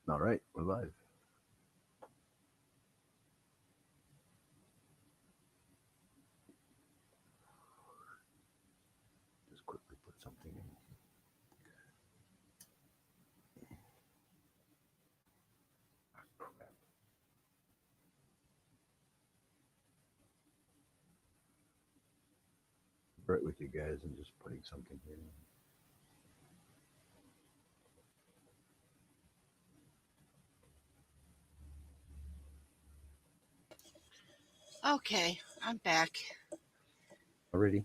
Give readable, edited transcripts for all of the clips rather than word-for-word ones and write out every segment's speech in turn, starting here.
All right, we're live. Just quickly put something in. Right with you guys and just putting something here. Okay, I'm back. Already?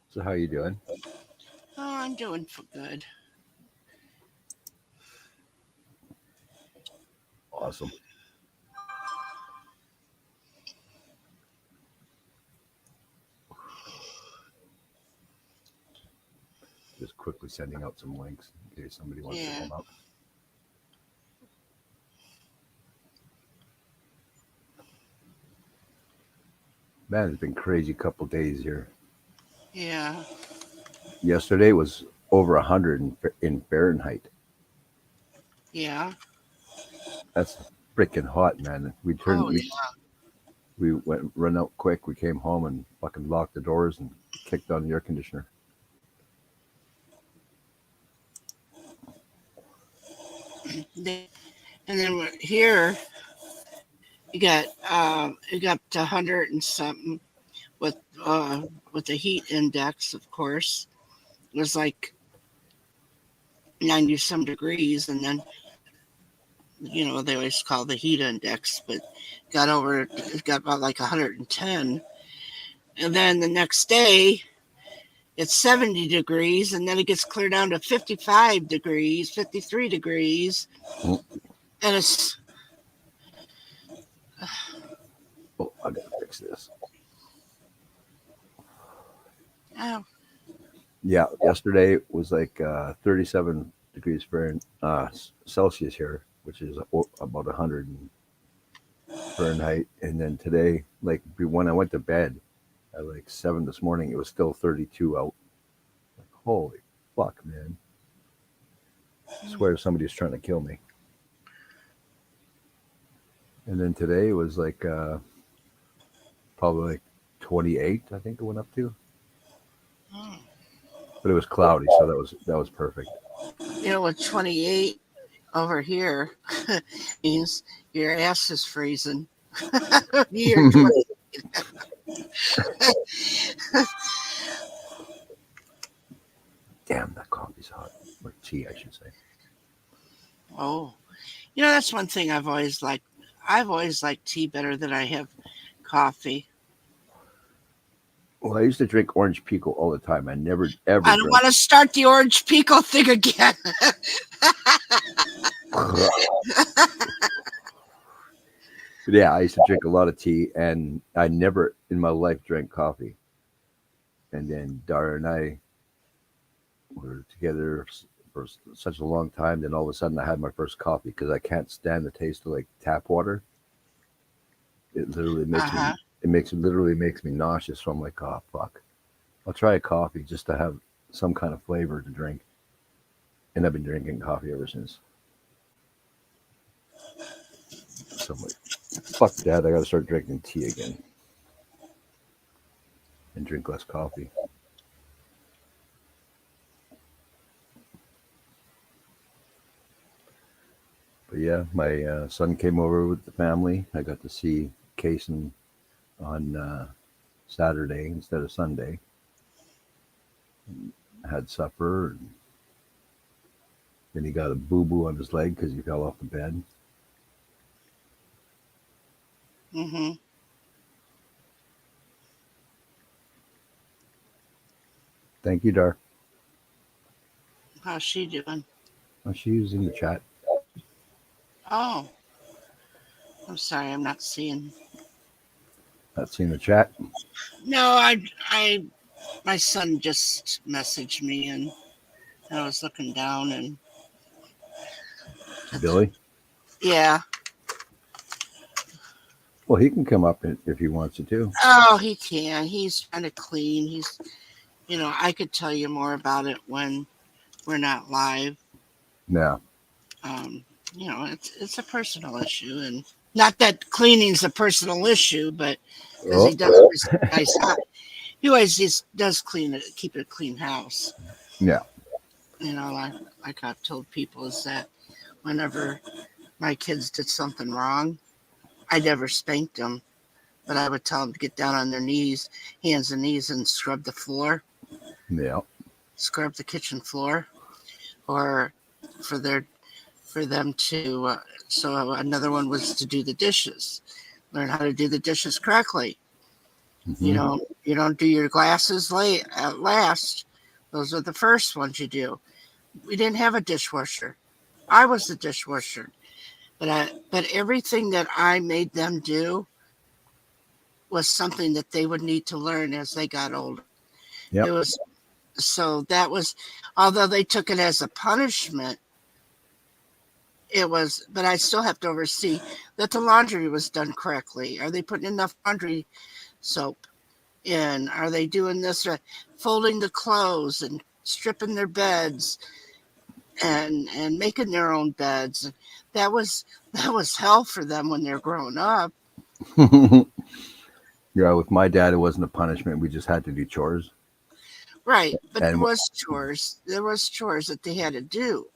So how you doing? Oh, I'm doing for good. Awesome. Just quickly sending out some links in case somebody wants to Yeah. come up. Man, it's been crazy couple days here. Yeah. Yesterday was over 100 in Fahrenheit. Yeah. That's freaking hot, man. We turned Oh, we yeah. we went run out quick. We came home and fucking locked the doors and kicked on the air conditioner. And then here you got 100 and something with uh with the heat index, of course. It was like 90 some degrees, and then they always call the heat index, but it got about like 110, and then the next day it's 70 degrees, and then it gets clear down to 55 degrees, 53 degrees, Mm. and it's Oh, I gotta fix this. oh, Yeah, yesterday was like 37 degrees Celsius here, which is about 100 Fahrenheit. And then today, like when I went to bed at like 7 this morning, it was still 32 out. Like, holy fuck, man! I swear somebody's trying to kill me. And then today it was like probably like 28. I think it went up to, oh. but it was cloudy, so that was perfect. With 28 over here means your ass is freezing. You're 20. Damn, that coffee's hot. Or tea, I should say. Oh, that's one thing I've always liked. I've always liked tea better than I have coffee. Well, I used to drink orange pico all the time. I never ever I don't drank. want to start the orange pico thing again. Yeah, I used to drink a lot of tea, and I never in my life drank coffee. And then Dara and I were together for such a long time. Then all of a sudden, I had my first coffee because I can't stand the taste of like tap water. It literally makes me. Uh-huh. Literally makes me nauseous. So I'm like, oh fuck, I'll try a coffee just to have some kind of flavor to drink. And I've been drinking coffee ever since. So I'm like, fuck that. I got to start drinking tea again and drink less coffee. But yeah, my son came over with the family. I got to see Kason on Saturday instead of Sunday. Had supper, and then he got a boo boo on his leg because he fell off the bed. Mm-hmm. Thank you, Dar. How's she doing? Oh, she's in the chat. Oh, I'm sorry, I'm not seeing. Not seeing the chat. No, my son just messaged me, and I was looking down, and Billy. yeah, Well, he can come up if he wants to too. Oh, he can. He's trying to clean. I could tell you more about it when we're not live. Yeah. Um, it's a personal issue, and not that cleaning's a personal issue, but because Oh, he does always nice. He always just does keep it a clean house. yeah. Like I've told people is that whenever my kids did something wrong, I never spanked them, but I would tell them to get down on their knees, hands and knees, and scrub the floor, Yeah. scrub the kitchen floor, or for their for them to. So another one was to do the dishes, learn how to do the dishes correctly. Hmm. You don't do your glasses late at last. Those are the first ones you do. We didn't have a dishwasher. I was the dishwasher, but everything that I made them do was something that they would need to learn as they got older. It Yep. was so that was although they took it as a punishment, it was but I still have to oversee that the laundry was done correctly. Are they putting enough laundry soap in? Are they doing this right? Folding the clothes and stripping their beds and making their own beds. That was that was hell for them when they're growing up. Yeah. With my dad, it wasn't a punishment. We just had to do chores. Right, but there And was chores. There was chores that they had to do.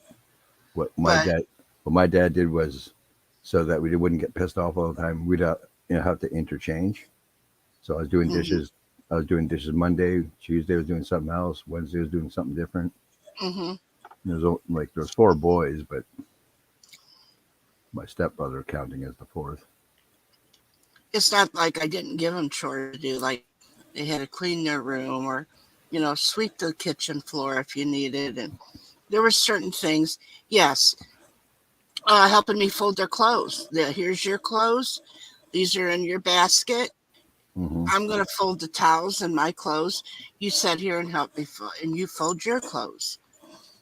what my But dad, what my dad did was so that we wouldn't get pissed off all the time. We'd have to interchange. So I was doing hmm dishes. I was doing dishes Monday. Tuesday I was doing something else. Wednesday I was doing something different. hmm There's four boys, but my stepbrother counting as the fourth. it's not like I didn't give them chores to do. Like they had to clean their room or, sweep the kitchen floor if you needed. And there were certain things. Yes, helping me fold their clothes. Here's your clothes. These are in your basket. Hmm. I'm going to fold the towels and my clothes. You sit here and help me, and you fold your clothes.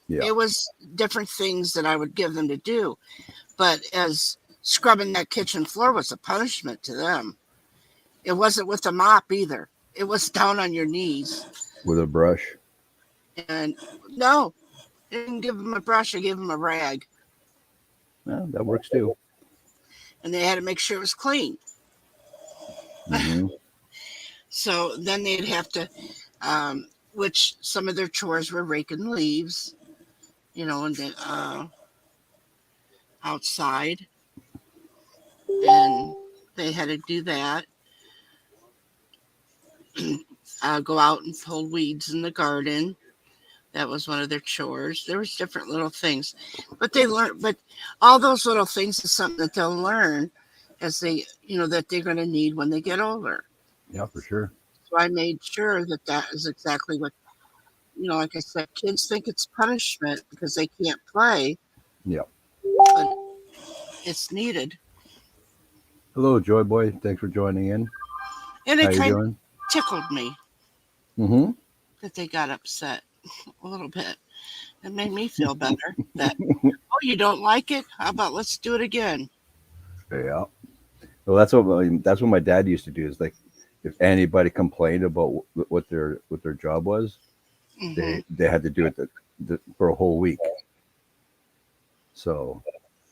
Yeah. It was different things that I would give them to do. But as scrubbing that kitchen floor was a punishment to them, it wasn't with a mop either. It was down on your knees. With a brush. And no, I didn't give them a brush. I gave them a rag. Yeah, that works too. And they had to make sure it was clean. Hmm. So then they'd have to, which some of their chores were raking leaves, and then outside. And they had to do that. Go out and pull weeds in the garden. That was one of their chores. There was different little things, but they learn. But all those little things is something that they'll learn as that they're going to need when they get older. Yeah, for sure. So I made sure that that is exactly what Like I said, kids think it's punishment because they can't play, Yeah. but it's needed, Hello, Joy Boy. Thanks for joining in. and How it you kind of doing? tickled me Hmm. that they got upset a little bit. It made me feel better that, oh, you don't like it? How about let's do it again? Yeah. Well, that's what my dad used to do. Is like, if anybody complained about what their job was, Hmm they had to do it for a whole week. So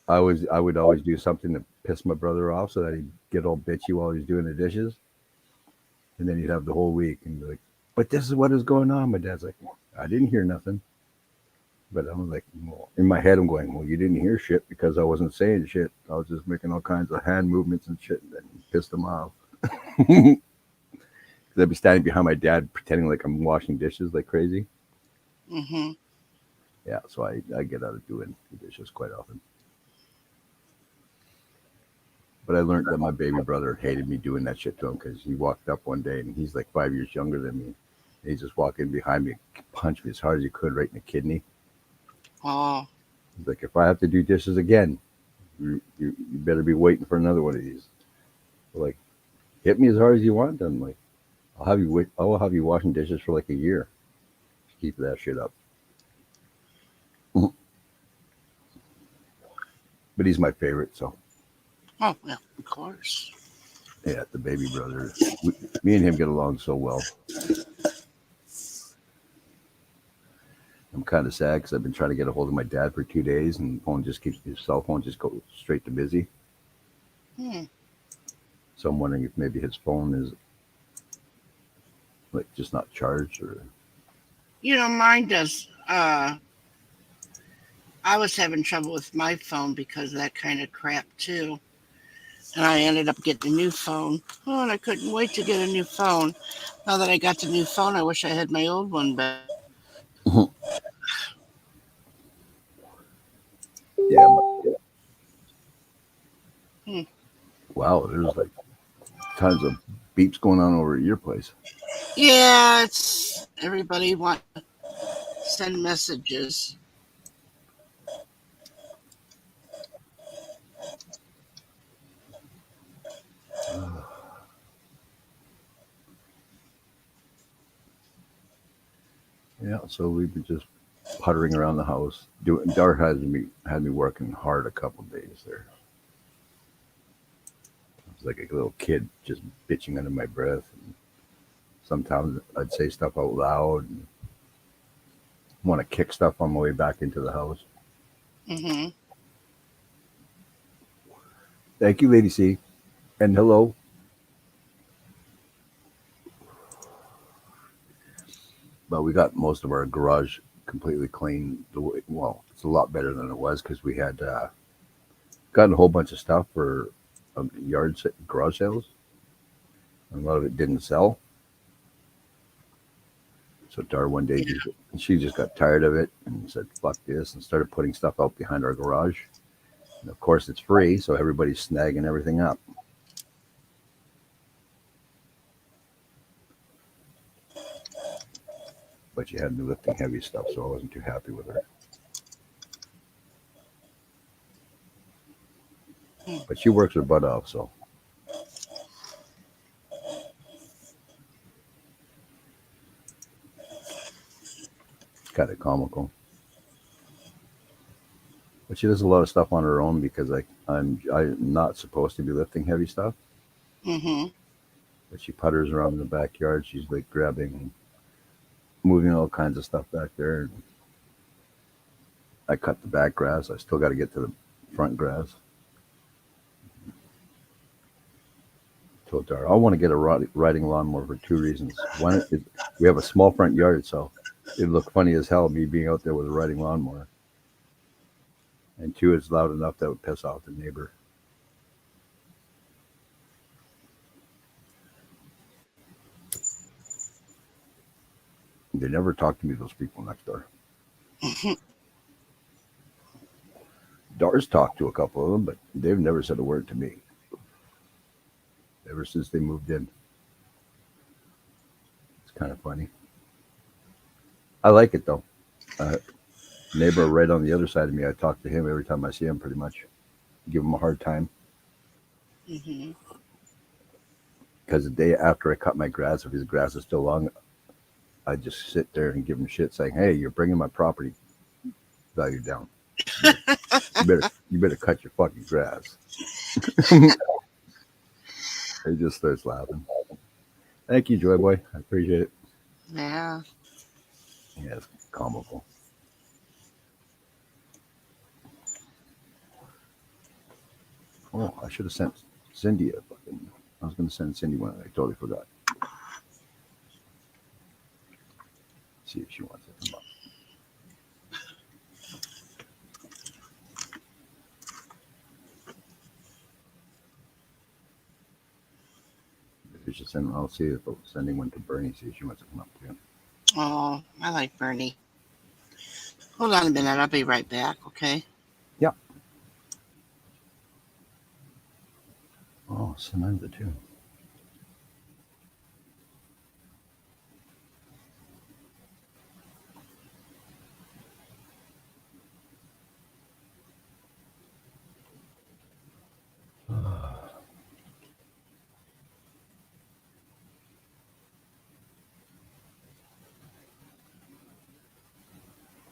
I would always do something to piss my brother off, so that he'd get all bitchy while he's doing the dishes, and then he'd have the whole week and be like, "But this is what is going on." My dad's like, "I didn't hear nothing," but I'm like, well, in my head, I'm going, "Well, you didn't hear shit because I wasn't saying shit. I was just making all kinds of hand movements and shit, and then pissed him off." Because I'd be standing behind my dad pretending like I'm washing dishes like crazy. hmm Yeah, so I get out of doing the dishes quite often. But I learned that my baby brother hated me doing that shit to him because he walked up one day and he's like 5 years younger than me. And he just walked in behind me, punched me as hard as he could right in the kidney. Oh, He's like, if I have to do dishes again, you better be waiting for another one of these. Like, hit me as hard as you want. I'm like, I will have you washing dishes for like a year. Keep that shit up. But he's my favorite, so oh, yeah, of course. Yeah, the baby brother. Me and him get along so well. I'm kind of sad because I've been trying to get a hold of my dad for 2 days, and his cell phone just goes straight to busy. Hmm. So I'm wondering if maybe his phone is like just not charged, or Mine does. I was having trouble with my phone because of that kind of crap too. And I ended up getting a new phone. Oh, and I couldn't wait to get a new phone. Now that I got the new phone, I wish I had my old one back. yeah. Hmm. Wow, there's like tons of beeps going on over at your place. Yeah, it's everybody want to send messages. Yeah, so we've been just puttering around the house. Dart had me working hard a couple of days there. I was like a little kid just bitching under my breath. And sometimes I'd say stuff out loud and want to kick stuff on my way back into the house. Hmm. Thank you, Lady C. And hello. But we got most of our garage completely clean. Well, it's a lot better than it was because we had gotten a whole bunch of stuff for garage sales. And a lot of it didn't sell. So Dar one day she just got tired of it and said, "Fuck this," and started putting stuff out behind our garage. And of course, it's free, so everybody's snagging everything up. But she had me lifting heavy stuff, so I wasn't too happy with her. But she works her butt off, so it's kind of comical. But she does a lot of stuff on her own because I'm not supposed to be lifting heavy stuff. Hmm. But she putters around in the backyard. She's like moving all kinds of stuff back there. I cut the back grass. I still got to get to the front grass. Told Dar, I want to get a riding lawnmower for two reasons. One, we have a small front yard, so it'd look funny as hell me being out there with a riding lawnmower. And two, it's loud enough that would piss off the neighbor. They never talk to me, those people next door. Dar's talked to a couple of them, but they've never said a word to me ever since they moved in. It's kind of funny. I like it though. Uh, Neighbor right on the other side of me, I talk to him every time I see him pretty much. Give him a hard time. Hmm. Because the day after I cut my grass, if his grass is still long, I just sit there and give him shit saying, "Hey, you're bringing my property value down. You better cut your fucking grass." He just starts laughing. Thank you, Joy Boy. I appreciate it. Yeah. Yeah, it's comical. Oh, I should have sent Cindy a fucking. I was going to send Cindy one. I totally forgot. See if she wants to come up. If you should send, I'll see if I'm sending one to Bernie. See if she wants to come up too. Oh, I like Bernie. Hold on a minute. I'll be right back. Okay. Yeah. Oh, Samantha too.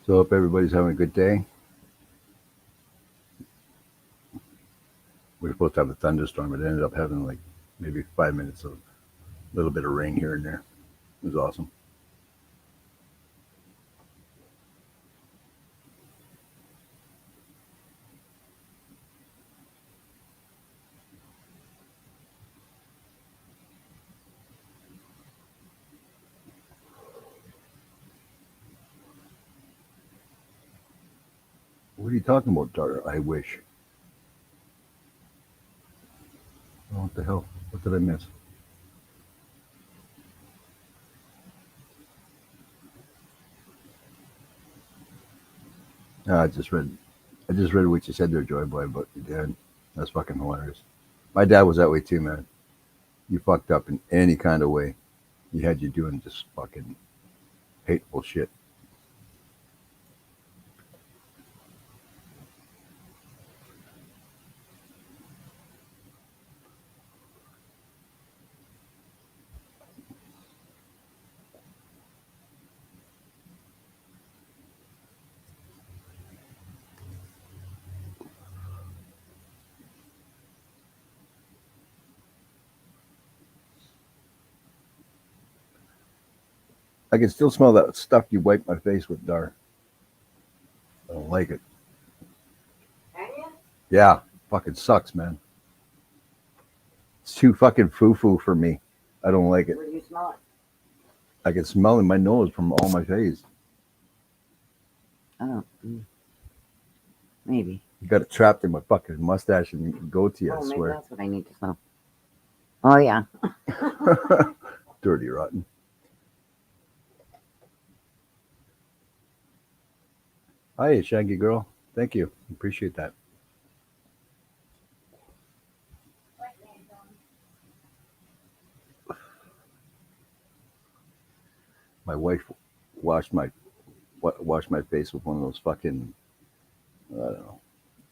So, hope everybody's having a good day. We were supposed to have a thunderstorm, but it ended up having like maybe 5 minutes of a little bit of rain here and there. It was awesome. What are you talking about, Dara? I wish. Oh, what the hell? What did I miss? No, I just read what you said there, Joy Boy, about your dad. That's fucking hilarious. My dad was that way too, man. You fucked up in any kind of way. He had you doing just fucking hateful shit. I can still smell that stuff you wiped my face with, Dar. I don't like it. Can you? Yeah, fucking sucks, man. It's too fucking foo foo for me. I don't like it. Where do you smell it? I can smell in my nose from all my face. Oh, maybe. You got it trapped in my fucking mustache and goatee, I Oh, maybe swear. that's what I need to smell. Oh yeah. Dirty rotten. Hi, Shaggy girl. Thank you. Appreciate that. My wife washed my face with one of those fucking, I don't know.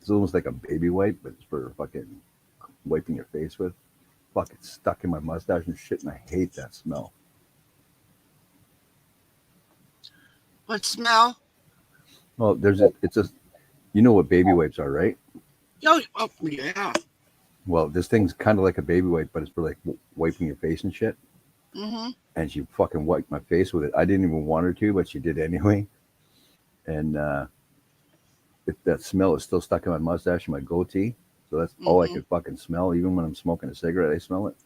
It's almost like a baby wipe, but it's for fucking wiping your face with. Fucking stuck in my mustache and shit, and I hate that smell. What smell? Well, it's a, you know what baby wipes are, right? Oh yeah. Well, this thing's kind of like a baby wipe, but it's for like wiping your face and shit. Mm-hmm. And she fucking wiped my face with it. I didn't even want her to, but she did anyway. And that smell is still stuck in my mustache and my goatee. So that's all I Mm-hmm. could fucking smell. Even when I'm smoking a cigarette, I smell it.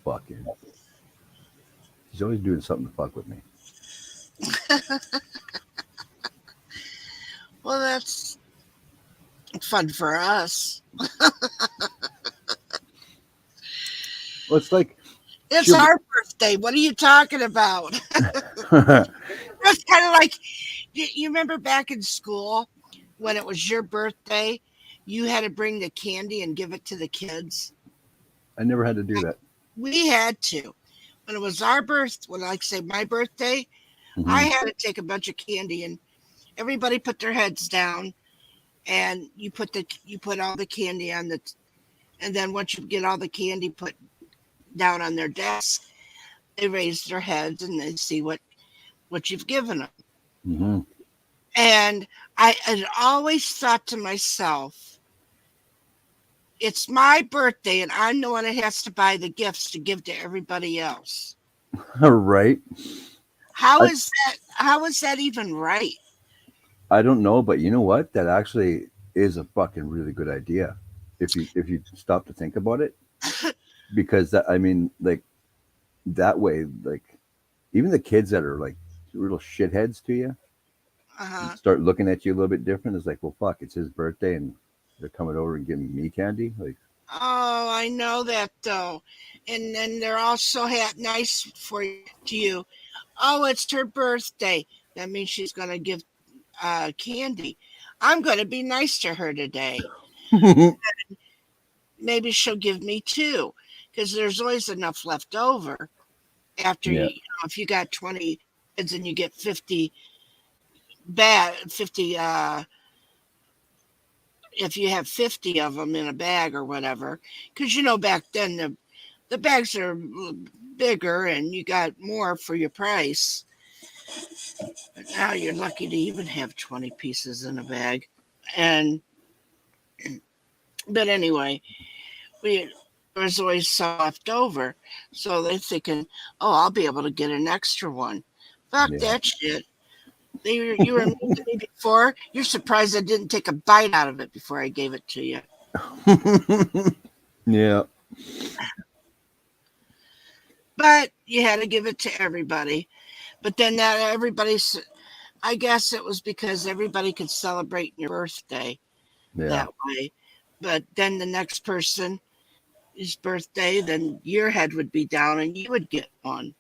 Fucking. She's always doing something to fuck with me. Well, that's fun for us. Well, it's like It's she'll. our birthday. What are you talking about? Be- It's kind of like you remember back in school when it was your birthday, you had to bring the candy and give it to the kids. I never had to do that. We had to. When it was our birth, when like say my birthday, I Hmm. had to take a bunch of candy and everybody put their heads down and you put all the candy on the and then once you get all the candy put down on their desk, they raise their heads and they see what you've given them. Hmm. And I had always thought to myself, it's my birthday and I'm the one that has to buy the gifts to give to everybody else. Right. How I, is that how is that even right? I don't know, but you know what? That actually is a fucking really good idea. If you stop to think about it, because that I mean, like that way, like even the kids that are like real shitheads to you Uh-huh. start looking at you a little bit different. It's like, well, fuck, it's his birthday, and they're coming over and giving me candy. Like, Oh, I know that though. And then they're also nice for to you. Oh, it's her birthday. That means she's gonna give candy. I'm gonna be nice to her today. Maybe she'll give me two, because there's always enough left over after yeah, if you got 20 kids and you get 50 bag 50 if you have 50 of them in a bag or whatever, because back then the bags are bigger and you got more for your price. But now you're lucky to even have 20 pieces in a bag. And But anyway, we there was always some left over. So they're thinking, oh, I'll be able to get an extra one. Fuck Yeah. that shit. You were mean to me before. You're surprised I didn't take a bite out of it before I gave it to you. Yeah. But you had to give it to everybody. But then that everybody's, I guess it was because everybody could celebrate your birthday Yeah. that way. But then the next person, his birthday, then your head would be down and you would get one,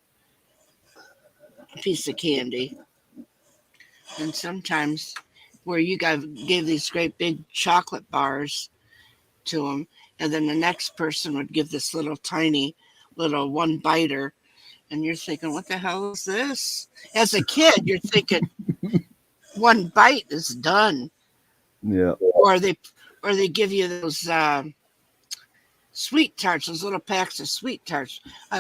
a piece of candy. And sometimes where you guys gave these great big chocolate bars to them, and then the next person would give this little tiny little one biter, and you're thinking, what the hell is this? As a kid, you're thinking one bite is done. Yeah. Or they give you those sweet tarts, those little packs of sweet tarts. I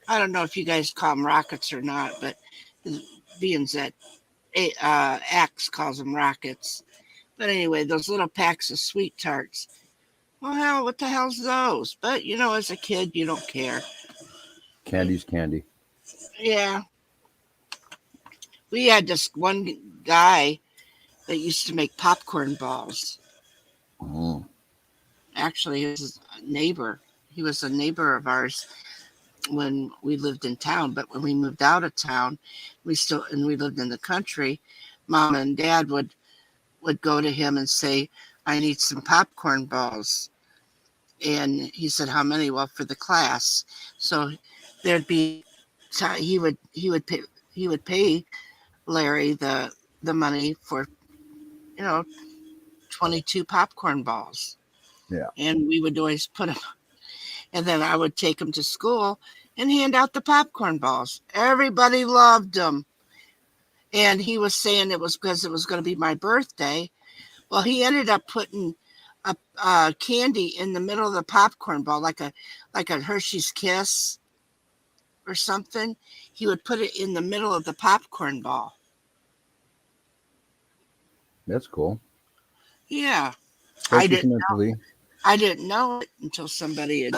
don't know if you guys call them rockets or not, but being that Axe calls them rockets. But anyway, those little packs of sweet tarts. Well, hell, what the hell's those? But as a kid, you don't care. Candy's candy. Yeah, we had this one guy that used to make popcorn balls. Mm. Actually, his neighbor. He was a neighbor of ours when we lived in town. But when we moved out of town, we lived in the country. Mom and Dad would go to him and say, "I need some popcorn balls." And he said, "How many?" "Well, for the class." So there'd be he would pay Larry the money for 22 popcorn balls. Yeah. And we would always put them, and then I would take them to school and hand out the popcorn balls. Everybody loved them. And he was saying it was because it was going to be my birthday. Well, he ended up putting a candy in the middle of the popcorn ball, like a Hershey's Kiss or something. He would put it in the middle of the popcorn ball. That's cool. Yeah, Thank I you, didn't. Samantha Lee. I didn't know it until somebody had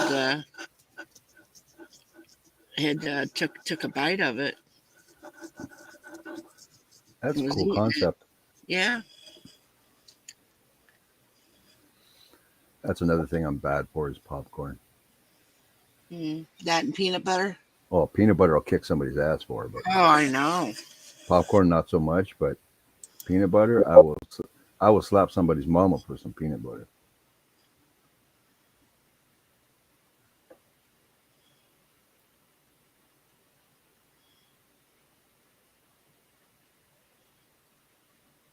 took a bite of it. That's It a was cool neat. concept. Yeah. That's another thing I'm bad for is popcorn. That and peanut butter. Oh, peanut butter will kick somebody's ass for, but Oh, I know. popcorn not so much. But peanut butter, I will slap somebody's mama for some peanut butter.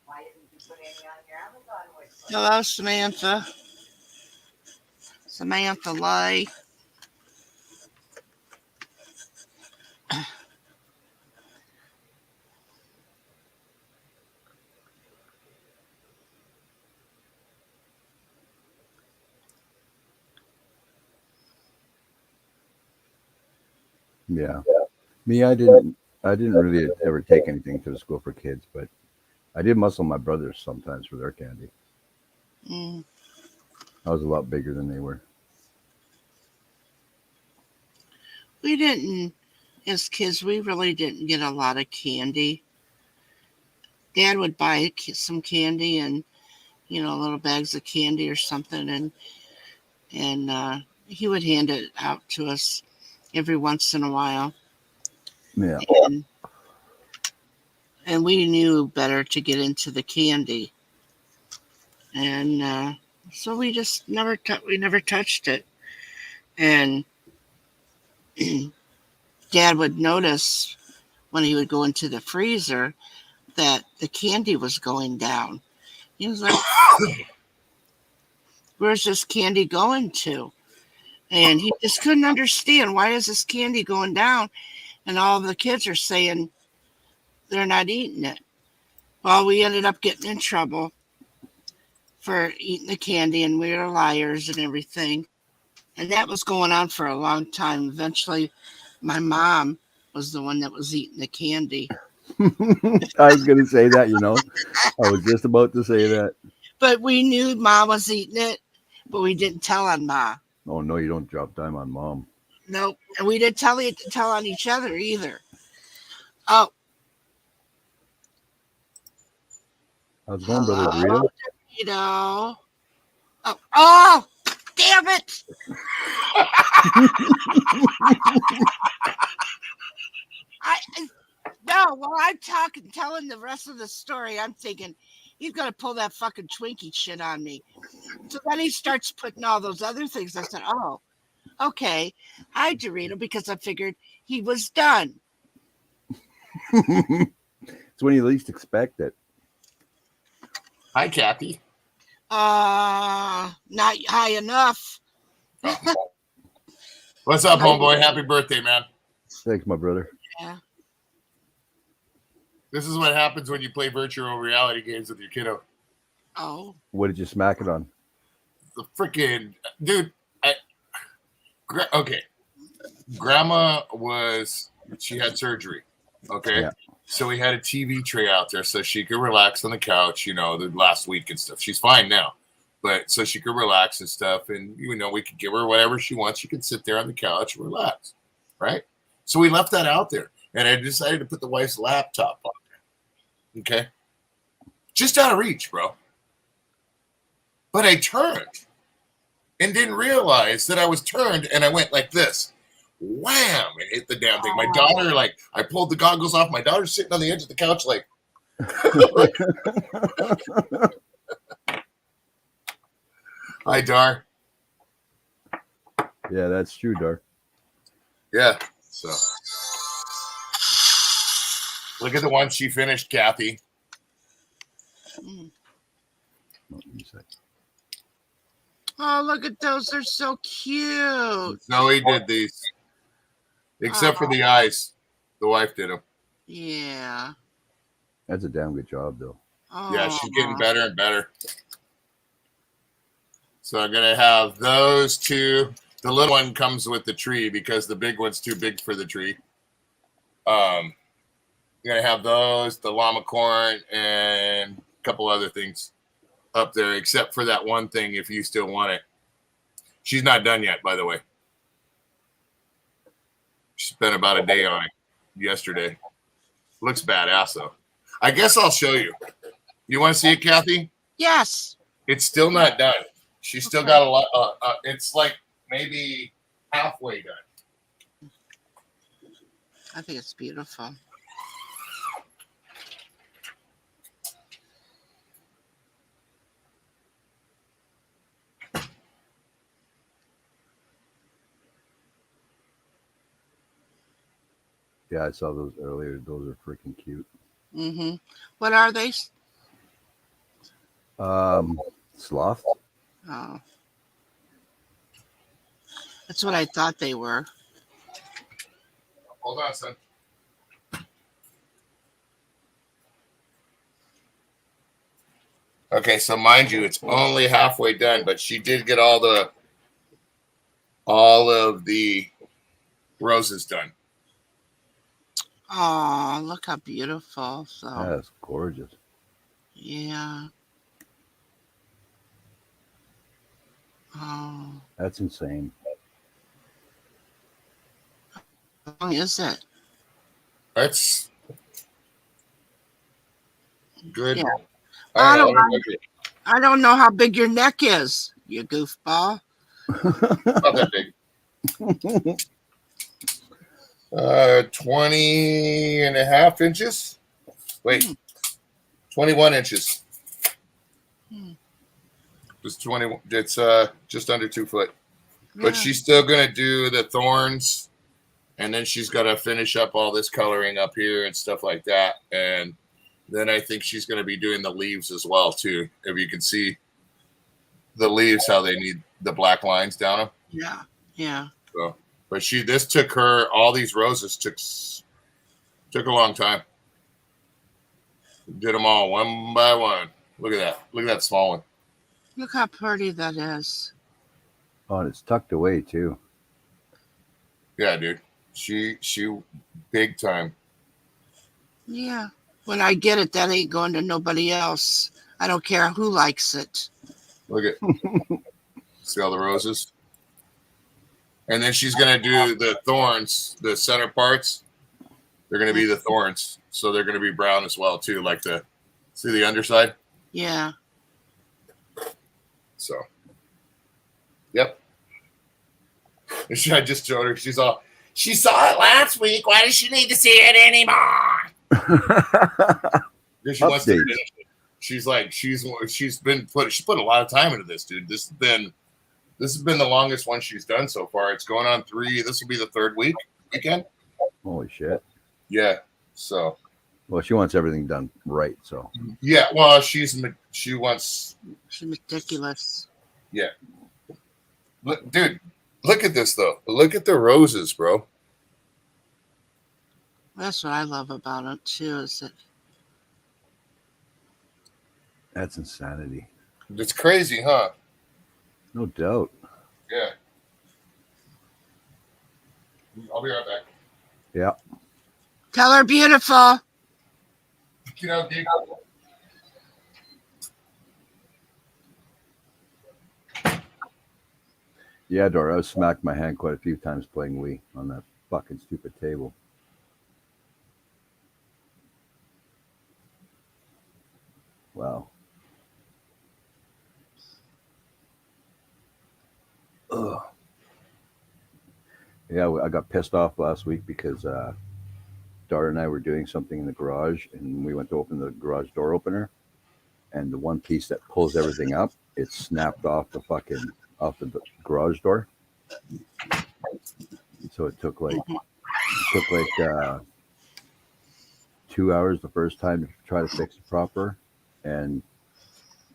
Why didn't you put any on your Amazon wish list? Hello, Samantha. Samantha Lay. Yeah. Me, I didn't really ever take anything to the school for kids, but I did muscle my brothers sometimes for their candy. Mm. I was a lot bigger than they were. We didn't, as kids, we really didn't get a lot of candy. Dad would buy some candy and, little bags of candy or something, and he would hand it out to us every once in a while. Yeah. And we knew better to get into the candy. And so we just never touched it. And Dad would notice when he would go into the freezer that the candy was going down. He was like, "Where's this candy going to?" And he just couldn't understand, why is this candy going down? And all the kids are saying they're not eating it. Well, we ended up getting in trouble for eating the candy, and we were liars and everything. And that was going on for a long time. Eventually, my mom was the one that was eating the candy. I was going to say that, I was just about to say that. But we knew Mom was eating it. but we didn't tell on Ma. Oh no, you don't drop dime on mom. Nope. And we didn't tell on each other either. Oh, How's it going, brother hello, Dorito? Dorito. Oh, damn it. No, while I'm telling the rest of the story, I'm thinking he's gonna pull that fucking Twinkie shit on me. So then he starts putting all those other things. I said, "Oh, okay." Hi, Dorito, because I figured he was done. It's when you least expect it. Hi, Kathy. Not high enough. What's up, homeboy? Happy birthday, man. Thanks, my brother. Yeah. This is what happens when you play virtual reality games with your kiddo. Oh. What did you smack it on? The freaking dude. Okay. Grandma she had surgery. Okay. Yeah. So we had a TV tray out there so she could relax on the couch, the last week and stuff. She's fine now, but so she could relax and stuff. And, we could give her whatever she wants. She could sit there on the couch and relax. Right. So we left that out there and I decided to put the wife's laptop on there. Okay. Just out of reach, bro. But I turned and didn't realize that I was turned and I went like this. Wham! And hit the damn thing. My daughter, I pulled the goggles off. My daughter's sitting on the edge of the couch like. Hi, Dar. Yeah, that's true, Dar. Yeah. So. Look at the one she finished, Kathy. Oh, look at those. They're so cute. Zoe did these. Except for the eyes. The wife did them. Yeah. That's a damn good job, though. Oh. Yeah, she's getting better and better. So I'm going to have those two. The little one comes with the tree because the big one's too big for the tree. I'm going to have those, the llama corn, and a couple other things up there, except for that one thing if you still want it. She's not done yet, by the way. She spent about a day on it yesterday. Looks badass, though. I guess I'll show you. You want to see it, Kathy? Yes. It's still not done. She's still got a lot. It's like maybe halfway done. I think it's beautiful. Yeah, I saw those earlier. Those are freaking cute. Mm-hmm. What are they? Sloth. Oh. That's what I thought they were. Hold on, son. Okay, so mind you, it's only halfway done, but she did get all of the roses done. Oh, look how beautiful. So That's gorgeous. yeah. Oh, That's insane. how long is it? That's good. Yeah. I I don't don't know. I don't know how big your neck is, you goofball. Not that big. 20 and a half inches. Wait, 21 inches. It's 20. It's just under 2 foot. But Yeah. she's still gonna do the thorns, and then she's gonna finish up all this coloring up here and stuff like that. And then I think she's gonna be doing the leaves as well too. If you can see the leaves, how they need the black lines down them. Yeah. Yeah. So, but this took her. All these roses took a long time. Did them all one by one. Look at that. Look at that small one. Look how pretty that is. Oh, and it's tucked away too. Yeah, dude. She big time. Yeah. When I get it, that ain't going to nobody else. I don't care who likes it. Look at See all the roses? And then she's going to do the thorns, the center parts. They're going to be the thorns. So they're going to be brown as well, too. Like see the underside? Yeah. So, yep. I just showed her. She's all, she saw it last week. Why does she need to see it anymore? She wants to finish it. She's like, she put a lot of time into this, dude. This has been the longest one she's done so far. It's going on 3. This will be the 3rd weekend. Holy shit. Yeah. So. Well, she wants everything done right. So. Yeah. Well, she wants. She's ridiculous. Yeah. Look, dude. Look at this though. Look at the roses, bro. That's what I love about it too. Is that That's insanity. It's crazy, huh? No doubt. Yeah. I'll be right back. Yeah. tell her beautiful. You know, dude. Yeah, Dora, I smacked my hand quite a few times playing Wii on that fucking stupid table. Wow. Ugh. Yeah, I got pissed off last week because Dara and I were doing something in the garage, and we went to open the garage door opener, and the one piece that pulls everything up, it snapped off the garage door. So it took like 2 hours the first time to try to fix it proper, and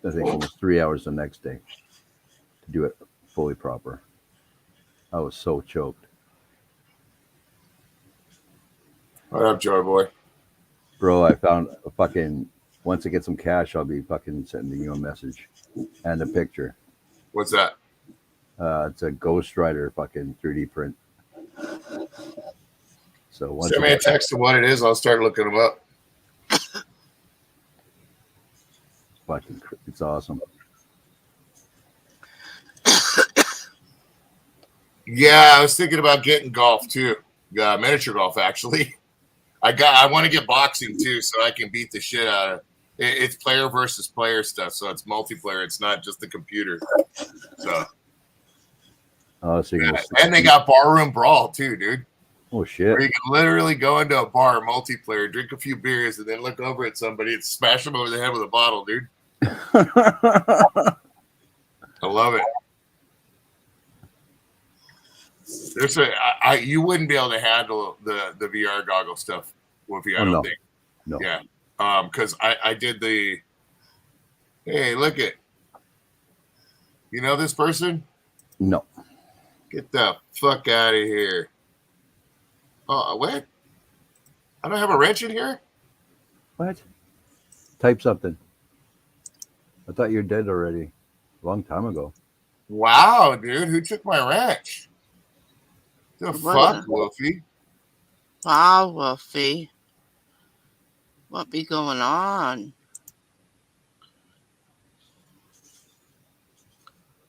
I think almost 3 hours the next day to do it fully proper. I was so choked. What up, Joy Boy? Bro, I found a fucking, once I get some cash, I'll be fucking sending you a message and a picture. What's that? It's a Ghost Rider fucking 3D print. So once Send me a text of what it is. I'll start looking them up. it's awesome. Yeah, I was thinking about getting golf too. Miniature golf, actually. I want to get boxing too, so I can beat the shit out of it. It's player versus player stuff, so it's multiplayer. It's not just the computer. So, and they got barroom brawl too, dude. Oh shit! Where you can literally go into a bar, multiplayer, drink a few beers, and then look over at somebody and smash them over the head with a bottle, dude. I love it. You wouldn't be able to handle the VR goggle stuff with you, I don't think. No. Yeah. Because I did the, hey, look it. You know this person? No. Get the fuck out of here. Oh, what? I don't have a wrench in here? What? Type something. I thought you were dead already. A long time ago. Wow, dude. Who took my wrench? The fuck, Wolfie? Wow, Wolfie. What be going on?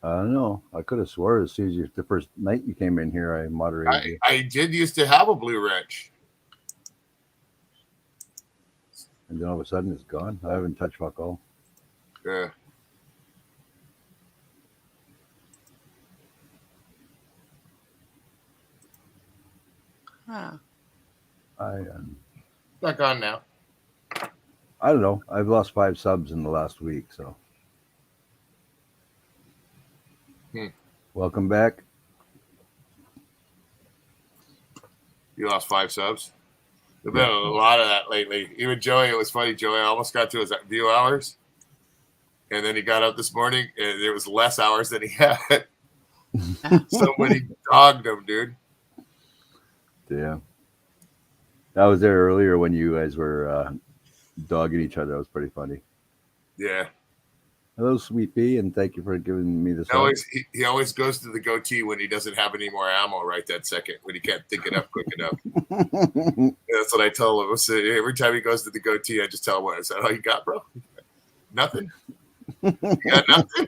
I don't know. I could have swore as soon as the first night you came in here, I moderated you. I did used to have a blue wrench. And then all of a sudden it's gone. I haven't touched fuck all. Yeah. Huh. Back on now. I don't know. I've lost 5 subs in the last week, so. Welcome back. You lost 5 subs. There's been a lot of that lately. Even Joey, it was funny. Joey almost got to his view hours. And then he got up this morning and there was less hours than he had. Somebody dogged him, dude. Yeah. I was there earlier when you guys were dogging each other. That was pretty funny. Yeah. Hello, Sweet Pea, and thank you for giving me this. He always goes to the goatee when he doesn't have any more ammo right that second, when he can't think it up quick enough. That's what I tell him. So every time he goes to the goatee, I just tell him what I said. Oh, you got, bro? Nothing? You got nothing?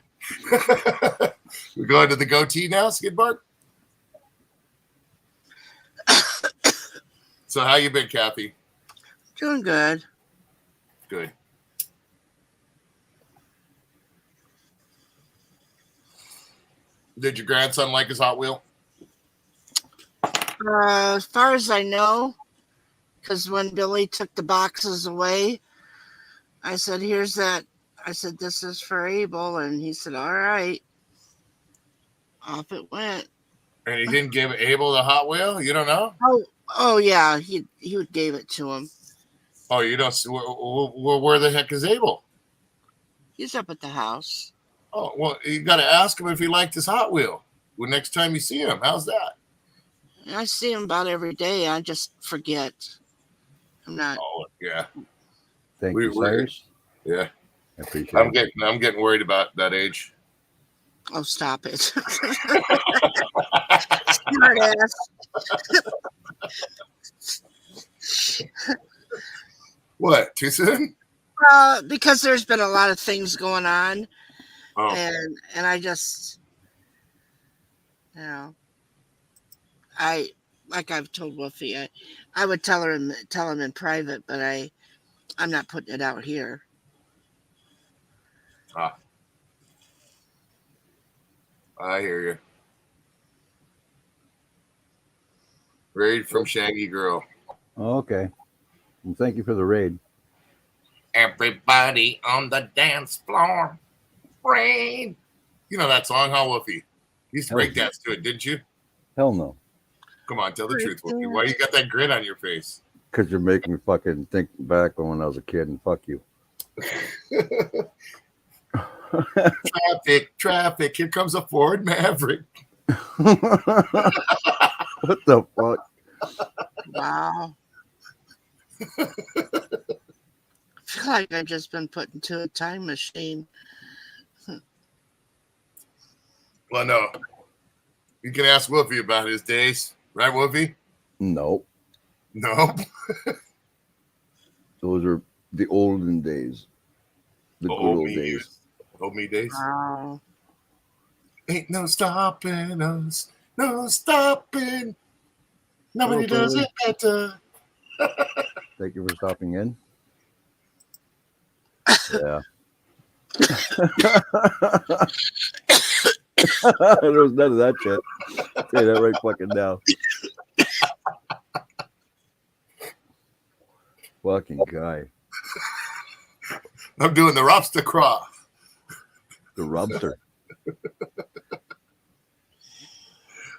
We're going to the goatee now, Skid Mark. So how you been, Kathy? Doing good. Good. Did your grandson like his Hot Wheel? As far as I know, because when Billy took the boxes away, I said, "Here's that." I said, "This is for Abel," and he said, "All right." Off it went. And he didn't give Abel the Hot Wheel? You don't know? Oh yeah, he gave it to him. Oh, you don't. Where the heck is Abel? He's up at the house. Oh, well, you got to ask him if he liked his Hot Wheel. Well, next time you see him, how's that? I see him about every day. I just forget. I'm not. Oh, yeah, Thank We- you, Cyrus. yeah. I appreciate I'm it. getting worried about that age. Oh, stop it. Smart ass. What? Too soon? Because there's been a lot of things going on, Oh, and I just, I like I've told Wolfie, I would tell him in private, but I'm not putting it out here. I hear you. Raid from Shaggy Girl. Oh, okay. Well, thank you for the raid. Everybody on the dance floor. Raid. You know that song, huh, Wolfie? You used to break dance to it, didn't you? Hell no. Come on, tell the truth, Wolfie. Why you got that grin on your face? Because you're making me fucking think back on when I was a kid and fuck you. Traffic. Here comes a Ford Maverick. What the fuck? Wow. I feel like I've just been put into a time machine. Well, no. You can ask Wolfie about his days. Right, Wolfie? No. No. Those are the olden days. The good old me days. Old me days. Wow. Ain't no stopping us. No stopping. Nobody Okay. does it better. Thank you for stopping in. Yeah. There was none of that shit. Say that right fucking now. Fucking guy. I'm doing the lobster craw. The rubster.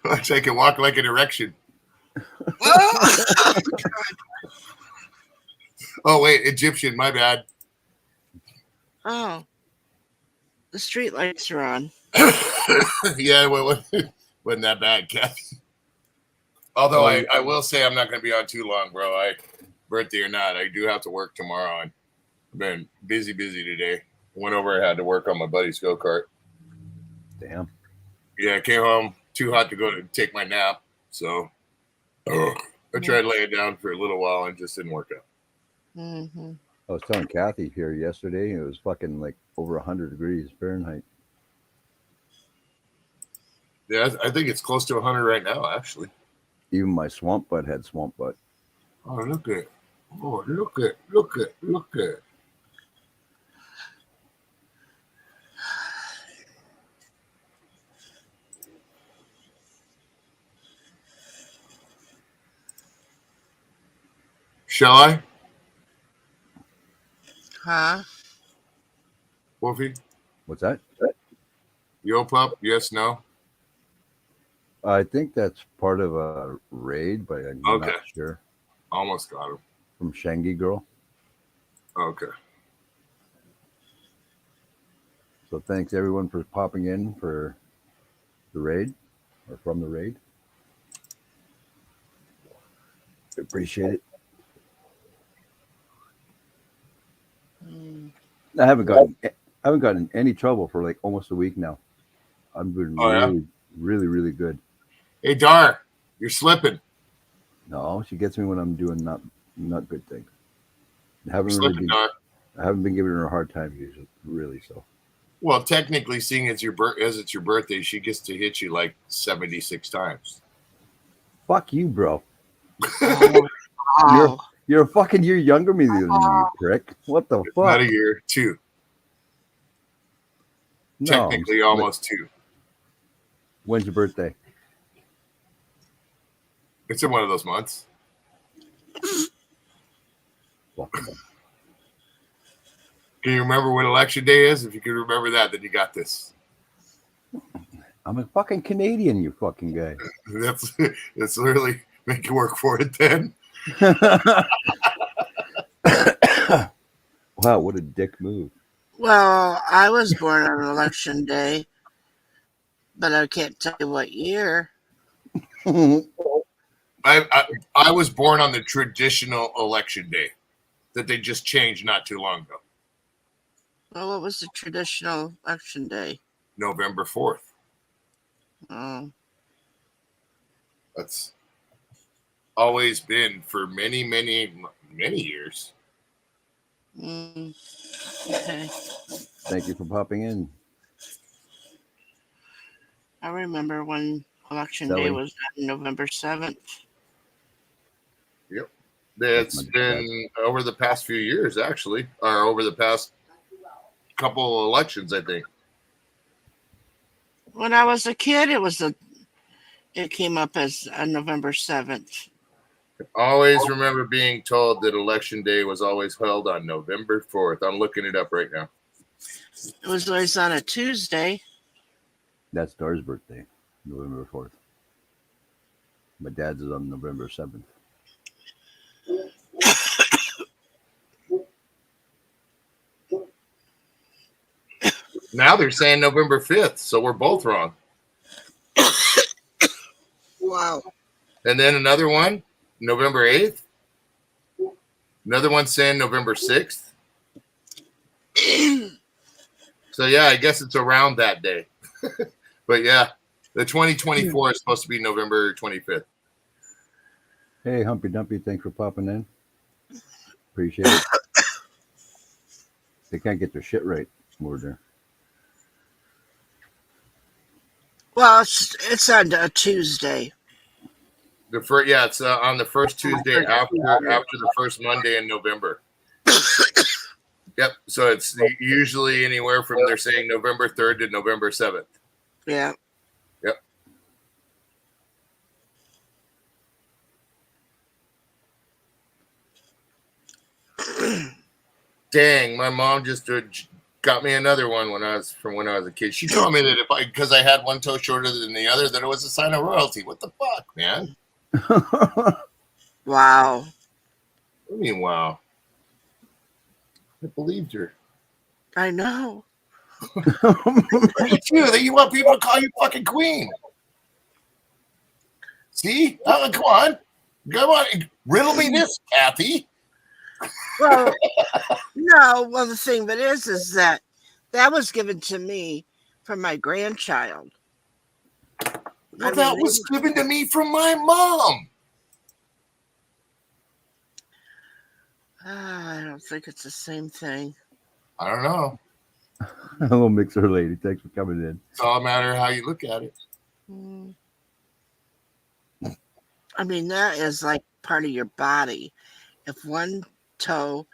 I can walk like an erection. Oh, wait, Egyptian, my bad. Oh. The street lights are on. Yeah, well, wasn't that bad, Kathy. Although I will say I'm not going to be on too long, bro. Birthday or not, I do have to work tomorrow. And I've been busy today. Went over and had to work on my buddy's go-kart. Damn. Yeah, I came home too hot to go to take my nap. So I tried laying down for a little while and just didn't work out. Mm-hmm. I was telling Kathy here yesterday, it was fucking like over 100 degrees Fahrenheit. Yeah, I think it's close to 100 right now, actually. Even my swamp butt had swamp butt. Oh, look at. Shall I, Huh? Wolfie? What's that? Yo, pup? Yes, no? I think that's part of a raid, but I'm Okay. not sure. Almost got him. From Shangy Girl. Okay. So thanks everyone for popping in for the raid or from the raid. Appreciate it. Mm. I haven't gotten in any trouble for like almost a week now. I've been Oh, yeah? really good. Hey, Dar, you're slipping. No, she gets me when I'm doing not good things. I You're haven't slipping, Dar. I haven't been giving her a hard time usually, really. So Well, technically, seeing as it's your birthday, she gets to hit you like 76 times. Fuck you, bro. Oh, You're a fucking year younger than me, you prick. What the It's not fuck? a year, 2. No. Technically, almost 2. When's your birthday? It's in one of those months. Fuck. Can you remember what election day is? If you can remember that, then you got this. I'm a fucking Canadian, you fucking guy. That's literally make you work for it then. Wow, what a dick move. well, I was born on election day, but I can't tell you what year. I was born on the traditional election day that they just changed not too long ago. Well, what was the traditional election day? November 4th. Oh, That's always been for many, many, many years. okay. Thank you for popping in. I remember when election Sally. day was on November 7th. That's That's my been over the past few years, actually, or over the past couple of elections, I think. When I was a kid, it came up as November 7th. Always remember being told that election day was always held on November 4th. I'm looking it up right now. It was always on a Tuesday. That's Dar's birthday, November 4th. My dad's is on November 7th. Now they're saying November 5th, so we're both wrong. Wow. And then another one, November 8th. Another one saying November 6th. So, yeah, I guess it's around that day. But, yeah, the 2024 is supposed to be November 25th. Hey, Humpy Dumpy, thanks for popping in. Appreciate it. They can't get their shit right over there. Well, it's on a Tuesday. It's on the first Tuesday after the first Monday in November. Yep. So it's usually anywhere from they're saying November 3rd to November 7th. Yeah. Yep. Dang, my mom just got me another one when I was a kid. She told me that because I had one toe shorter than the other, that it was a sign of royalty. What the fuck, man? Wow. What do you mean, wow? I believed her. I know. It's you that you want people to call you fucking queen. See? Come on. Riddle me this, Kathy. Well, no. Well, the thing that is that was given to me from my grandchild. Well, that was given to me from my mom. I don't think it's the same thing. I don't know. Hello, Mixer Lady. Thanks for coming in. It's all a matter of how you look at it. I mean, that is like part of your body. If one toe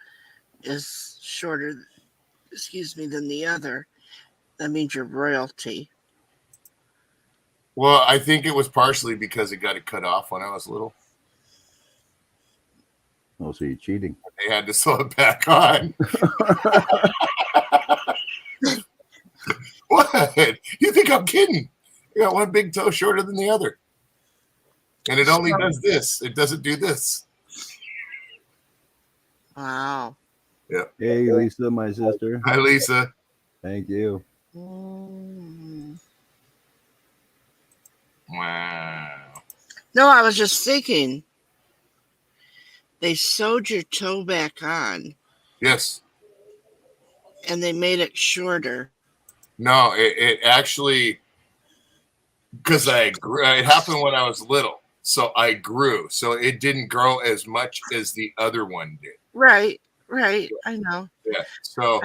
is shorter, than the other, that means you're royalty. Well, I think it was partially because it got cut off when I was little. Oh, so you're cheating. They had to sew it back on. What? You think I'm kidding? You got one big toe shorter than the other. And it only does this. It doesn't do this. Wow. Yeah. Hey, Lisa, my sister. Hi, Lisa. Thank you. Wow. No, I was just thinking. They sewed your toe back on Yes. and they made it shorter. No, it actually, because I grew, it happened when I was little. So I grew. So it didn't grow as much as the other one did. Right. I know. Yeah. So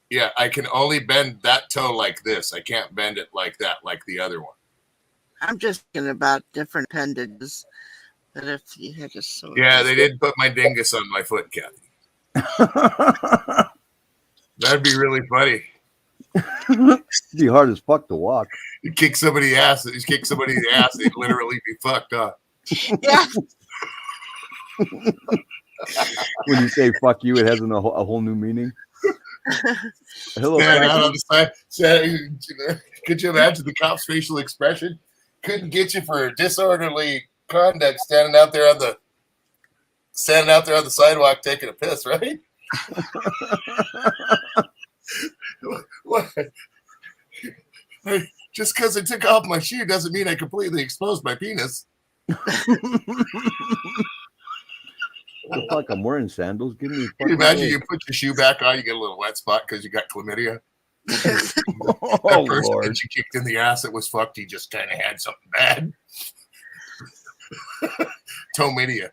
Yeah, I can only bend that toe like this. I can't bend it like that, like the other one. I'm just thinking about different appendages. But if you had a sore, Yeah, they did put my dingus on my foot, Kathy. That'd be really funny. It'd be hard as fuck to walk. You kick somebody ass, you kick somebody in the ass, they'd literally be fucked up. yeah, When you say "fuck you," it has a whole new meaning. Hello, Stand out Frankie. on the side. Could you imagine the cop's facial expression? Couldn't get you for disorderly conduct standing out there on the sidewalk taking a piss, right? What? Just because I took off my shoe doesn't mean I completely exposed my penis. What the fuck? I'm wearing sandals. Give me. Can you imagine you put your shoe back on, you get a little wet spot because you got chlamydia? Oh That person Lord! that you kicked in the ass that was fucked, he just kind of had something bad. Tomidia.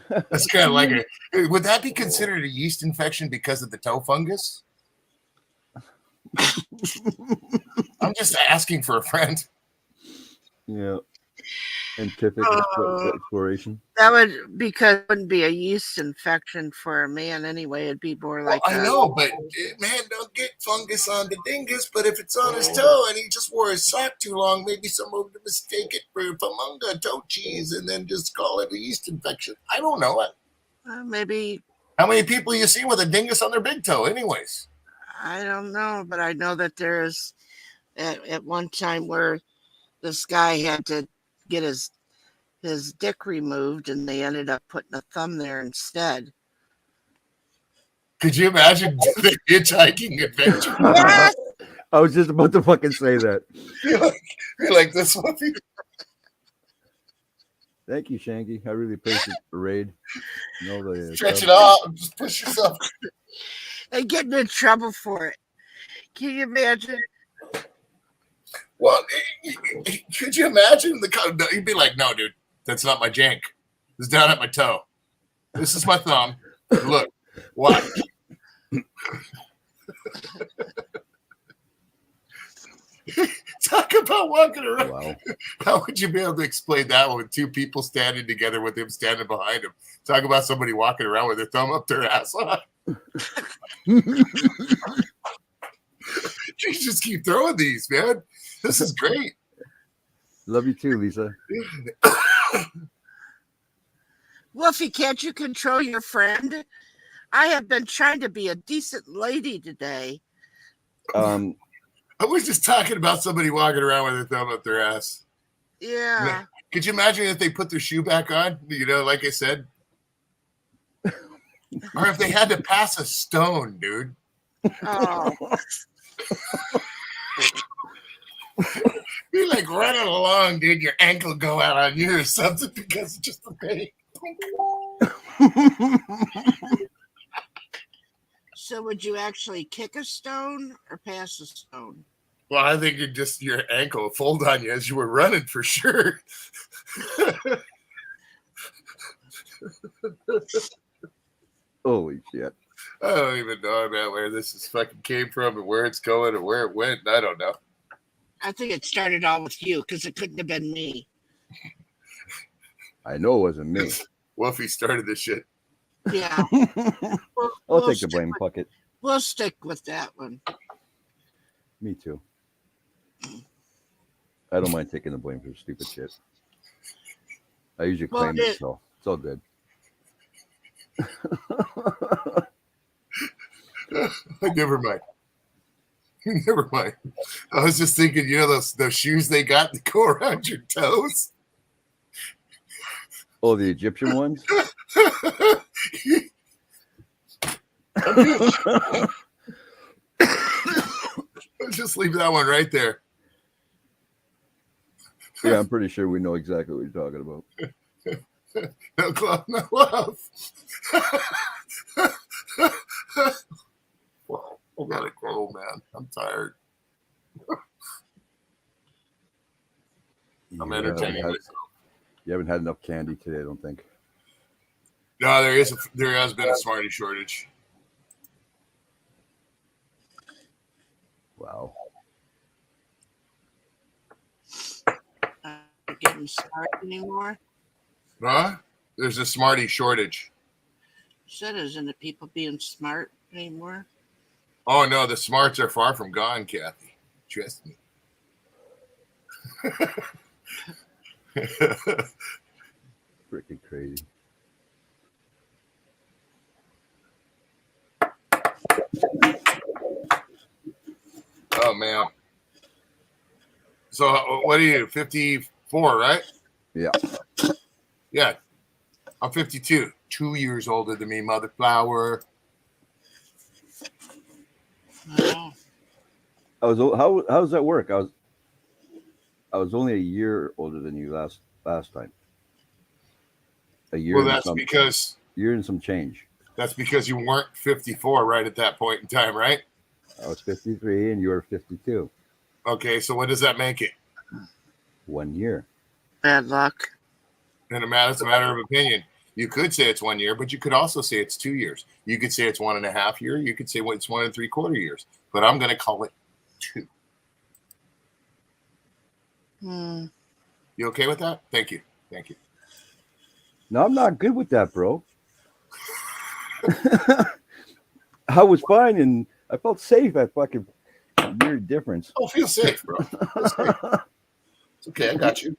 That's kind of like would that be considered a yeast infection because of the toe fungus? I'm just asking for a friend. Yeah. Scientific exploration. that would because it wouldn't be a yeast infection for a man anyway. It'd be more like I know, but man, don't get fungus on the dingus. But if it's on his toe and he just wore his sock too long, maybe someone would mistake it for Pamunga toe cheese and then just call it a yeast infection. I don't know. maybe How many people you see with a dingus on their big toe, anyways? I don't know, but I know that there's at one time where this guy had to get his dick removed, and they ended up putting a thumb there instead. Could you imagine the hitchhiking adventure? Yes! I was just about to fucking say that. You're like this one. Thank you, Shanky. I really appreciate the raid. Stretch it off. Just push yourself. And getting in trouble for it. Can you imagine? Well, could you imagine you'd be like, no, dude, that's not my jank. It's down at my toe. This is my thumb. Look, watch. Talk about walking around. Wow. How would you be able to explain that with two people standing together with him standing behind him? Talk about somebody walking around with their thumb up their ass. You just keep throwing these, man. This is great. Love you too, Lisa. Wolfie, can't you control your friend? I have been trying to be a decent lady today. Um, I was just talking about somebody walking around with their thumb up their ass. Yeah. Could you imagine if they put their shoe back on? You know, like I said. Or if they had to pass a stone, dude. Oh. Be like running along, dude. Your ankle go out on you or something because of just the pain. So would you actually kick a stone or pass a stone? Well, I think your ankle would fold on you as you were running for sure. Holy shit. I don't even know, man, where this is fucking came from and where it's going and where it went. I don't know. I think it started all with you because it couldn't have been me. I know it wasn't me. Wolfie started this shit. Yeah. I'll take the blame. Fuck it. We'll stick with that one. Me too. I don't mind taking the blame for stupid shit. I usually Well, claim it, so it's all good. Never mind. Never mind. I was just thinking, you know, those shoes they got that go around your toes? Oh, the Egyptian ones? Just leave that one right there. Yeah, I'm pretty sure we know exactly what you're talking about. No glove, no love. Well, I gotta go, man. I'm tired. I'm entertaining myself. You haven't had enough candy today, I don't think. No, there has been a Smartie shortage. Wow. Not getting smart anymore. Huh? There's a Smartie shortage. Said isn't it people being smart anymore? Oh no, the smarts are far from gone, Kathy. Trust me. Freaking crazy. Oh man. So what are you? 54, right? Yeah. Yeah. I'm 52. 2 years older than me, mother flower. Wow. How does that work? I was only a year older than you last time. A year Well, and that's some because change. you weren't 54 right at that point in time, right? I was 53 and you were 52. Okay, so what does that make it? 1 year. Bad luck. And it's a matter of opinion. You could say it's 1 year, but you could also say it's 2 years. You could say it's 1.5 years. You could say it's 1 3/4 years. But I'm going to call it 2. Hmm. You okay with that? Thank you. Thank you. No, I'm not good with that, bro. I was fine and I felt safe at fucking year difference. Oh, feel safe, bro. Feel safe. It's okay. I got you.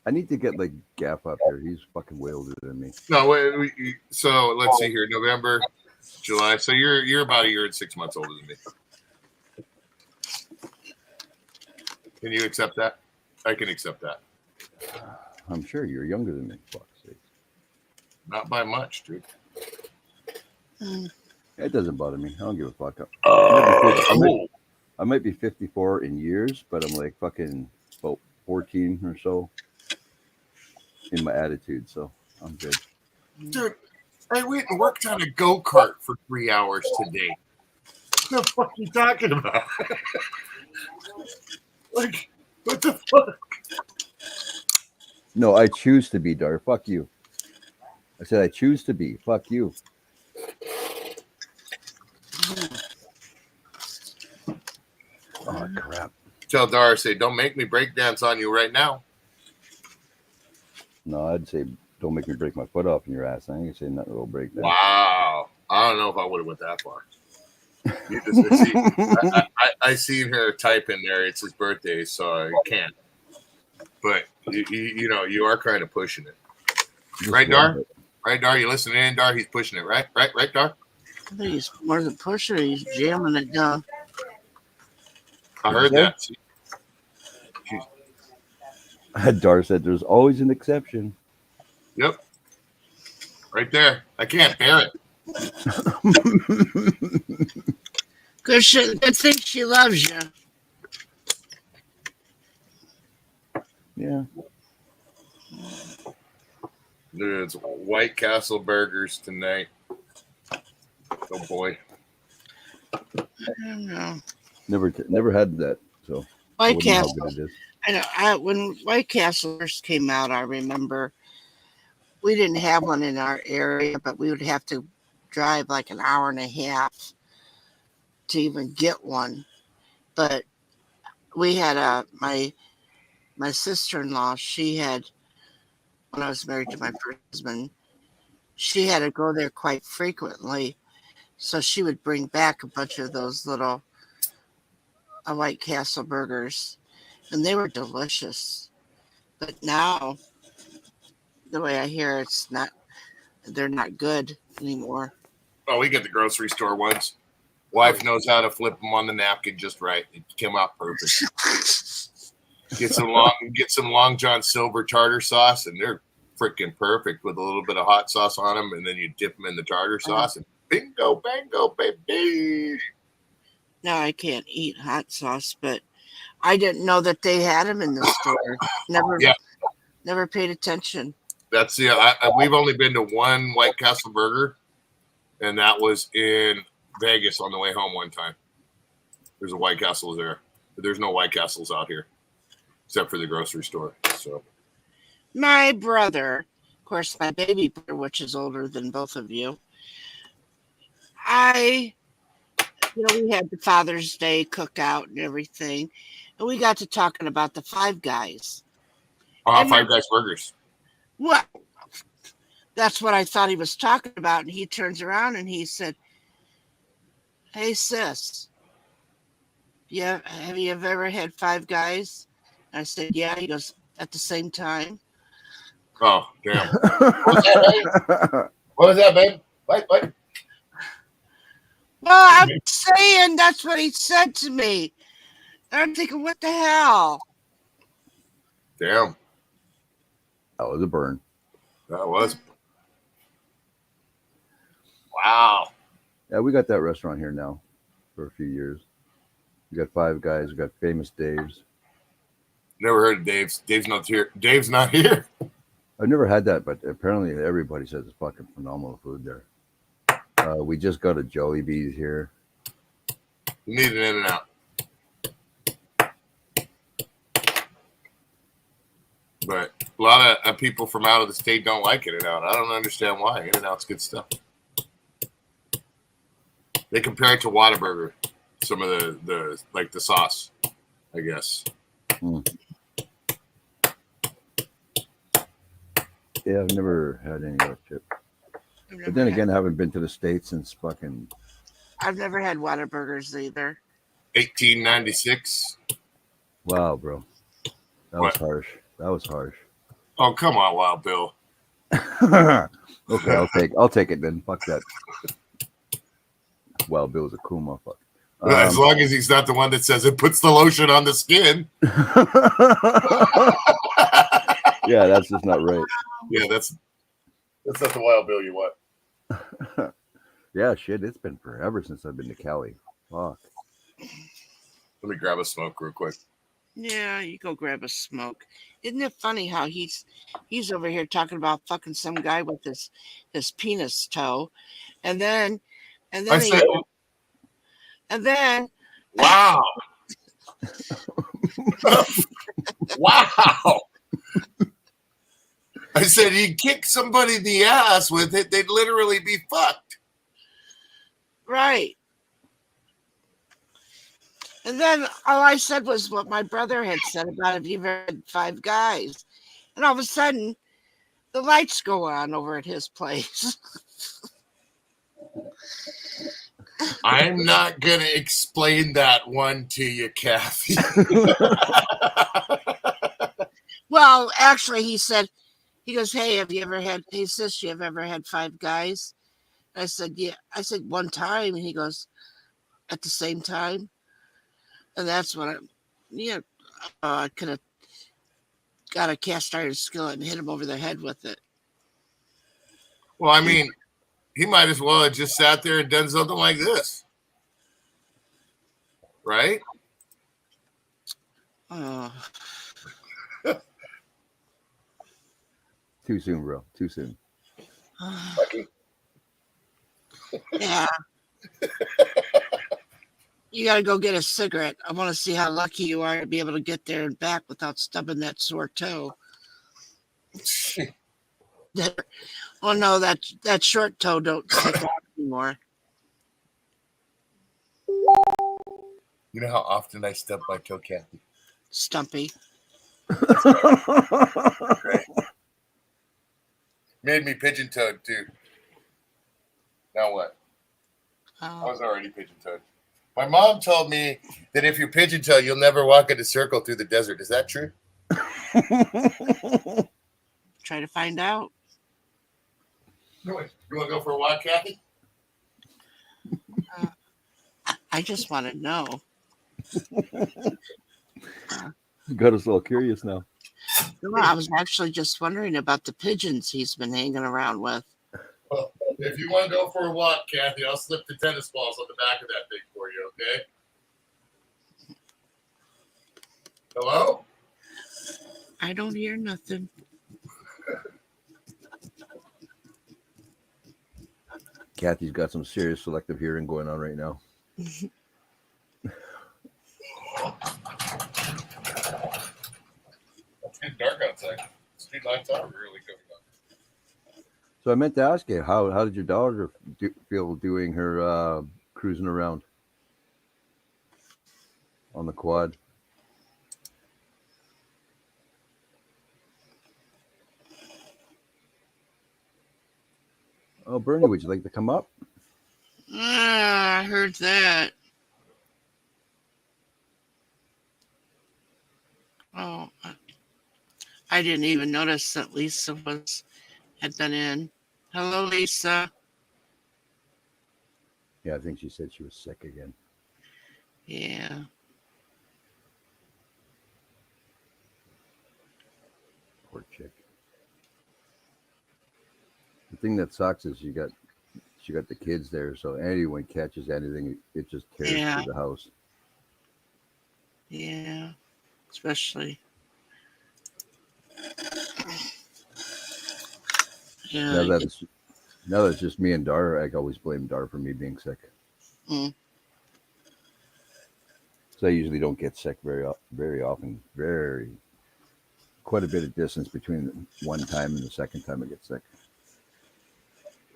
I need to get like Gaff up here. He's fucking way older than me. No, so let's see here. November, July. So you're about a year and 6 months older than me. Can you accept that? I can accept that. I'm sure you're younger than me. Fuck's sake. Not by much, dude. It doesn't bother me. I don't give a fuck. Oh, I might be 54 in years, but I'm like fucking about 14 or so in my attitude. So I'm good. dude, I went and worked on a go-kart for 3 hours today. What the fuck are you talking about? Like, what the fuck? No, I choose to be, Dar. Fuck you. I said I choose to be. Fuck you. Oh crap. Tell Darcy, don't make me break dance on you right now. No, I'd say don't make me break my foot off in your ass. I ain't gonna say nothing will break that. Wow. I don't know if I would have went that far. You just, see, I seen her type in there. It's his birthday, so I can't. But you know, you are kind of pushing it, Just right, a Dar? little bit. Right, Dar? You listening in, Dar? He's pushing it, right, Dar? I think he's more than pusher. He's jamming it down. I heard Okay. that. Jeez. Dar said there's always an exception. Yep, right there. I can't bear it. Good thing she loves you. Yeah. There's White Castle burgers tonight. Oh boy. I don't know. Never had that. So I White wouldn't know how Castle. good it is. I know. When White Castle first came out, I remember we didn't have one in our area, but we would have to drive like an hour and a half to even get one. But we had my sister-in-law. She had, when I was married to my first husband, she had to go there quite frequently, so she would bring back a bunch of those little White Castle burgers, and they were delicious. But now, the way I hear, they're not good anymore. Oh, we get the grocery store ones. Wife knows how to flip them on the napkin just right. It came out perfect. Get some Long John Silver tartar sauce, and they're freaking perfect with a little bit of hot sauce on them, and then you dip them in the tartar sauce, and bingo, bango, baby. Now I can't eat hot sauce, but I didn't know that they had them in the store. Never paid attention. That's we've only been to one White Castle burger, and that was in Vegas on the way home one time. There's a White Castle there, but there's no White Castles out here except for the grocery store. So My brother, of course, my baby brother, which is older than both of you, I we had the Father's Day cookout and everything, and we got to talking about the Five Guys. And Five Guys Burgers. what? That's what I thought he was talking about. And he turns around and he said, "Hey, sis, yeah, have you ever had Five Guys?" I said, "Yeah." He goes, "At the same time?" Oh, damn. What was that, babe? What? Well, I'm saying that's what he said to me. And I'm thinking, what the hell? Damn. That was a burn. That was. Wow. Yeah, we got that restaurant here now for a few years. We got Five Guys. We got Famous Dave's. Never heard of Dave's. Dave's not here. Dave's not here. I've never had that, but apparently everybody says it's fucking phenomenal food there. We just got a Jollibee's here. You need an In-N-Out. But a lot of people from out of the state don't like In-N-Out. I don't understand why. In-N-Out's good stuff. They compare it to Whataburger. Some of the like the sauce, I guess. Yeah, I've never had any of that shit. But then again, I haven't been to the States since fucking. I've never had Whataburgers either. 1896. Wow, bro. That was harsh. That was harsh. Oh, come on, Wild Bill. Okay, I'll take it then. Fuck that. Wild Bill's a cool motherfucker. As long as he's not the one that says it puts the lotion on the skin. Yeah, that's just not right. Yeah, that's not the Wild Bill you want. Yeah, shit. It's been forever since I've been to Cali. Fuck. Let me grab a smoke real quick. Yeah, you go grab a smoke. Isn't it funny how he's over here talking about fucking some guy with his penis toe, and then I said, wow. Wow. I said he'd kick somebody in the ass with it, they'd literally be fucked. Right. And then all I said was what my brother had said about if you've had Five Guys. And all of a sudden, the lights go on over at his place. I'm not going to explain that one to you, Kathy. Well, actually, he goes, "Hey, have you ever had, hey, sis, you have ever had Five Guys?" I said, "Yeah." I said, "One time." And he goes, "At the same time?" And that's when I could have got a cast iron skillet and hit him over the head with it. Well, I mean, he might as well have just sat there and done something like this. Right? Too soon, bro. Too soon. Lucky. Yeah. You got to go get a cigarette. I want to see how lucky you are to be able to get there and back without stubbing that sore toe. Oh no, that short toe don't stick out anymore. You know how often I stub my toe, Kathy? Stumpy. Made me pigeon-toed, too. Now what? I was already pigeon-toed. My mom told me that if you're pigeon-toed, you'll never walk in a circle through the desert. Is that true? Try to find out. You want to go for a walk, Kathy? I just want to know. Got us all curious now. No, I was actually just wondering about the pigeons he's been hanging around with. Well, if you want to go for a walk, Kathy, I'll slip the tennis balls on the back of that thing for you, okay? Hello? I don't hear nothing. Kathy's got some serious selective hearing going on right now. It's getting dark outside. Street lights are really going on. So I meant to ask you, how did your daughter feel doing her cruising around? on the quad. Oh, Bernie, would you like to come up? I heard that. Oh, I didn't even notice that Lisa had been in. Hello, Lisa. Yeah, I think she said she was sick again. Yeah. Poor chick. The thing that sucks is she got the kids there, so anyone catches anything, it just tears Yeah. through the house. Yeah. Especially. Yeah. Now that it's just me and Dar, I always blame Dar for me being sick. Mm. So I usually don't get sick very often. Quite a bit of distance between one time and the second time I get sick.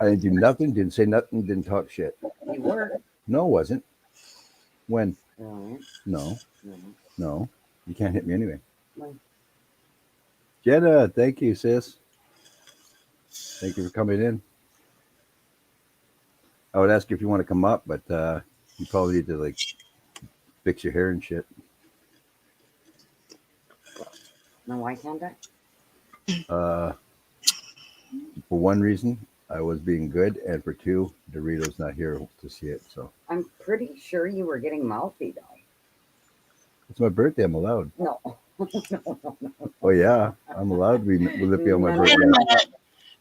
I didn't do nothing, didn't say nothing, didn't talk shit. You were. No, it wasn't. When? No. No, No. no. You can't hit me anyway. No. Jenna, thank you, sis. Thank you for coming in. I would ask you if you want to come up, but you probably need to like fix your hair and shit. No, why can't I? For one reason, I was being good, and for two, Dorito's not here to see it. So I'm pretty sure you were getting mouthy, though. it's my birthday. I'm allowed. No. Oh yeah, I'm allowed. Will it be on my Wait a birthday? minute.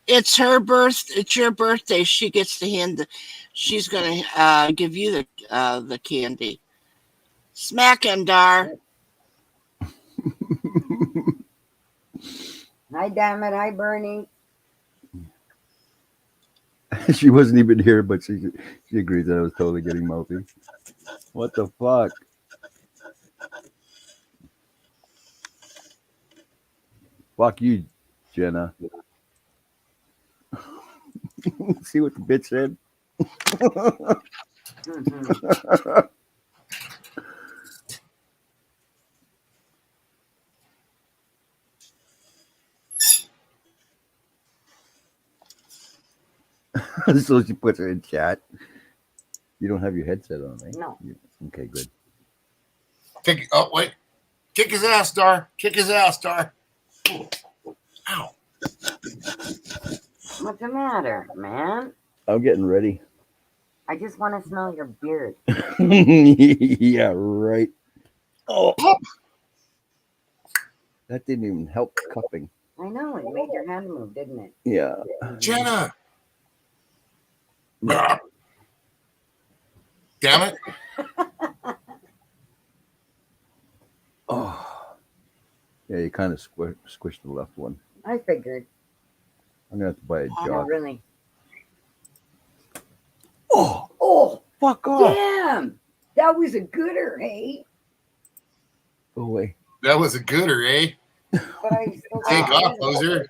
It's her It's your birthday. She gets to hand. She's gonna give you the candy. Smack him, Dar. Hi, damn it. Hi, Bernie. She wasn't even here, but she agreed that I was totally getting mouthy. What the fuck? Fuck you, Jenna. See what the bitch said? Mhm. So she puts it in chat. You don't have your headset on, right? No. Okay, good. Wait. Kick his ass, Dar. Kick his ass, Dar. Ow. What's the matter, man? I'm getting ready. I just want to smell your beard. Yeah, right. Oh, that didn't even help cupping. I know. It made your hand move, didn't it? Yeah. Jenna. Damn it. Oh. Yeah, you kind of squished the left one. I figured. I'm gonna have to buy a Oh, no, job. really. Oh, Oh, fuck off! damn. That was a gooder, hey? Go away. That was a gooder, eh? But I still Take got off, it. poser.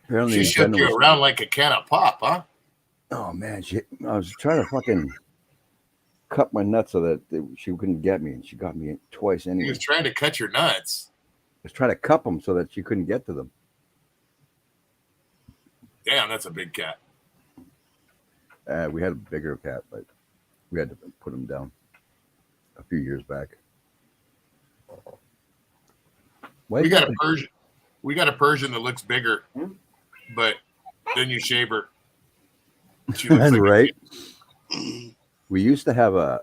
Apparently, She shook Jenna you was- around like a can of pop, huh? Oh man, I was trying to fucking cut my nuts so that she couldn't get me, and she got me twice He anyway. was trying to cut your nuts. I was trying to cup them so that she couldn't get to them. Damn, that's a big cat. We had a bigger cat, but we had to put him down a few years back. Why We is got a that- Persian. We got a Persian that looks bigger, Hmm? but then you shave her. She looks like a right? Mm. We used to have a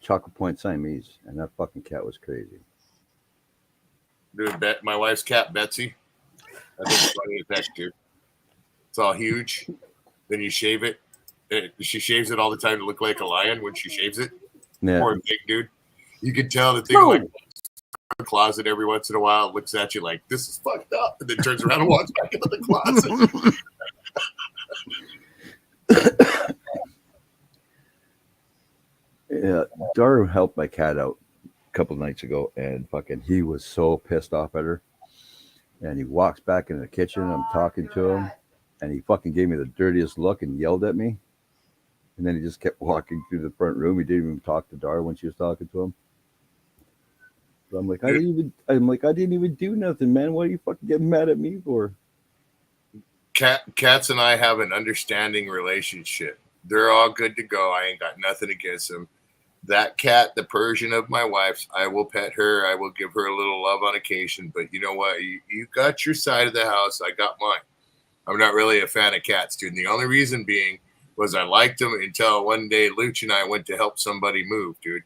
Chocolate Point Siamese, and that fucking cat was crazy. Dude, my wife's cat, Betsy. I think it's funny to text you. It's all huge. Then you shave it. She shaves it all the time to look like a lion when she shaves it. Yeah, Poor big dude. You can tell the thing No. like the closet every once in a while, looks at you like this is fucked up, and then turns around and walks back into the closet. yeah. Daru helped my cat out a couple of nights ago, and fucking he was so pissed off at her. And he walks back in the kitchen. I'm talking to him, and he fucking gave me the dirtiest look and yelled at me. And then he just kept walking through the front room. He didn't even talk to Dar when she was talking to him. So I'm like, I didn't even do nothing, man. What are you fucking getting mad at me for? Cats and I have an understanding relationship. They're all good to go. I ain't got nothing against them. That cat, the Persian of my wife's, I will pet her. I will give her a little love on occasion. But you know what? You got your side of the house. I got mine. I'm not really a fan of cats, dude. And the only reason being was I liked them until one day Luch and I went to help somebody move, dude.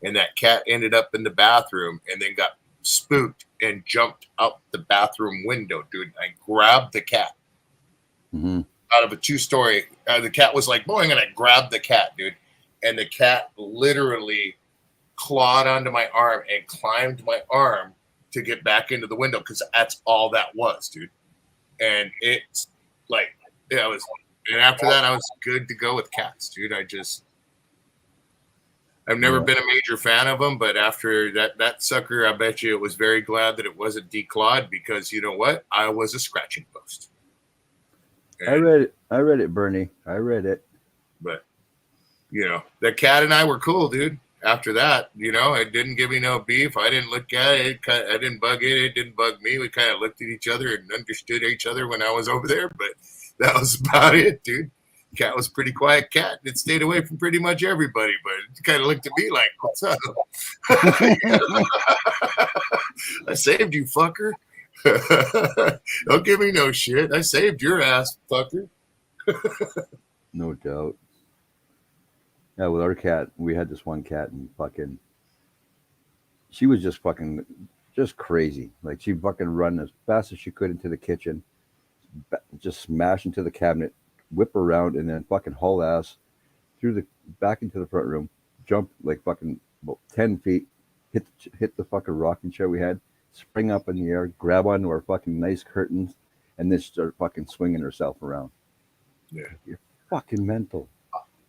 And that cat ended up in the bathroom and then got spooked and jumped out the bathroom window, dude. I grabbed the cat out of a 2-story. The cat was like, boing, and I grabbed the cat, dude. And the cat literally clawed onto my arm and climbed my arm to get back into the window because that's all that was, dude. And it's like, yeah, and after that, I was good to go with cats, dude. I've never been a major fan of them, but after that sucker, I bet you it was very glad that it wasn't declawed because you know what? I was a scratching post. And, I read it, Bernie. I read it. But, you know, the cat and I were cool, dude. After that, you know, it didn't give me no beef. I didn't look at it. I didn't bug it. It didn't bug me. We kind of looked at each other and understood each other when I was over there, but that was about it, dude. Cat was a pretty quiet cat. It stayed away from pretty much everybody, but it kind of looked at me like, what's up? I saved you, fucker. Don't give me no shit. I saved your ass, fucker. No doubt. Yeah, with our cat, we had this one cat and fucking, she was just crazy. Like she'd fucking run as fast as she could into the kitchen, just smash into the cabinet, whip around, and then fucking haul ass back into the front room, jump like fucking about 10 feet, hit the fucking rocking chair we had, spring up in the air, grab onto our fucking nice curtains, and then start fucking swinging herself around. Yeah. You're fucking mental.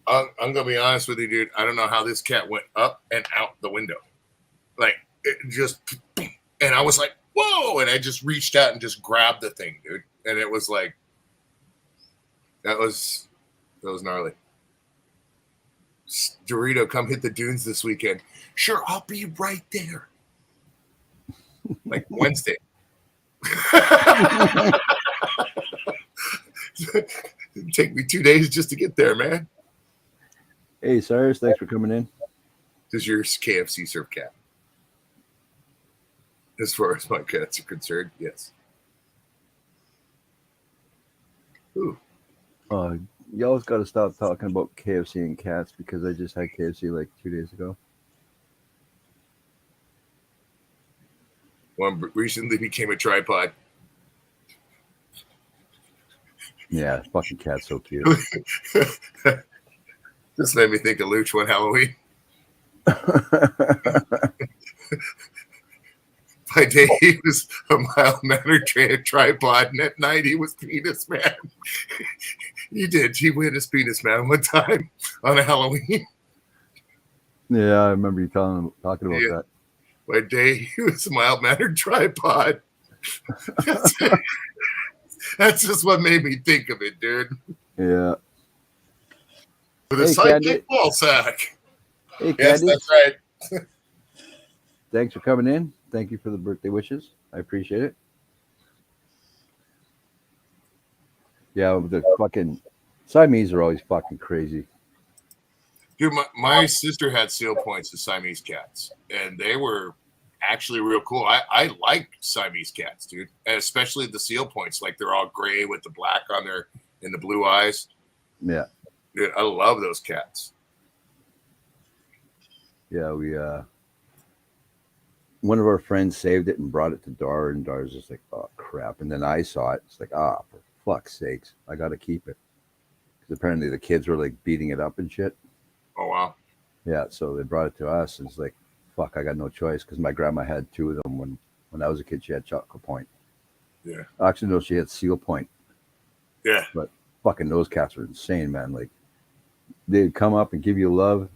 I'm gonna be honest with you, dude. I don't know how this cat went up and out the window. Like it just, and I was like, whoa! And I just reached out and just grabbed the thing, dude. And it was like, that was gnarly. Dorito, come hit the dunes this weekend. Sure, I'll be right there. Like Wednesday. It'd take me 2 days just to get there, man. Hey, Cyrus, thanks for coming in. Does your KFC serve cat? As far as my cats are concerned, yes. Ooh. You always got to stop talking about KFC and cats because I just had KFC like 2 days ago. One recently became a tripod. Yeah, fucking cat's so cute. This made me think of Luch one Halloween. By day, he was a mild-mannered tripod, and at night, he was Penis Man. He went as Penis Man one time on a Halloween. Yeah, I remember you talking about that. By day, he was a mild-mannered tripod. That's just what made me think of it, dude. Yeah. With a psychic ball sack. Hey, yes, Candy. that's right. Thanks for coming in. Thank you for the birthday wishes. I appreciate it. Yeah, the fucking Siamese are always fucking crazy. Dude, my sister had seal points as Siamese cats, and they were actually real cool. I like Siamese cats, dude, and especially the seal points. Like they're all gray with the black on their and the blue eyes. Yeah. Dude, I love those cats. Yeah, we one of our friends saved it and brought it to Dar, and Dar's just like, oh crap. And then I saw it. It's like, for fuck's sakes, I gotta keep it. Because apparently the kids were like beating it up and shit. Oh wow. Yeah, so they brought it to us, and it's like, fuck, I got no choice because my grandma had 2 of them when I was a kid. She had Chocolate Point. Yeah. Actually, no, she had Seal Point. Yeah. But fucking those cats are insane, man. Like they'd come up and give you love.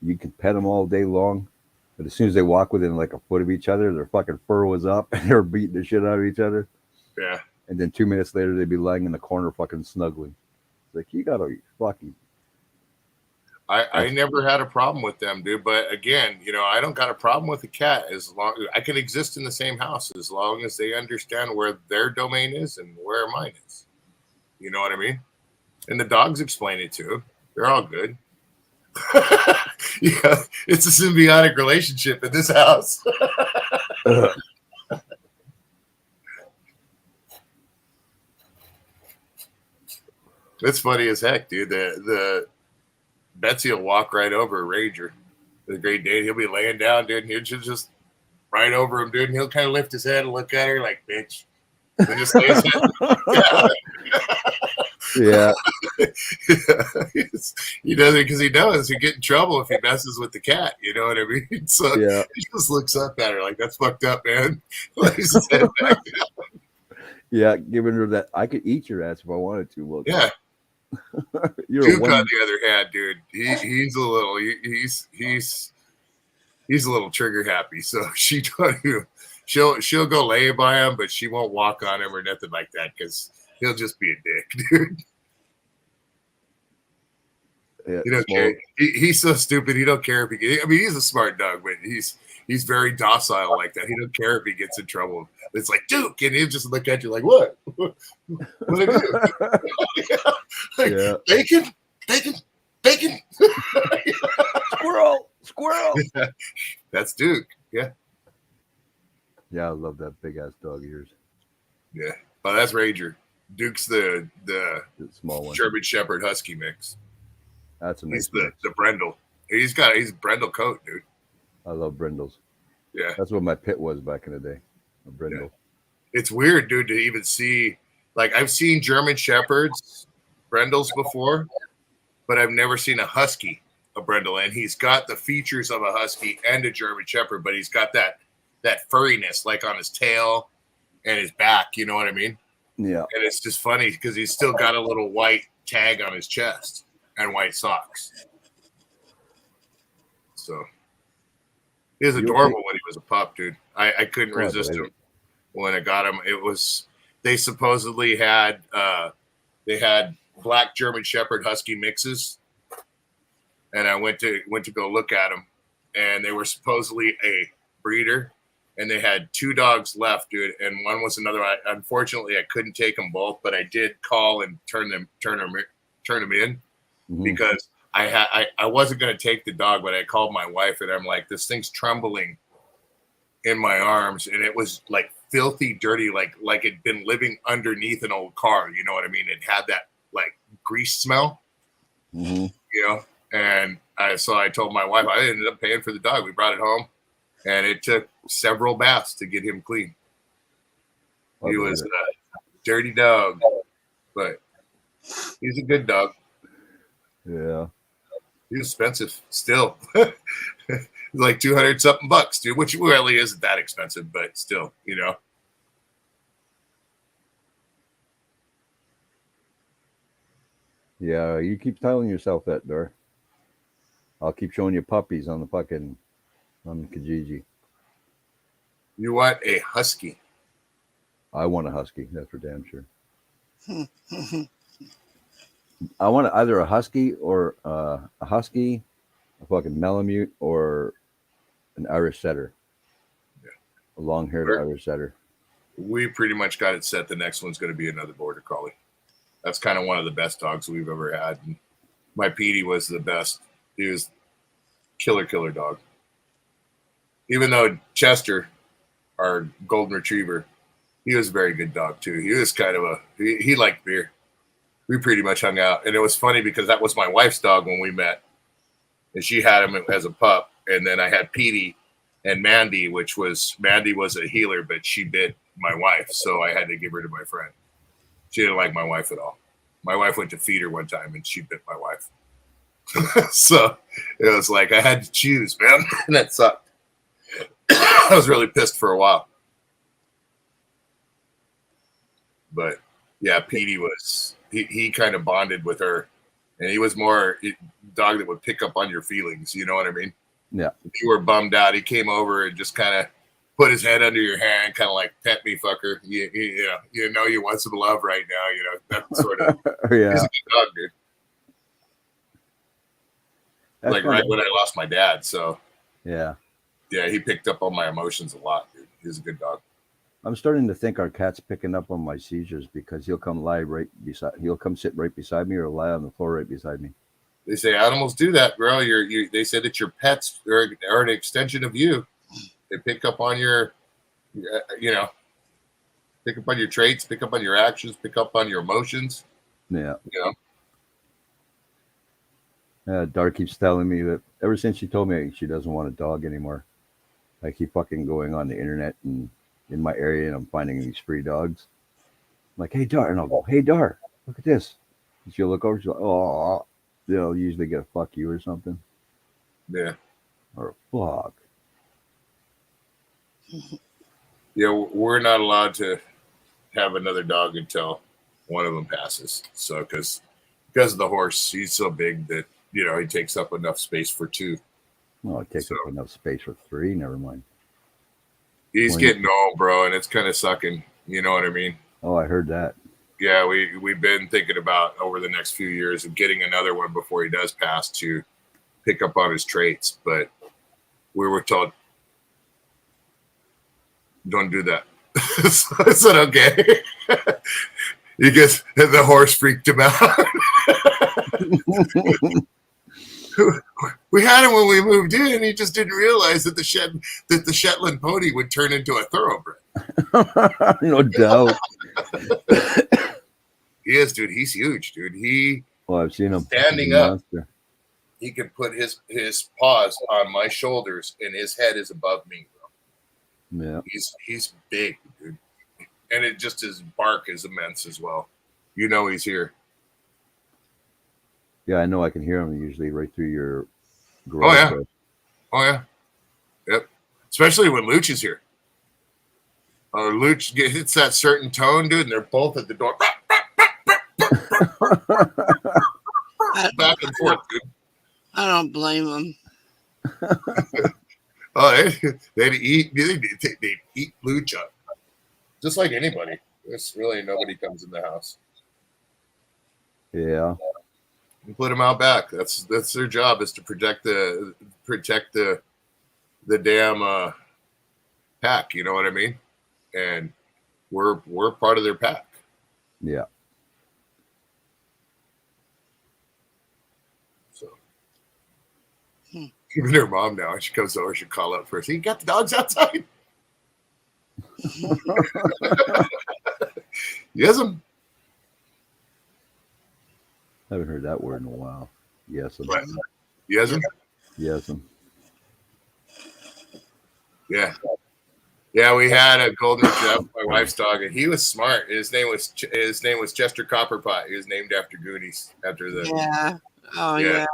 You can pet them all day long, but as soon as they walk within like a foot of each other, their fucking fur was up and they were beating the shit out of each other. Yeah. And then 2 minutes later, they'd be lying in the corner, fucking snuggling. It's like, you gotta fucking I never had a problem with them, dude. But again, I don't got a problem with a cat as long I can exist in the same house as long as they understand where their domain is and where mine is. You know what I mean? And the dogs explain it too. They're all good. Yeah, it's a symbiotic relationship in this house. It's funny as heck, dude. The Betsy will walk right over Ranger. The Great Dane, he'll be laying down, dude, and he'll just right over him, dude, and he'll kind of lift his head and look at her like, bitch. And just lay his head. Yeah. He does it because he knows he'll get in trouble if he messes with the cat. You know what I mean? So Yeah. he just looks up at her like, that's fucked up, man. Lays his head back down. Yeah, giving her that. I could eat your ass if I wanted to. Well, Yeah. you're Duke, one. on the other hand, dude, he's a little he's a little trigger happy. So she'll go lay by him, but she won't walk on him or nothing like that because he'll just be a dick, dude. Yeah, He don't care. He's so stupid. He don't care if he. I mean, he's a smart dog, but he's very docile like that. He don't care if he gets in trouble. It's like Duke, and he'll just look at you like, "What? What I do?" Like, Yeah. Bacon. Squirrel. That's Duke. Yeah. Yeah, I love that big ass dog ears. Yeah. Oh, that's Ranger. Duke's the The small one. German Shepherd Husky mix. That's a He's nice mix. the Brendel. He's a Brendel coat, dude. I love brindles. Yeah. That's what my pit was back in the day. A brindle. It's weird, dude, to even see. Like, I've seen German Shepherds, Brendels before, but I've never seen a Husky, a Brendel. And he's got the features of a Husky and a German Shepherd, but he's got that furriness, like on his tail and his back. You know what I mean? Yeah. And it's just funny because he's still got a little white tag on his chest and white socks. So he was adorable when he was a pup, dude. I couldn't resist him when I got him. It was they supposedly had black German Shepherd Husky mixes, and I went to go look at them, and they were supposedly a breeder, and they had 2 dogs left, dude, and one was another. Unfortunately, I couldn't take them both, but I did call and turn them in because I wasn't going to take the dog, but I called my wife and I'm like, this thing's trembling in my arms, and it was like filthy dirty, like it'd been living underneath an old car. You know what I mean? It had that like grease smell, you know. And so I told my wife, I ended up paying for the dog. We brought it home, and it took several baths to get him clean. He was a dirty dog, but he's a good dog. Yeah. He's expensive still. Like 200 something bucks, dude, which really isn't that expensive, but still, you know. Yeah, you keep telling yourself that, Dor. I'll keep showing you puppies on the fucking on Kijiji. You want a husky? I want a husky, that's for damn sure. I want either a husky or a fucking Malamute, or an Irish setter. Yeah. A long-haired Sure. Irish setter. We pretty much got it set. The next one's going to be another border collie. That's kind of one of the best dogs we've ever had. And my Petey was the best. He was killer dog. Even though Chester, our golden retriever, he was a very good dog too. He was kind of he liked beer. We pretty much hung out, and it was funny because that was my wife's dog when we met, and she had him as a pup, and then I had Petey and Mandy, Mandy was a healer, but she bit my wife, so I had to give her to my friend. She didn't like my wife at all. My wife went to feed her one time, and she bit my wife. So it was like I had to choose, man, and that sucked. I was really pissed for a while, but yeah, Petey was. He kind of bonded with her, and he was more dog that would pick up on your feelings. You know what I mean? Yeah. If you were bummed out, he came over and just kind of put his head under your hand, kind of like pet me, fucker. You know you want some love right now. You know that sort of. Yeah. He's a good dog, dude. That's like funny. right when I lost my dad. So Yeah. yeah, he picked up on my emotions a lot, dude. He's a good dog. I'm starting to think our cat's picking up on my seizures because he'll come sit right beside me or lie on the floor right beside me. They say animals do that, bro. They say that your pets are an extension of you. They pick up on your, pick up on your traits, pick up on your actions, pick up on your emotions. Yeah. You know, Dar keeps telling me that ever since she told me she doesn't want a dog anymore, I keep fucking going on the internet and in my area and I'm finding these free dogs. I'm like, hey Dar, and I'll go, hey Dar, look at this. And she'll look over, she's like, oh, they'll usually get a fuck you or something. yeah, Or a fuck. yeah. We're not allowed to have another dog until one of them passes. So because of the horse, he's so big that he takes up enough space for two. Well, it takes up enough space for three, never mind. He's getting old, bro, and it's kind of sucking. You know what I mean? Oh, I heard that. Yeah, we've been thinking about over the next few years of getting another one before he does pass to pick up on his traits, but we were told, don't do that. So I said, okay. Because the horse freaked him out. We had him when we moved in. He just didn't realize that the Shetland pony would turn into a thoroughbred. No doubt. He is, dude. He's huge, dude. Well, I've seen him standing He's a up. monster. He can put his paws on my shoulders, and his head is above me, bro. Yeah. He's big, dude, and his bark is immense as well. He's here. Yeah, I know I can hear him usually right through your garage. Oh, yeah. door. Oh yeah, yep. Especially when Luch is here. Luch hits that certain tone, dude, and they're both at the door. Back and forth, dude. I don't blame them. Oh, they'd eat Luch up, just like anybody. There's really nobody comes in the house. Yeah. You put them out back. That's their job, is to protect the damn pack. You know what I mean? And we're part of their pack. Yeah. So even her mom now, she comes over, she call up first. You got the dogs outside? Yes, I haven't heard that word in a while. Yes. Right. Yes, Yes. yeah. Yeah, we had a golden retriever, my wife's dog, and he was smart. His name was Chester Copperpot. He was named after Goonies, after the Yeah. Oh yeah.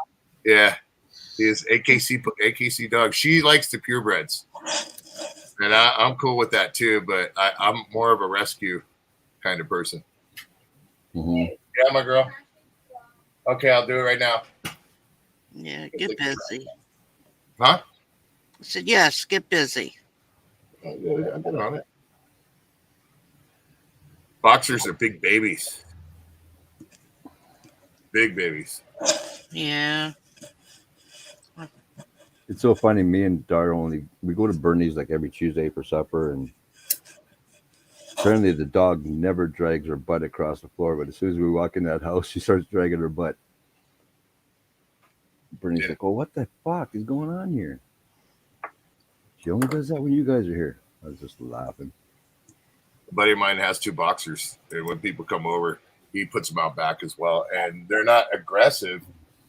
yeah. He is AKC dog. She likes the purebreds, and I'm cool with that too. But I'm more of a rescue kind of person. Mm-hmm. Yeah, my girl. Okay, I'll do it right now. Yeah. Get busy. Huh? I said yes. Get busy. I'll get on it. Boxers are big babies. Big babies. Yeah. It's so funny. Me and Dar we go to Bernie's like every Tuesday for supper, and apparently the dog never drags her butt across the floor. But as soon as we walk in that house, she starts dragging her butt. Bernie's like, "Oh, what the fuck is going on here?" She only does that when you guys are here. I was just laughing. A buddy of mine has two boxers, and when people come over, he puts them out back as well. And they're not aggressive,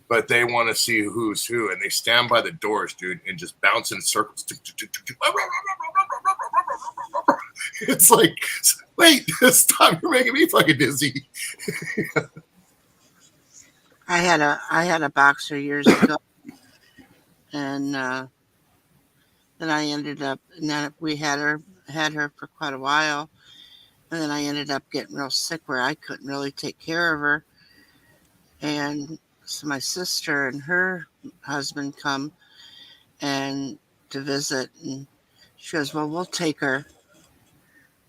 but they want to see who's who, and they stand by the doors, dude, and just bounce in circles. It's like, wait, stop! You're making me fucking dizzy. I had a boxer years ago, and then I ended up, and then we had her for quite a while, and then I ended up getting real sick where I couldn't really take care of her, and so my sister and her husband come and to visit, and she goes, "Well, we'll take her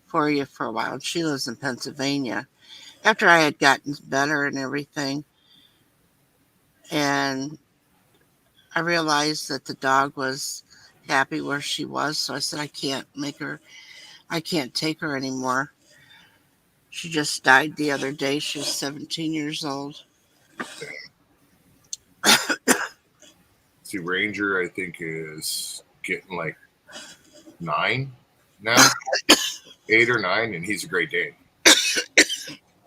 for you for a while." And she lives in Pennsylvania. After I had gotten better and everything, and I realized that the dog was happy where she was, so I said I can't take her anymore. She just died the other day. She was 17 years old. See, Ranger, I think, is getting like 9 now, 8 or 9, and he's a Great Dane.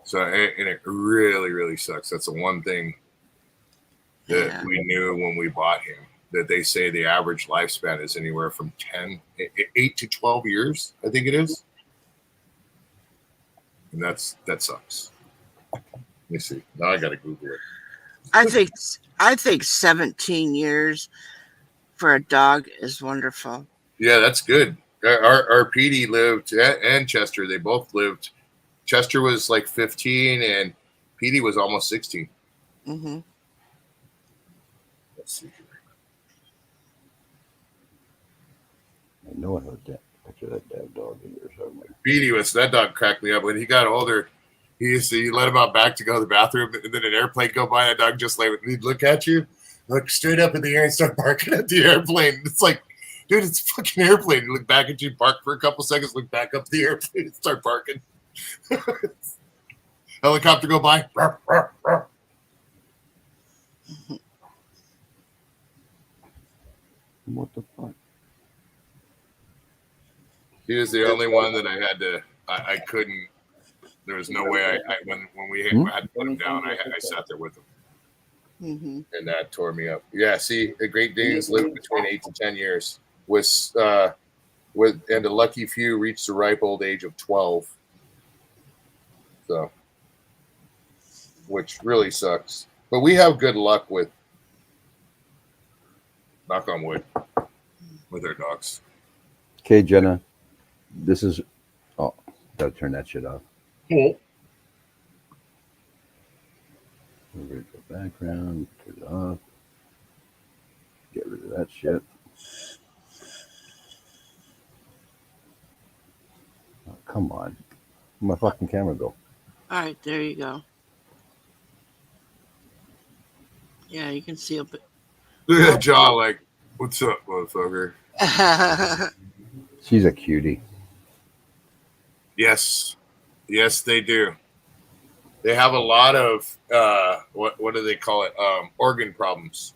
So, and it really, really sucks. That's the one thing that Yeah. we knew when we bought him, that they say the average lifespan is anywhere from 8 to 12 years, I think it is. And that sucks. Let me see. Now I got to Google it. I think 17 years for a dog is wonderful. Yeah, that's good. Our PD lived, and Chester, they both lived. Chester was like 15 and PD was almost 16. Hmm. Let's see. I know I heard that picture of that damn dog in here somewhere. PD was, that dog cracked me up. When he got older, he let him out back to go to the bathroom, and then an airplane go by, and that dog just he'd look at you, look straight up in the air and start barking at the airplane. It's like, dude, it's a fucking airplane. You look back at you, bark for a couple seconds, look back up the airplane and start barking. Helicopter go by. Ruff, ruff, ruff. What the fuck? He was the only one that I had to. I couldn't. There was no way. When we had to put him down, I sat there with him, Hmm. and that tore me up. Yeah, see, the Great Danes live between 8 to 10 years. And a lucky few reach the ripe old age of 12. So, which really sucks. But we have good luck with, knock on wood, with our dogs. Okay, Jenna. This is. Oh, gotta turn that shit off. Cool. Over the background. Turn it off. Get rid of that shit. Oh, come on. Where'd my fucking camera go? All right, there you go. Yeah, you can see a bit. Look at that jaw, like, what's up, motherfucker? She's a cutie. Yes, they do. They have a lot of what do they call it? Organ problems.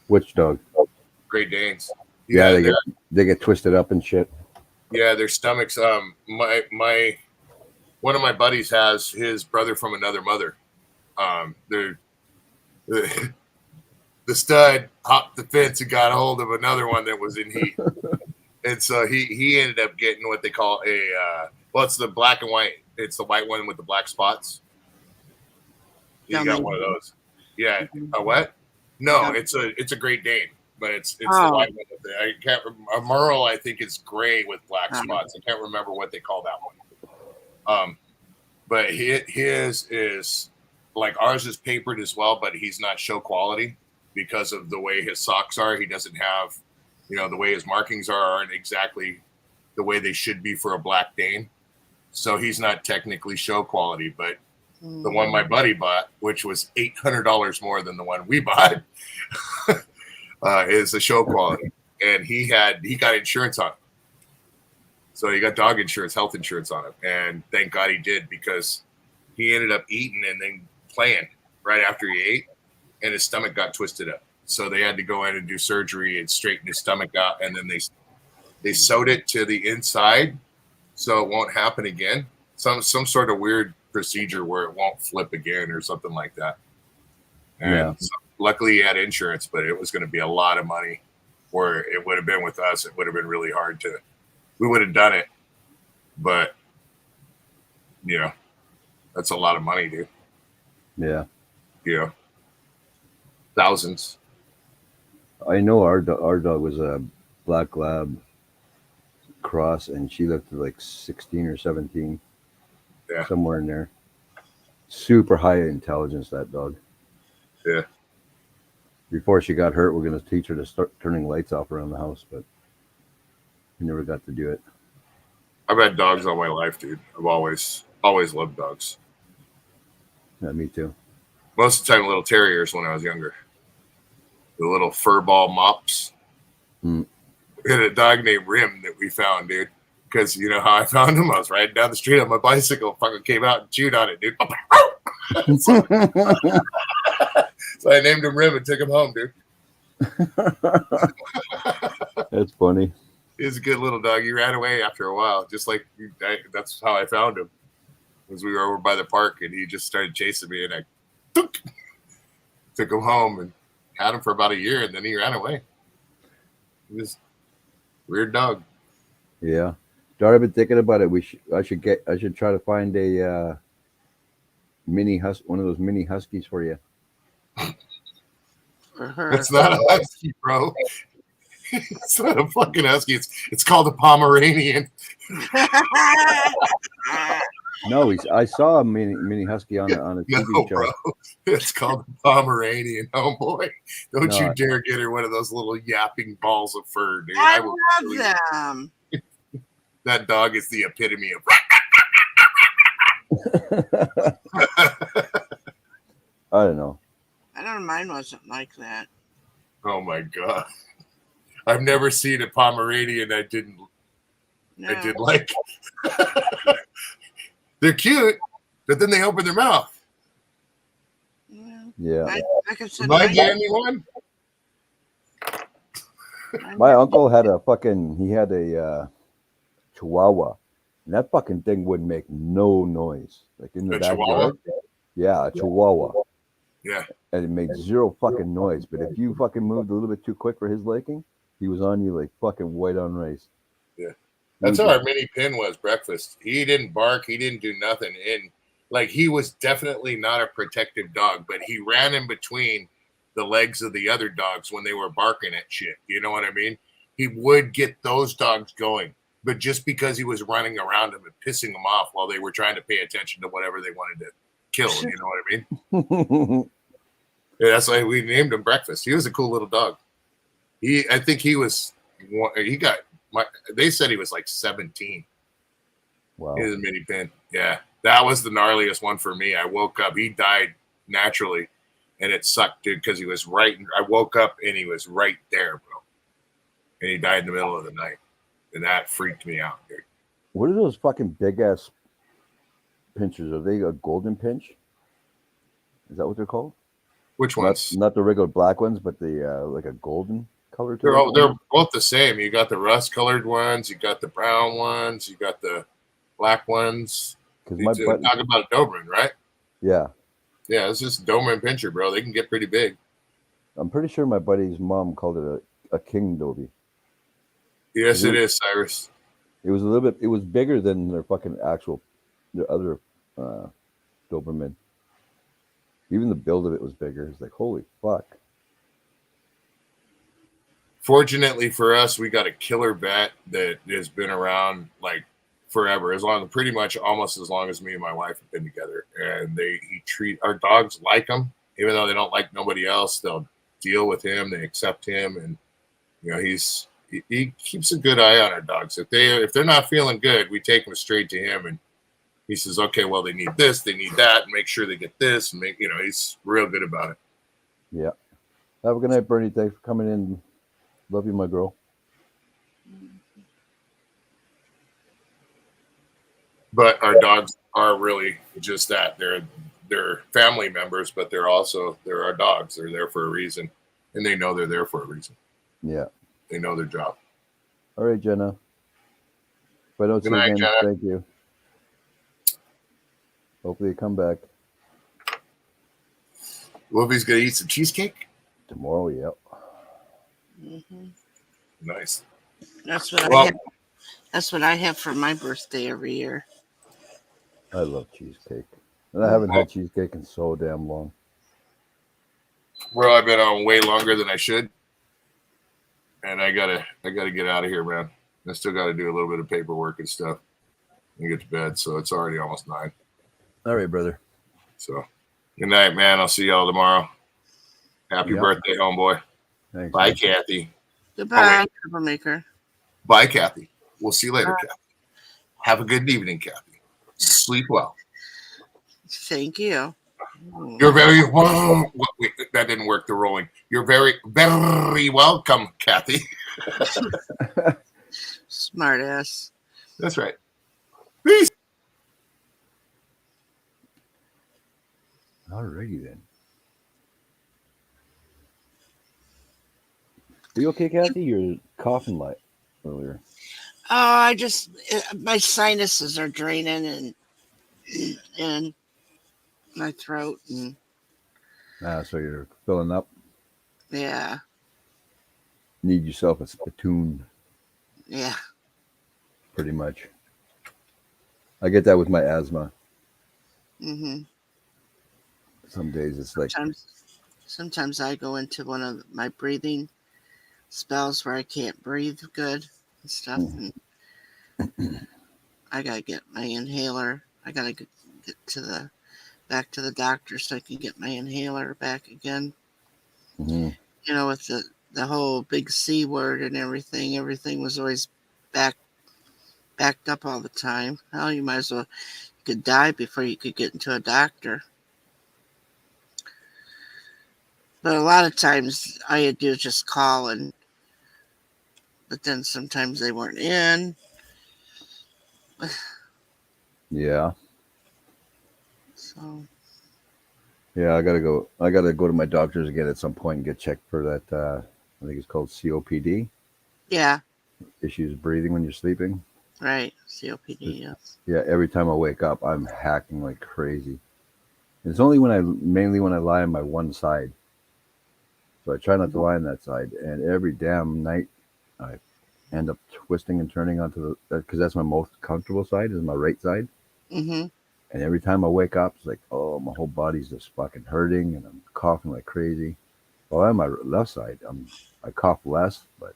Which dog? Great Danes. Yeah, they get twisted up and shit. Yeah, their stomachs. My one of my buddies has his brother from another mother. The stud hopped the fence and got a hold of another one that was in heat, and so he ended up getting what they call a it's the black and white. It's the white one with the black spots. He got one of those. Yeah. A what? No, it's a Great Dane, but it's the white one. I can't. A Merle, I think, is gray with black spots. I can't remember what they call that one. But his is like ours is papered as well, but he's not show quality because of the way his socks are. He doesn't have, the way his markings aren't exactly the way they should be for a black Dane. So he's not technically show quality, but the one my buddy bought, which was $800 more than the one we bought, is a show quality. And he got insurance on it. So he got dog insurance, health insurance on it. And thank God he did, because he ended up eating and then playing right after he ate, and his stomach got twisted up. So they had to go in and do surgery and straighten his stomach out. And then they sewed it to the inside so it won't happen again. Some sort of weird procedure where it won't flip again or something like that. And so luckily he had insurance, but it was going to be a lot of money. Where it would have been with us, it would have been really hard we would have done it, but that's a lot of money, dude. Yeah. Thousands. I know our dog was a black lab cross, and she looked like 16 or 17. Yeah. Somewhere in there. Super high intelligence, that dog. Yeah. Before she got hurt, we're going to teach her to start turning lights off around the house, but we never got to do it. I've had dogs all my life, dude. I've always loved dogs. Yeah, me too. Most of the time, little terriers when I was younger. the little fur ball mops. Mm. We had a dog named Rim that we found, dude. Because you know how I found him? I was riding down the street on my bicycle, fucking came out and chewed on it, dude. So I named him Rim and took him home, dude. That's funny. He's a good little dog. He ran away after a while, just like that's how I found him. Was we were over by the park and he just started chasing me, and I took him home and had him for about a year, and then he ran away. He was weird dog. Yeah. Daughter, I've been thinking about it. I should try to find a one of those mini huskies for you. For her. It's not a husky, bro. It's not a fucking husky. It's called a Pomeranian. No, I saw a mini husky on a TV No, show. bro. It's called a Pomeranian. Oh boy. Don't No, you dare get her one of those little yapping balls of fur, dude. I will kill love you. them. That dog is the epitome of I don't know. I don't know. Mine wasn't like that. oh my god. I've never seen a Pomeranian I did No. like. They're cute, but then they open their mouth. Yeah. Like I said, Am I mine- getting one? My uncle had a Chihuahua, and that fucking thing wouldn't make no noise. Like in the A Chihuahua? backyard. Yeah, a Chihuahua. Yeah. And it made zero fucking noise. But if you fucking moved a little bit too quick for his liking, he was on you like fucking white on rice. Yeah. That's how our mini pin was breakfast. He didn't bark. He didn't do nothing. And like, he was definitely not a protective dog, but he ran in between the legs of the other dogs when they were barking at shit. You know what I mean? He would get those dogs going, but just because he was running around them and pissing them off while they were trying to pay attention to whatever they wanted to kill. You know what I mean? Yeah, that's why we named him Breakfast. He was a cool little dog. I think they said he was like 17. Wow. He was a mini pin. Yeah. That was the gnarliest one for me. I woke up, he died naturally, and it sucked, dude, because he was I woke up and he was right there, bro. And he died in the middle of the night. And that freaked me out, dude. What are those fucking big ass pinchers? Are they a golden pinch? Is that what they're called? Which ones? Not the regular black ones, but the like a golden color. They're both the same. You got the rust colored ones, you got the brown ones, you got the black ones. Because Talk about a Doberman, right? Yeah, Yeah, it's just Doberman Pinscher, bro. They can get pretty big. I'm pretty sure my buddy's mom called it a King Dobie. Yes, it is, Cyrus. It was a little bit. It was bigger than their other Doberman. Even the build of it was bigger. It's like, holy fuck. Fortunately for us, we got a killer vet that has been around like forever, pretty much almost as long as me and my wife have been together. And he treat our dogs like him, even though they don't like nobody else. They'll deal with him. They accept him, and you know he keeps a good eye on our dogs. If they're not feeling good, we take them straight to him, and he says, okay, well, they need this, they need that, and make sure they get this, and he's real good about it. Yeah. Have a good night, Bernie. Thanks for coming in. Love you, my girl. But our dogs are really just that. They're family members, but they're our dogs. They're there for a reason, and they know they're there for a reason. Yeah. They know their job. All right, Jenna. If I don't see Good you night, again, Jenna. thank you. Hopefully you come back Wolfie's gonna eat some cheesecake. tomorrow. Yep. Mhm. Nice. That's what Well- I have. That's what I have for my birthday every year. I love cheesecake. And I haven't had cheesecake in so damn long. Well, I've been on way longer than I should, and I gotta get out of here, man. I still gotta do a little bit of paperwork and stuff and get to bed. So it's already almost 9. All right, brother. So good night, man. I'll see y'all tomorrow. Happy Yep. birthday, homeboy. Thanks. Bye, man. Kathy. Goodbye, troublemaker. Bye, Kathy. We'll see you later, Kathy. Have a good evening, Kathy. Sleep well. Thank you. You're very well. Wait, that didn't work. The rolling. You're very, very welcome, Kathy. Smart ass. That's right. Peace. Alrighty then. Are you okay, Kathy? You're coughing like earlier. Oh, my sinuses are draining and my throat and So you're filling up. yeah, Need yourself a spittoon, yeah. pretty much. I get that with my asthma. Mm-hmm. Some days it's like, Sometimes I go into one of my breathing spells where I can't breathe good and stuff, and I gotta get my inhaler. I gotta get back to the doctor so I can get my inhaler back again. mhm. You know, with the whole big C word and everything was always backed up all the time. Hell, you might as well, you could die before you could get into a doctor. But a lot of times all you do is just call, but then sometimes they weren't in. Yeah. So Yeah, I gotta go. I gotta go to my doctor's again at some point and get checked for that. I think it's called COPD, yeah, issues breathing when you're sleeping. right. COPD, yes. Yeah, every time I wake up, I'm hacking like crazy. It's only mainly when I lie on my one side. So I try not to lie on that side. And every damn night, I end up twisting and turning onto because that's my most comfortable side is my right side. Mm-hmm. And every time I wake up, it's like, oh, my whole body's just fucking hurting and I'm coughing like crazy. Well, on my left side, I cough less, but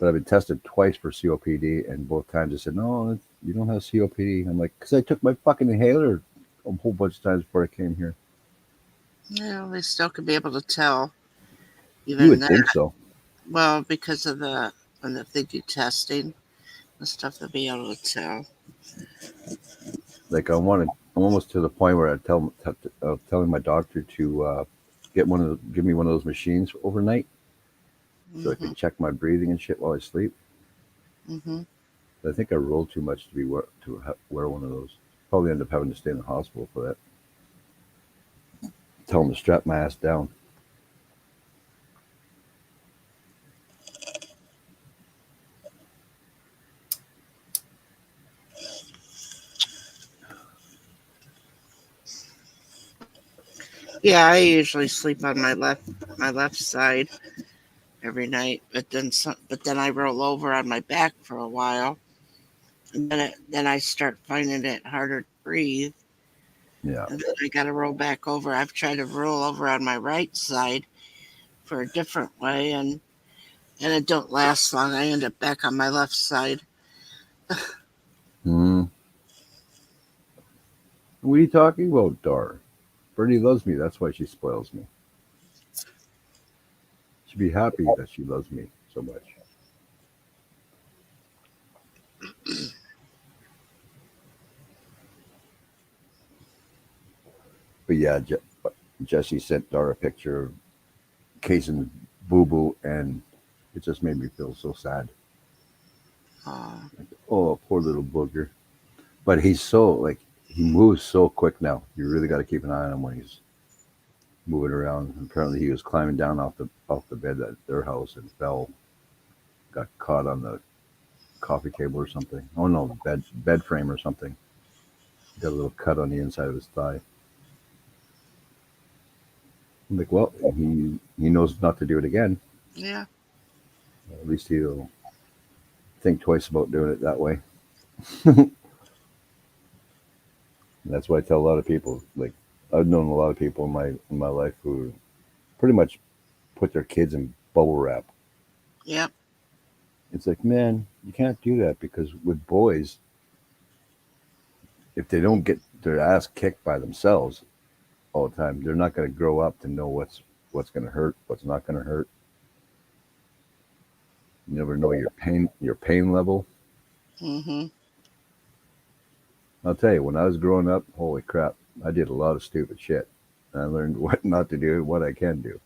I've been tested twice for COPD, and both times they said, no, you don't have COPD. I'm like, because I took my fucking inhaler a whole bunch of times before I came here. Yeah, they still could be able to tell You even would that. think so. Well, because of when they do testing and stuff, they'll be able to tell. Like I'm almost to the point where telling my doctor to give me one of those machines overnight so I Mm-hmm. can check my breathing and shit while I sleep. Mm-hmm. I think I roll too much to wear one of those. Probably end up having to stay in the hospital for that. Tell them to strap my ass down. Yeah, I usually sleep on my left side every night, but then I roll over on my back for a while, and then I start finding it harder to breathe, Yeah. and then I got to roll back over. I've tried to roll over on my right side for a different way, and it don't last long. I end up back on my left side. Hmm. What are you talking about, Dar? Bernie loves me. That's why she spoils me. She'd be happy that she loves me so much. But yeah, Jesse sent Dar a picture of Kaysen's boo boo, and it just made me feel so sad. Oh, Oh, poor little booger. But he's so like he moves so quick now. You really got to keep an eye on him when he's moving around. Apparently, he was climbing down off the bed at their house and fell, got caught on the coffee table or something. Oh no, bed frame or something. Got a little cut on the inside of his thigh. I'm like, well, he knows not to do it again. yeah. At least he'll think twice about doing it that way. And that's why I tell a lot of people. Like I've known a lot of people in my life who pretty much put their kids in bubble wrap. Yep. It's like, man, you can't do that because with boys, if they don't get their ass kicked by themselves all the time, they're not going to grow up to know what's going to hurt, what's not going to hurt. You never know your pain level. Mm-hmm. I'll tell you, when I was growing up, holy crap, I did a lot of stupid shit. I learned what not to do and what I can do.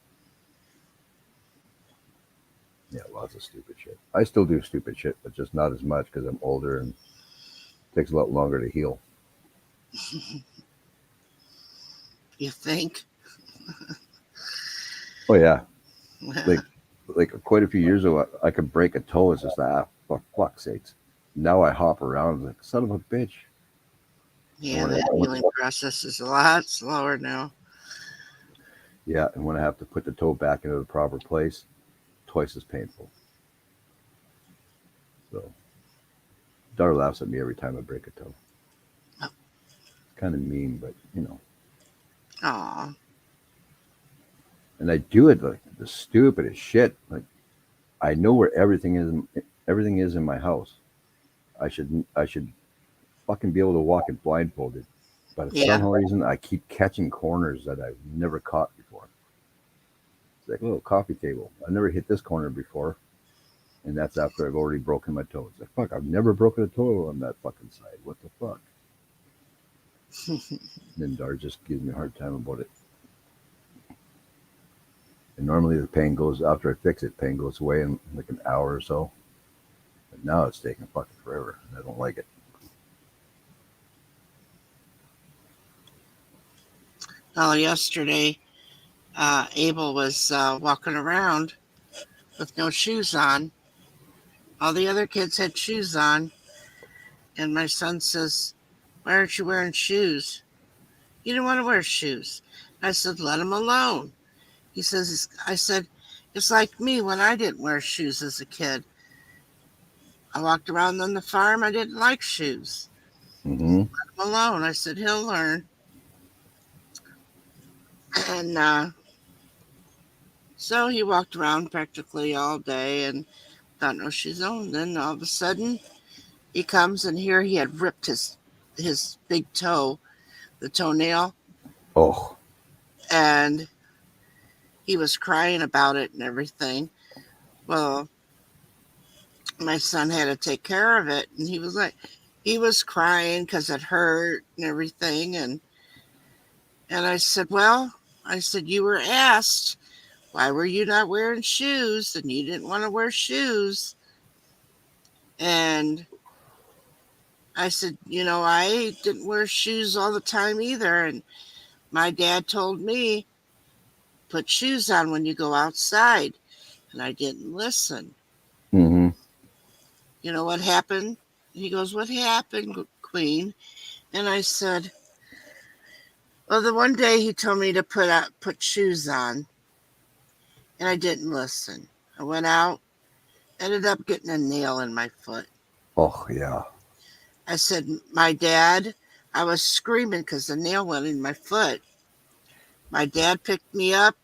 Yeah, lots of stupid shit. I still do stupid shit, but just not as much because I'm older and it takes a lot longer to heal. You think? Oh yeah, like quite a few years ago, I could break a toe. It's just for fuck's sakes. Now I hop around like son of a bitch. Yeah, that healing process is a lot slower now. Yeah, and when I have to put the toe back into the proper place, twice as painful. So, daughter laughs at me every time I break a toe. Oh. It's kind of mean, but Aw. and I do it like the stupidest shit. Like I know where everything is. Everything is in my house. I should fucking be able to walk it blindfolded. But for Yeah. some reason, I keep catching corners that I've never caught before. It's like, oh, coffee table. I never hit this corner before. And that's after I've already broken my toe. It's like, fuck, I've never broken a toe on that fucking side. What the fuck? And then Dar just gives me a hard time about it. And normally the pain goes, after I fix it, pain goes away in like an hour or so. But now it's taking fucking forever. And I don't like it. Oh, yesterday, Abel was walking around with no shoes on. All the other kids had shoes on. And my son says, "Why aren't you wearing shoes?" "You didn't want to wear shoes." I said, "Let him alone." He says, I said, "It's like me when I didn't wear shoes as a kid. I walked around on the farm. I didn't like shoes. Mm-hmm. Let him alone." I said, "He'll learn." And so he walked around practically all day and got no shoes on. Then all of a sudden, he comes, and here he had ripped his big toe, the toenail, Oh, and he was crying about it and everything. Well, my son had to take care of it, and he was crying because it hurt and everything. And I said, "Well," I said, "you were asked, why were you not wearing shoes? And you didn't want to wear shoes." And I said, "I didn't wear shoes all the time either. And my dad told me, put shoes on when you go outside. And I didn't listen." mm-hmm. You know what happened? He goes, "What happened, Queen?" And I said, "Well, the one day he told me to put shoes on, and I didn't listen. I went out, ended up getting a nail in my foot." Oh, yeah. I said, "My dad," I was screaming because the nail went in my foot. "My dad picked me up,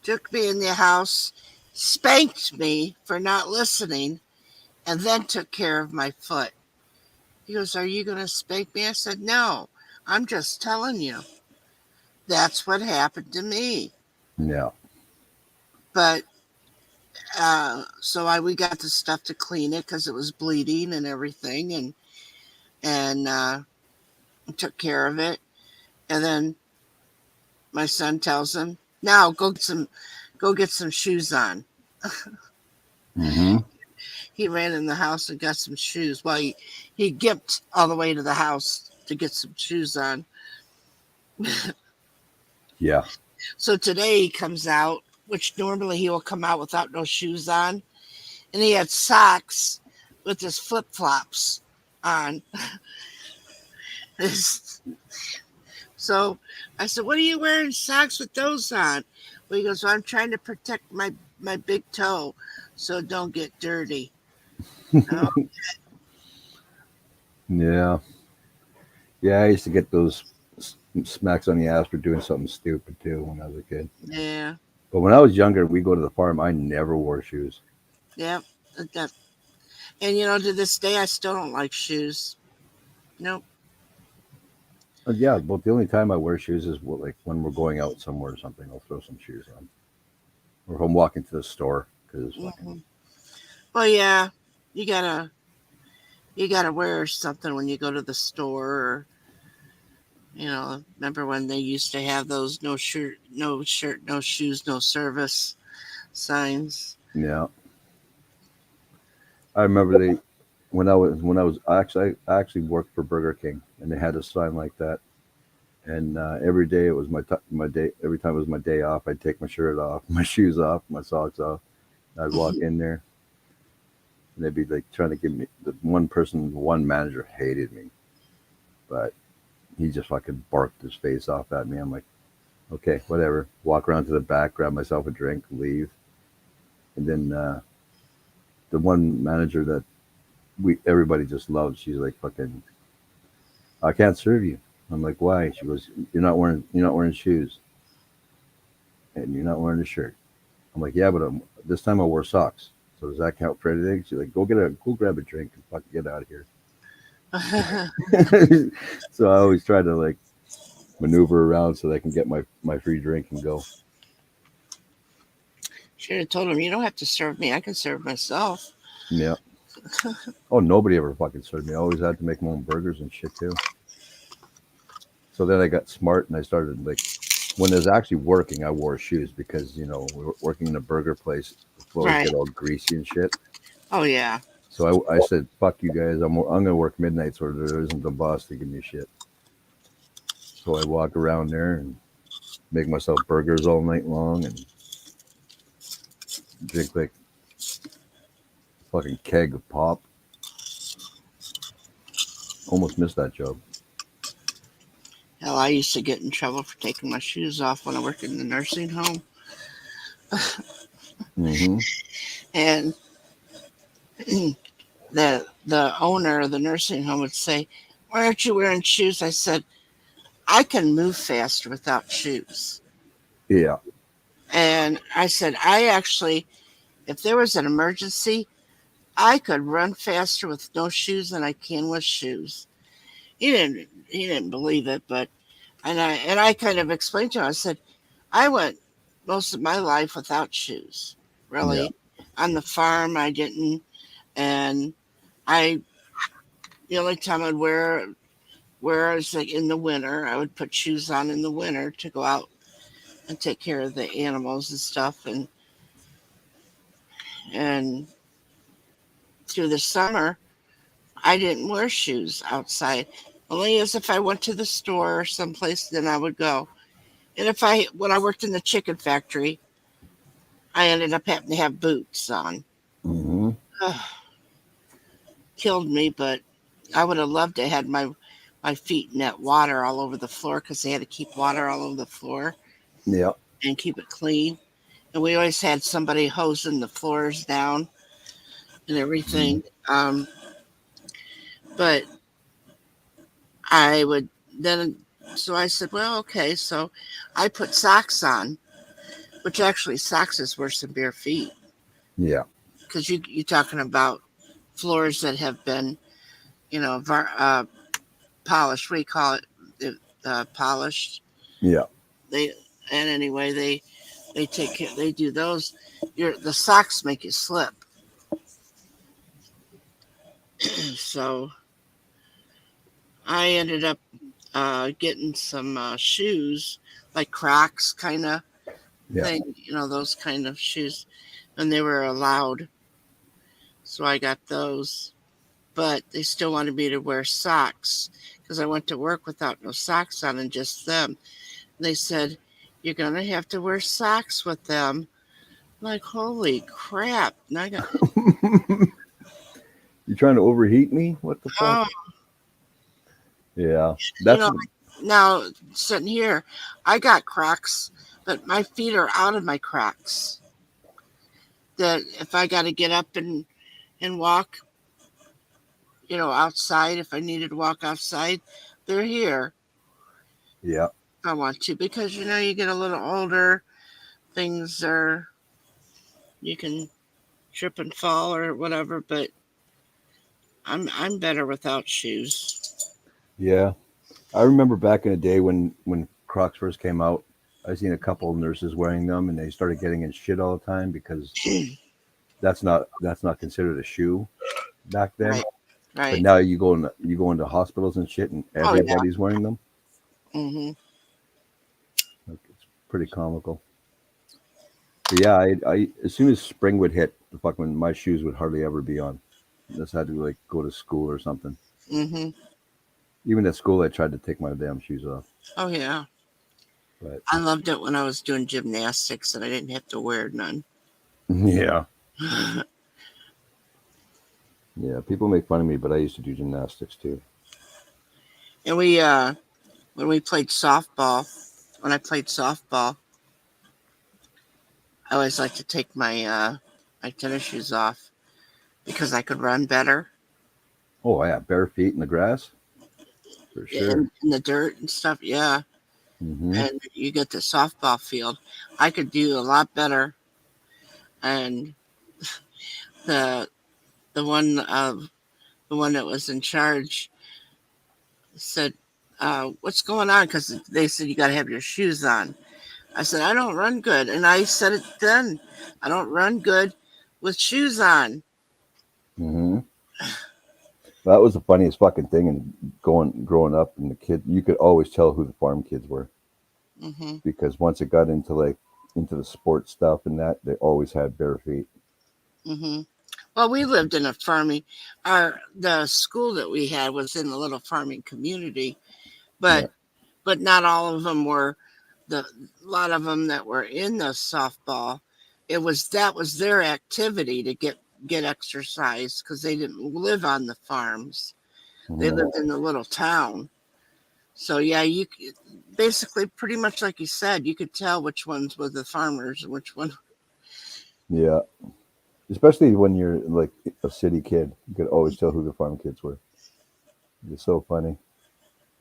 took me in the house, spanked me for not listening, and then took care of my foot." He goes, "Are you going to spank me?" I said, "No, I'm just telling you. That's what happened to me." Yeah. But so we got the stuff to clean it because it was bleeding and everything, and took care of it. And then my son tells him, "Now go get some shoes on." Mm-hmm. He ran in the house and got some shoes. Well, he gimped all the way to the house to get some shoes on. Yeah. So today he comes out, which normally he will come out without no shoes on, and he had socks with his flip flops on. So I said, "What are you wearing socks with those on?" Well, he goes, "Well, I'm trying to protect my big toe so it don't get dirty." Oh, Yeah. Yeah, I used to get those smacks on the ass for doing something stupid too when I was a kid. yeah, But when I was younger, we go to the farm. I never wore shoes. yeah. That, and to this day, I still don't like shoes. Nope. Yeah, but the only time I wear shoes is like when we're going out somewhere or something. I'll throw some shoes on, or if I'm walking to the store because it's fucking. Mhm. Well, yeah, you gotta wear something when you go to the store, You know, remember when they used to have those no shirt, no shoes, no service signs? Yeah, I remember they when I was I actually worked for Burger King, and they had a sign like that. And every day it was my day. Every time it was my day off, I'd take my shirt off, my shoes off, my socks off. I'd walk in there, and they'd be like trying to give me the one manager hated me, but he just fucking barked his face off at me. I'm like, okay, whatever. Walk around to the back, grab myself a drink, leave. And then the one manager that we everybody just loves, she's like, fucking, I can't serve you. I'm like, why? She goes, you're not wearing shoes, and you're not wearing a shirt. I'm like, yeah, but this time I wore socks. So does that count for anything? She's like, go grab a drink and fucking get out of here. So I always try to like maneuver around so that I can get my free drink and go. Should have told him, you don't have to serve me. I can serve myself. Yeah. Oh, nobody ever fucking served me. I always had to make my own burgers and shit too. So then I got smart and I started like when I was actually working, I wore shoes because we were working in a burger place. The floors Right. get all greasy and shit. Oh, yeah. So I said, "Fuck you guys! I'm gonna work midnight so there isn't the boss to give me shit." So I walk around there and make myself burgers all night long and drink like fucking keg of pop. Almost missed that job. Hell, I used to get in trouble for taking my shoes off when I worked in the nursing home. Hmm. And the owner of the nursing home would say, "Why aren't you wearing shoes?" I said, "I can move faster without shoes." Yeah. And I said, "I actually, if there was an emergency, I could run faster with no shoes than I can with shoes." He didn't believe it, but and I kind of explained to him. I said, "I went most of my life without shoes. Yeah. Really, on the farm I didn't, and I the only time I'd wear is like in the winter. I would put shoes on in the winter to go out and take care of the animals and stuff, and through the summer I didn't wear shoes outside. Only as if I went to the store or someplace, then I would go. And when I worked in the chicken factory, I ended up having to have boots on. Hmm. Ugh, killed me, but I would have loved to have had my feet in that water all over the floor because they had to keep water all over the floor Yeah. and keep it clean. And we always had somebody hosing the floors down and everything. But I would then, so I said, well, okay. So I put socks on, which actually socks is worse than bare feet Yeah. because you're talking about floors that have been, polished. We call it polished. Yeah. They and anyway they take care. They do those. The socks make you slip. So I ended up getting some shoes like Crocs kind of Yeah. thing. Those kind of shoes, and they were allowed. So I got those, but they still wanted me to wear socks because I went to work without no socks on and just them. They said, "You're going to have to wear socks with them." I'm like, holy crap. And I got, You trying to overheat me? What the fuck? oh, Yeah. you That's know, now sitting here, I got Crocs, but my feet are out of my Crocs. That if I got to get up and walk, outside, if I needed to walk outside, they're here yeah. if I want to because, you get a little older, things are, you can trip and fall or whatever, but I'm better without shoes. Yeah. I remember back in the day when Crocs first came out, I seen a couple of nurses wearing them, and they started getting in shit all the time because that's not considered a shoe back then. Right. But Right. now you go into hospitals and shit, and Oh, yeah. everybody's wearing them. Mm-hmm. Like, it's pretty comical. But yeah, I as soon as spring would hit, the fucking my shoes would hardly ever be on. Just had to like go to school or something. Mm-hmm. Even at school, I tried to take my damn shoes off. Oh yeah. But I loved it when I was doing gymnastics and I didn't have to wear none. yeah, yeah, people make fun of me, but I used to do gymnastics too. And we when we played softball, when I played softball, I always like to take my tennis shoes off because I could run better Oh yeah, bare feet in the grass for sure. in the dirt and stuff. Yeah, Hmm. and you get the softball field. I could do a lot better. And the the one of the one that was in charge said, "What's going on?" Because they said you got to have your shoes on. I said, "I don't run good," and I said it then. I don't run good with shoes on. Hmm. That was the funniest fucking thing. And growing up, and the kid, you could always tell who the farm kids were Hmm. because once it got into like into the sports stuff and that, they always had bare feet. Hmm. Well, we lived in a farming. The school that we had was in a little farming community, Yeah. but not all of them were. A lot of them that were in the softball, that was their activity to get exercise because they didn't live on the farms. They Hmm. lived in the little town. So yeah, basically pretty much like you said, you could tell which ones were the farmers and which one. Yeah. Especially when you're like a city kid, you could always tell who the farm kids were. It's so funny.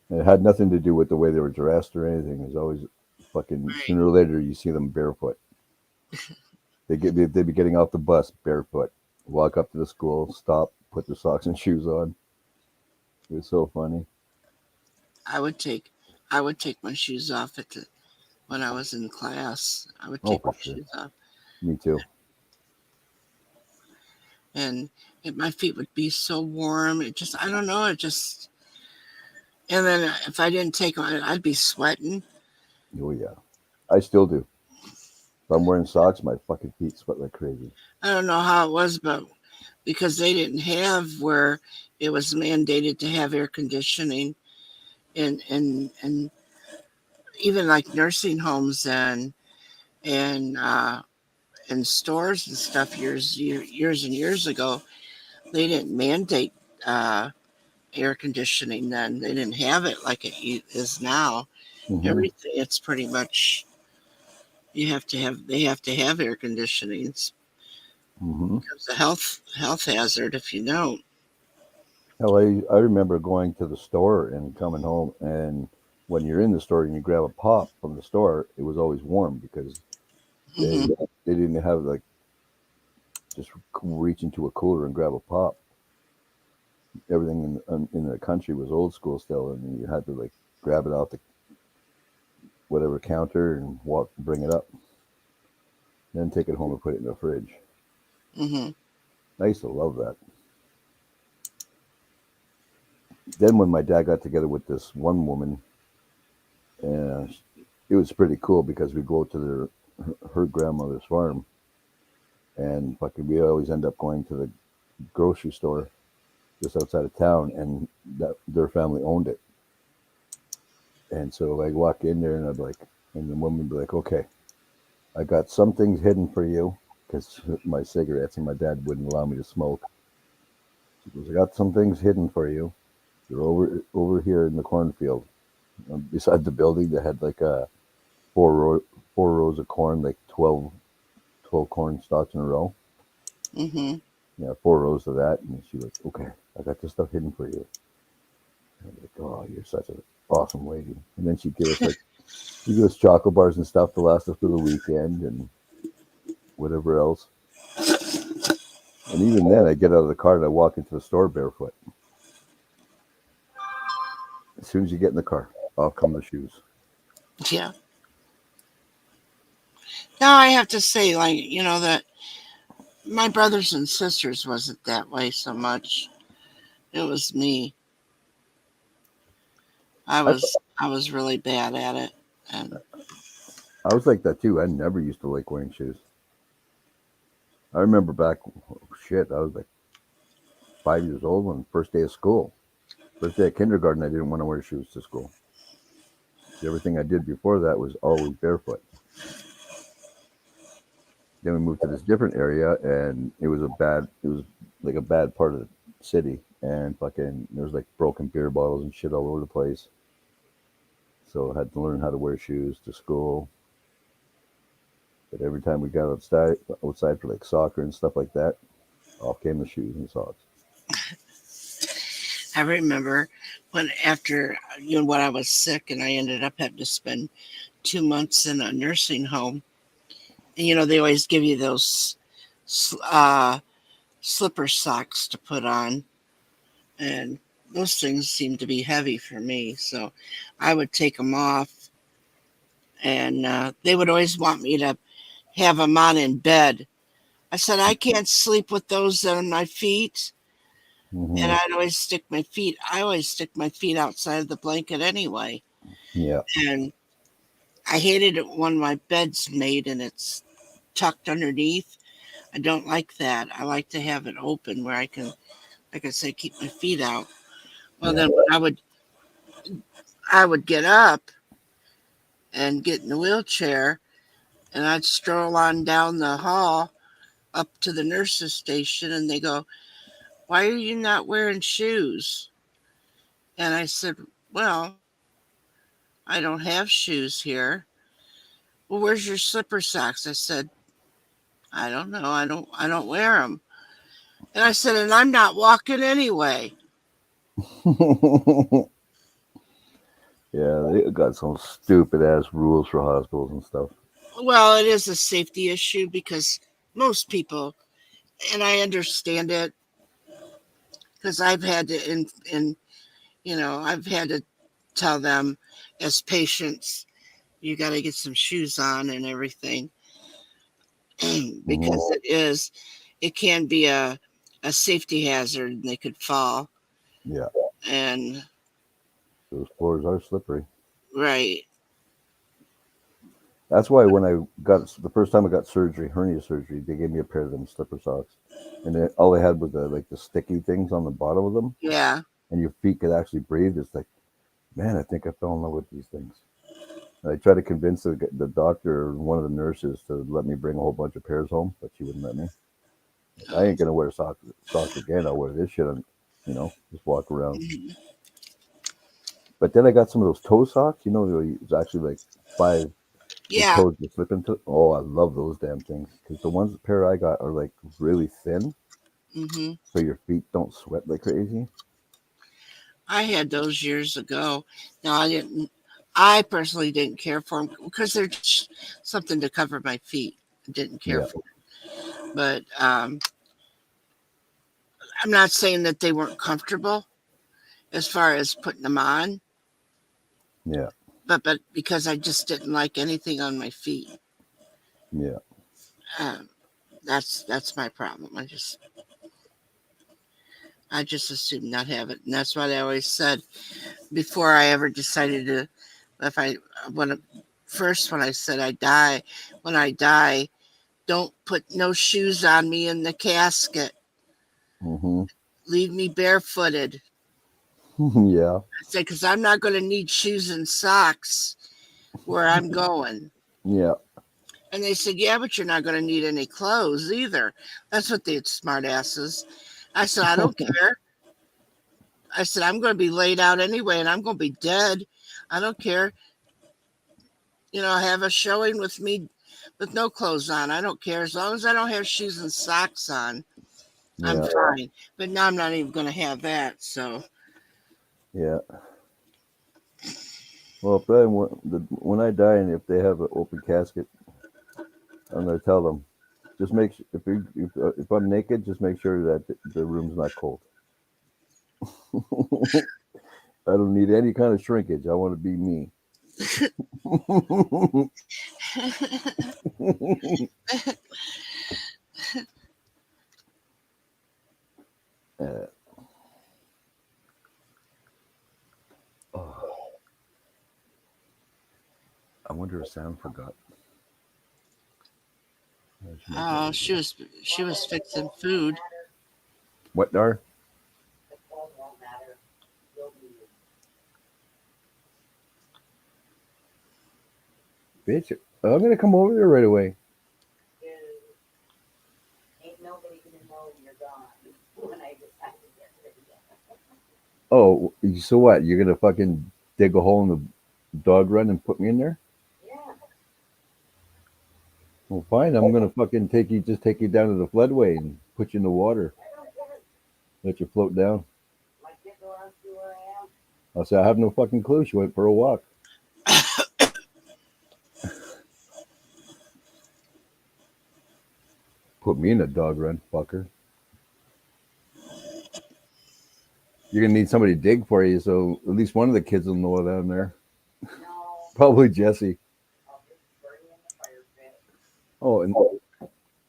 And it had nothing to do with the way they were dressed or anything. It was always fucking Right. sooner or later you see them barefoot. They'd be getting off the bus barefoot, walk up to the school, stop, put their socks and shoes on. It was so funny. I would take I would take my shoes off when I was in class. I would Oh, take for my sure. shoes off, Me too. and my feet would be so warm. It just I don't know. It just and then if I didn't take on, I'd be sweating. Oh yeah, I still do. If I'm wearing socks, my fucking feet sweat like crazy. I don't know how it was, but because they didn't have where it was mandated to have air conditioning and even like nursing homes and and stores and stuff years and years ago, they didn't mandate uh, air conditioning then. They didn't have it like it is now. Hmm. Everything it's pretty much they have to have air conditioning. It's Hmm. a health hazard if you don't. Hell, I remember going to the store and coming home, and when you're in the store and you grab a pop from the store, it was always warm because Hmm. they didn't have like just reach into a cooler and grab a pop. Everything in the country was old school still, and you had to like grab it off the whatever counter and walk bring it up, then take it home and put it in the fridge. Hmm. I used to love that. Then when my dad got together with this one woman, uh, it was pretty cool because we go to her grandmother's farm, and fucking we always end up going to the grocery store just outside of town, and that their family owned it. And so I walk in there, and I'd like, and the woman would be like, "Okay, I got some things hidden for you." Because my cigarettes and my dad wouldn't allow me to smoke. She goes, "I got some things hidden for you. They're over here in the cornfield, beside the building. That had like a four row, 4 rows of corn, like 12 corn stalks in a row. Hmm. Yeah, 4 rows of that." And she was, "Okay, I got this stuff hidden for you." And I'm like, "Oh, you're such an awesome lady." And then she'd give us chocolate bars and stuff to last us through the weekend and whatever else. And even then, I get out of the car and I walk into the store barefoot. As soon as you get in the car, off come the shoes. Yeah. Now I have to say, like that my brothers and sisters wasn't that way so much. It was me. I, I was really bad at it. And I was like that too. I never used to like wearing shoes. I remember back, shit, I was like 5 years old when first day of school. First day of kindergarten, I didn't want to wear shoes to school. Everything I did before that was always barefoot. Then we moved to this different area, and it was like a bad part of the city, and fucking there was like broken beer bottles and shit all over the place. So I had to learn how to wear shoes to school. But every time we got outside for like soccer and stuff like that, off came the shoes and socks. I remember when I was sick and I ended up having to spend 2 months in a nursing home. And, they always give you those slipper socks to put on, and those things seemed to be heavy for me. So I would take them off, and they would always want me to have them on in bed. I said, I can't sleep with those on my feet. And Hmm. I always stick my feet outside of the blanket anyway. Yeah, And I hated it when my bed's made and it's tucked underneath. I don't like that. I like to have it open where I can, like I say, keep my feet out. Well, yeah. then I would get up and get in the wheelchair, and I'd stroll on down the hall up to the nurse's station, and they go, "Why are you not wearing shoes?" And I said, "Well, I don't have shoes here." "Well, where's your slipper socks?" I said, "I don't know. I don't wear them." And I said, "And I'm not walking anyway." Yeah, they got some stupid ass rules for hospitals and stuff. Well, it is a safety issue because most people, and I understand it because I've had to, I've had to tell them as patients, you got to get some shoes on and everything Hmm. because it can be a safety hazard and they could fall. Yeah, And those floors are slippery. right. That's why when I got the first time I got surgery, hernia surgery, they gave me a pair of them slipper socks, and then all they had was the sticky things on the bottom of them, Yeah. and your feet could actually breathe. It's like, man, I think I fell in love with these things. And I tried to convince the doctor or one of the nurses to let me bring a whole bunch of pairs home, but she wouldn't let me. Like, I Oh. ain't gonna wear socks again. I'll wear this shit and just walk around. Mhm. But then I got some of those toe socks. It's actually like five. Your Yeah. toes just slip into. Oh, I love those damn things because the ones the pair I got are like really thin, hmm so your feet don't sweat like crazy. I had those years ago. Now I didn't. I personally didn't care for them because they're just something to cover my feet. I didn't care Yeah, for, 'em. But I'm not saying that they weren't comfortable as far as putting them on, yeah, but because I just didn't like anything on my feet. yeah. Um, that's my problem. I just assumed not have it, and that's what I always said before I ever decided to. If I when first when I said when I die, don't put no shoes on me in the casket. Hmm. Leave me barefooted. Yeah, I said because I'm not going to need shoes and socks where I'm going. yeah, And they said, "Yeah, but you're not going to need any clothes either." That's what they smart asses. I said, "I don't care." I said, "I'm going to be laid out anyway, and I'm going to be dead. I don't care. Have a showing with me with no clothes on. I don't care as long as I don't have shoes and socks on. I'm yeah, fine." But now I'm not even going to have that. So yeah. Well, when I die and if they have an open casket, I'm gonna tell them just if I'm naked, just make sure that the room's not cold. I don't need any kind of shrinkage. I want to be me. Uh, oh. I wonder if Sam forgot. She was fixing food. What, Dar? The phone won't matter. You'll be Bitch, I'm gonna come over there right away. Dude, ain't nobody gonna know you're gone when I decide to get rid of you. Oh, so what? You're gonna fucking dig a hole in the dog run and put me in there? Yeah. Well, fine. I'm gonna fucking take you down to the floodway and put you in the water. I don't care. Let you float down. My kid will ask you where I am. I'll say I have no fucking clue. She went for a walk. Put me in a dog run, fucker. You're gonna need somebody to dig for you, so at least one of the kids will know down there. No, Probably Jesse. I'll just burn you in the fire pit. Oh, and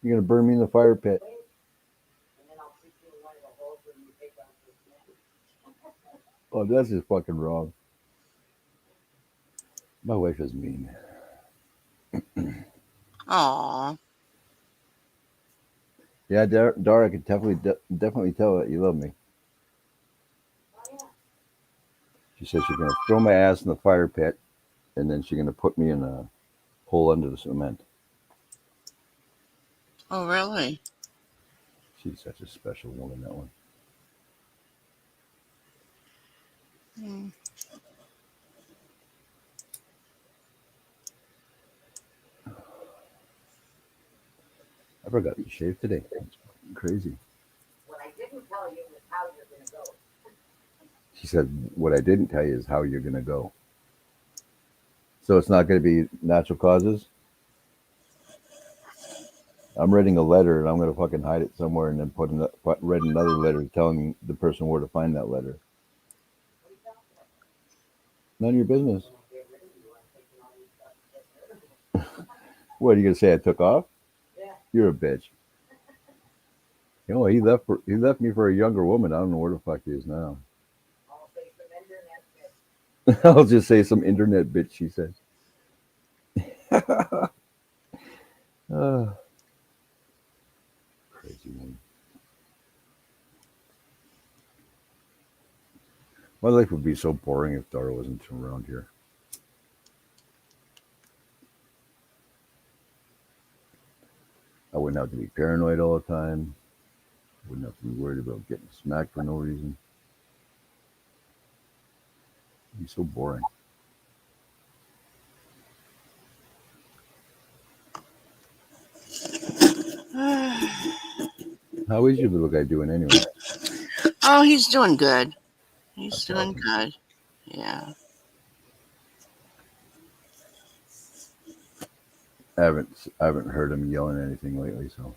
you're gonna burn me in the fire pit. And then I'll shoot you in one of the holes when you take off this net. Oh, that's just fucking wrong. My wife is mean. Aw. Yeah, Dara, I can definitely tell that you love me. Oh yeah. She says she's gonna throw my ass in the fire pit, and then she's gonna put me in a hole under the cement. Oh, really? She's such a special woman, that one. Hmm. I forgot to shave today. It's fucking crazy. What I didn't tell you was how you're gonna go. She said, "What I didn't tell you is how you're gonna go." So it's not gonna be natural causes. I'm writing a letter, and I'm gonna fucking hide it somewhere, and then write another letter telling the person where to find that letter. What are you talking about? None of your business. I'm gonna get rid of you. I'm taking all these stuff to get rid of you. What are you gonna say? I took off? Yeah. You're a bitch. You know, he left me for a younger woman. I don't know where the fuck he is now. I'll say some internet bit. I'll just say some internet bitch, she said. Crazy woman. My life would be so boring if Dara wasn't around here. I wouldn't have to be paranoid all the time. Wouldn't have to be worried about getting smacked for no reason. It'd be so boring. How is your little guy doing anyway? Oh, he's doing good. He's That's doing awesome. good. Yeah. I haven't heard him yelling anything lately, so.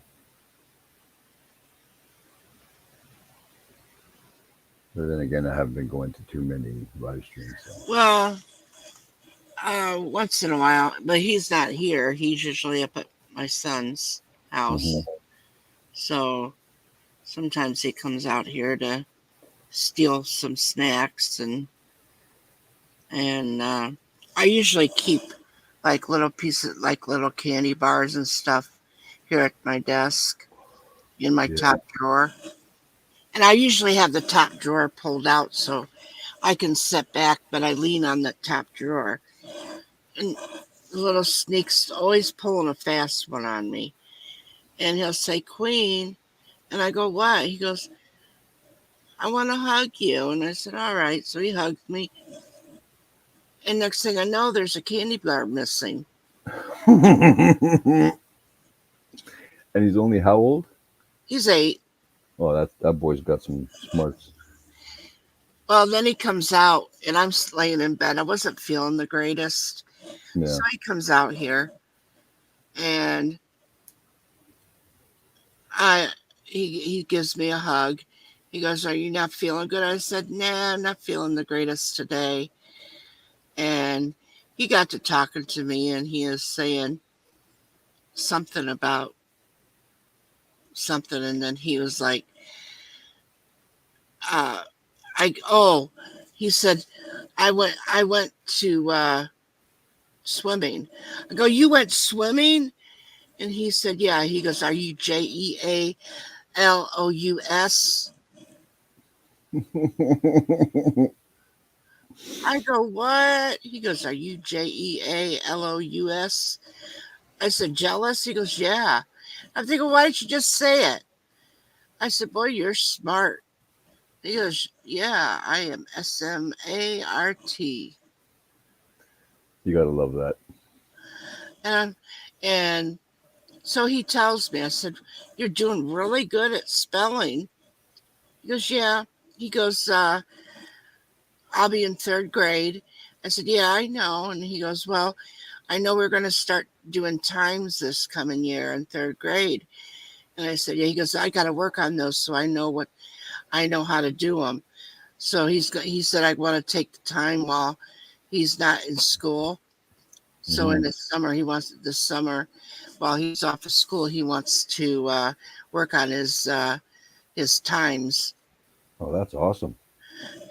But then again, I haven't been going to too many live streams. So. Well, once in a while, but he's not here. He's usually up at my son's house. Mhm. So sometimes he comes out here to steal some snacks and I usually keep like little pieces, like little candy bars and stuff here at my desk in my Yeah. top drawer. And I usually have the top drawer pulled out so I can sit back, but I lean on the top drawer. And the little sneak's always pulling a fast one on me. And he'll say, Queen. And I go, what? He goes, I want to hug you. And I said, all right. So he hugged me. And next thing I know, there's a candy bar missing. And he's only how old? He's 8. Oh, that boy's got some smarts. Well, then he comes out, and I'm laying in bed. I wasn't feeling the greatest. Yeah. So he comes out here, and he gives me a hug. He goes, are you not feeling good? I said, nah, I'm not feeling the greatest today. And he got to talking to me, and he is saying something about something, and then he was like, he said, I went to swimming. I go, you went swimming? And he said, yeah. He goes, are you JEALOUS? I go, what? He goes, are you JEALOUS? I said, jealous? He goes, yeah. I'm thinking, why didn't you just say it? I said, boy, you're smart. He goes, yeah, I am SMART. You gotta love that. And so he tells me, I said, you're doing really good at spelling. He goes, yeah. He goes, I'll be in third grade. I said, yeah, I know. And he goes, well, I know we're going to start doing times this coming year in third grade. And I said, yeah. He goes, I got to work on those so I know how to do them. So he said, I want to take the time while he's not in school. So in the summer, this summer, while he's off of school, he wants to work on his times. Oh, that's awesome.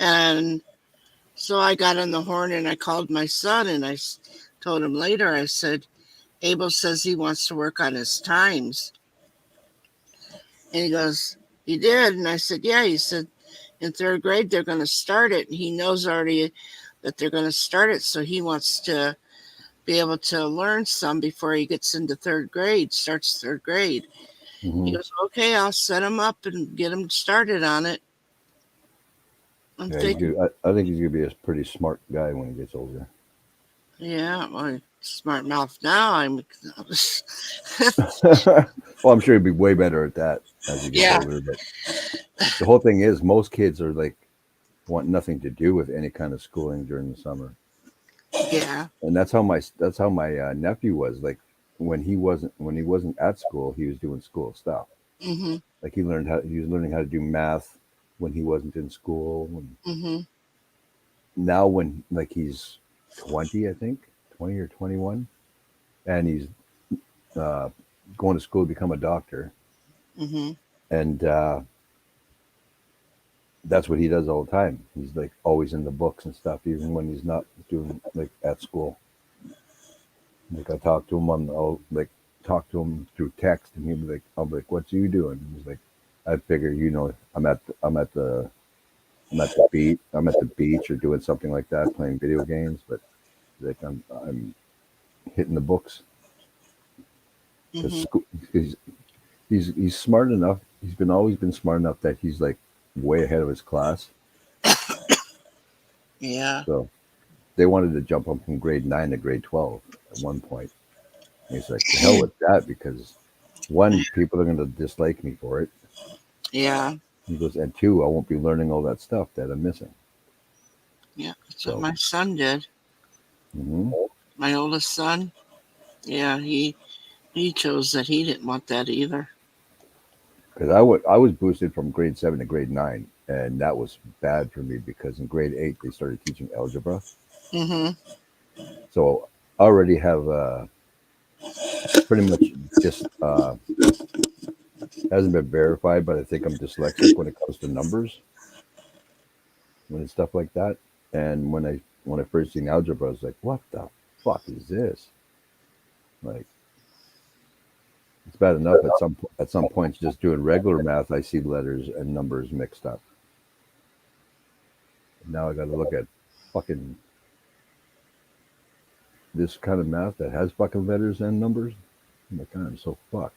And so I got on the horn and I called my son and I told him later, I said, Abel says he wants to work on his times. And he goes, he did. And I said, yeah. He said, in third grade, they're going to start it. And he knows already that they're going to start it. So he wants to be able to learn some before he gets into starts third grade. Mhm. He goes, okay, I'll set him up and get him started on it. I'm Yeah, thinking, I think he's gonna be a pretty smart guy when he gets older. yeah, well, smart mouth now. Well, I'm sure he'd be way better at that as he gets Yeah. older. But the whole thing is, most kids are like want nothing to do with any kind of schooling during the summer, Yeah. and that's how my nephew was. Like when he wasn't at school, he was doing school stuff. Mm-hmm. Like he was learning how to do math when he wasn't in school. Mm-hmm. Now when like he's 20, I think 20 or 21, and he's going to school to become a doctor, Mm-hmm. and that's what he does all the time. He's like always in the books and stuff, even when he's not doing like at school. Like I talk to him talk to him through text, and he'll be like, "I'll be like, what you doing?" And he's like, "I figure, I'm at the beach or doing something like that, playing video games, but like I'm hitting the books Mm-hmm. because he's smart enough. Always been smart enough that he's like way ahead of his class. Yeah. So they wanted to jump him from grade 9 to grade 12 at one point. And he's like, "The hell with that," because one, people are going to dislike me for it. Yeah. He goes, and two, I won't be learning all that stuff that I'm missing. Yeah. That's So- what my son did. Mm-hmm. My oldest son. Yeah. He chose that he didn't want that either. Because I was boosted from grade 7 to grade 9, and that was bad for me because in grade 8 they started teaching algebra. Mm-hmm. So I already have pretty much just hasn't been verified, but I think I'm dyslexic when it comes to numbers, when it's stuff like that. And when I first seen algebra, I was like, "What the fuck is this?" Like, it's bad enough at some points just doing regular math. I see letters and numbers mixed up. Now I got to look at fucking this kind of math that has fucking letters and numbers. I'm like, I'm so fucked.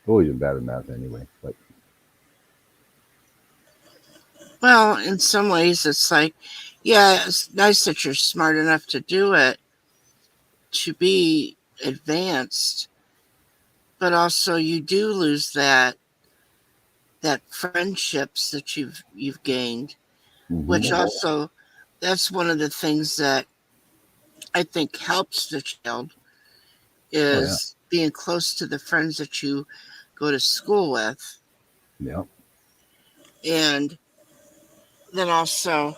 I've always been bad at math anyway, but Well, in some ways, it's like, yeah, it's nice that you're smart enough to do it, to be advanced, but also you do lose that friendships that you've gained, which also that's one of the things that I think helps the child is being close to the friends that you go to school with. yeah. And then also,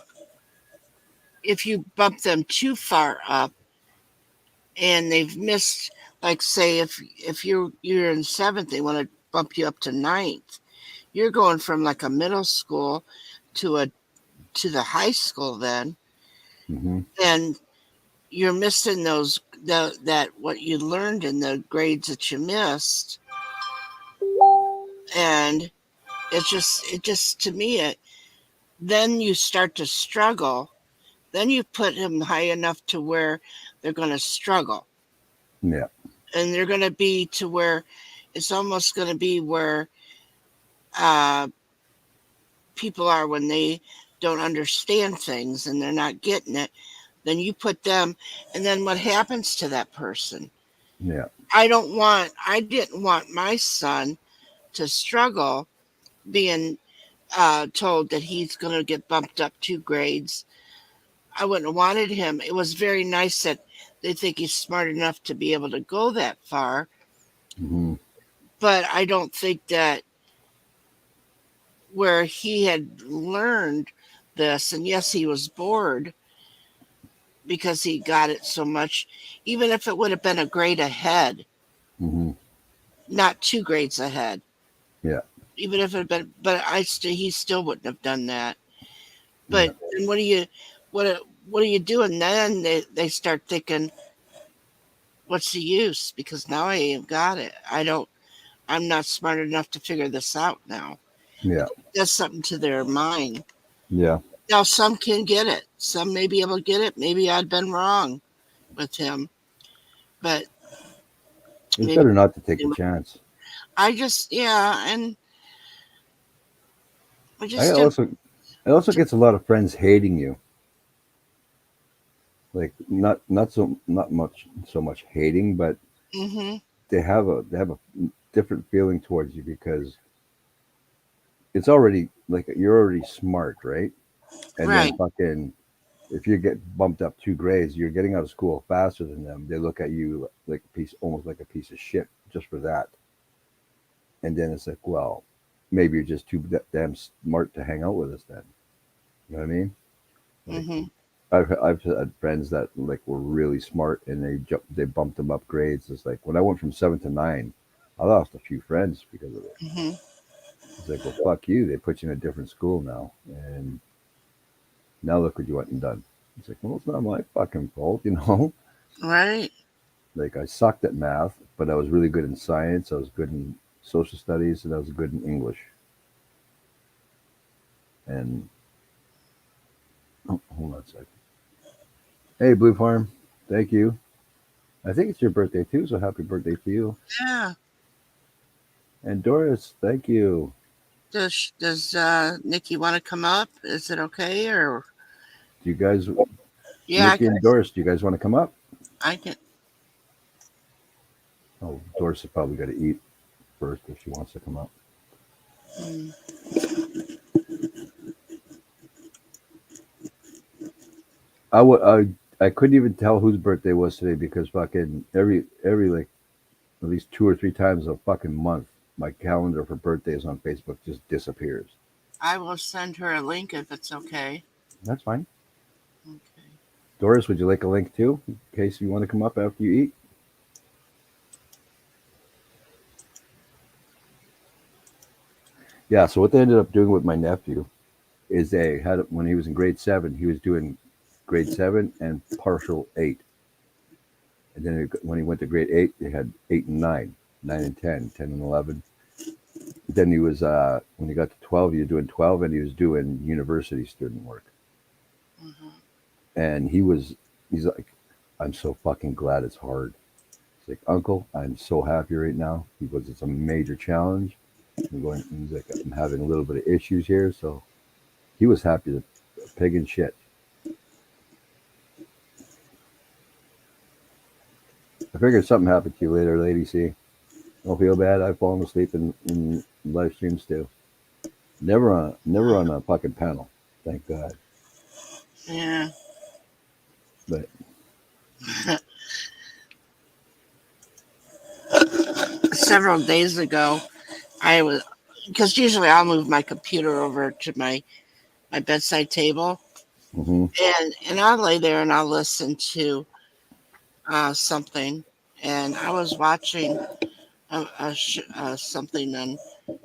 if you bump them too far up and they've missed, like say if you're in 7th, they want to bump you up to 9th. You're going from like a middle school to the high school then. Mm-hmm. and you're missing that what you learned in the grades that you missed. And it just to me, then you start to struggle. Then you put him high enough to where they're going to struggle, Yeah. and they're going to be to where it's almost going to be where uh, people are when they don't understand things and they're not getting it. Then you put them, and then what happens to that person? Yeah. I didn't want my son to struggle being told that he's going to get bumped up 2 grades. I wouldn't have wanted him. It was very nice that they think he's smart enough to be able to go that far, Mm-hmm. but I don't think that where he had learned this, and yes, he was bored because he got it so much, even if it would have been a grade ahead, Mm-hmm. not 2 grades ahead. Yeah. Even if it had been, but he still wouldn't have done that. Yeah. But then what are you doing then? They start thinking, what's the use? Because now I ain't got it. I'm not smart enough to figure this out now. Yeah. That's something to their mind. Yeah. Now some can get it. Some may be able to get it. Maybe I'd been wrong with him. But It's maybe better not to take the chance. and I I just also, it also gets a lot of friends hating you. Like not much so much hating, but mm-hmm, they have a different feeling towards you because it's already like you're already smart, right? And then right. fucking if you get bumped up 2 grades, you're getting out of school faster than them. They look at you like almost like a piece of shit just for that. And then it's like, well, maybe you're just too damn smart to hang out with us then. You know what I mean? Like Mm-hmm, I've had friends that like were really smart and they bumped them up grades. It's like when I went from 7 to 9, I lost a few friends because of it. mm-hmm. It's like, well, fuck you. They put you in a different school now, and now look what you went and done. It's like, well, it's not my fucking fault, you know. Right. Like I sucked at math, but I was really good in science. I was good in social studies, and I was good in English. And oh, hold on a second. Hey, Blue Farm, thank you. I think it's your birthday too, so happy birthday to you. Yeah. And Doris, thank you. Does Nikki want to come up? Is it okay? Or Do you guys, yeah, Nikki and Doris, do you guys want to come up? I can. Oh, Doris has probably got to eat first if she wants to come up. Mm, I couldn't even tell whose birthday was today because fucking every like at least 2 or 3 times a fucking month, my calendar for birthdays on Facebook just disappears. I will send her a link if it's okay. That's fine. Okay. Doris, would you like a link too, in case you want to come up after you eat? Yeah. So what they ended up doing with my nephew is they had when he was in grade 7, he was doing grade 7 and partial 8, and then when he went to grade 8, they had 8 and 9, 9 and 10, 10 and 11. Then he was when he got to 12, he was doing 12, and he was doing university student work. Mm-hmm. And he's like, I'm so fucking glad it's hard. He's like, Uncle, I'm so happy right now. He goes, it's a major challenge. He's like, I'm having a little bit of issues here, so he was happy to pig and shit. I figured something happened to you later, Lady C. Don't feel bad. I've fallen asleep in live streams too. Never on a fucking panel, thank God. Yeah. But Several days ago, I was because usually I'll move my computer over to my bedside table, hmm and I'll lay there and I'll listen to something. And I was watching something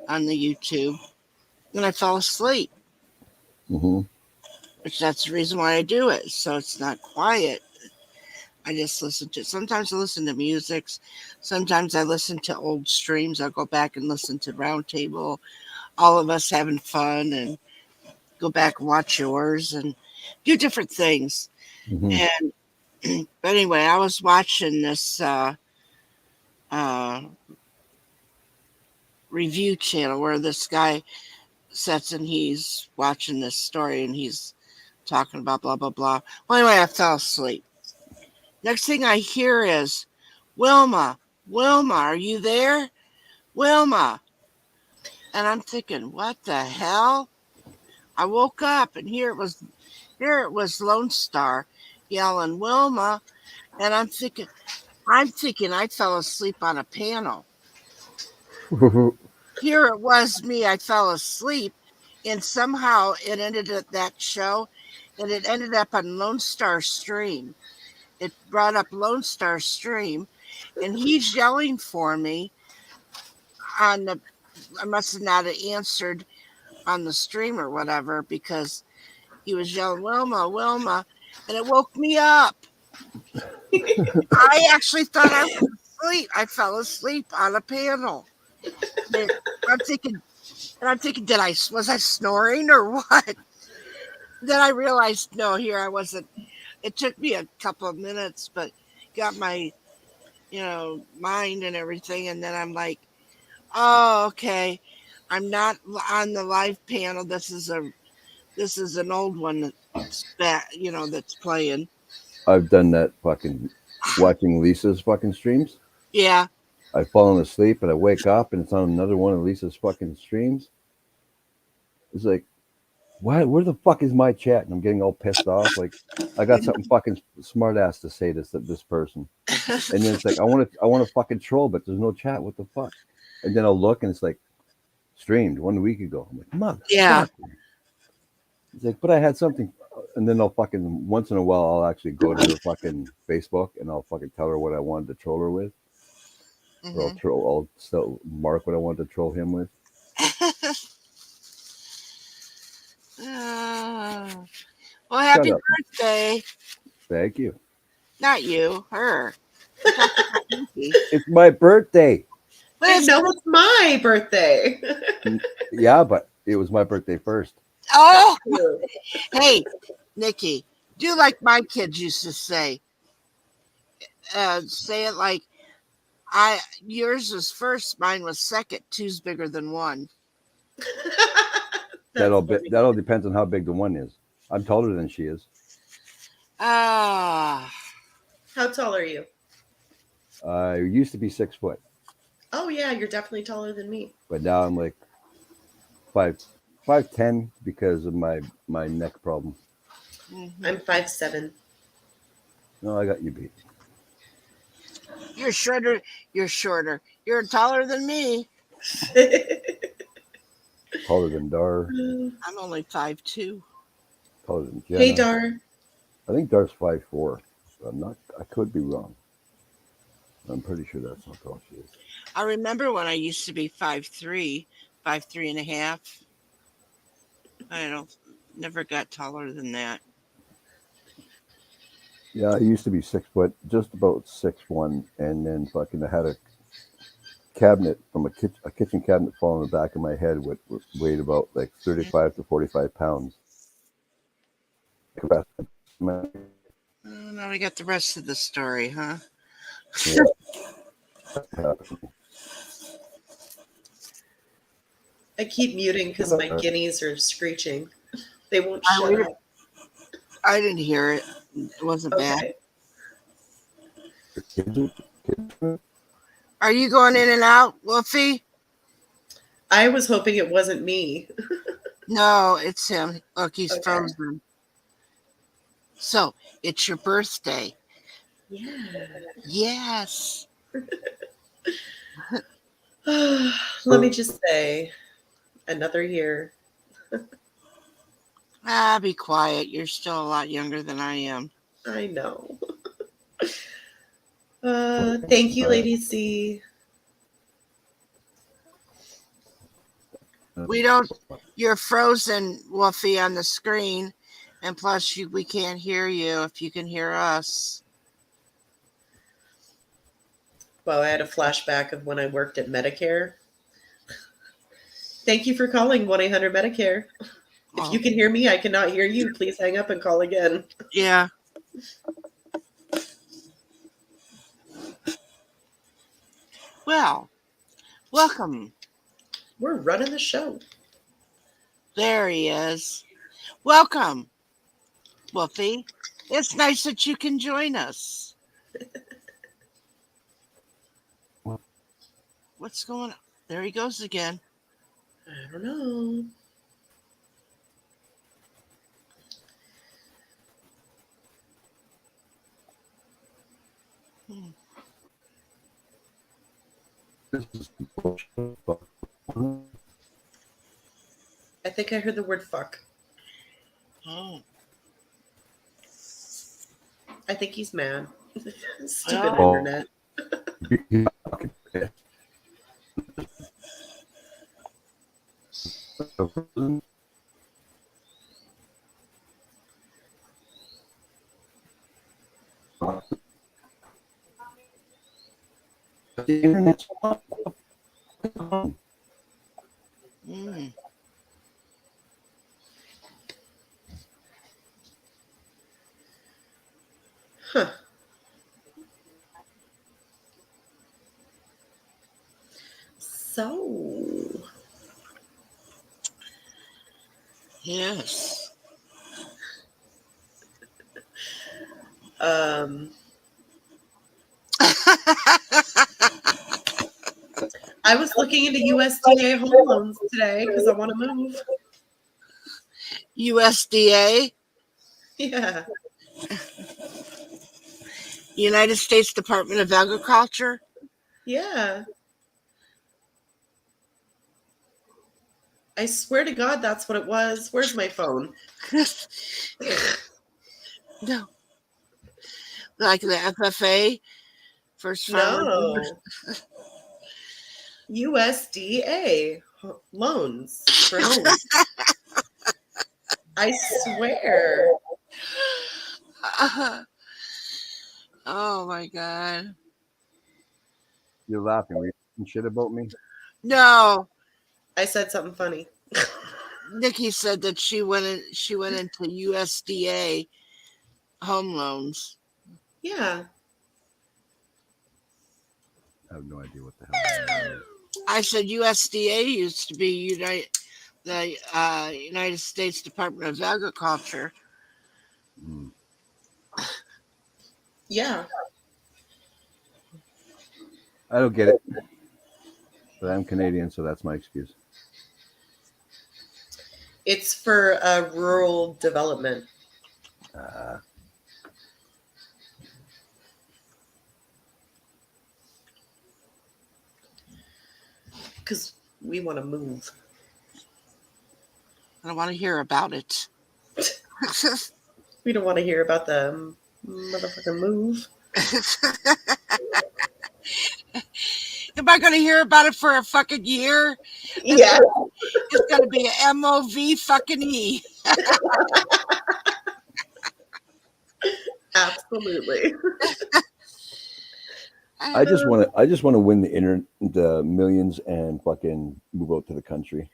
on the YouTube, and I fell asleep. hmm which that's the reason why I do it. So it's not quiet. I just listen to, sometimes I listen to music. Sometimes I listen to old streams. I'll go back and listen to Roundtable, all of us having fun, and go back and watch yours and do different things. Mhm. And but anyway, I was watching this review channel where this guy sits and he's watching this story and he's talking about blah blah blah. Well, anyway, I fell asleep. Next thing I hear is, Wilma, Wilma, are you there? Wilma. And I'm thinking, what the hell? I woke up and here it was Lone Star yelling, Wilma. And I'm thinking I fell asleep on a panel. Here it was me, I fell asleep, and somehow it ended at that show, and it ended up on Lone Star Stream. It brought up Lone Star Stream, and he's yelling for me on the. I must have not answered on the stream or whatever because he was yelling, Wilma, Wilma, and it woke me up. I actually thought I was asleep. I fell asleep on a panel. And I'm thinking, was I snoring or what? Then I realized, no, here I wasn't. It took me a couple of minutes, but got my, mind and everything. And then I'm like, oh, okay. I'm not on the live panel. This is an old one that's playing. I've done that fucking watching Lisa's fucking streams. Yeah. I've fallen asleep and I wake up and it's on another one of Lisa's fucking streams. It's like, why? Where the fuck is my chat? And I'm getting all pissed off. Like, I got something fucking smart ass to say to this person, and then it's like, I want to fucking troll, but there's no chat. What the fuck? And then I'll look and it's like, streamed 1 week ago. I'm like, mother. Yeah. It's like, but I had something, and then I'll fucking once in a while I'll actually go to her fucking Facebook and I'll fucking tell her what I wanted to troll her with. Mhm. I'll still mark what I wanted to troll him with. Well, happy Shut up. birthday. Thank you. Not you, her. It's my birthday. But I it's, know it's my birthday. Yeah, but it was my birthday first. oh, hey, Nikki, do like my kids used to say. Say it like yours was first, mine was second. Two's bigger than one. That'll depends on how big the one is. I'm taller than she is. Ah, How tall are you? I used to be 6 foot, Oh yeah, you're definitely taller than me. but now I'm like 5'10" because of my neck problem. I'm 5'7". No, I got you beat. you're shorter. You're shorter. You're taller than me. Taller than Dar. I'm only 5'2". Taller than Jenna. Hey Dar. I think Dar's 5'4". I'm not. I could be wrong. I'm pretty sure that's how tall she is. I remember when I used to be 5'3", 5'3.5". Never got taller than that. Yeah, I used to be 6 foot, just about 6'1", and then fucking I had a cabinet from a kitchen cabinet fall on the back of my head, which weighed about like 35 to 45 pounds. Now we got the rest of the story, huh? Yeah. I keep muting because my guineas are screeching. They won't I shut waited- up. I didn't hear it. It wasn't bad. Okay. Are you going in and out, Wolfie? I was hoping it wasn't me. No, it's him. Look, he's Okay. frozen. So, it's your birthday. Yeah. Yes. Let me just say, another year. Be quiet. You're still a lot younger than I am. I know. Thank you, Lady C. You're frozen, Wolfie, on the screen. And plus, we can't hear you if you can hear us. Well, I had a flashback of when I worked at Medicare. Thank you for calling 1-800-Medicare. If you can hear me, I cannot hear you. Please hang up and call again. Yeah. Well, welcome. We're running the show. There he is. Welcome, Wolfie. It's nice that you can join us. What's going on? There he goes again. I don't know. This is bullshit. I think I heard the word fuck. Oh. I think he's mad. Stupid Oh. internet. The internet's on. Mm. Huh. So, Yes. I was looking into USDA home loans today because I want to move. USDA, Yeah. United States Department of Agriculture. Yeah. I swear to God, that's what it was. Where's my phone? No. Like the FFA, First Farmers. No. USDA loans for homes. I swear. Oh my God. You're laughing. Were you talking shit about me? No. I said something funny. Nikki said that she went into USDA home loans. Yeah. I have no idea what the hell that is. I said USDA used to be the United States Department of Agriculture. Mm. Yeah. I don't get it. But I'm Canadian, so that's my excuse. It's for rural development. Because we want to move. I don't want to hear about it. We don't want to hear about the motherfucking move. Am I going to hear about it for a fucking year? Yeah. It's going to be an MOV fucking E. Absolutely. I just want to win the millions and fucking move out to the country.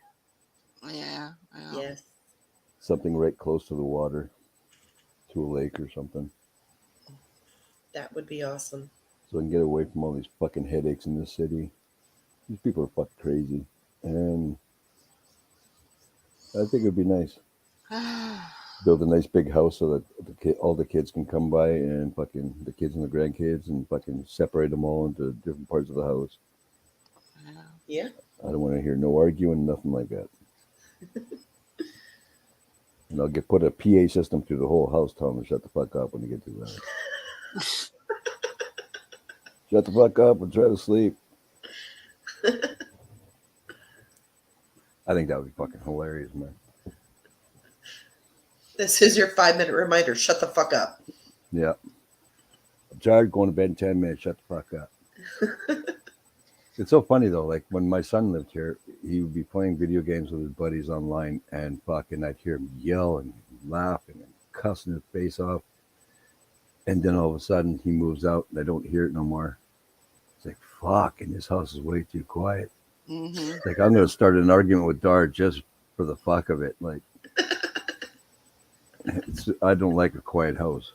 Yeah. Well, Yes. Something right close to the water, to a lake or something, That would be awesome. so I can get away from all these fucking headaches in this city. These people are fucking crazy, and I think it would be nice. Build a nice big house so that all the kids can come by, and fucking the kids and the grandkids, and fucking separate them all into different parts of the house. Yeah. I don't want to hear no arguing, nothing like that. And I'll put a PA system through the whole house, telling them to shut the fuck up when they get too loud. Shut the fuck up and try to sleep. I think that would be fucking hilarious, man. This is your 5-minute reminder. Shut the fuck up. Yeah. I'm tired, going to bed in 10 minutes. Shut the fuck up. It's so funny though. Like when my son lived here, he would be playing video games with his buddies online, and fucking I'd hear him yell and laughing and cussing his face off. And then all of a sudden he moves out and I don't hear it no more. It's like, fuck, and this house is way too quiet. Mm-hmm. It's like, I'm going to start an argument with Dar just for the fuck of it. Like, I don't like a quiet house.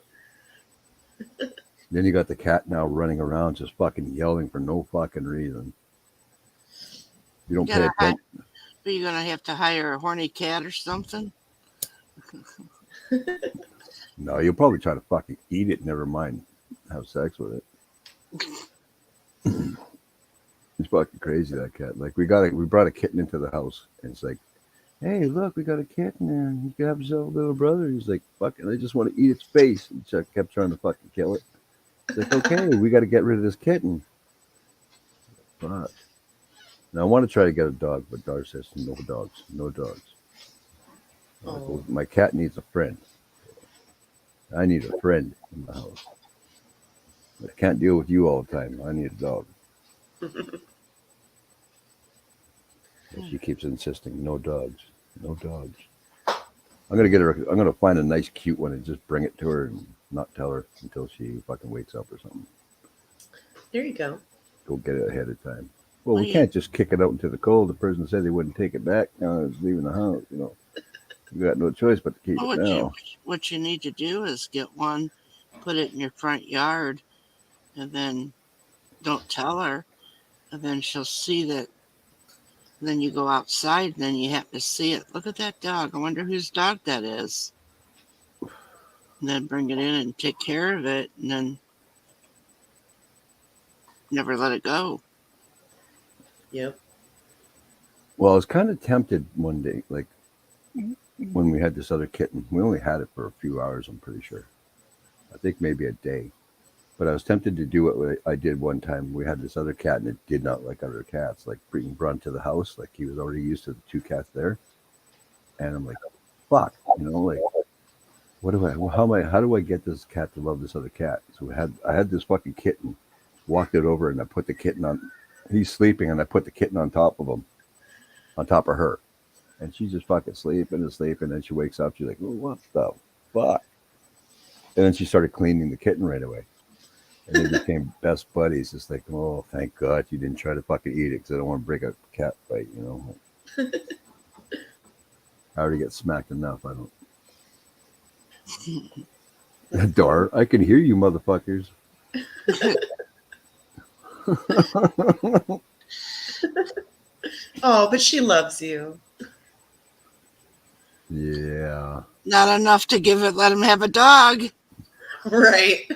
Then you got the cat now running around just fucking yelling for no fucking reason. You don't pay attention. Are you gonna have to hire a horny cat or something? No, you'll probably try to fucking eat it. Never mind have sex with it. It's fucking crazy, that cat. Like we brought a kitten into the house, and it's like, hey, look, we got a kitten, and you can have yourself a little brother. He's like, fucking, I just want to eat its face. And Chuck kept trying to fucking kill it. It's like, okay, we got to get rid of this kitten. Fuck. Now I want to try to get a dog, but Dar says no dogs, no dogs. Oh. Well, my cat needs a friend. I need a friend in the house. I can't deal with you all the time. I need a dog. And she keeps insisting, no dogs, no dogs. I'm gonna find a nice, cute one and just bring it to her and not tell her until she fucking wakes up or something. There you go. Go get it ahead of time. Well, we yeah. can't just kick it out into the cold. The person said they wouldn't take it back. Now it's leaving the house. You know, you got no choice but to keep Oh, it now. what you need to do is get one, put it in your front yard, and then don't tell her, and then she'll see that. Then you go outside, and then you have to see it. Look at that dog. I wonder whose dog that is. And then bring it in and take care of it, and then never let it go. Yep. Well, I was kind of tempted one day, like when we had this other kitten. We only had it for a few hours, I'm pretty sure. I think maybe a day. But I was tempted to do what I did one time. We had this other cat, and it did not like other cats. Like bringing Brun to the house, like he was already used to the two cats there. And I'm like, fuck, you know, like, how do I get this cat to love this other cat? So I had this fucking kitten, walked it over, and I put the kitten on. He's sleeping, and I put the kitten on top of him, on top of her, and she's just fucking sleeping and sleeping. And then she wakes up. She's like, oh, what the fuck? And then she started cleaning the kitten right away. And they became best buddies. It's like, oh, thank God you didn't try to fucking eat it because I don't want to break a cat fight, you know. I already get smacked enough. I don't. Dar, I can hear you, motherfuckers. Oh, but she loves you. Yeah. Not enough to let him have a dog. Right.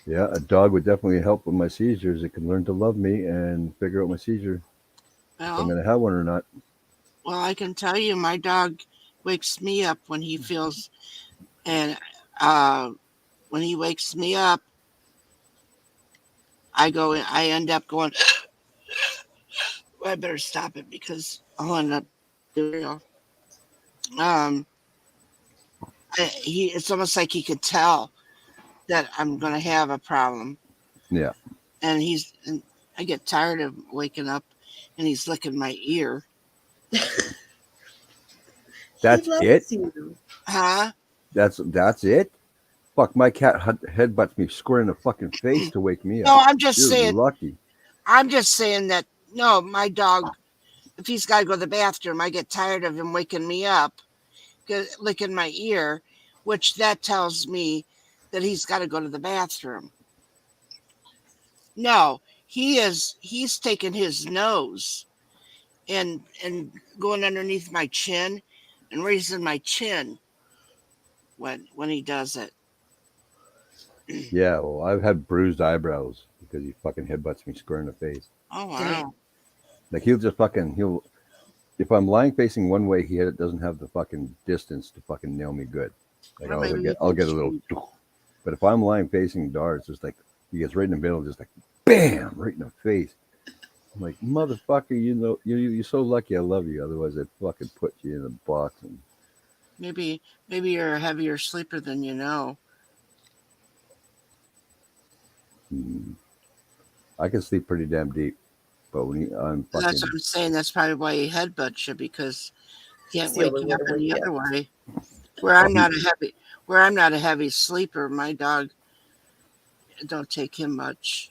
Yeah, a dog would definitely help with my seizures. It can learn to love me and figure out my seizure. If I'm Well, going to have one or not. well, I can tell you, my dog wakes me up when he feels, and when he wakes me up, I end up going. Well, I better stop it because I'll end up doing. It's almost like he could tell that I'm going to have a problem. Yeah. And I get tired of waking up and he's licking my ear. That's He loves it? you. Huh? That's it? Fuck, my cat headbutts me square in the fucking face to wake me No, up. I'm just You're saying. lucky. I'm just saying that no, my dog, if he's got to go to the bathroom, I get tired of him waking me up, licking my ear, which that tells me that he's got to go to the bathroom. No, he's taking his nose and going underneath my chin and raising my chin when he does it. Yeah, well, I've had bruised eyebrows because he fucking headbutts me square in the face. Oh wow. Dang. Like if I'm lying facing one way, he doesn't have the fucking distance to fucking nail me good. Like Or maybe I'll you get a little. But if I'm lying facing Dar, it's just like he gets right in the middle, just like bam, right in the face. I'm like, motherfucker, you know, you're so lucky I love you. Otherwise, I'd fucking put you in a box. And Maybe you're a heavier sleeper than you know. I can sleep pretty damn deep. But I'm fucking. That's what I'm saying. That's probably why he headbutts you, because he can't It's the wake only you up way to any wake other way. Where I'm not a heavy sleeper, my dog, it don't take him much.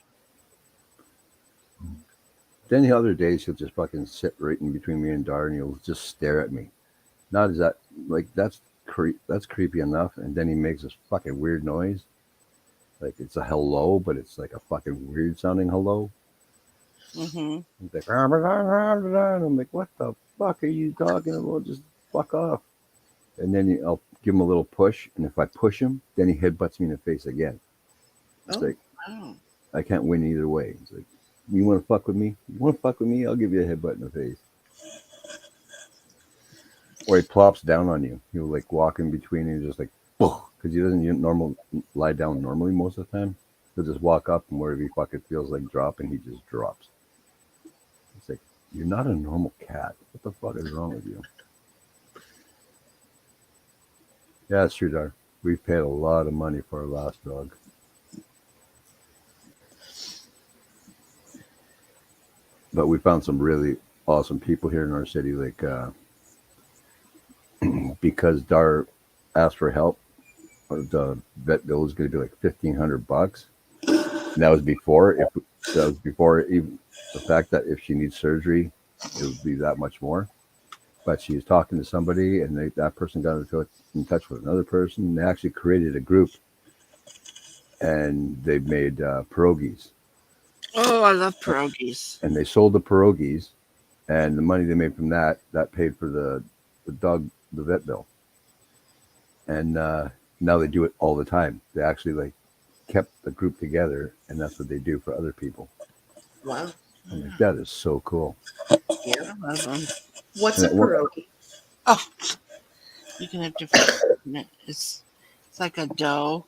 Then the other days he'll just fucking sit right in between me and Dar, and he'll just stare at me. Not as that like that's creepy enough. And then he makes this fucking weird noise, like it's a hello, but it's like a fucking weird sounding hello. Hmm. He's like, and I'm like, what the fuck are you talking about? Just fuck off. And then I'll give him a little push, and if I push him, then he headbutts me in the face again. It's Oh. like Oh. I can't win either way. It's like, you want to fuck with me? You want to fuck with me? I'll give you a headbutt in the face. Or he plops down on you. He'll like walk in between and just like, because he doesn't lie down normally most of the time. He'll just walk up and wherever he fucking feels like dropping, he just drops. It's like, you're not a normal cat. What the fuck is wrong with you? Yeah, it's true, Dar. We've paid a lot of money for our last dog. But we found some really awesome people here in our city, like because Dar asked for help, the vet bill was going to be like $1,500, and that was before even the fact that if she needs surgery, it would be that much more. But she was talking to somebody, and that person got in touch with another person, and they actually created a group, and they made pierogies. Oh, I love pierogies. And they sold the pierogies, and the money they made from that paid for the vet bill. And now they do it all the time. They actually like kept the group together, and that's what they do for other people. Wow. I'm like, that is so cool. Yeah, I love them. What's And a it won't- pierogi? Oh, you can have different. It's like a dough.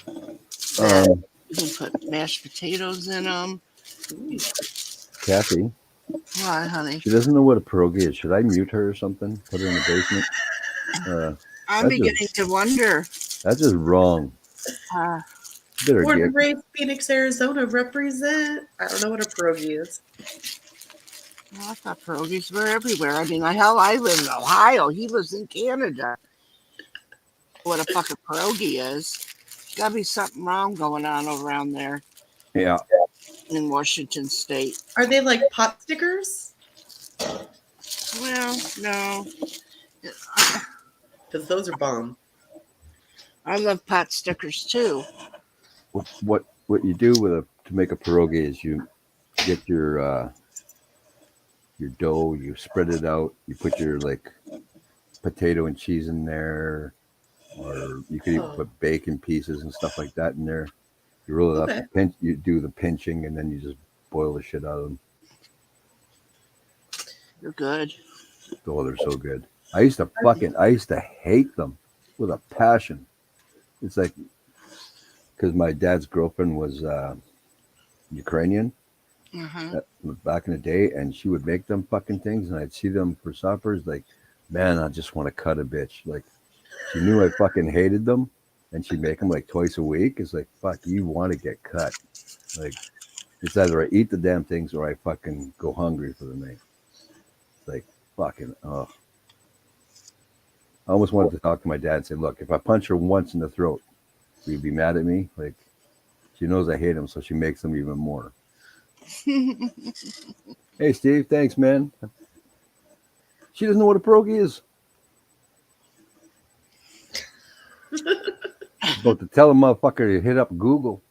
Um, You can put mashed potatoes in them. Kathy, Why, honey? she doesn't know what a pierogi is. Should I mute her or something? Put her in the basement? I'm That's beginning to wonder. That's just wrong. Uh, Better Born get. and raised Phoenix, Arizona, represent. I don't know what a pierogi is. well, I thought pierogies were everywhere. I mean, hell, I live in Ohio. He lives in Canada. What a fucking pierogi is. Gotta be something wrong going on around there Yeah. in Washington State. Are they like pot stickers? Well, no. Because those are bomb. I love pot stickers too. What you do to make a pierogi is you get your dough, you spread it out, you put your like potato and cheese in there, or you could even put bacon pieces and stuff like that in there. You roll it up, you do the pinching, and then you just boil the shit out of them. They're good. Oh, they're so good. I used to hate them with a passion. It's like, because my dad's girlfriend was Ukrainian back in the day, and she would make them fucking things, and I'd see them for suppers. Like, man, I just want to cut a bitch. Like, she knew I fucking hated them, and she'd make them like twice a week. It's like, fuck, you want to get cut. Like, it's either I eat the damn things or I fucking go hungry for the night. It's like, fucking, oh. I almost wanted to talk to my dad and say, look, if I punch her once in the throat, will you be mad at me? Like, she knows I hate him, so she makes them even more. Hey, Steve, thanks, man. She doesn't know what a pierogi is. About to tell a motherfucker to hit up Google.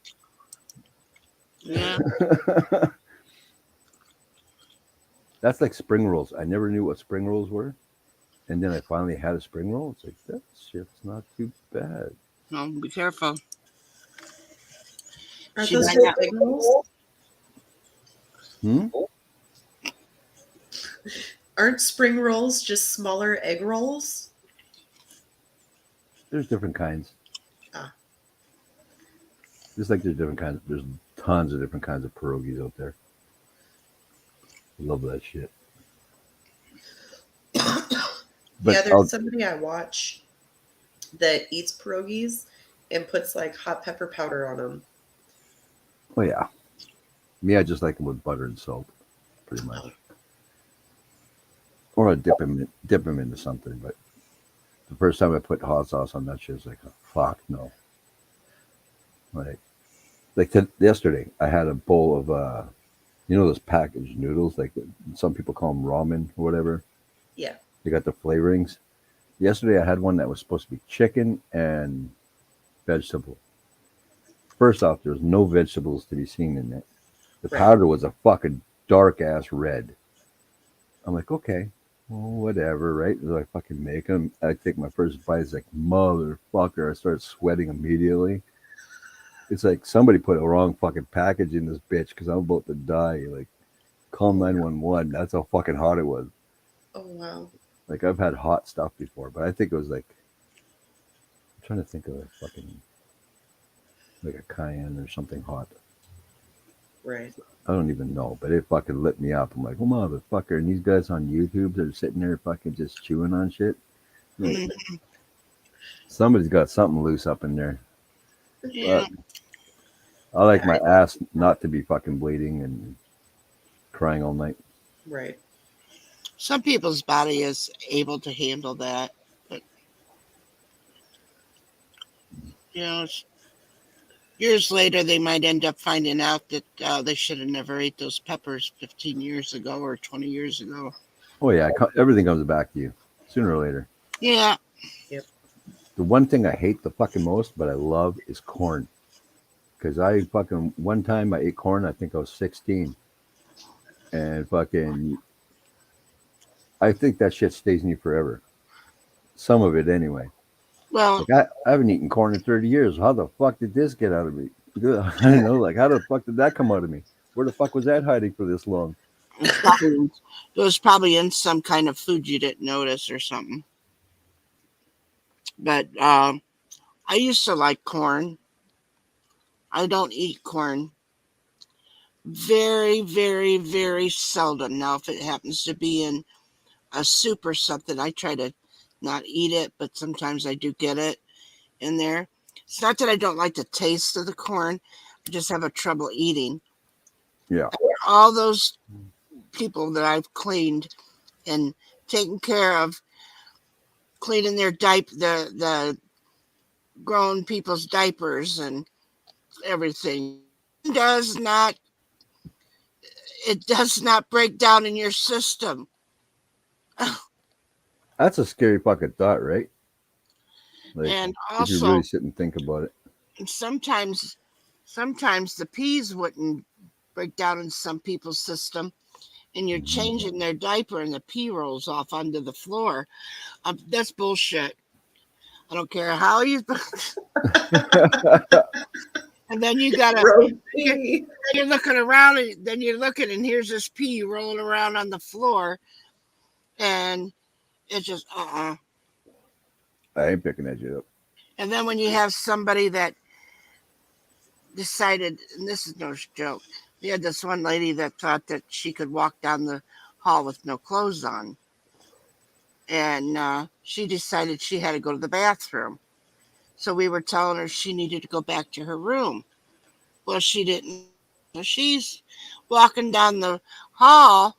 Yeah. That's like spring rolls. I never knew what spring rolls were. And then I finally had a spring roll. It's like, that shit's not too bad. No, be careful. Are She those might just not- egg rolls? Aren't spring rolls just smaller egg rolls? There's different kinds. Ah. Just like there's different kinds. There's tons of different kinds of pierogies out there. Love that shit. But Yeah, there's somebody I watch that eats pierogies and puts like hot pepper powder on them. Oh yeah. Me, I just like them with butter and salt, pretty much. Or I dip them into something. But The first time I put hot sauce on that shit, I was like, oh, fuck no. Yesterday, I had a bowl of those packaged noodles, like some people call them ramen or whatever. Yeah. They got the flavorings. Yesterday, I had one that was supposed to be chicken and vegetable. First off, there's no vegetables to be seen in it. The Right. powder was a fucking dark ass red. I'm like, okay, well, whatever, right? So I fucking make them. I take my first bite. It's like, motherfucker. I start sweating immediately. It's like somebody put a wrong fucking package in this bitch because I'm about to die. Like, call 911. That's how fucking hot it was. Oh wow. Like, I've had hot stuff before, but I think it was like, I'm trying to think of a fucking, like a cayenne or something hot. Right. I don't even know, but it fucking lit me up. I'm like, well, motherfucker. And these guys on YouTube that are sitting there fucking just chewing on shit. Like, Mhm. somebody's got something loose up in there. Yeah. I like my ass not to be fucking bleeding and crying all night. Right. Some people's body is able to handle that, but years later they might end up finding out that they should have never ate those peppers 15 years ago or 20 years ago. Oh, yeah. Everything comes back to you sooner or later. Yeah. The one thing I hate the fucking most, but I love, is corn. Because one time I ate corn, I think I was 16. And fucking, I think that shit stays in you forever. Some of it anyway. Well, Like I haven't eaten corn in 30 years. How the fuck did this get out of me? I don't know. Like, how the fuck did that come out of me? Where the fuck was that hiding for this long? it was probably in some kind of food you didn't notice or something. But I used to like corn. I don't eat corn. Very, very, very seldom. Now, if it happens to be in a soup or something, I try to not eat it, but sometimes I do get it in there. It's not that I don't like the taste of the corn. I just have a trouble eating. Yeah. All those people that I've cleaned and taken care of, cleaning their the grown people's diapers and everything, it does not break down in your system. That's a scary fucking thought, right? Like, And if you also, really sit and think about it. sometimes the peas wouldn't break down in some people's system, and you're changing their diaper and the pee rolls off onto the floor. That's bullshit. I don't care how you. And then you gotta. Pee. You're looking around, and then you're looking, and here's this pee rolling around on the floor, and it's just I ain't picking that shit up. And then when you have somebody that decided, and this is no joke, we had this one lady that thought that she could walk down the hall with no clothes on. And she decided she had to go to the bathroom. So we were telling her she needed to go back to her room. Well, she didn't. So she's walking down the hall,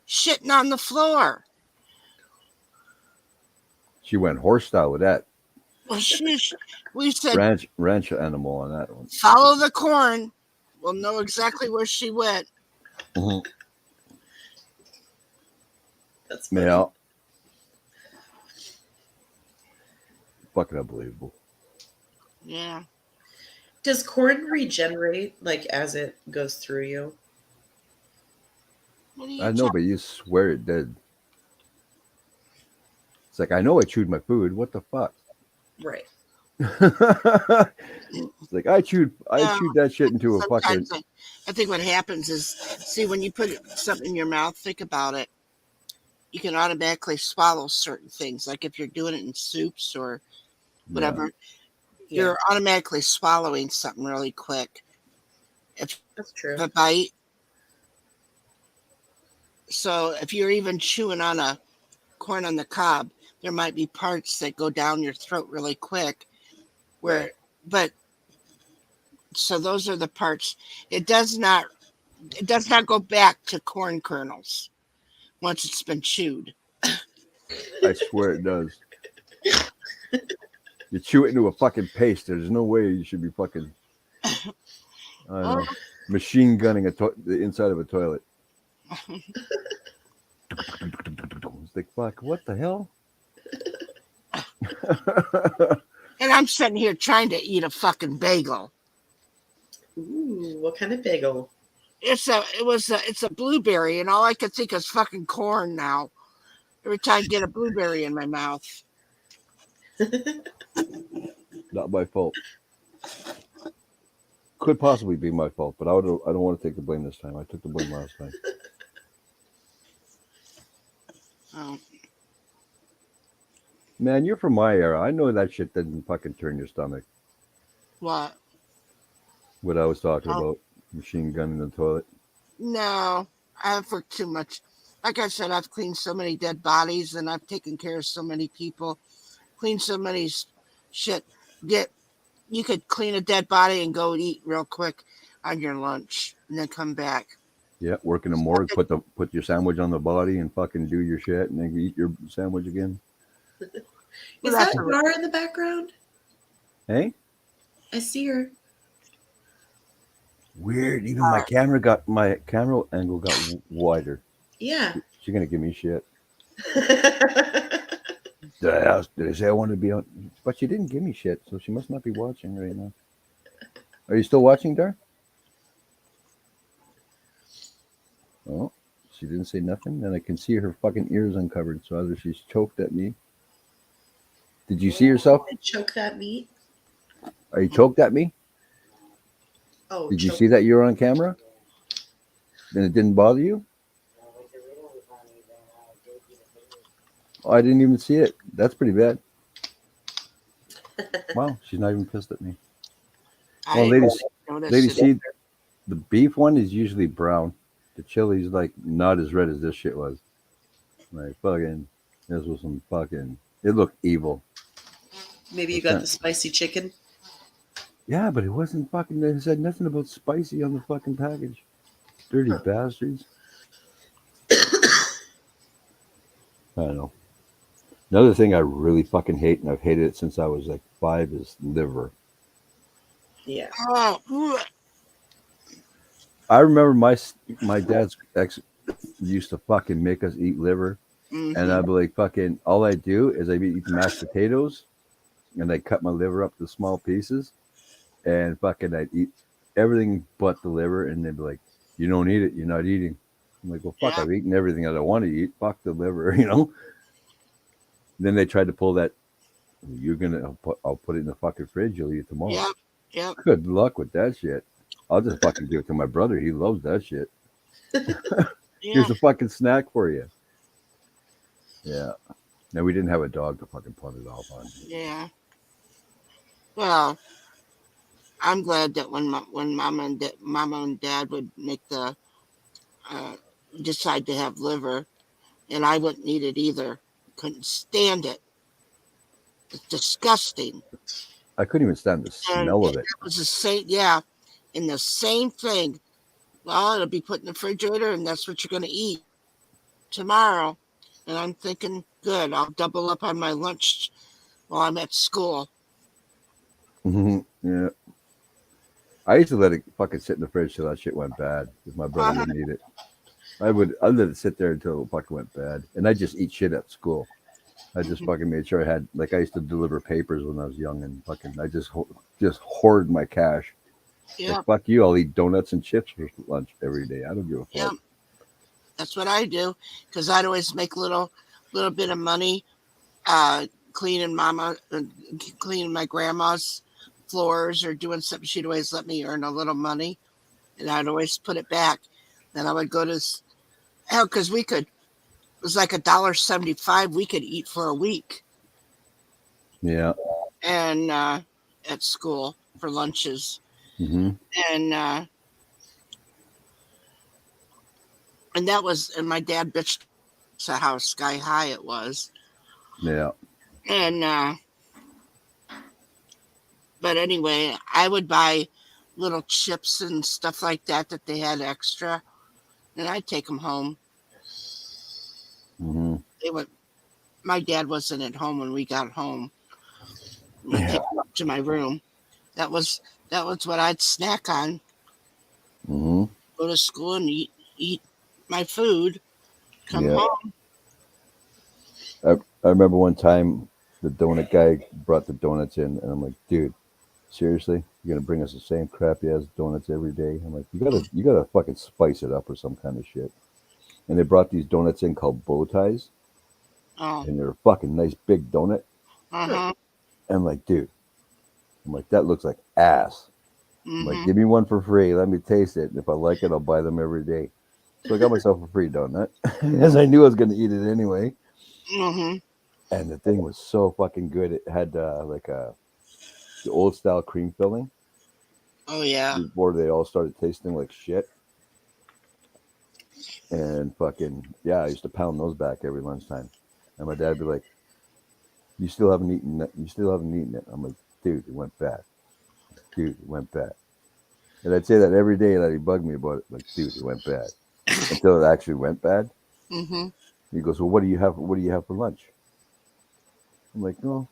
shitting on the floor. She went horse style with that. Well, we said, Ranch animal on that one. follow the corn. We'll know exactly where she went. Mm-hmm. That's funny. Yeah. Fucking unbelievable. Yeah. Does corn regenerate like as it goes through you? What are you I know, but you swear it did. It's like, I know I chewed my food. What the fuck? Right. It's like, I chewed that shit into a fucking. Sometimes I think what happens is, see, when you put something in your mouth, think about it. You can automatically swallow certain things. Like if you're doing it in soups or whatever, you're automatically swallowing something really quick. If That's true. a bite. So if you're even chewing on a corn on the cob, there might be parts that go down your throat really quick. So those are the parts. It does not go back to corn kernels once it's been chewed. I swear it does. You chew it into a fucking paste. There's no way you should be fucking. I don't know, machine gunning the inside of a toilet. It's like, fuck, what the hell? And I'm sitting here trying to eat a fucking bagel. Ooh, what kind of bagel? It's a blueberry, and all I can think is fucking corn now. Every time I get a blueberry in my mouth. Not my fault. Could possibly be my fault, but I don't want to take the blame this time. I took the blame last time. Oh, Man, you're from my era. I know that shit doesn't fucking turn your stomach. what? What I was talking Oh. about, machine gun in the toilet. No, I have worked too much. Like I said, I've cleaned so many dead bodies, and I've taken care of so many people. Cleaned so many shit. You could clean a dead body and go eat real quick on your lunch, and then come back. Yeah, work in the morgue, put your sandwich on the body and fucking do your shit, and then eat your sandwich again. Is that Gar in the background? Hey, I see her. weird. Even my camera angle got wider. Yeah. She's gonna give me shit. Did I say I wanted to be on? But she didn't give me shit, so she must not be watching right now. Are you still watching, Dar? Oh, she didn't say nothing, and I can see her fucking ears uncovered. So either she's choked at me. Did you see yourself? Choke that meat. Are you choked at me? Oh, Did you choke. see that you were on camera? Then it didn't bother you? Oh, I didn't even see it. That's pretty bad. Wow, she's not even pissed at me. Well, ladies, see, the beef one is usually brown. The chili's like not as red as this shit was. Like fucking, this was some fucking. It looked evil. Maybe you got the spicy chicken. Yeah, but it wasn't fucking. They said nothing about spicy on the fucking package. Dirty bastards. I don't know. Another thing I really fucking hate, and I've hated it since I was like 5, is liver. Yeah. Oh, I remember my dad's ex used to fucking make us eat liver, mhm. and I'd be like, fucking, all I do is I eat the mashed potatoes, and I cut my liver up to small pieces, and fucking I'd eat everything but the liver, and they'd be like, you don't eat it, you're not eating. I'm like, well, fuck, Yeah. I've eaten everything that I want to eat. Fuck the liver, you know. Then they tried to pull that. I'll put it in the fucking fridge. You'll eat it tomorrow. Yep, yep. Good luck with that shit. I'll just fucking give it to my brother. He loves that shit. Yeah. Here's a fucking snack for you. Yeah. No, we didn't have a dog to fucking put it off on. Yeah. Well, I'm glad that when Mama and Dad would make the decide to have liver, and I wouldn't eat it either. Couldn't stand it. It's disgusting. I couldn't even stand the smell of it. It was the same, yeah, and the same thing. Well, it'll be put in the refrigerator, and that's what you're going to eat tomorrow. And I'm thinking, good, I'll double up on my lunch while I'm at school. Yeah. I used to let it fucking sit in the fridge till that shit went bad if my brother didn't eat it. I'd let it sit there until it fucking went bad. And I just eat shit at school. I just fucking made sure I had, like, I used to deliver papers when I was young, and fucking I just hoard my cash. Yeah, Like, fuck you, I'll eat donuts and chips for lunch every day. I don't give a fuck. yeah. That's what I do, because I'd always make a little bit of money cleaning my grandma's floors or doing something. She'd always let me earn a little money, and I'd always put it back. Then I would go to hell, because it was like $1.75 we could eat for a week, Yeah. and at school for lunches. Mm-hmm. And that was, and my dad bitched to how sky high it was. Yeah. And but anyway, I would buy little chips and stuff like that they had extra, and I'd take them home. Mm-hmm. They would my dad wasn't at home when we got home. We Yeah. came up to my room. That was what I'd snack on. Hmm. Go to school and eat my food. Come Yeah. home. I remember one time the donut guy brought the donuts in, and I'm like, dude, seriously, you're gonna bring us the same crappy ass donuts every day? I'm like, you gotta fucking spice it up or some kind of shit. And they brought these donuts in called bow ties, Oh, and they're a fucking nice big donut. uh-huh. And I'm like, dude, I'm like, that looks like ass. I'm like, Mm-hmm. give me one for free. Let me taste it. And if I like it, I'll buy them every day. So I got myself a free donut, as I knew I was gonna eat it anyway. Mm-hmm. And the thing was so fucking good. It had the old style cream filling Oh yeah. before they all started tasting like shit. And fucking yeah, I used to pound those back every lunchtime. And my dad would be like, "You still haven't eaten that? You still haven't eaten it?" I'm like, "Dude, it went bad. Dude, it went bad." And I'd say that every day, that he bugged me about it. Like, dude, it went bad. Until it actually went bad. Mm-hmm. He goes, "Well, what do you have? What do you have for lunch?" I'm like, "No,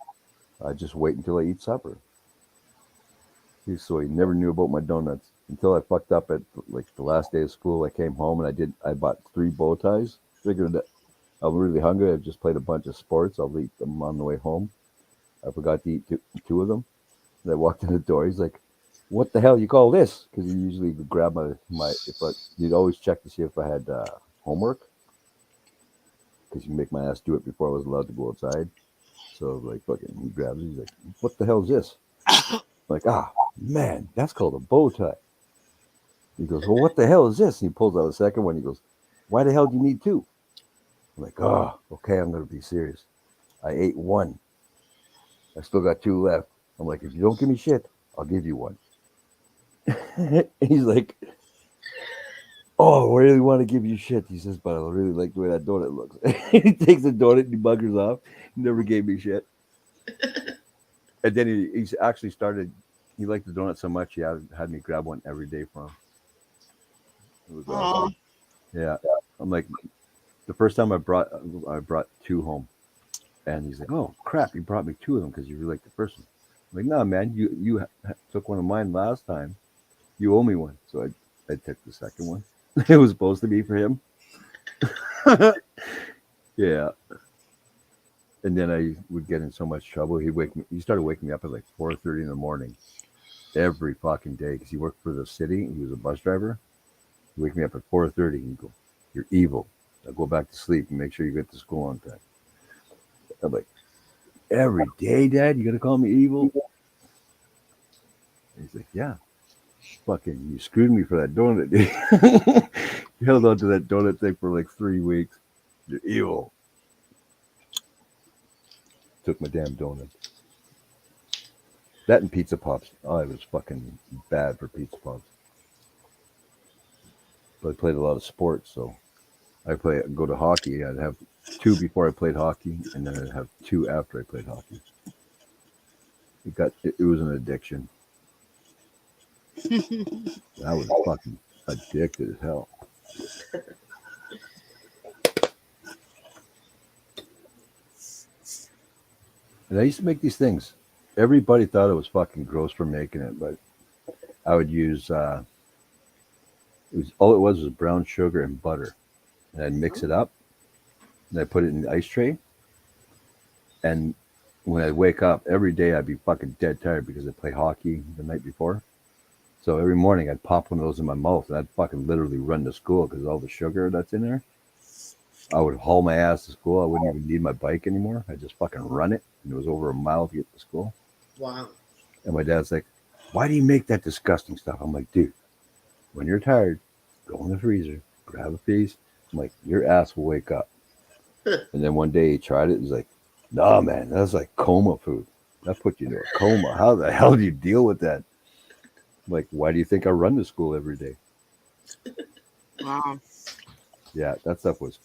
I just wait until I eat supper." So he never knew about my donuts until I fucked up at like the last day of school. I came home and I bought 3 bow ties. Figured that I'm really hungry. I've just played a bunch of sports. I'll eat them on the way home. I forgot to eat two of them. And I walked in the door. He's like, "What the hell you call this?" Because he usually would grab he'd always check to see if I had homework. Because you make my ass do it before I was allowed to go outside. So like fucking, he grabs it. He's like, "What the hell is this?" I'm like, man, that's called a bow tie. He goes, "Well, what the hell is this?" And he pulls out a second one. He goes, "Why the hell do you need 2?" I'm like, "Oh, okay, I'm gonna be serious. I ate one. I still got 2 left." I'm like, "If you don't give me shit, I'll give you one." He's like, "Oh, I really want to give you shit." He says, "But I really like the way that donut looks." He takes the donut and he buggers off. He never gave me shit. And then he's actually started. He liked the donut so much he had me grab one every day for him. It was awesome. Oh, Yeah, I'm like, the first time I brought 2 home, and he's like, "Oh crap, you brought me 2 of them because you really like the first one." I'm like, "No, man, you took one of mine last time. You owe me one." So I took the second one. It was supposed to be for him. Yeah. And then I would get in so much trouble. He started waking me up at like 4:30 in the morning every fucking day because he worked for the city. He was a bus driver. He'd wake me up at 4:30 and he'd go, "You're evil. Now go back to sleep and make sure you get to school on time." I'm like, "Every day, Dad, you gonna call me evil?" And he's like, "Yeah, fucking, you screwed me for that donut, dude." You held on to that donut thing for like 3 weeks. You're evil. Took my damn donut. That and pizza pops. Oh, I was fucking bad for pizza pops. But I played a lot of sports, so go to hockey. I'd have 2 before I played hockey, and then I'd have 2 after I played hockey. It was an addiction. I was fucking addicted as hell. And I used to make these things. Everybody thought it was fucking gross for making it, but I would use it was brown sugar and butter, and I'd mix it up, and I put it in the ice tray. And when I wake up every day, I'd be fucking dead tired because I played hockey the night before. So every morning I'd pop one of those in my mouth, and I'd fucking literally run to school because all the sugar that's in there. I would haul my ass to school. I wouldn't even need my bike anymore. I'd just fucking run it, and it was over a mile to get to school. Wow. And my dad's like, "Why do you make that disgusting stuff?" I'm like, "Dude, when you're tired, go in the freezer, grab a piece." I'm like, "Your ass will wake up." And then one day he tried it. He's like, "Nah, man, that's like coma food. That put you into a coma. How the hell do you deal with that?" I'm like, "Why do you think I run to school every day?" wow. Yeah, that stuff was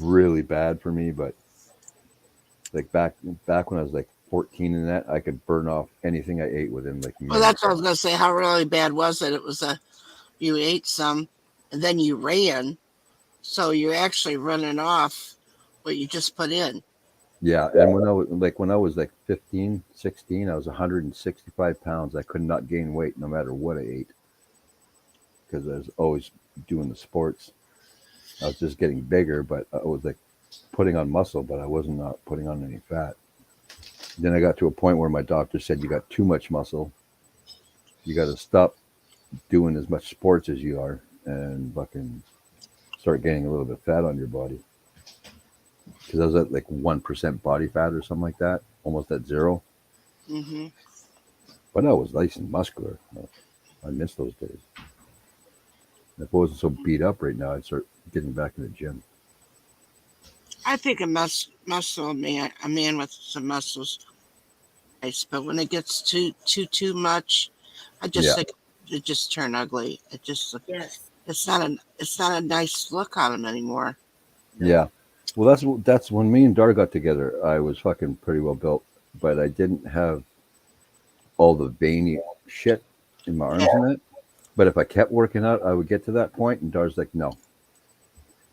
really bad for me. But like back when I was like 14 and that, I could burn off anything I ate within like Well, minutes. that's what I was gonna say. How really bad was it? It was you ate some, and then you ran, so you're actually running off what you just put in. Yeah, and when I was like 15, 16, I was 165 pounds. I could not gain weight no matter what I ate because I was always doing the sports. I was just getting bigger, but I was like putting on muscle, but I wasn't not putting on any fat. Then I got to a point where my doctor said, "You got too much muscle. You got to stop doing as much sports as you are and fucking start getting a little bit of fat on your body." Because I was at like 1% body fat or something like that, almost at zero. Hmm. But I was nice and muscular. I miss those days. If I wasn't so beat up right now, I'd start getting back in the gym. I think a man with some muscles, nice, but when it gets too much, I just Yeah, think it just turn ugly. Yes. It's not a nice look on him anymore. yeah. Well, that's when me and Dar got together. I was fucking pretty well built, but I didn't have all the veiny shit in my arms and that. But if I kept working out, I would get to that point, and Dar's like, "No,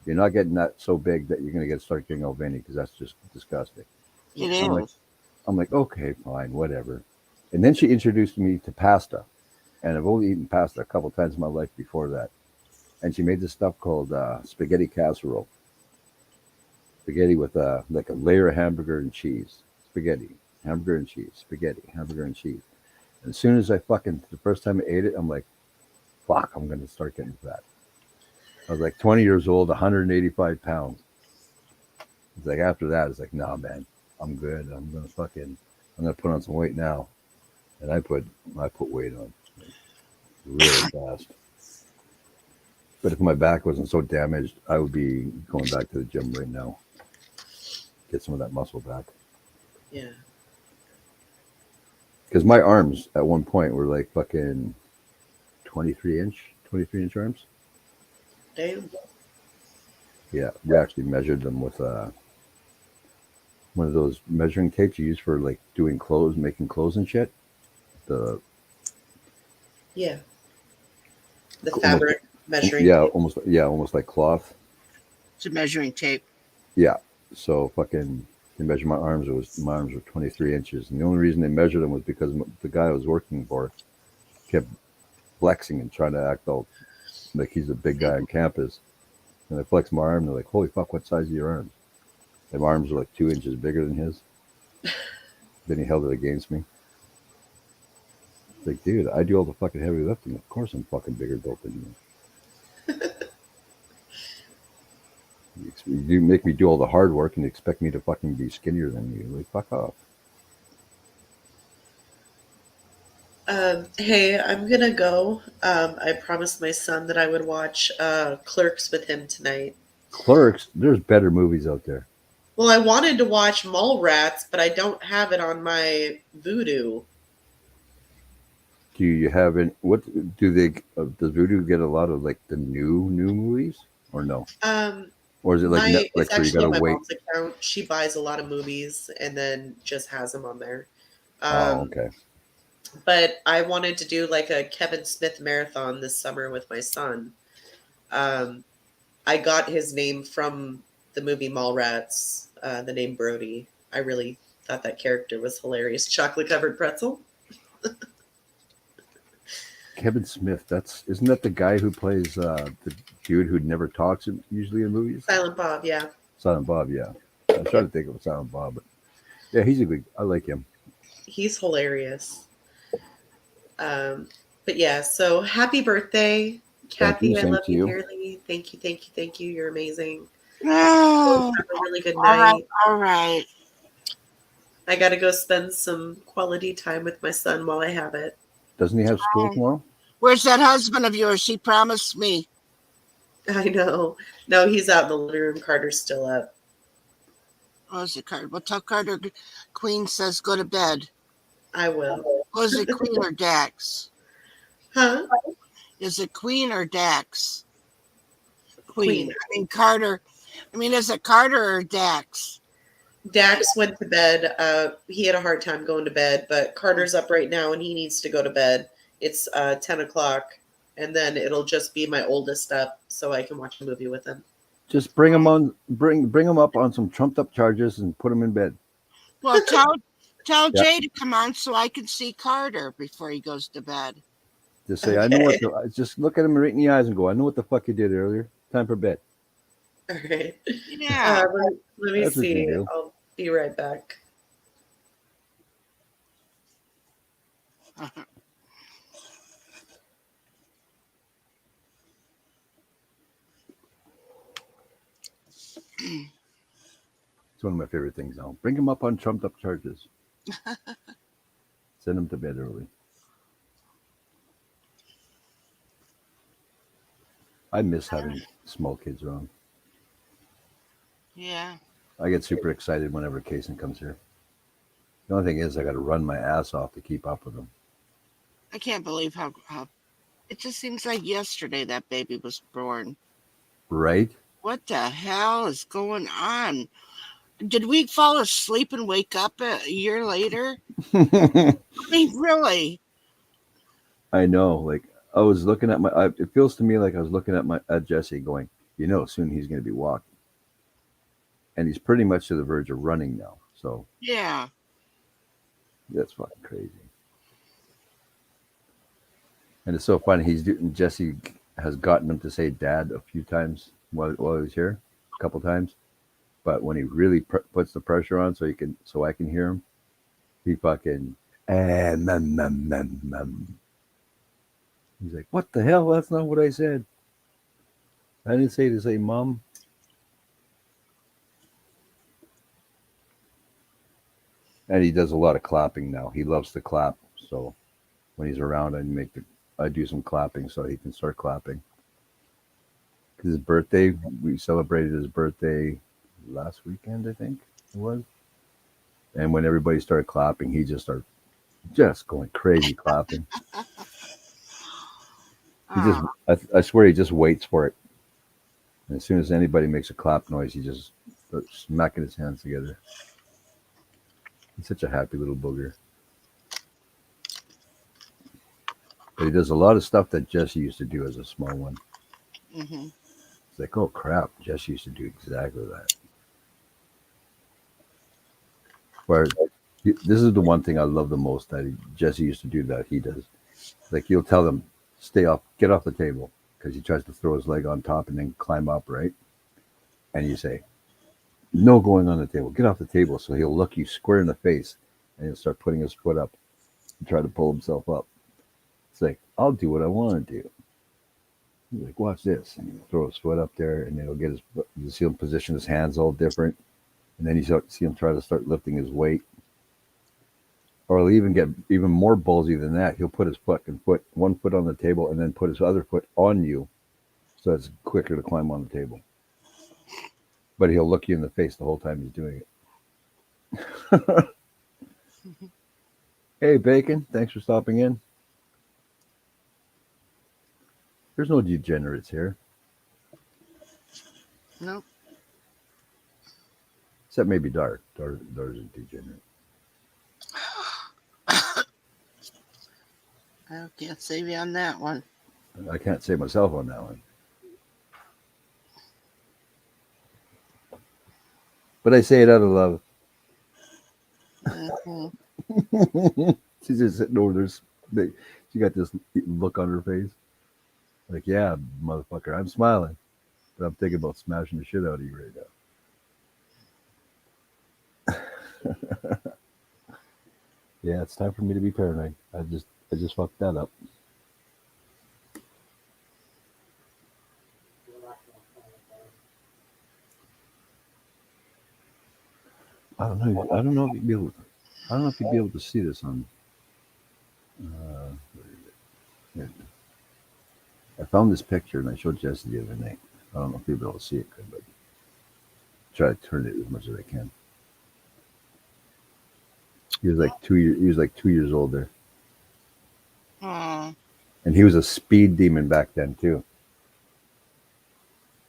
you're not getting that so big that you're gonna start getting all veiny because that's just disgusting." It I'm like, is. okay, fine, whatever. And then she introduced me to pasta, and I've only eaten pasta a couple times in my life before that. And she made this stuff called spaghetti casserole, spaghetti with like a layer of hamburger and cheese, spaghetti, hamburger and cheese, spaghetti, hamburger and cheese. And as soon as the first time I ate it, I'm like, fuck, I'm gonna start getting fat. I was like 20 years old, 185 pounds. It's like after that, it's like, nah, man, I'm good. I'm gonna put on some weight now. And I put weight on really fast. But if my back wasn't so damaged, I would be going back to the gym right now, get some of that muscle back. Yeah. Because my arms at one point were like fucking 23 inch arms. Damn. Yeah, we actually measured them with one of those measuring tapes you use for like doing clothes, making clothes and shit. The Yeah. The almost, fabric measuring yeah, tape. almost like cloth. It's a measuring tape. Yeah. So fucking they measured my arms. My arms were 23 inches, and the only reason they measured them was because the guy I was working for kept flexing and trying to act all like he's a big guy on campus. And I flexed my arm. And they're like, "Holy fuck, what size are your arms?" And my arms were like 2 inches bigger than his. Then he held it against me. It's like, dude, I do all the fucking heavy lifting. Of course, I'm fucking bigger built than you. You make me do all the hard work and expect me to fucking be skinnier than you. Like, fuck off. Hey, I'm gonna go. I promised my son that I would watch Clerks with him tonight. Clerks, there's better movies out there. Well, I wanted to watch Mallrats, but I don't have it on my Voodoo. Do you have any? What do they? Does Voodoo get a lot of like the new movies, or no? Um, Or is it like it's Netflix where you actually gotta on my wait? mom's account. She buys a lot of movies and then just has them on there. Oh, Um, okay. but I wanted to do like a Kevin Smith marathon this summer with my son. Um, I got his name from the movie Mallrats, the name Brody. I really thought that character was hilarious. Chocolate covered pretzel. Kevin Smith. Isn't that the guy who plays the dude who never talks usually in movies? Silent Bob, yeah. Silent Bob. Yeah, I'm trying to think of Silent Bob, but yeah, he's a good. I like him. He's hilarious. But yeah, so happy birthday, Thank you. Kathy. I Same love to you you. dearly. Thank you, thank you, thank you. You're amazing. Oh, Have a really good all right, night. all right. I got to go spend some quality time with my son while I have it. Doesn't he have school tomorrow? Where's that husband of yours? She promised me. I know. No, he's out in the living room. Carter's still up. Oh, is it Carter? Well, tell Carter Queen says go to bed. I will. Was it Queen or Dax? Huh? Is it Queen or Dax? Queen. I mean, Carter. I mean, is it Carter or Dax? Dax went to bed. He had a hard time going to bed, but Carter's up right now and he needs to go to bed. It's 10 o'clock, and then it'll just be my oldest up so I can watch a movie with him. Just bring him up on some trumped up charges and put him in bed. Well, tell Yeah. Jay to come on so I can see Carter before he goes to bed. Just say, I know what. Just look at him right in the eyes and go, I know what the fuck you did earlier. Time for bed. All right. Yeah. Let me That's what you see. do. I'll be right back. It's one of my favorite things now. Bring him up on trumped up charges. Send him to bed early. I miss having small kids around. Yeah. I get super excited whenever Kaysen comes here. The only thing is, I got to run my ass off to keep up with him. I can't believe how it just seems like yesterday that baby was born. Right? What the hell is going on? Did we fall asleep and wake up a year later? I mean, really? I know. Like I was looking at it feels to me like I was looking at Jesse, going, soon he's going to be walking, and he's pretty much to the verge of running now. So Yeah. that's fucking crazy. And it's so funny. Jesse has gotten him to say "dad" a few times while he was here, a couple times. But when he really puts the pressure on, so I can hear him, he fucking mum. He's like, "What the hell? That's not what I said. I didn't say to say mom." And he does a lot of clapping now. He loves to clap. So when he's around, I do some clapping so he can start clapping. Because his birthday, we celebrated his birthday last weekend, I think it was. And when everybody started clapping, he just started going crazy clapping. I swear he just waits for it. And as soon as anybody makes a clap noise, he just starts smacking his hands together. He's such a happy little booger. But he does a lot of stuff that Jesse used to do as a small one. Mm-hmm. It's like, oh crap, Jesse used to do exactly that. Where this is the one thing I love the most that Jesse used to do that he does. Like you'll tell him, get off the table, because he tries to throw his leg on top and then climb up, right? And you say, no going on the table, get off the table. So he'll look you square in the face and he'll start putting his foot up and try to pull himself up. It's like, I'll do what I want to do. He's like, watch this. And he'll throw his foot up there and then you'll see him position his hands all different. And then you see him try to start lifting his weight. Or he'll even get even more ballsy than that. He'll put his one foot on the table and then put his other foot on you so it's quicker to climb on the table. But he'll look you in the face the whole time he's doing it. Hey, Bacon, thanks for stopping in. There's no degenerates here. Nope. Except maybe Dar. Dar's a degenerate. I can't save you on that one. I can't save myself on that one. But I say it out of love. Mm-hmm. She's just sitting over there. She got this look on her face. Like, yeah, motherfucker, I'm smiling. But I'm thinking about smashing the shit out of you right now. Yeah, it's time for me to be paranoid. I just fucked that up. I don't know. I don't know if you'd be able. I don't know if you'd be able to see this on. Here. I found this picture and I showed Jesse the other night. I don't know if you'll be able to see it, but try to turn it as much as I can. He was like 2 years. He was like 2 years old there, Oh. and he was a speed demon back then too.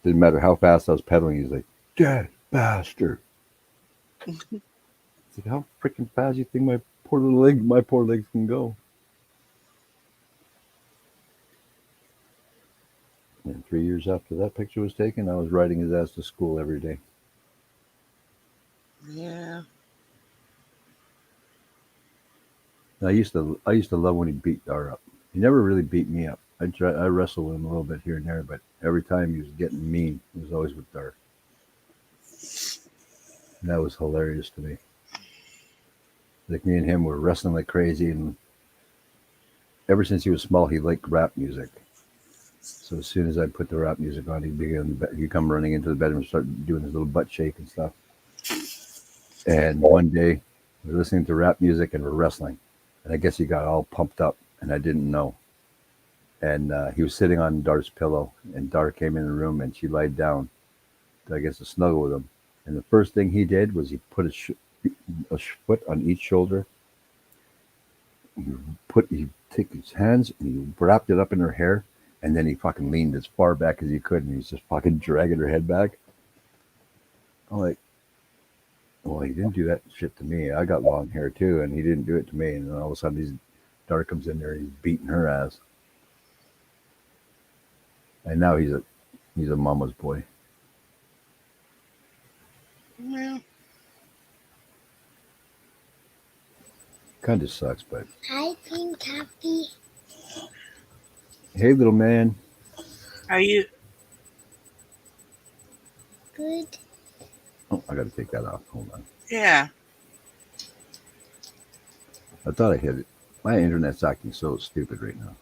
Didn't matter how fast I was pedaling. He was like, "Dad, faster." It's like, how freaking fast you think my poor legs can go? And 3 years after that picture was taken, I was riding his ass to school every day. Yeah. And I used to love when he beat Dar up. He never really beat me up. I wrestled with him a little bit here and there, but every time he was getting mean, it was always with Dar. And that was hilarious to me. Like me and him were wrestling like crazy, and ever since he was small, he liked rap music. So as soon as I put the rap music on, he'd come running into the bedroom and start doing his little butt shake and stuff. And one day, we're listening to rap music and we're wrestling. And I guess he got all pumped up, and I didn't know. And he was sitting on Dar's pillow, and Dar came in the room, and she lied down, I guess, to snuggle with him. And the first thing he did was he put a foot on each shoulder. He took his hands and he wrapped it up in her hair, and then he fucking leaned as far back as he could, and he's just fucking dragging her head back. I'm like, well, he didn't do that shit to me. I got long hair too, and he didn't do it to me. And then all of a sudden, Dar comes in there and he's beating her ass. And now he's a mama's boy. Well, Kind of sucks, but Hi, Queen Kathy. hey, little man. are you? Good. Oh, I got to take that off. Hold on. Yeah. I thought I hit it. My internet's acting so stupid right now.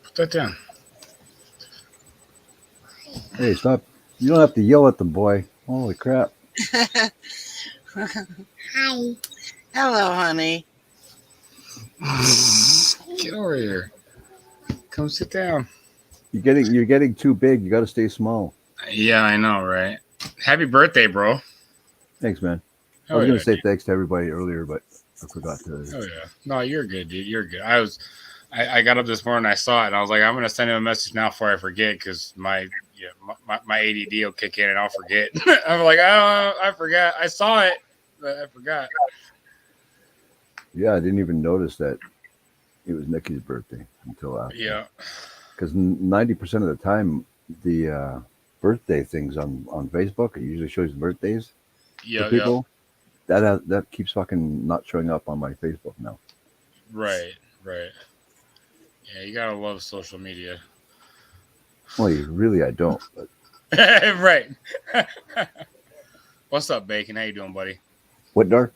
Put that down. Hey, stop. You don't have to yell at the boy. Holy crap. Hi. Hello, honey. Get over here. Come sit down. You're getting too big. You got to stay small. Yeah, I know, right? Happy birthday, bro. Thanks, man. I Oh, was going yeah, to say dude. thanks to everybody earlier, but I forgot to. Oh yeah. No, you're good, dude. You're good. I got up this morning, I saw it, and I was like, I'm gonna send him a message now before I forget, because my ADD will kick in and I'll forget. I'm like, oh, I forgot. I saw it, but I forgot. Yeah, I didn't even notice that it was Nikki's birthday until after. Yeah. Because 90% of the time, the birthday things on Facebook, it usually shows birthdays Yeah. for people. That keeps fucking not showing up on my Facebook now. Right. Yeah, you gotta love social media. Well, I don't. But Right. What's up, Bacon? How you doing, buddy? what, Dar?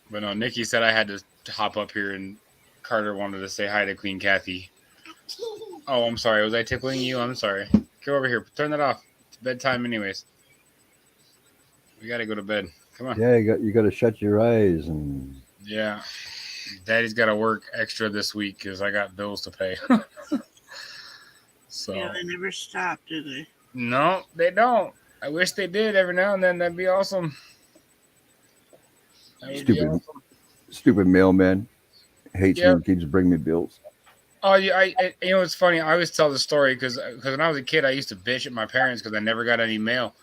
But no, Nikki said I had to hop up here, and Carter wanted to say hi to Queen Kathy. Oh, I'm sorry. Was I tickling you? I'm sorry. Get over here. Turn that off. It's bedtime anyways. We got to go to bed. Come on. Yeah, you got to shut your eyes and. Yeah. Daddy's got to work extra this week because I got bills to pay. So, Yeah, they never stop, do they? no, they don't. I wish they did every now and then. That'd be awesome. That would be Stupid. awesome. Stupid mailman hates me Yeah. and keeps bringing me bills. Oh, yeah. You know, it's funny. I always tell the story because when I was a kid, I used to bitch at my parents because I never got any mail.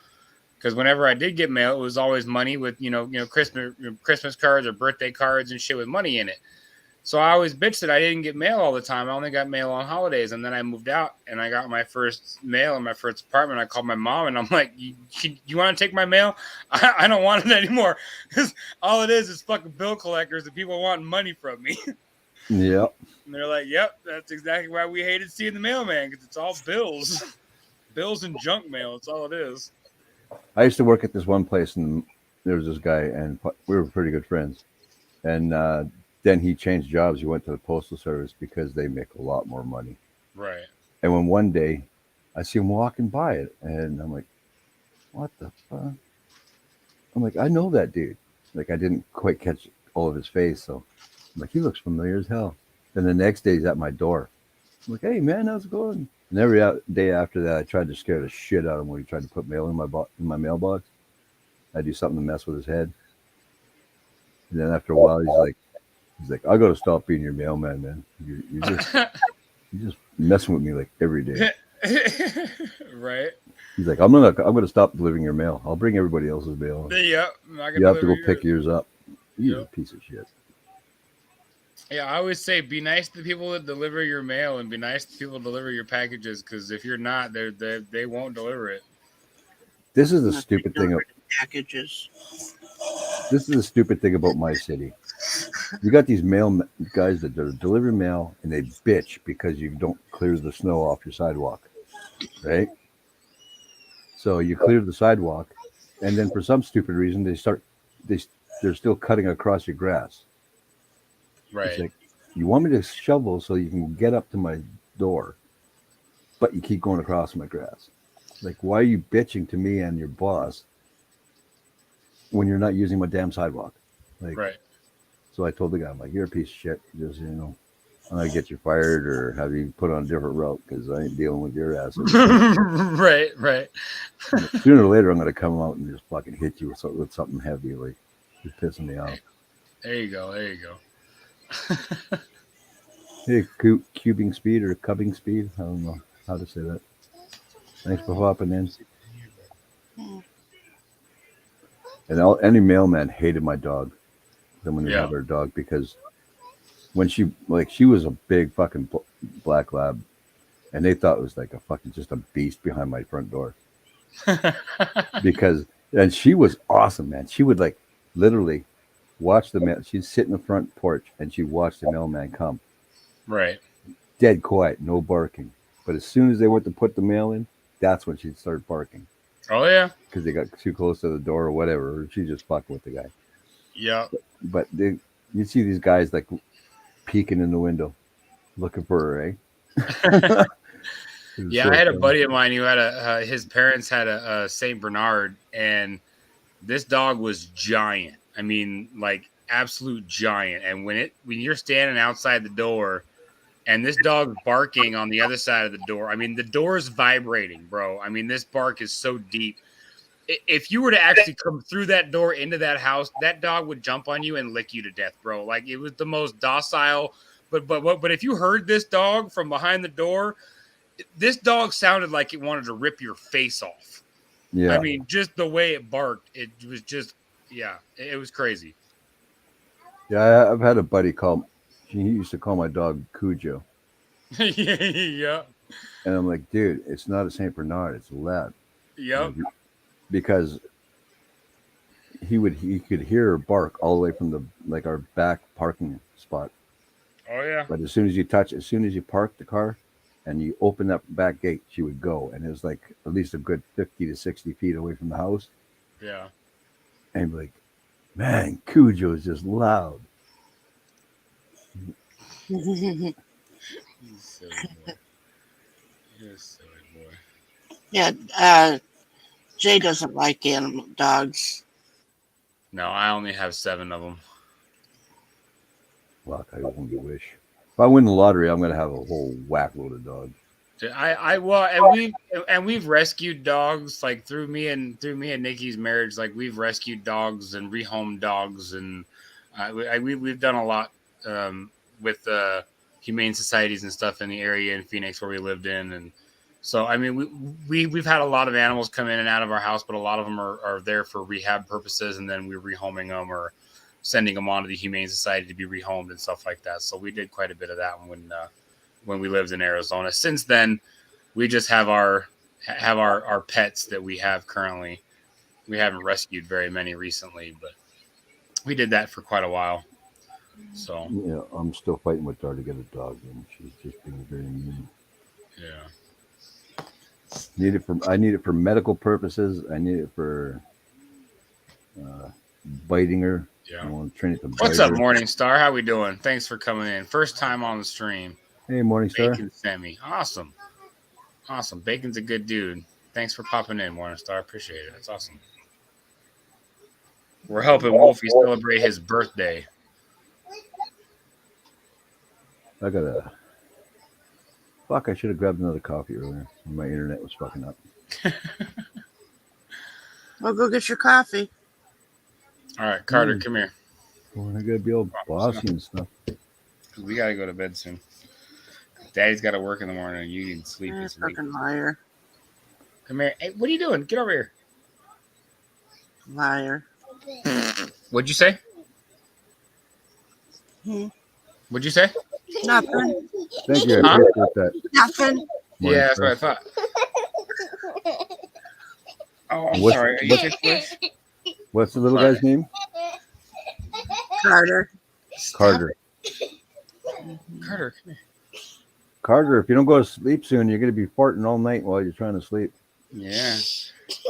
Because whenever I did get mail, it was always money with Christmas cards or birthday cards and shit with money in it. So I always bitched that I didn't get mail all the time. I only got mail on holidays. And then I moved out and I got my first mail in my first apartment. I called my mom and I'm like, you want to take my mail? I don't want it anymore. Because all it is fucking bill collectors and people wanting money from me. Yep. And they're like, yep, that's exactly why we hated seeing the mailman, because it's all bills. Bills and junk mail. That's all it is. I used to work at this one place, and there was this guy, and we were pretty good friends. And then he changed jobs. He went to the postal service because they make a lot more money. Right. And when one day I see him walking by it, and I'm like, what the fuck? I'm like, I know that dude. Like, I didn't quite catch all of his face, so I'm like, he looks familiar as hell. Then the next day he's at my door. I'm like, hey man, how's it going? And every day after that, I tried to scare the shit out of him when he tried to put mail in my mailbox. I do something to mess with his head. And then after a while, he's like, I gotta stop being your mailman, man. You're just messing with me like every day. Right. He's like, I'm gonna stop delivering your mail. I'll bring everybody else's mail. Yep. You have to go pick yours up. You're a piece of shit. Yeah, I always say be nice to the people that deliver your mail and be nice to people that deliver your packages because if you're not, they won't deliver it. This is the Not stupid thing. delivered packages. This is the stupid thing about my city. You got these guys that deliver mail and they bitch because you don't clear the snow off your sidewalk, right? So you clear the sidewalk, and then for some stupid reason they're still cutting across your grass. It's Right. like, you want me to shovel so you can get up to my door, but you keep going across my grass. Like, why are you bitching to me and your boss when you're not using my damn sidewalk? Like, Right. so I told the guy, I'm like, you're a piece of shit. Just, I'm gonna get you fired or have you put on a different route because I ain't dealing with your ass. Right. Right. Sooner or later, I'm gonna come out and just fucking hit you with something heavy. Like, you're pissing me off. There you go. There you go. Hey, cubing speed or cubbing speed? I don't know how to say that. Thanks for hopping in. And any mailman hated my dog. Then when we Yeah. had our dog, because when she was a big fucking black lab, and they thought it was like a fucking just a beast behind my front door. And she was awesome, man. She would like literally watch the mail. She'd sit in the front porch and she'd watch the mailman come. Right. Dead quiet, no barking. But as soon as they went to put the mail in, that's when she'd start barking Oh yeah. because they got too close to the door or whatever. Or she just fucking with the guy. Yeah. But you see these guys like peeking in the window, looking for her, eh? Yeah, I had a buddy of mine who had his parents had a Saint Bernard, and this dog was giant. I mean, like absolute giant. And when you're standing outside the door, and this dog barking on the other side of the door, I mean, the door is vibrating, bro. I mean, this bark is so deep. If you were to actually come through that door into that house, that dog would jump on you and lick you to death, bro. Like it was the most docile. But if you heard this dog from behind the door, this dog sounded like it wanted to rip your face off. Yeah. I mean, just the way it barked, it was just, yeah, it was crazy. Yeah, I've had a buddy he used to call my dog Cujo. Yeah. And I'm like, dude, it's not a Saint Bernard, it's a lab. Yep. Because he could hear her bark all the way from our back parking spot. Oh yeah. But as soon as you park the car and you open that back gate, she would go. And it was like at least a good 50 to 60 feet away from the house. Yeah. And be like, man, Cujo is just loud. He's silly boy. He's silly boy. Yeah, Jay doesn't like animal dogs. No, I only have 7 of them. Fuck, I only wish. If I win the lottery, I'm gonna have a whole whack load of dogs. And we've rescued dogs like through me and Nikki's marriage. Like we've rescued dogs and rehomed dogs, and we've done a lot with humane societies and stuff in the area in Phoenix where we lived in. And so I mean we've had a lot of animals come in and out of our house, but a lot of them are there for rehab purposes, and then we're rehoming them or sending them on to the Humane Society to be rehomed and stuff like that. So we did quite a bit of that when we lived in Arizona. Since then, we just have our pets that we have currently. We haven't rescued very many recently, but we did that for quite a while. So Yeah, I'm still fighting with her to get a dog, and she's just being very mean. yeah. I need it for medical purposes. I need it for biting her. Yeah. I want to train it to bite What's up, her. Morningstar? How we doing? Thanks for coming in. First time on the stream. Hey, Morningstar. Bacon sent me. Awesome. Bacon's a good dude. Thanks for popping in, Morningstar. Appreciate it. That's awesome. We're helping Wolfie celebrate his birthday. I should have grabbed another coffee earlier. My internet was fucking up. Well, go get your coffee. All right, Carter, come here. Well, I gotta be all bossy and stuff. We got to go to bed soon. Daddy's got to work in the morning. You need sleep. This week. Fucking liar. Come here. Hey, what are you doing? Get over here. Liar. What'd you say? Hmm. What'd you say? Nothing. Thank you. I Huh? appreciate that. Nothing. Morning, Yeah, that's what I sir. thought. Oh, I'm What's- sorry. Are you what's- sick, Bliss? What's the little guy's name? Carter. Carter. Carter, come here. Carter, if you don't go to sleep soon, you're going to be farting all night while you're trying to sleep. Yeah.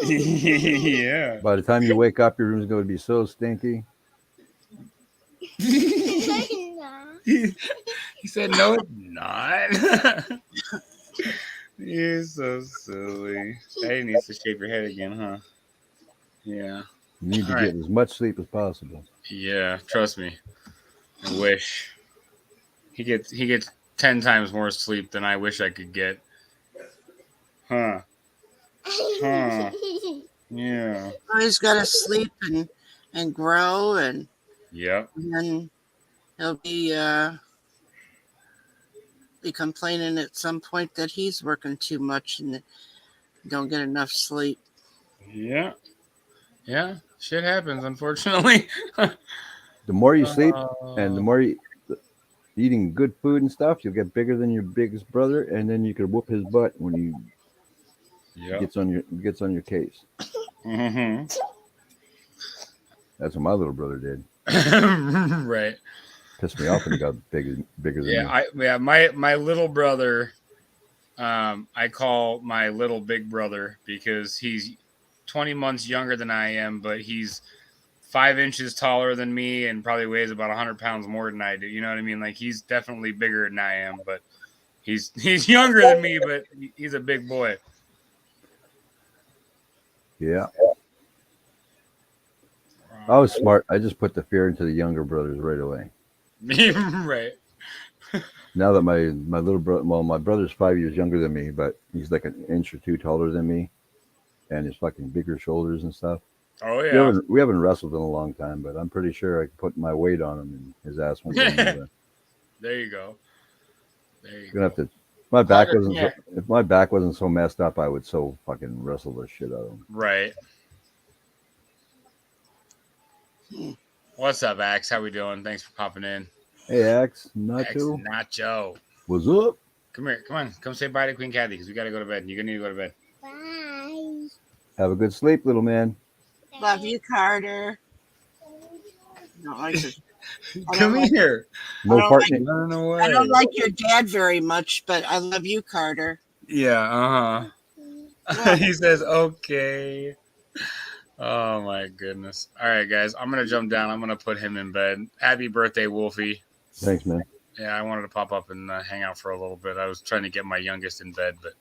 Yeah. By the time you wake up, your room's going to be so stinky. He said, "No, it's not." You're so silly. Hey, needs to shave your head again, huh? Yeah. You need to All get as much sleep as possible. Yeah. Trust me. I wish he gets 10 times more sleep than I wish I could get. Huh? Huh? Yeah. Oh, he's got to sleep and grow, and Yep. then he'll be complaining at some point that he's working too much and don't get enough sleep. Yeah. Yeah. Shit happens, unfortunately. The more you sleep Uh, and the more you eating good food and stuff, you'll get bigger than your biggest brother, and then you can whoop his butt when he Yep. gets on your case. Mm-hmm. That's what my little brother did. Right. Pissed me off when he got bigger than me. My little brother, I call my little big brother because he's 20 months younger than I am, but he's 5 inches taller than me and probably weighs about 100 pounds more than I do. You know what I mean? Like, he's definitely bigger than I am, but he's younger than me, but he's a big boy. Yeah. I was smart. I just put the fear into the younger brothers right away. Right. Now that my little brother, well, my brother's 5 years younger than me, but he's like an inch or two taller than me, and he's fucking bigger shoulders and stuff. Oh, We yeah. haven't wrestled in a long time, but I'm pretty sure I can put my weight on him and his ass won't go anywhere. There you go. There you Gonna go. have to. My back Carter, wasn't. yeah. If my back wasn't so messed up, I would so fucking wrestle the shit out of him. Right. What's up, Axe? How we doing? Thanks for popping in. Hey, Axe, Axe Nacho, Nacho. what's up? Come here. Come on. Come say bye to Queen Kathy because we got to go to bed. You're going to need to go to bed. Bye. Have a good sleep, little man. Love you, Carter. Don't like your, I Come don't like- here. No I don't part. like- Run away. I don't like your dad very much, but I love you, Carter. Yeah, uh-huh. Yeah. He says, okay. Oh, my goodness. All right, guys. I'm going to jump down. I'm going to put him in bed. Happy birthday, Wolfie. Thanks, man. Yeah, I wanted to pop up and hang out for a little bit. I was trying to get my youngest in bed, but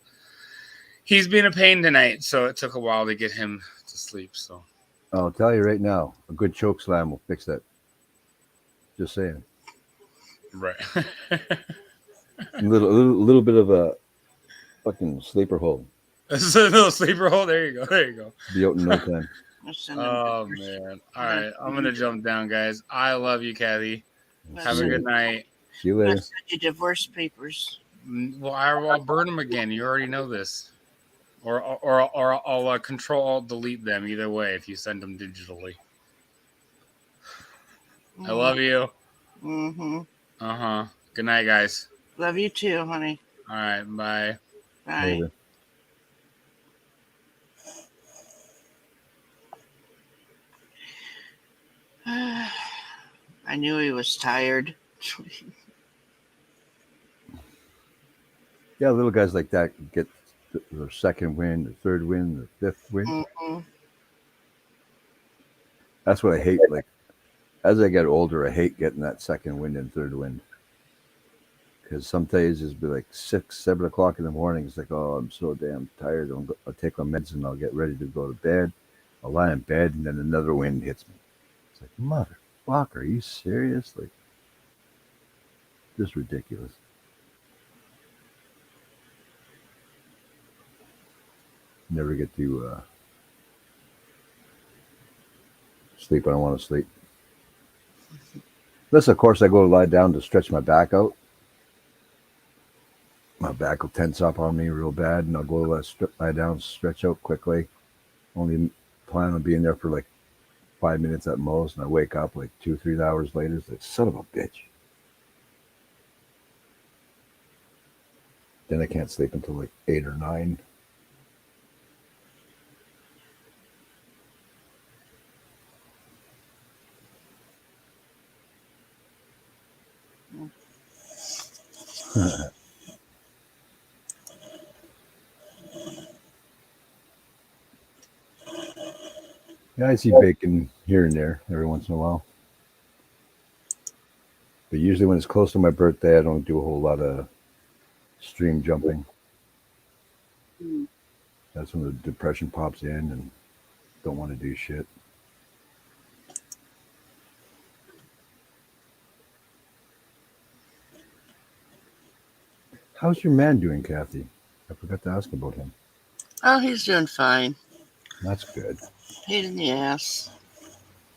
he's been a pain tonight, so it took a while to get him to sleep. So I'll tell you right now, a good choke slam will fix that. Just saying. right. A little bit of a fucking sleeper hold. This is a little sleeper hole. There you go. There you go. Be out in no time. I'll send him Oh pictures. man. All right, I'm gonna jump down, guys. I love you, Kathy. Have a good night. See you I'll later. send you divorce papers. Well, I'll burn them again. You already know this. Or I'll control alt delete them either way if you send them digitally. I love you. Mm-hmm. Uh-huh. Good night, guys. Love you too, honey. All right, bye. Bye. Later. I knew he was tired. Yeah, little guys like that get their second win, their third win, their fifth win. Mhm. That's what I hate. Like, as I get older, I hate getting that second wind and third wind. Because some days it'll be like 6, 7 o'clock in the morning. It's like, oh, I'm so damn tired. I'll take my meds and I'll get ready to go to bed. I'll lie in bed and then another wind hits me. It's like, motherfucker, are you serious? Like, just ridiculous. Never get to sleep when I want to sleep. Unless, of course, I go lie down to stretch my back out. My back will tense up on me real bad, and I'll go lie down, stretch out quickly. Only plan on being there for like 5 minutes at most, and I wake up like 2-3 hours later. It's like, son of a bitch. Then I can't sleep until like 8 or 9. Yeah, I see bacon here and there every once in a while. But usually when it's close to my birthday, I don't do a whole lot of stream jumping. Mm. That's when the depression pops in and don't want to do shit. How's your man doing, Kathy? I forgot to ask about him. Oh, he's doing fine. That's good. Pain in the ass.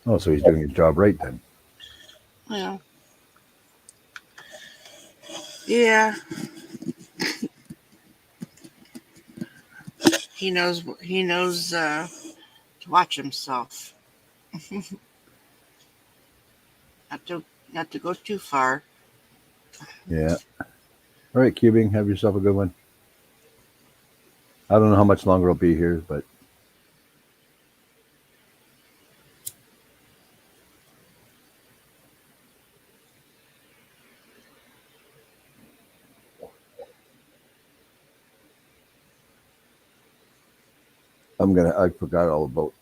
Oh, so he's doing his job right then. Well, yeah. He knows. He knows to watch himself. Not to go too far. Yeah. All right, Cubing, have yourself a good one. I don't know how much longer I'll be here, but I forgot all about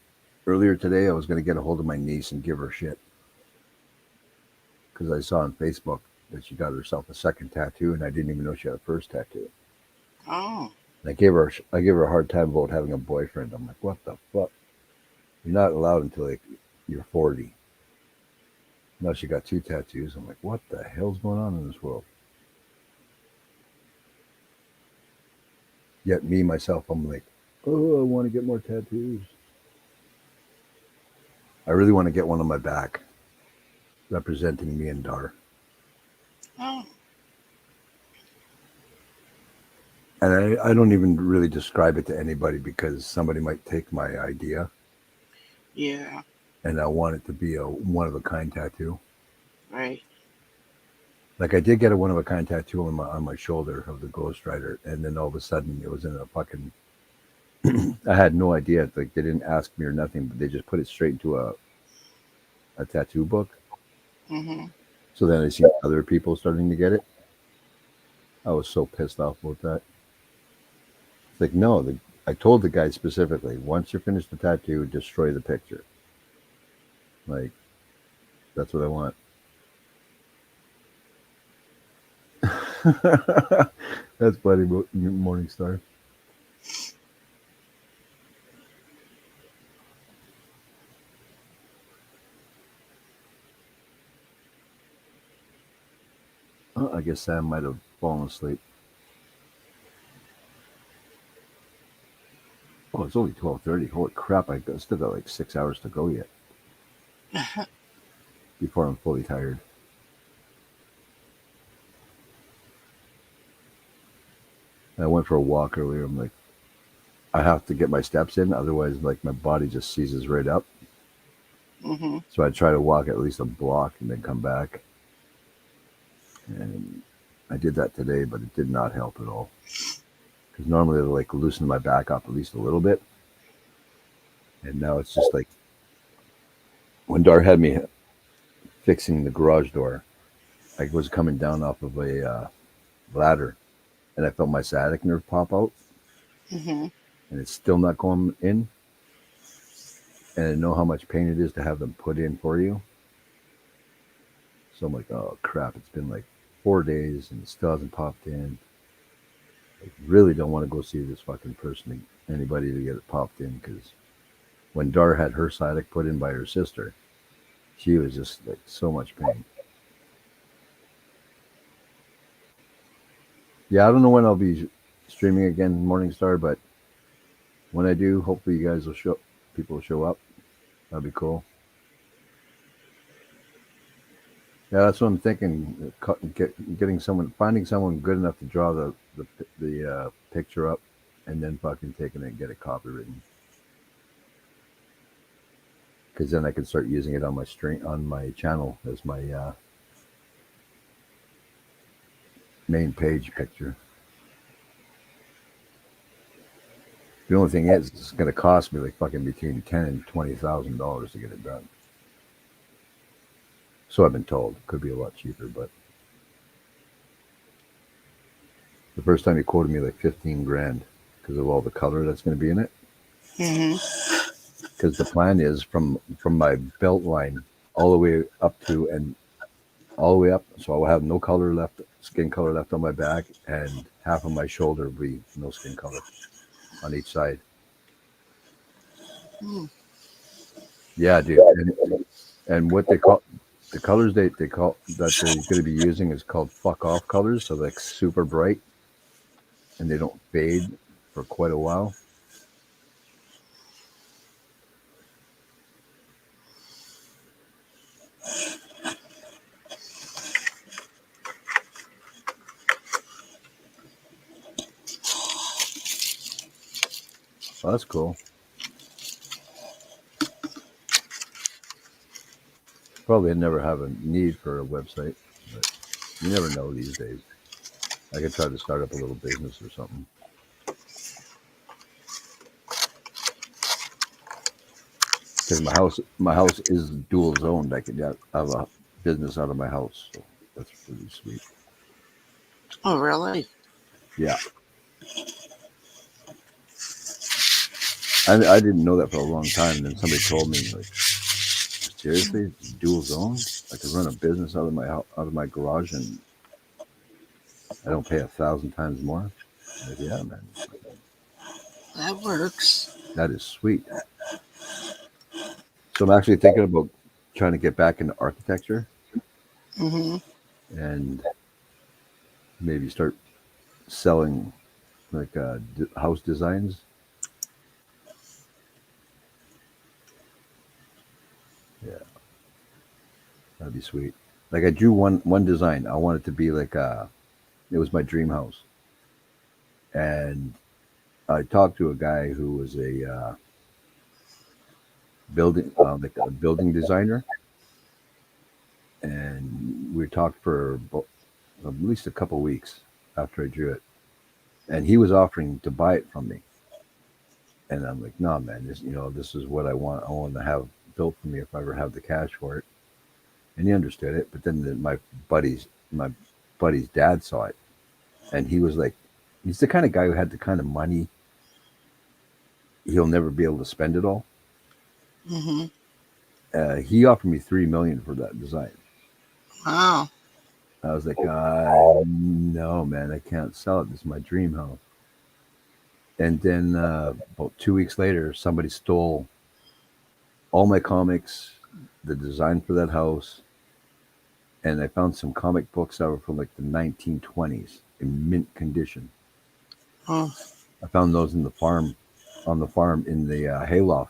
earlier today. I was gonna get a hold of my niece and give her shit because I saw on Facebook that she got herself a second tattoo, and I didn't even know she had a first tattoo. Oh. And I gave her a hard time about having a boyfriend. I'm like, what the fuck? You're not allowed until like you're 40. Now she got 2 tattoos. I'm like, what the hell's going on in this world? Yet me myself, I'm like, oh, I want to get more tattoos. I really want to get one on my back, representing me and Dar. Oh. And I don't even really describe it to anybody because somebody might take my idea, Yeah. and I want it to be a one-of-a-kind tattoo. Right. Like I did get a one-of-a-kind tattoo on my shoulder of the Ghost Rider, and then all of a sudden it was in a fucking. I had no idea. Like they didn't ask me or nothing, but they just put it straight into a tattoo book. Mm-hmm. So then I see other people starting to get it. I was so pissed off about that. It's like, no, I told the guy specifically, once you're finished the tattoo, destroy the picture. Like, that's what I want. That's funny, Morningstar. Oh, I guess Sam might have fallen asleep. Oh, it's only 12:30. Holy crap! I still got like 6 hours to go yet before I'm fully tired. I went for a walk earlier. I'm like, I have to get my steps in, otherwise, like my body just seizes right up. Mm-hmm. So I try to walk at least a block and then come back. And I did that today, but it did not help at all. Because normally it'll like loosen my back up at least a little bit. And now it's just like when Dar had me fixing the garage door, I was coming down off of a ladder, and I felt my sciatic nerve pop out, Mm-hmm. and it's still not going in. And I know how much pain it is to have them put in for you. So I'm like, oh crap! It's been like 4 days, and it still hasn't popped in. I really don't want to go see this fucking person, anybody to get it popped in, because when Dar had her sciatic put in by her sister, she was just like so much pain. Yeah, I don't know when I'll be streaming again, Morningstar, but when I do, hopefully you guys will people will show up. That'd be cool. Yeah, that's what I'm thinking. Finding someone good enough to draw the picture up, and then fucking taking it and get it copywritten. Because then I can start using it on my channel as my main page picture. The only thing is, it's going to cost me like fucking between $10,000 and $20,000 to get it done. So I've been told. Could be a lot cheaper, but the first time he quoted me like 15 grand because of all the color that's going to be in it. Mm-hmm. Because the plan is from my belt line all the way up to and all the way up, so I will have no color left, skin color left on my back, and half of my shoulder will be no skin color on each side. Mm. Yeah, dude. And what they call the colors they call that they're going to be using is called fuck off colors, so like super bright, and they don't fade for quite a while. Oh, that's cool. Probably never have a need for a website, but you never know these days. I could try to start up a little business or something. Because my house is dual zoned. I could have a business out of my house, so that's pretty sweet. Oh, really? Yeah. I didn't know that for a long time, and then somebody told me, like, seriously, it's dual zone? I could run a business out of my garage, and I don't pay 1,000 times more. I'm like, yeah, man, That works. that is sweet. So I'm actually thinking about trying to get back into architecture Mm-hmm. and maybe start selling like house designs. Yeah, that'd be sweet. Like I drew one design. I wanted it to be like it was my dream house, and I talked to a guy who was a like a building designer, and we talked for at least a couple weeks after I drew it, and he was offering to buy it from me, and I'm like, no, man, this is what I want. I want to have built for me if I ever have the cash for it, and he understood it. But then my buddy's dad saw it, and he was like, he's the kind of guy who had the kind of money he'll never be able to spend it all. Mm-hmm. He offered me $3 million for that design. Wow. I was like, no, man, I can't sell it. This is my dream house. And then about 2 weeks later, somebody stole all my comics, the design for that house, and I found some comic books that were from like the 1920s in mint condition. Oh. I found those on the farm in the hayloft.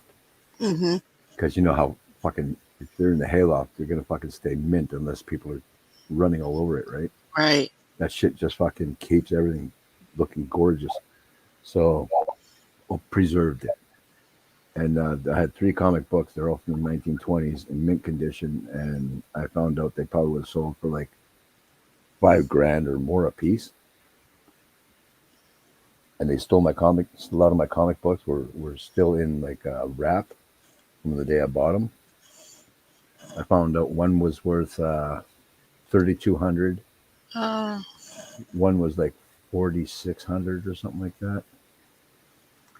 Mm-hmm. Because you know how fucking, if they're in the hayloft, they're going to fucking stay mint unless people are running all over it, right? Right. That shit just fucking keeps everything looking gorgeous. So, preserved it. And I had 3 comic books. They're all from the 1920s in mint condition. And I found out they probably would have sold for like $5,000 or more a piece. And they stole a lot of my comic books were still in like a wrap from the day I bought them. I found out one was worth $3,200. One was like $4,600 or something like that.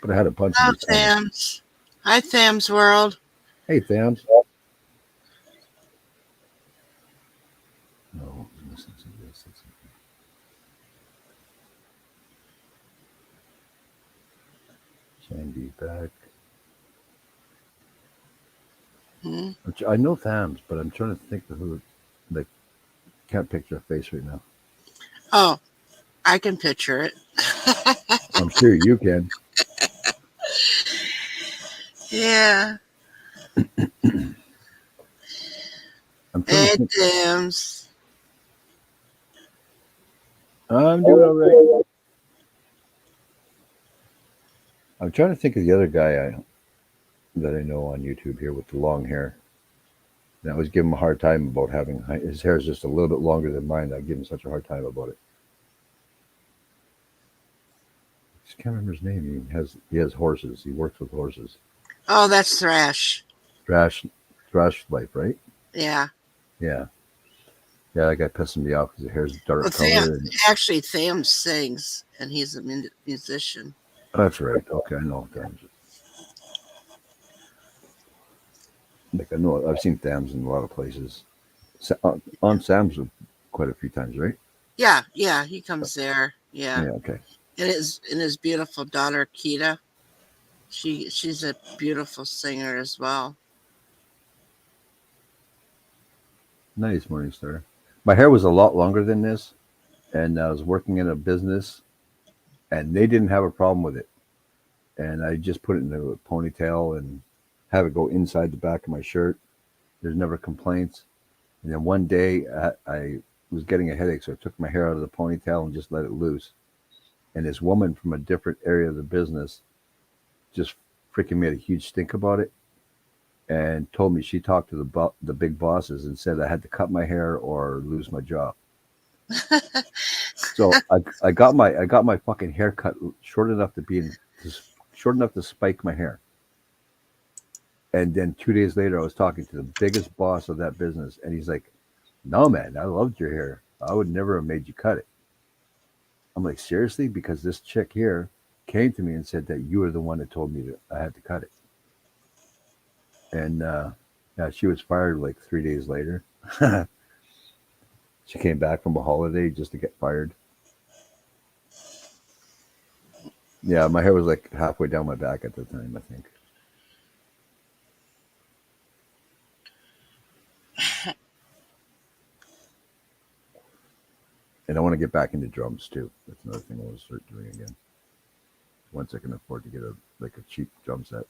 But I had a bunch Hello, of these comics. Thams. Hi, Thams World. Hey, Thams. No, listen to this. Sandy back. Hmm. I know Thams, but I'm trying to think of who. Like, can't picture a face right now. Oh, I can picture it. I'm sure you can. Yeah. I'm trying Hey, to think. Thams. I'm doing all right. I'm trying to think of the other guy that I know on YouTube here with the long hair. And I always give him a hard time about having his hair is just a little bit longer than mine. I give him such a hard time about it. just can't remember his name. He has horses. He works with horses. Oh, that's Thrash. Thrash Life, right? Yeah. Yeah. Yeah, that guy pissing me off because his hair's dark Well, color. And, actually, Tham sings, and he's a musician. that's right. Okay, I know Thams. Like I know, I've seen Thams in a lot of places. On Sam's quite a few times, right? Yeah, he comes there. Yeah, Yeah. Okay. and his beautiful daughter Kita. She's a beautiful singer as well. Nice, Morningstar. My hair was a lot longer than this, and I was working in a business, and they didn't have a problem with it. And I just put it in a ponytail and have it go inside the back of my shirt. There's never complaints. And then one day I was getting a headache, so I took my hair out of the ponytail and just let it loose. And this woman from a different area of the business just freaking made a huge stink about it and told me she talked to the big bosses and said I had to cut my hair or lose my job. So I got my fucking haircut short enough to spike my hair. And then 2 days later, I was talking to the biggest boss of that business, and he's like, "No, man, I loved your hair. I would never have made you cut it." I'm like, "Seriously?" Because this chick here came to me and said that you were the one that told me that I had to cut it. And yeah, she was fired like 3 days later. She came back from a holiday just to get fired. Yeah, my hair was like halfway down my back at the time, I think. And I want to get back into drums too. That's another thing I want to start doing again. Once I can afford to get a cheap drum set.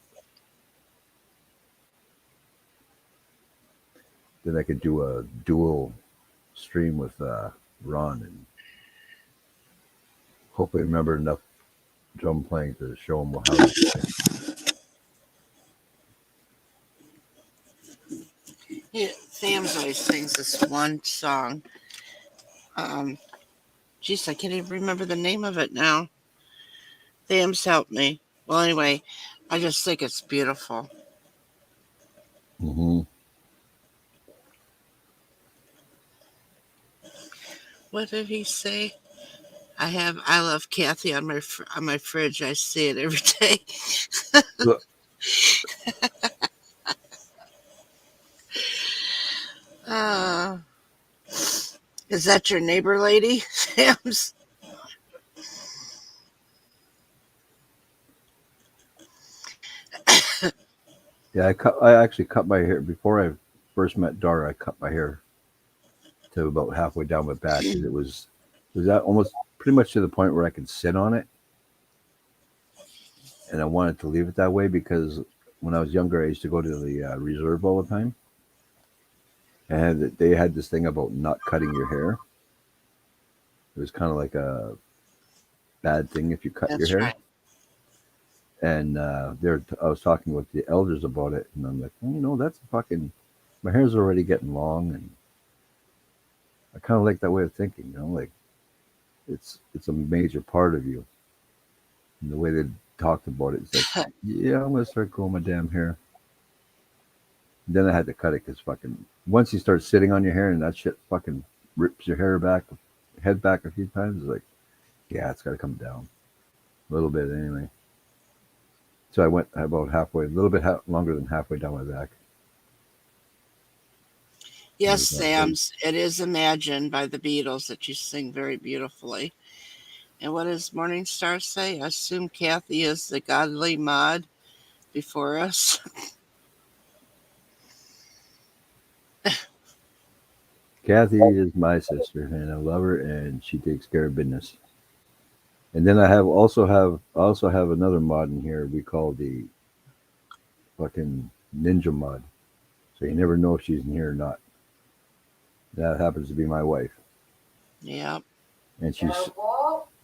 Then I could do a dual stream with Ron and hopefully remember enough drum playing to show him how to play. Yeah, Sam's always sings this one song. Geez, I can't even remember the name of it now. Sam's helped me. Well, anyway, I just think it's beautiful. Mm-hmm. What did he say? I love Kathy on my fridge. I see it every day. Look, Uh, is that your neighbor lady, Sam's? yeah, I actually cut my hair before I first met Dara. I cut my hair to about halfway down my back because it was that almost pretty much to the point where I could sit on it, and I wanted to leave it that way because when I was younger, I used to go to the reserve all the time, and they had this thing about not cutting your hair. It was kind of like a bad thing if you cut That's your hair. right. And I was talking with the elders about it, and I'm like, well, that's fucking. My hair's already getting long, and I kind of like that way of thinking. Like it's a major part of you. And the way they talked about it, it's like, yeah, I'm gonna start growing my damn hair. And then I had to cut it because fucking once you start sitting on your hair and that shit fucking rips your head back a few times, it's like, yeah, it's got to come down a little bit anyway. So I went about halfway, a little bit longer than halfway down my back. Yes, Sam's. It is Imagine by the Beatles that you sing very beautifully. And what does Morningstar say? I assume Kathy is the godly mod before us. Kathy is my sister, and I love her, and she takes care of business. And then I also have another mod in here we call the fucking ninja mod. So you never know if she's in here or not. That happens to be my wife. Yep. And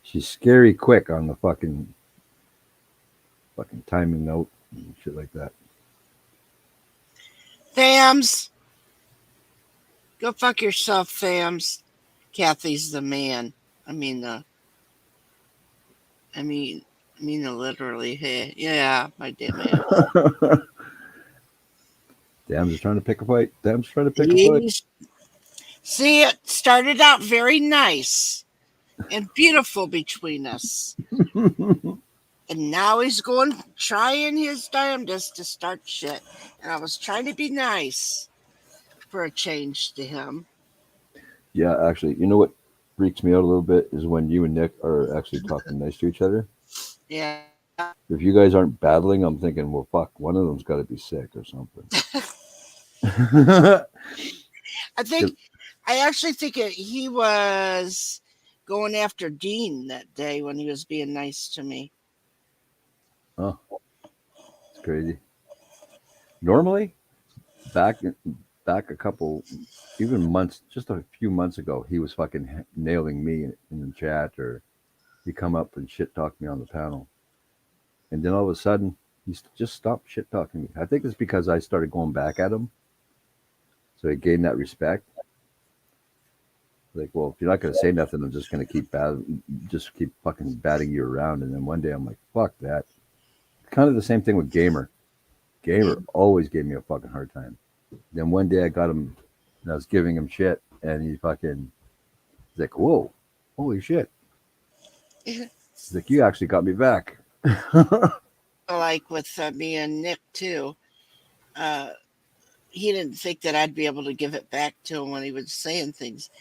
she's scary quick on the fucking timing note and shit like that. Thams. Go fuck yourself, Thams. Kathy's the man. I mean, I mean, literally. Hey, yeah, my damn ass. Dam's trying to pick a fight. Dam's trying to pick a fight. He's- See, it started out very nice and beautiful between us. And now he's going, trying his damnedest to start shit. And I was trying to be nice for a change to him. Yeah, actually, you know what freaks me out a little bit is when you and Nick are actually talking nice to each other. Yeah. If you guys aren't battling, I'm thinking, well, fuck, one of them's got to be sick or something. I actually think he was going after Dean that day when he was being nice to me. Oh, it's crazy. Normally, back a couple, even months, just a few months ago, he was fucking nailing me in the chat, or he come up and shit talk me on the panel, and then all of a sudden just stopped shit talking me. I think it's because I started going back at him, so he gained that respect. Like, well, if you're not gonna say nothing, I'm just gonna keep fucking batting you around. And then one day I'm like, fuck that. Kind of the same thing with Gamer. Gamer always gave me a fucking hard time. Then one day I got him, and I was giving him shit, and he's like, whoa, holy shit. He's like, you actually got me back. Like with me and Nick too. He didn't think that I'd be able to give it back to him when he was saying things,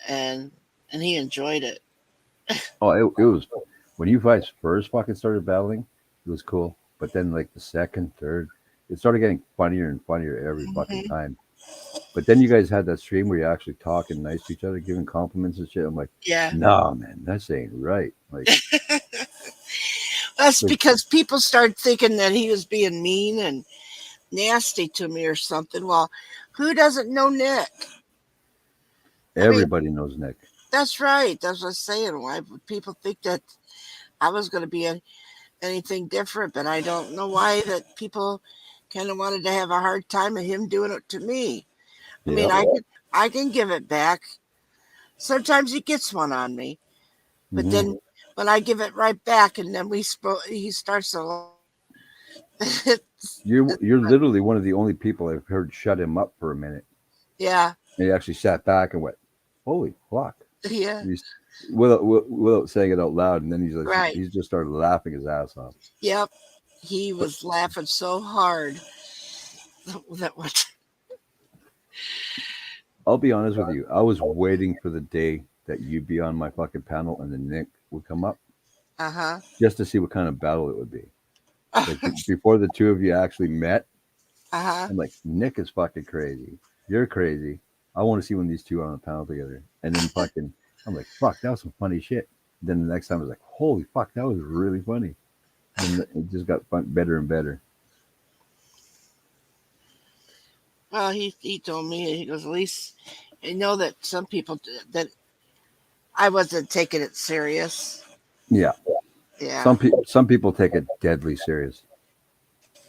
and he enjoyed it. Oh, it was when you guys first fucking started battling, it was cool. But then like the second, third, it started getting funnier and funnier every fucking time. But then you guys had that stream where you're actually talking nice to each other, giving compliments and shit. I'm like, Yeah. nah, man, that's ain't right. Like, That's because people started thinking that he was being mean and nasty to me or something. Well, who doesn't know Nick? everybody knows Nick. That's right. That's what I'm saying. Why would people think that I was going to be anything different? But I don't know why that people kind of wanted to have a hard time of him doing it to me. I mean, I can give it back. Sometimes he gets one on me, but then when I give it right back, and then he starts to. You're literally one of the only people I've heard shut him up for a minute. Yeah. And he actually sat back and went, holy fuck. Yeah. Without saying it out loud. And then he's like, Right. he's just started laughing his ass off. Yep. He was laughing so hard. That was. I'll be honest with you. I was waiting for the day that you'd be on my fucking panel and then Nick would come up just to see what kind of battle it would be. Like before the two of you actually met, I'm like, Nick is fucking crazy. You're crazy. I want to see when these two are on a panel together. And then fucking, I'm like, fuck, that was some funny shit. Then the next time I was like, holy fuck, that was really funny. And it just got better and better. Well, he told me, he goes, at least I know that some people that I wasn't taking it serious. Yeah. Yeah. Some people take it deadly serious.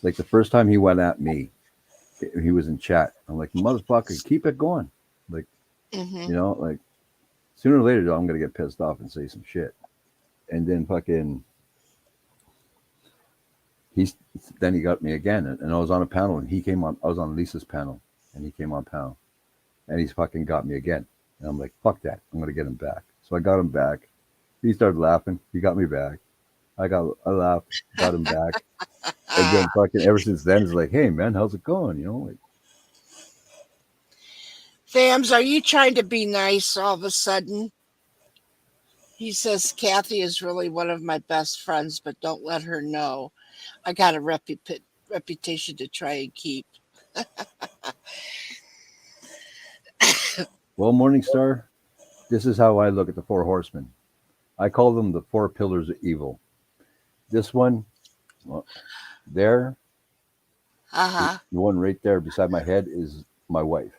Like the first time he went at me, he was in chat. I'm like, motherfucker, keep it going. Like, you know, like sooner or later, though, I'm gonna get pissed off and say some shit. And then fucking, then he got me again, and I was on a panel, and he came on. I was on Lisa's panel, and he came on panel, and he's fucking got me again. And I'm like, fuck that, I'm gonna get him back. So I got him back. He started laughing. He got me back. I laughed, got him back. And then fucking ever since then, it's like, hey man, how's it going? You know, like. Thams, are you trying to be nice all of a sudden? He says Kathy is really one of my best friends, but don't let her know. I got a reputation to try and keep. Well, Morningstar, this is how I look at the four horsemen. I call them the four pillars of evil. This one, there, the one right there beside my head is my wife.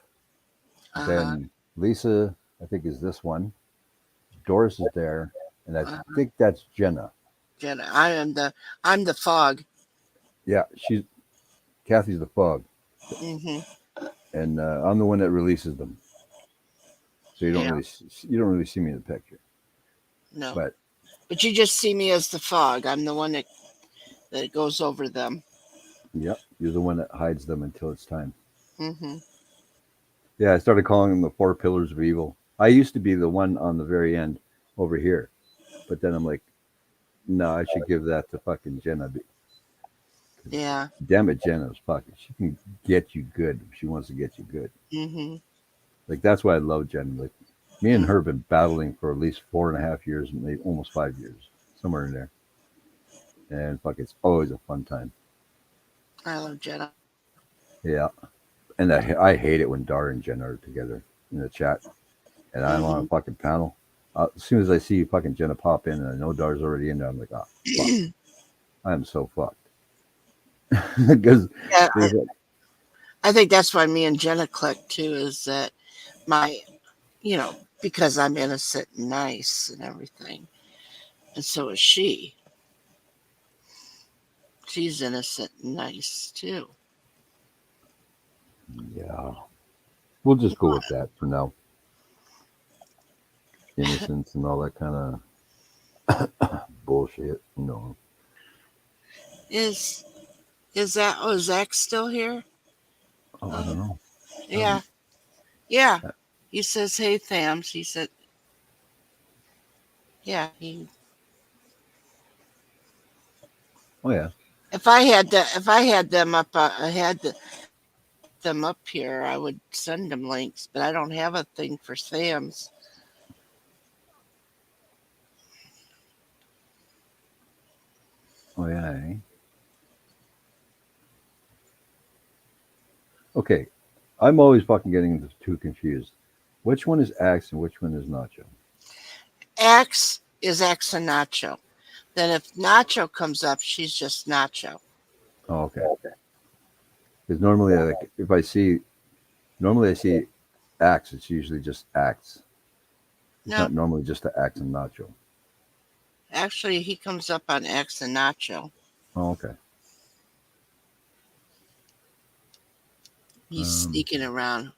Then Lisa, I think, is this one. Doris is there, and I think that's Jenna. Jenna, I'm the fog. Yeah, Kathy's the fog, and I'm the one that releases them. So you don't really see me in the picture. No. But But you just see me as the fog. I'm the one that goes over them. Yep. You're the one that hides them until it's time. Hmm. Yeah, I started calling them the four pillars of evil. I used to be the one on the very end over here, but then I'm like, no, I should give that to fucking Jenna. Yeah. Damn it, Jenna's fucking. She can get you good if she wants to get you good. Hmm. Like that's why I love Jenna. Like me and her have been battling for at least 4.5 years, maybe almost 5 years, somewhere in there. And fuck, it's always a fun time. I love Jenna. Yeah, and I hate it when Dar and Jenna are together in the chat, and I'm on a fucking panel. As soon as I see fucking Jenna pop in, and I know Dar's already in there, I'm like, ah, fuck, I'm so fucked. Because Yeah, I think that's why me and Jenna click too. Is that my, because I'm innocent and nice and everything, and so is she. She's innocent and nice too. yeah, we'll just go with that for now. Innocence and all that kind of bullshit, Is that? Oh, is Zach still here? Oh, I don't know. Yeah, yeah. He says, "Hey, Thams." He said, "Yeah." Oh yeah. If I had them up, them up here, I would send them links. But I don't have a thing for Thams. Oh yeah. Eh? Okay, I'm always fucking getting the two confused. Which one is Axe and which one is Nacho? Axe is Axe and Nacho. Then if Nacho comes up, she's just Nacho. Oh, okay. Because normally, like, if normally I see Axe, it's usually just Axe. It's No, not normally just the Axe and Nacho. actually, he comes up on Axe and Nacho. Oh, okay. He's sneaking around.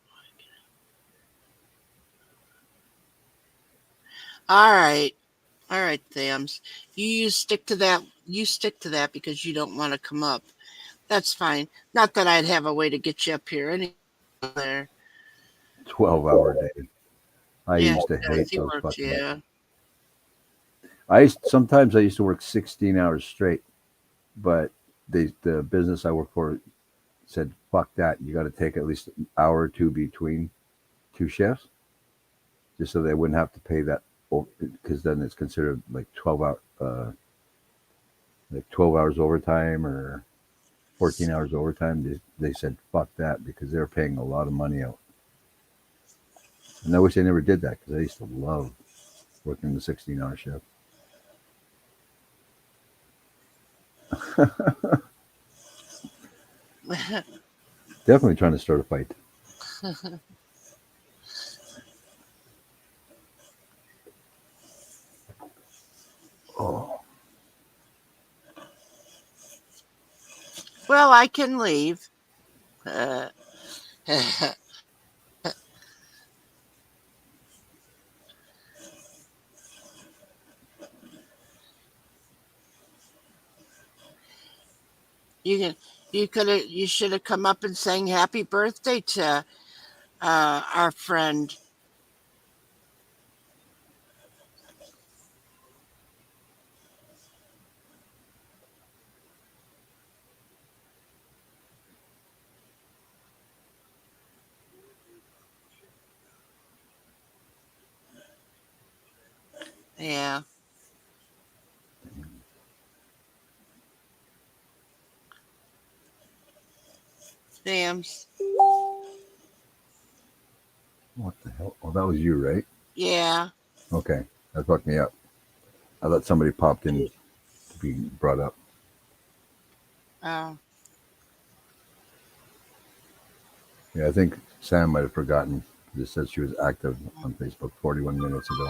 All right. All right, Thams. You stick to that. You stick to that because you don't want to come up. That's fine. Not that I'd have a way to get you up here anywhere. 12-hour day. I Yeah, used to hate he those worked. fucking. Yeah. Sometimes I used to work 16 hours straight, but the business I work for said, "Fuck that! You got to take at least an hour or two between two shifts, just so they wouldn't have to pay that, because then it's considered like 12 hours overtime or 14 hours overtime." They said, "Fuck that," because they were paying a lot of money out. And I wish they never did that because I used to love working the 16-hour shift. Definitely trying to start a fight. Oh, Well, I can leave. Uh, you can. You should have come up and sang happy birthday to our friend. Yeah. Thams. what the hell? Oh, that was you, right? Yeah. Okay, that fucked me up. I thought somebody popped in to be brought up. Oh. Yeah, I think Sam might have forgotten. Just said she was active on Facebook 41 minutes ago.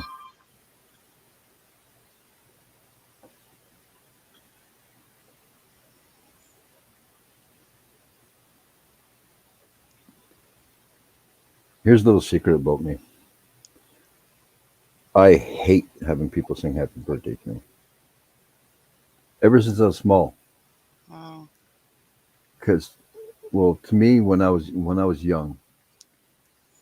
Here's a little secret about me. I hate having people sing happy birthday to me. Ever since I was small, Oh, because well, to me when I was young,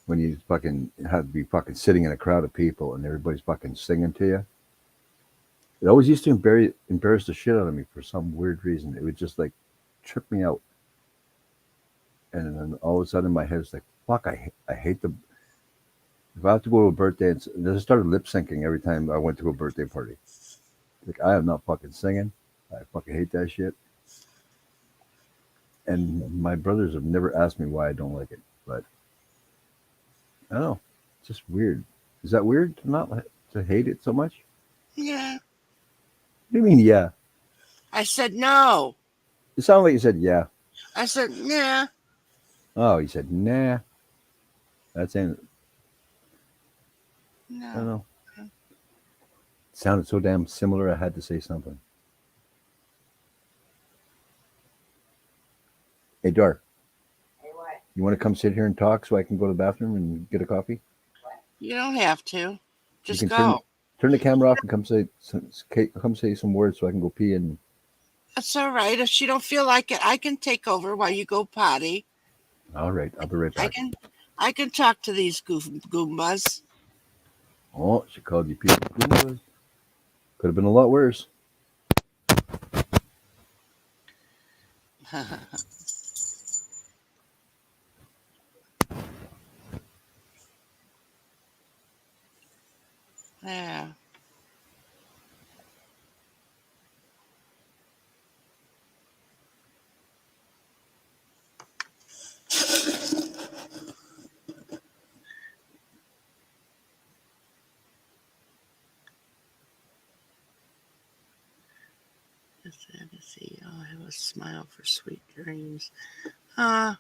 when you fucking had to be fucking sitting in a crowd of people and everybody's fucking singing to you, it always used to embarrass the shit out of me for some weird reason. It would just like trip me out, and then all of a sudden in my head it's like, fuck, I hate the. If I have to go to a birthday, and I just started lip syncing every time I went to a birthday party. Like I am not fucking singing. I fucking hate that shit. And my brothers have never asked me why I don't like it, but I don't know. It's just weird. Is that weird to not to hate it so much? yeah. What do you mean? Yeah. I said no. It sounded like you said yeah. I said, nah, Oh, you said nah. That's ain't. I don't no. know. It sounded so damn similar. I had to say something. Hey, Dar, Hey, what? you want to come sit here and talk so I can go to the bathroom and get a coffee? You don't have to. Just can go. turn the camera off and come say some words so I can go pee and. That's all right. If she don't feel like it, I can take over while you go potty. All right, I'll be right I back. can talk to these goombas. Oh, she called you people. Goombas. Could have been a lot worse. Yeah. Just had to see. Oh, I have a smile for sweet dreams. Uh,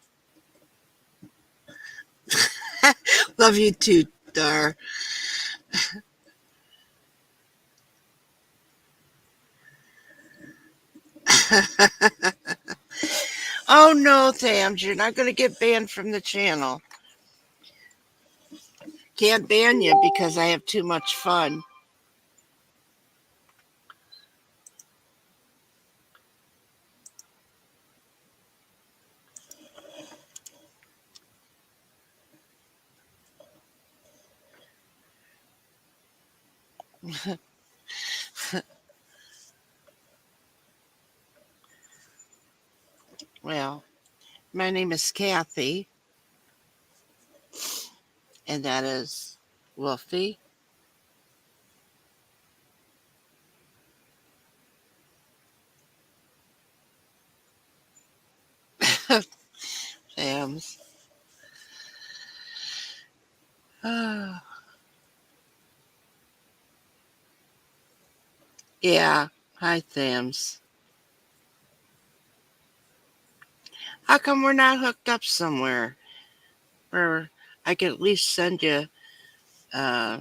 love you too, Dar. Oh no, Thams, you're not going to get banned from the channel. Can't ban you because I have too much fun. Well, my name is Kathy, and that is Wolfie. Thams. Yeah. Hi, Thams. How come we're not hooked up somewhere where I could at least send you uh,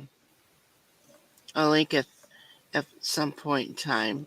a link at some point in time?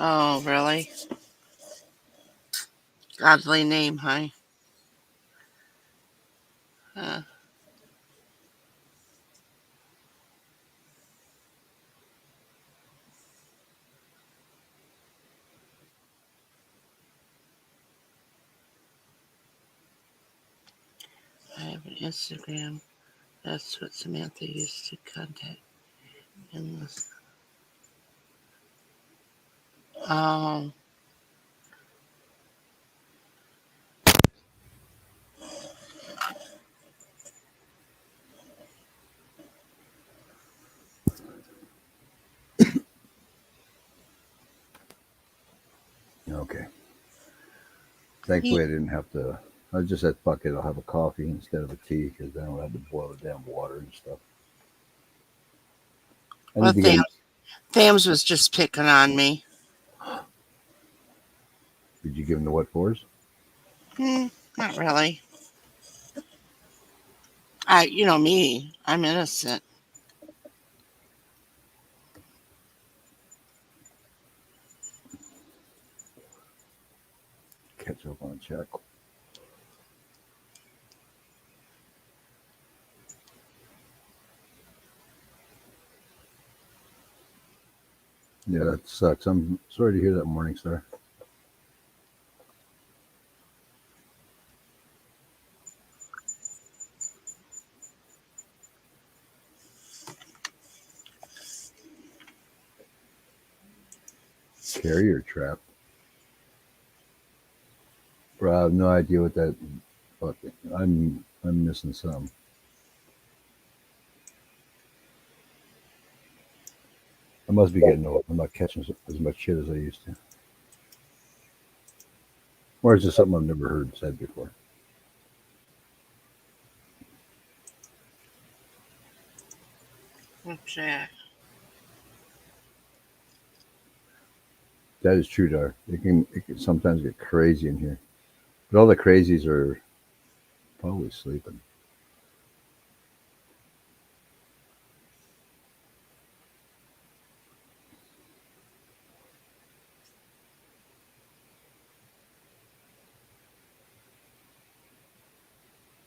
Oh, really? Godly name, huh? I have an Instagram. That's what Samantha used to contact in this. Um, Okay. Thankfully, I didn't have to. I just said, fuck it, I'll have a coffee instead of a tea because then I don't have to boil the damn water and stuff. I well, need to get. Thams was just picking on me. Did you give him the what fors? Not really. You know me. I'm innocent. Catch up on check. Yeah, that sucks. I'm sorry to hear that, Morningstar. Carrier trap. Bro, I have no idea what that. Fuck it. I'm missing some. I must be getting old. I'm not catching as much shit as I used to. Or is it something I've never heard said before? What's that? That is true, Dar. It can sometimes get crazy in here. But all the crazies are probably sleeping.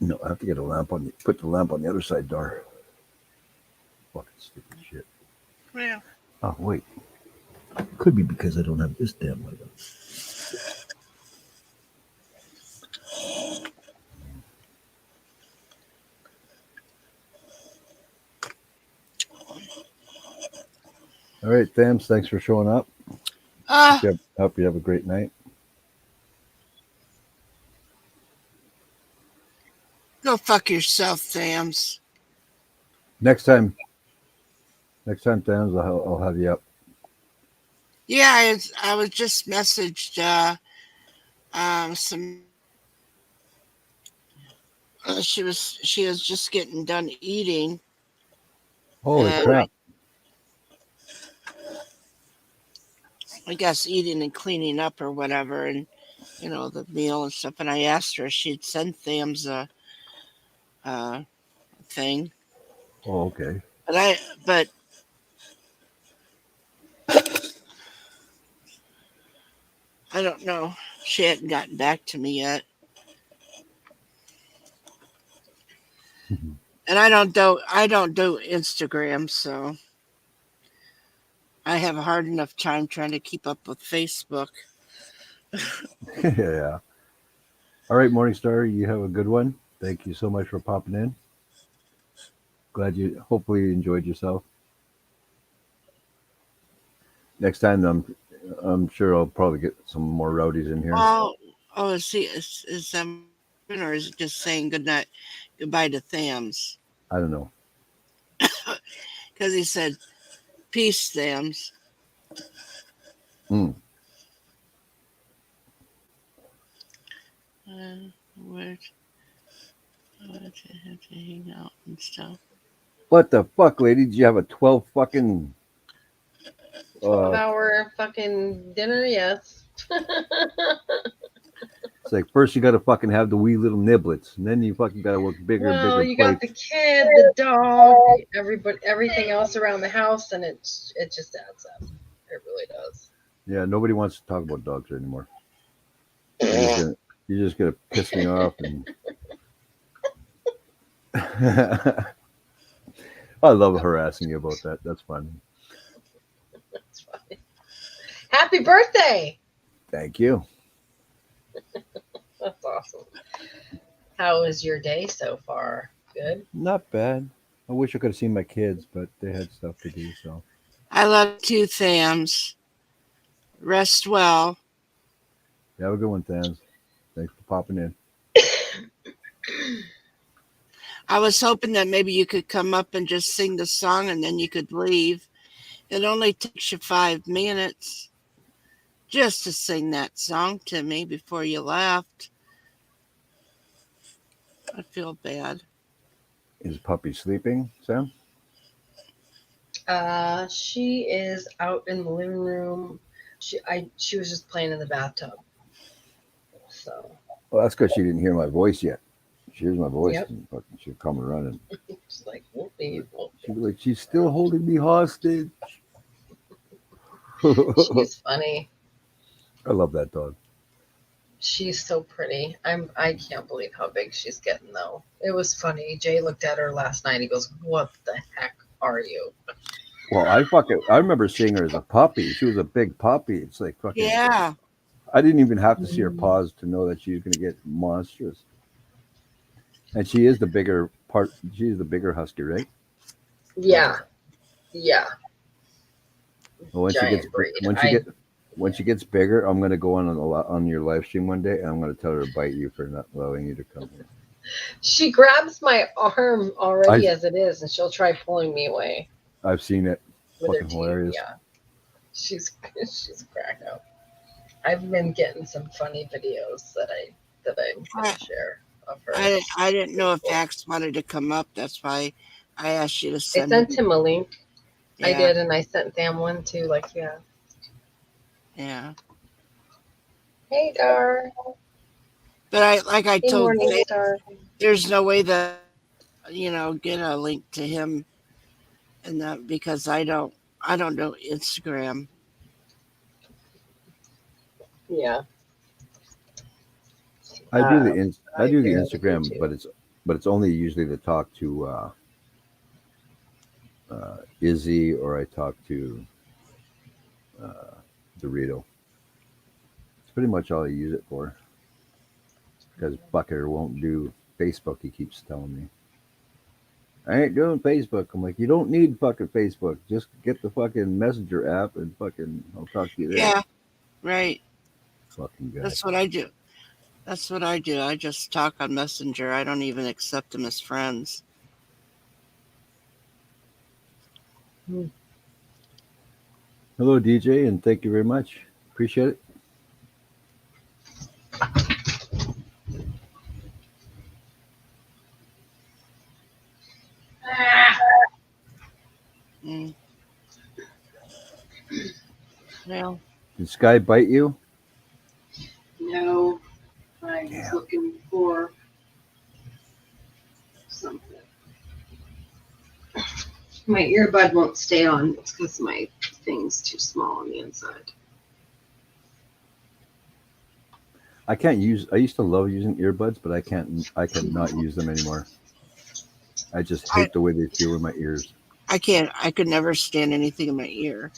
No, I have to get a lamp on put the lamp on the other side, Dar. Fucking stupid shit. Yeah. Oh wait. Could be because I don't have this damn light on. All right, Thams, thanks for showing up. Hope you have a great night. Go fuck yourself, Thams. Next time, Thams, I'll have you up. Yeah, I was just messaged some. She was just getting done eating. Holy crap! I guess eating and cleaning up or whatever, and you know the meal and stuff. And I asked her if she'd send Thams a thing, Oh, okay. but I don't know. She hadn't gotten back to me yet. And I don't do Instagram, so I have a hard enough time trying to keep up with Facebook. Yeah. All right, Morningstar, you have a good one. Thank you so much for popping in. Hopefully you enjoyed yourself. Next time, I'm sure I'll probably get some more rowdies in here. Is them or is it just saying goodbye to Thams? I don't know. Because he said, "Peace, Thams." Mm. Where to have to hang out and stuff. What the fuck, lady? Did you have a 12 fucking 12-hour fucking dinner? Yes. It's like first you got to fucking have the wee little niblets, and then you fucking got to work bigger and Well, bigger you plates. got the kid, the dog, everything else around the house, and it just adds up. It really does. Yeah, nobody wants to talk about dogs anymore. You're just gonna piss me off. And I love harassing you about that. That's fun. That's fine. Happy birthday! Thank you. That's awesome. How was your day so far? Good. Not bad. I wish I could have seen my kids, but they had stuff to do. So I love you, Thams. Rest well. You have a good one, Thames. Thanks for popping in. I was hoping that maybe you could come up and just sing the song and then you could leave. It only takes you 5 minutes just to sing that song to me before you left. I feel bad. Is Puppy sleeping, Sam? She is out in the living room. She was just playing in the bathtub. So Well, that's because she didn't hear my voice yet. She hears my voice, Yep. and fucking she'll come running. she's like, whoopie, She'll be like, she's still holding me hostage. she's funny. I love that dog. She's so pretty. I can't believe how big she's getting though. It was funny. Jay looked at her last night. He goes, "What the heck are you?" Well, I remember seeing her as a puppy. She was a big puppy. It's like fucking. Yeah. I didn't even have to see her paws to know that she's going to get monstrous. And she is the bigger part. She's the bigger husky, right? Yeah. Yeah. Well, Giant breed. when she gets bigger, I'm going to go on your live stream one day, and I'm going to tell her to bite you for not allowing you to come here. She grabs my arm already as it is, and she'll try pulling me away I've seen it. with her Fucking teeth. hilarious. Yeah. She's crack up. I've been getting some funny videos that I'm gonna share of her. I didn't know if Axe wanted to come up. That's why I asked you to I send sent him a link. Yeah, I did, and I sent Sam one too. Like, yeah. Yeah. Hey, Dar. But I Hey, told morning, Faith, Star. there's no way that get a link to him and that because I don't know Instagram. Yeah. I do the I I do the barely Instagram, do, too. but it's only usually to talk to Izzy, or I talk to Dorito. It's pretty much all I use it for. Because Bucker won't do Facebook, he keeps telling me. I ain't doing Facebook. I'm like, you don't need fucking Facebook. Just get the fucking Messenger app and fucking I'll talk to you there. Yeah, right. Fucking guy. That's what I do. I just talk on Messenger. I don't even accept them as friends. Hello, DJ, and thank you very much. Appreciate it. Mm. Well, Did Sky bite you? No, I was looking for something. My earbud won't stay on. It's because my thing's too small on the inside. I used to love using earbuds, but I cannot use them anymore. I just hate the way they feel in my ears. I can't. I could never stand anything in my ear.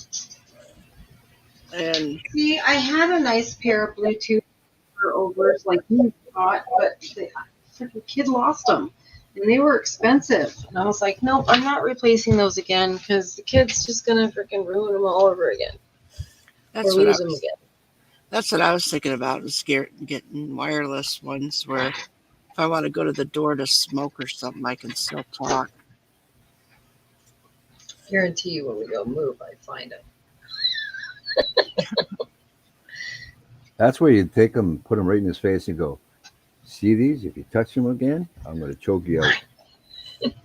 And See, I had a nice pair of Bluetooth overs like you thought, but the freaking kid lost them. And they were expensive. And I was like, nope, I'm not replacing those again because the kid's just going to freaking ruin them all over again. that's or what lose them again. that's what I was thinking about. Was getting wireless ones where if I want to go to the door to smoke or something, I can still talk. Guarantee you when we go move, I find it. That's where you take them, put them right in his face, and go, "See these? If you touch them again, I'm going to choke you out.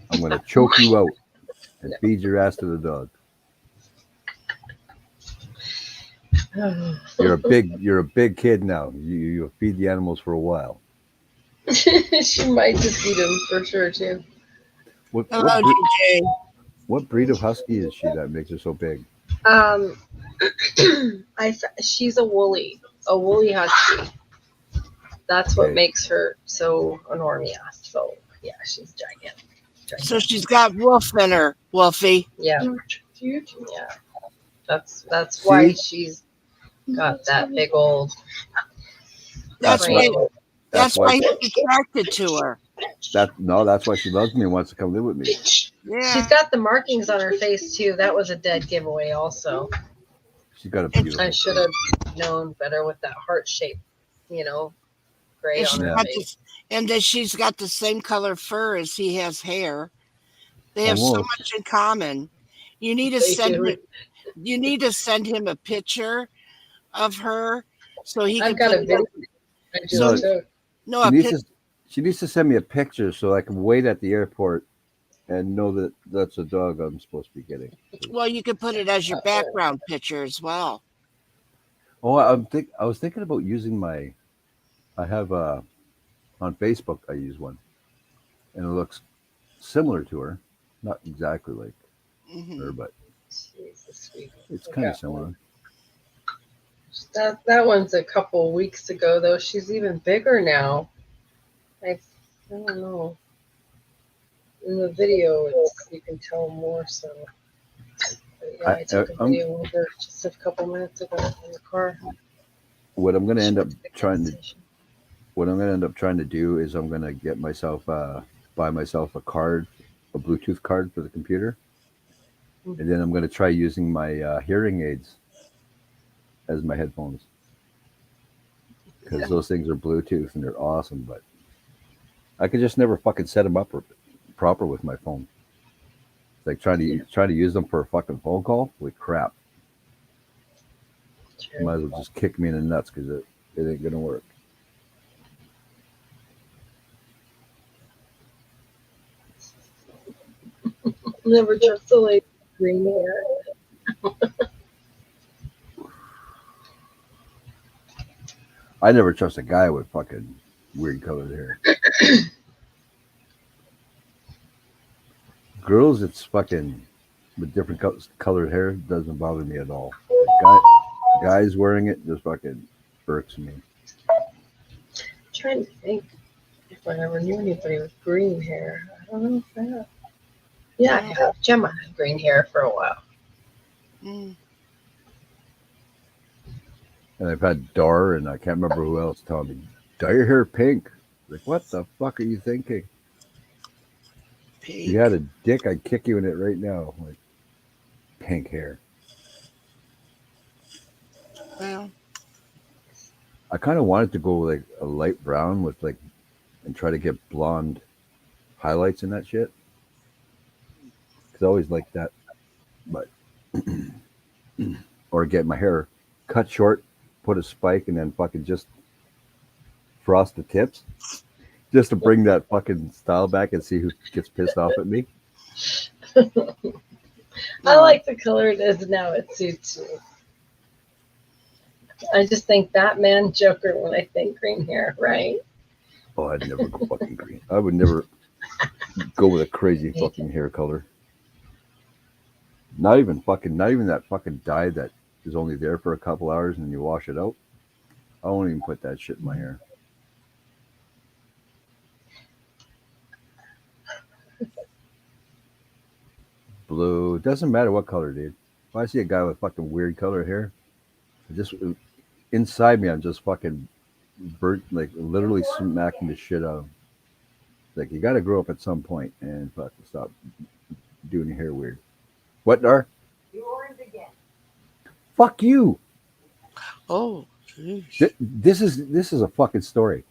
I'm going to choke you out and feed your ass to the dog. You're a big kid now. You feed the animals for a while." She might just eat them for sure too. Hello, DJ. What breed of husky is she that makes her so big? She's a woolly husky. That's what Okay. makes her so enormous. So yeah, she's gigantic. So she's got wolf in her, Wolfie. Yeah. Yeah. That's why she's got that big old. That's frame. why. That's why he's attracted to her. That's why she loves me and wants to come live with me. She's Yeah. got the markings on her face too. That was a dead giveaway also. She's got a And beautiful. I should have known better with that heart shape, gray And, on she's her Yeah. got face. this, and that she's got the same color fur as he has hair. They have so Almost. much in common. You need to They send do. him, you need to send him a picture of her so he can I've got put a it video. on- I No, just took. No, She a needs pic, to. She needs to send me a picture so I can wait at the airport and know that that's a dog I'm supposed to be getting. well, you could put it as your background picture as well. Oh, I was thinking about using my. I have on Facebook. I use one, and it looks similar to her, not exactly like Mhm. her, but Jesus, sweet. it's I kind of got similar. That one's a couple weeks ago though. She's even bigger now. I don't know. In the video, you can tell more. So, but yeah, I took a video of her just a couple minutes ago in the car. What I'm going to end up The trying to conversation. what I'm going to end up trying to do is I'm going to get myself buy myself a card, a Bluetooth card for the computer, and then I'm going to try using my hearing aids as my headphones because those things are Bluetooth and they're awesome. But I could just never fucking set them up proper with my phone. It's like trying to use them for a fucking phone call. Holy crap! True. Might as well just kick me in the nuts because it ain't gonna work. Never trust the lady with green hair. I never trust a guy with fucking weird colored hair. Girls, it's fucking with different colored hair doesn't bother me at all. Guys wearing it just fucking irks me. Trying to think if I ever knew anybody with green hair. I don't know if I have. Yeah, I have. Gemma had green hair for a while. Mm. And I've had Dar and I can't remember who else telling me, dye your hair pink. Like, what the fuck are you thinking? If Pink. you had a dick, I'd kick you in it right now. Like, pink hair. Well, I kind of wanted to go like a light brown with like, and try to get blonde highlights in that shit. Cause I always liked that, but or get my hair cut short, put a spike, and then fucking just frost the tips, just to bring that fucking style back and see who gets pissed off at me. I like the color it is now. It suits me. I just think Batman, Joker when I think green hair, right? Oh, I'd never go fucking green. I would never go with a crazy fucking hair color. Not even that fucking dye that is only there for a couple hours and you wash it out. I won't even put that shit in my hair. Blue, doesn't matter what color, dude. If I see a guy with fucking weird color hair, just inside me, I'm just fucking burnt, like literally smacking the shit out of him. Like, you got to grow up at some point and fucking stop doing your hair weird. What, Dar? You orange again. Fuck you. oh, jeez. This is a fucking story.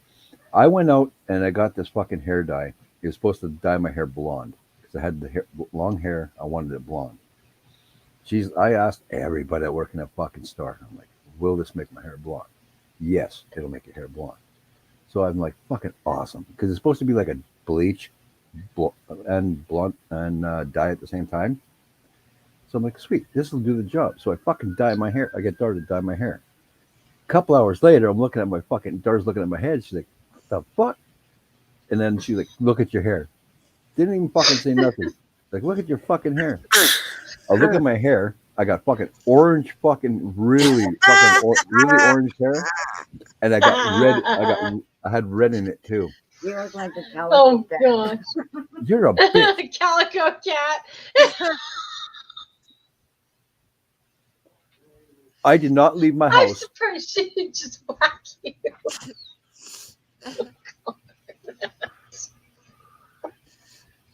I went out and I got this fucking hair dye. He was supposed to dye my hair blonde because I had the long hair. I wanted it blonde. I asked everybody that worked in that fucking store. I'm like, will this make my hair blonde? Yes, it'll make your hair blonde. So I'm like, fucking awesome, because it's supposed to be like a bleach and blonde and dye at the same time. So I'm like, sweet, this will do the job. So I fucking dye my hair. I get Dar to dye my hair. A couple hours later, I'm looking at my fucking Dar's looking at my head. She's like, what the fuck? And then she's like, look at your hair. Didn't even fucking say nothing. Like, look at your fucking hair. I look at my hair. I got fucking orange, fucking really orange hair, and I got red. I had red in it too. You look like a calico Oh cat. gosh. You're a bitch. Calico cat. I did not leave my I'm house. surprised she didn't just whack you.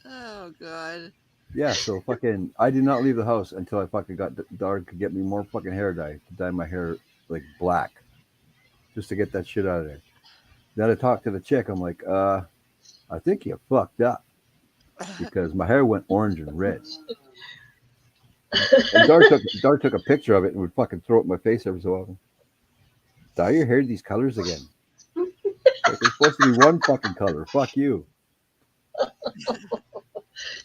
Oh, God. Yeah, so fucking, I did not leave the house until I fucking got Dard could get me more fucking hair dye to dye my hair like black, just to get that shit out of there. Then I talked to the chick. I'm like, I think you fucked up because my hair went orange and red. And Dart took a picture of it and would fucking throw it in my face every so often. Dye your hair these colors again. Like, it's supposed to be one fucking color. Fuck you.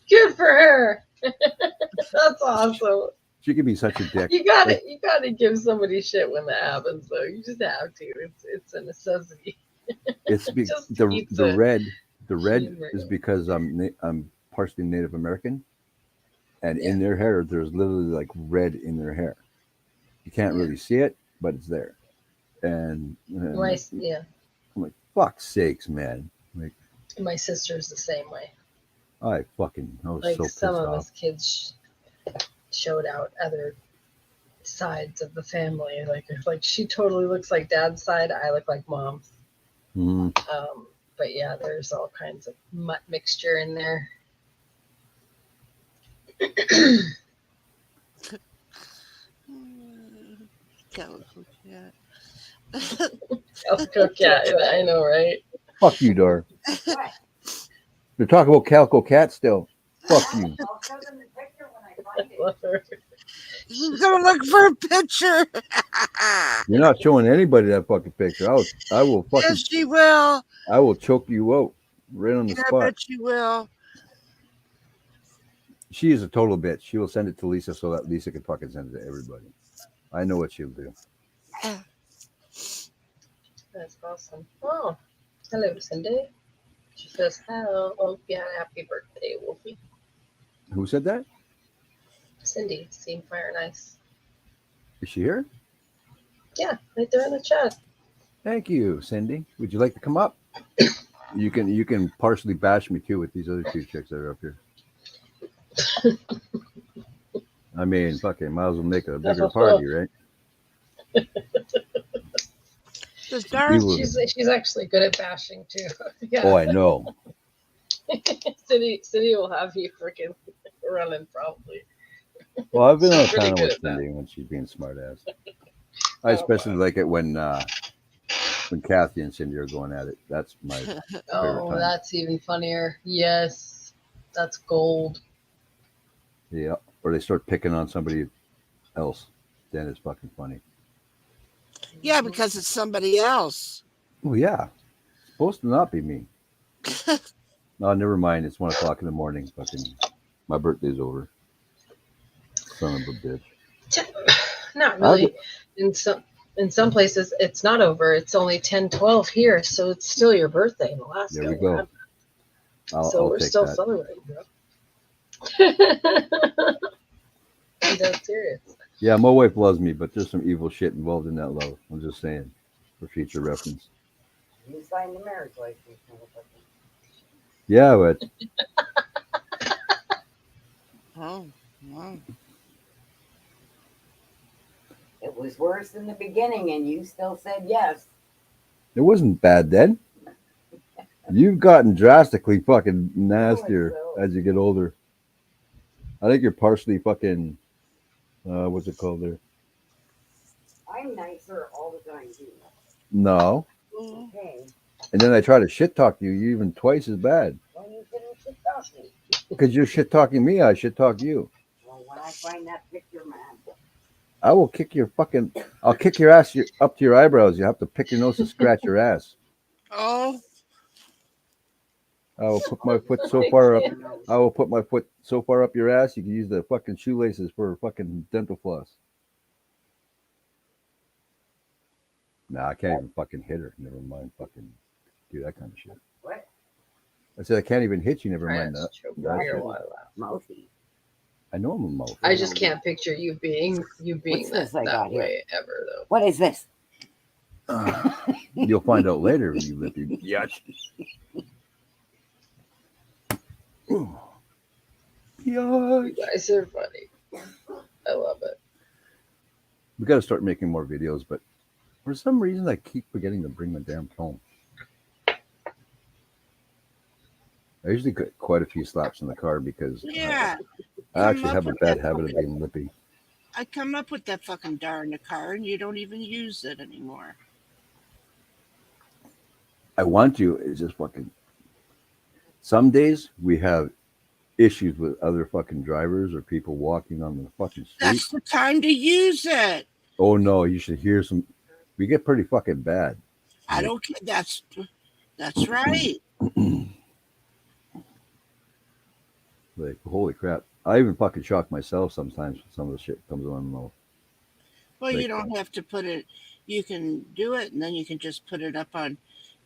Good for her. That's awesome. She could be such a dick. You gotta give somebody shit when that happens, though. You just have to. It's a necessity. It's Just the keeps the it red. The red humor. is because I'm partially Native American, and Yeah. in their hair there's literally like red in their hair. You can't really see it, but it's there. And Yeah, I'm like, fuck sakes, man. Like, my sister's the same way. I was Like so pissed some of off. us kids showed out other sides of the family. Like she totally looks like dad's side. I look like mom's. Mhm. But yeah, there's all kinds of mutt mixture in there. Calico cat. Calico cat. I know, right? Fuck you, Dar. What? They're talking about Calico Cat still. Fuck you. I'll show them the picture when I find it. Love her. She's gonna look for a picture. You're not showing anybody that fucking picture. I will fucking Yes, she will. I will choke you out right on the I spot. bet she will. She is a total bitch. She will send it to Lisa so that Lisa can fucking send it to everybody. I know what she'll do. That's awesome. Oh, hello, Cindy. She says, hello. Oh, yeah, happy birthday, Wolfie. Who said that? Cindy, seemed fire nice. Is she here? Yeah, right there in the chat. Thank you, Cindy. Would you like to come up? You can partially bash me too with these other two chicks that are up here. I mean, fucking might as well make a bigger party, right? Does Darn You will- She's actually good at bashing too. Yeah. Oh, I know. Cindy will have you freaking running probably. Well, I've been on a She's really panel good with at that. Cindy when she's being smart ass. I especially like it when Kathy and Cindy are going at it. That's my Oh, time. that's even funnier. Yes, that's gold. yeah. Or they start picking on somebody else. Then it's fucking funny. Yeah, because it's somebody else. Oh yeah, it's supposed to not be me. No, never mind. It's 1 o'clock in the morning. Fucking, my birthday's over. Son of a bitch. Not really. In some places, it's not over. It's only 10:12 here, so it's still your birthday in Alaska. There we go. So I'll we're take still that. celebrating, bro. I'm dead serious. Yeah, my wife loves me, but there's some evil shit involved in that love. I'm just saying, for future reference. You signed the marriage license, motherfucker. Yeah, but Oh, wow. It was worse in the beginning, and you still said yes. it wasn't bad then. You've gotten drastically fucking nastier so. as you get older. I think you're partially fucking, what's it called there? I'm nicer all the time, too. No. Okay. And then I try to shit talk you, you're even twice as bad. When you didn't shit talk me. Because you're shit talking me, I shit talk you. Well, when I find that picture, man. I will kick your fucking, I'll kick your ass up to your eyebrows. You have to pick your nose to scratch your ass. Oh, I will put my foot so far up. I will put my foot so far up your ass, you can use the fucking shoelaces for fucking dental floss. Nah, I can't even fucking hit her. Never mind fucking do that kind of shit. What? I said I can't even hit you. Never mind that. Choke That's me or it. what? Mouthy. I know I'm a mouth. I just can't picture you being What's that, this I that got here? way ever though. What is this? You'll find out later when you lippy biatch. You guys are funny. I love it. We got to start making more videos, but for some reason I keep forgetting to bring my damn phone. I usually get quite a few slaps in the car because Yeah. I actually Come up have a with bad that habit of fucking- being lippy. I come up with that fucking dar in the car and you don't even use it anymore. I want to. It's just fucking. Some days we have issues with other fucking drivers or people walking on the fucking street. That's the time to use it. Oh no, you should hear some. We get pretty fucking bad. I don't care. That's right. Like holy crap! I even fucking shock myself sometimes when some of the shit comes on. Low. Well, you Like- don't have to put it. You can do it, and then you can just put it up on.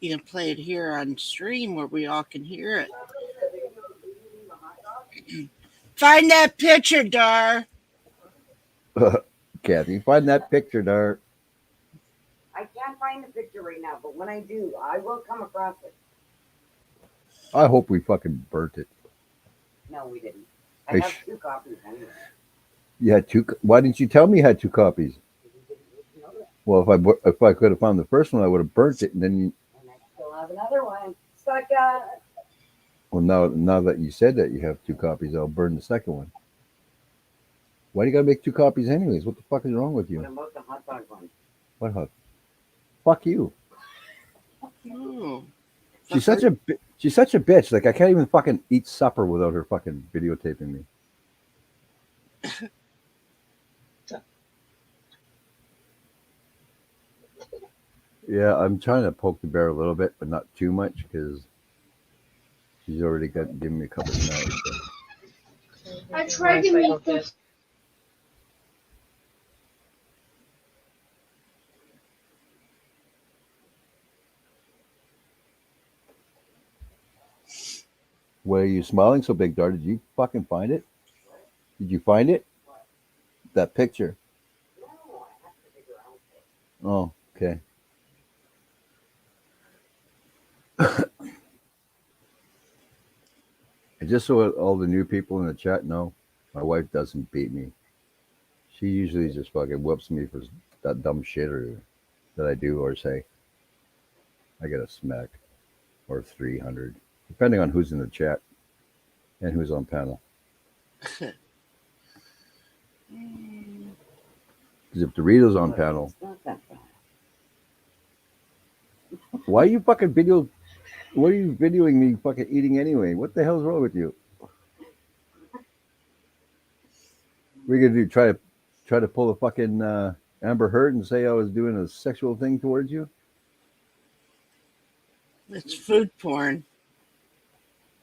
You can play it here on stream where we all can hear it. Find that picture, Dar. Kathy, find that picture there. I can't find the picture right now, but when I do, I will come across it. I hope we fucking burnt it. No, we didn't. I Hey, have 2 copies anyway. You had two. Why didn't you tell me you had 2 copies? You know that. Well, if I could have found the first one, I would have burnt it, and then you. And I still have another one. Stuck Well, now that you said that you have 2 copies, I'll burn the second one. Why do you gotta make 2 copies anyways? What the fuck is wrong with What you? about the hot dog one? What hug? Fuck you. Oh, She's such a bitch. Like I can't even fucking eat supper without her fucking videotaping me. Yeah, I'm trying to poke the bear a little bit, but not too much because she's already given me a couple of snaps. So. I tried to make this. Why are you smiling so big, Dar? Did you fucking find it? Did you find it? That picture. No, I have to figure out. Oh, okay. And just so all the new people in the chat know, my wife doesn't beat me. She usually just fucking whoops me for that dumb shit or that I do or say. I get a smack or 300, depending on who's in the chat and who's on panel. Because if Dorito's on panel, It's not that bad. why are you fucking video? What are you videoing me fucking eating anyway? What the hell's wrong with you? We're gonna do try to pull a fucking Amber Heard and say I was doing a sexual thing towards you? it's food porn.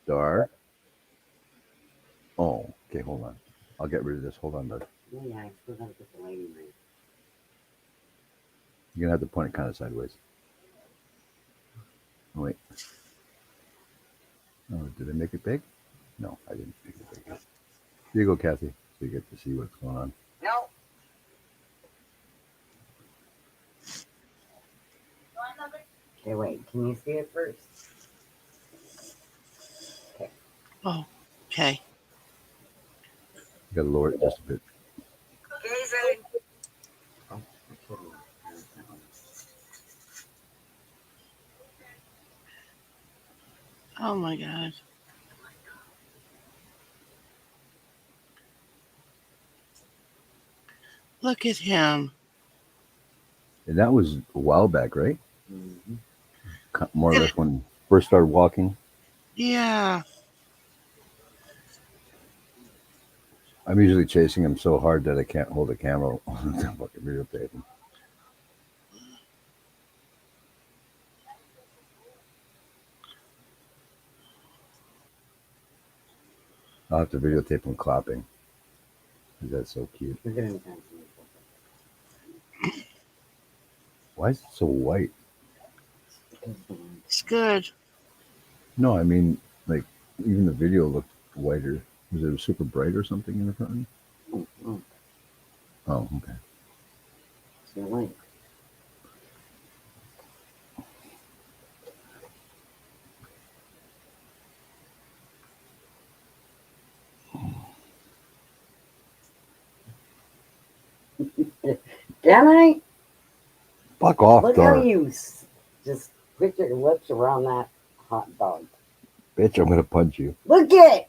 Dar. Oh, okay, hold on. I'll get rid of this. Hold on, Doug. Oh, yeah, I still gotta get the lighting right. You're gonna have to point it kind of sideways. Oh, wait. Oh, did I make it big? No, I didn't make it big. Here you go, Kathy, so you get to see what's going on. No. Okay, wait. Can you see it first? Okay. You gotta lower it just a bit. Oh, I'm kidding. Oh my god. Look at him. And that was a while back, right? Mhm. More or less when he first started walking. Yeah. I'm usually chasing him so hard that I can't hold the camera on the fucking videotape him. I'll have to videotape him clapping. 'Cause that's so cute. We're getting time to make it. Why is it so white? It's good. No, I mean, like, even the video looked whiter. Was it super bright or something in the front? Mm-hmm. Oh, okay. It's your link. Can I? Fuck off, Look how Dar. you just put your lips around that hot dog. Bitch, I'm gonna punch you. Look at it.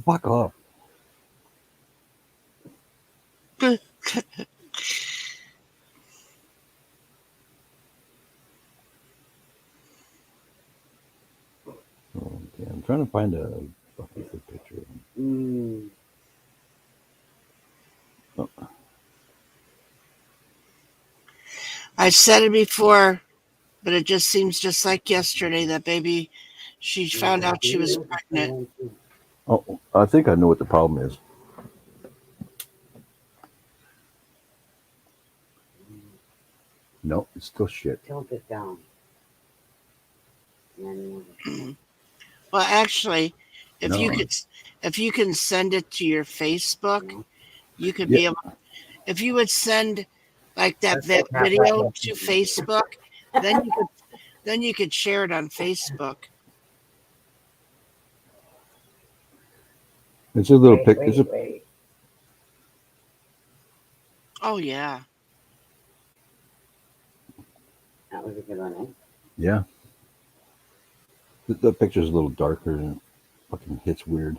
Fuck off. Oh, okay. I'm trying to find a good picture. Mm. Oh, I said it before, but it just seems just like yesterday that baby, she found out she was pregnant. oh, I think I know what the problem is. No, it's still shit. Tilt it down. And then Well, actually, if you No. could, if you can send it to your Facebook, you could Yeah. be able. If you would send like that That's like half video that. to Facebook, then you could share it on Facebook. It's a little Wait, pic. wait, It's a, wait. Oh yeah. That was a good one, eh? yeah. The picture's a little darker and it fucking hits weird.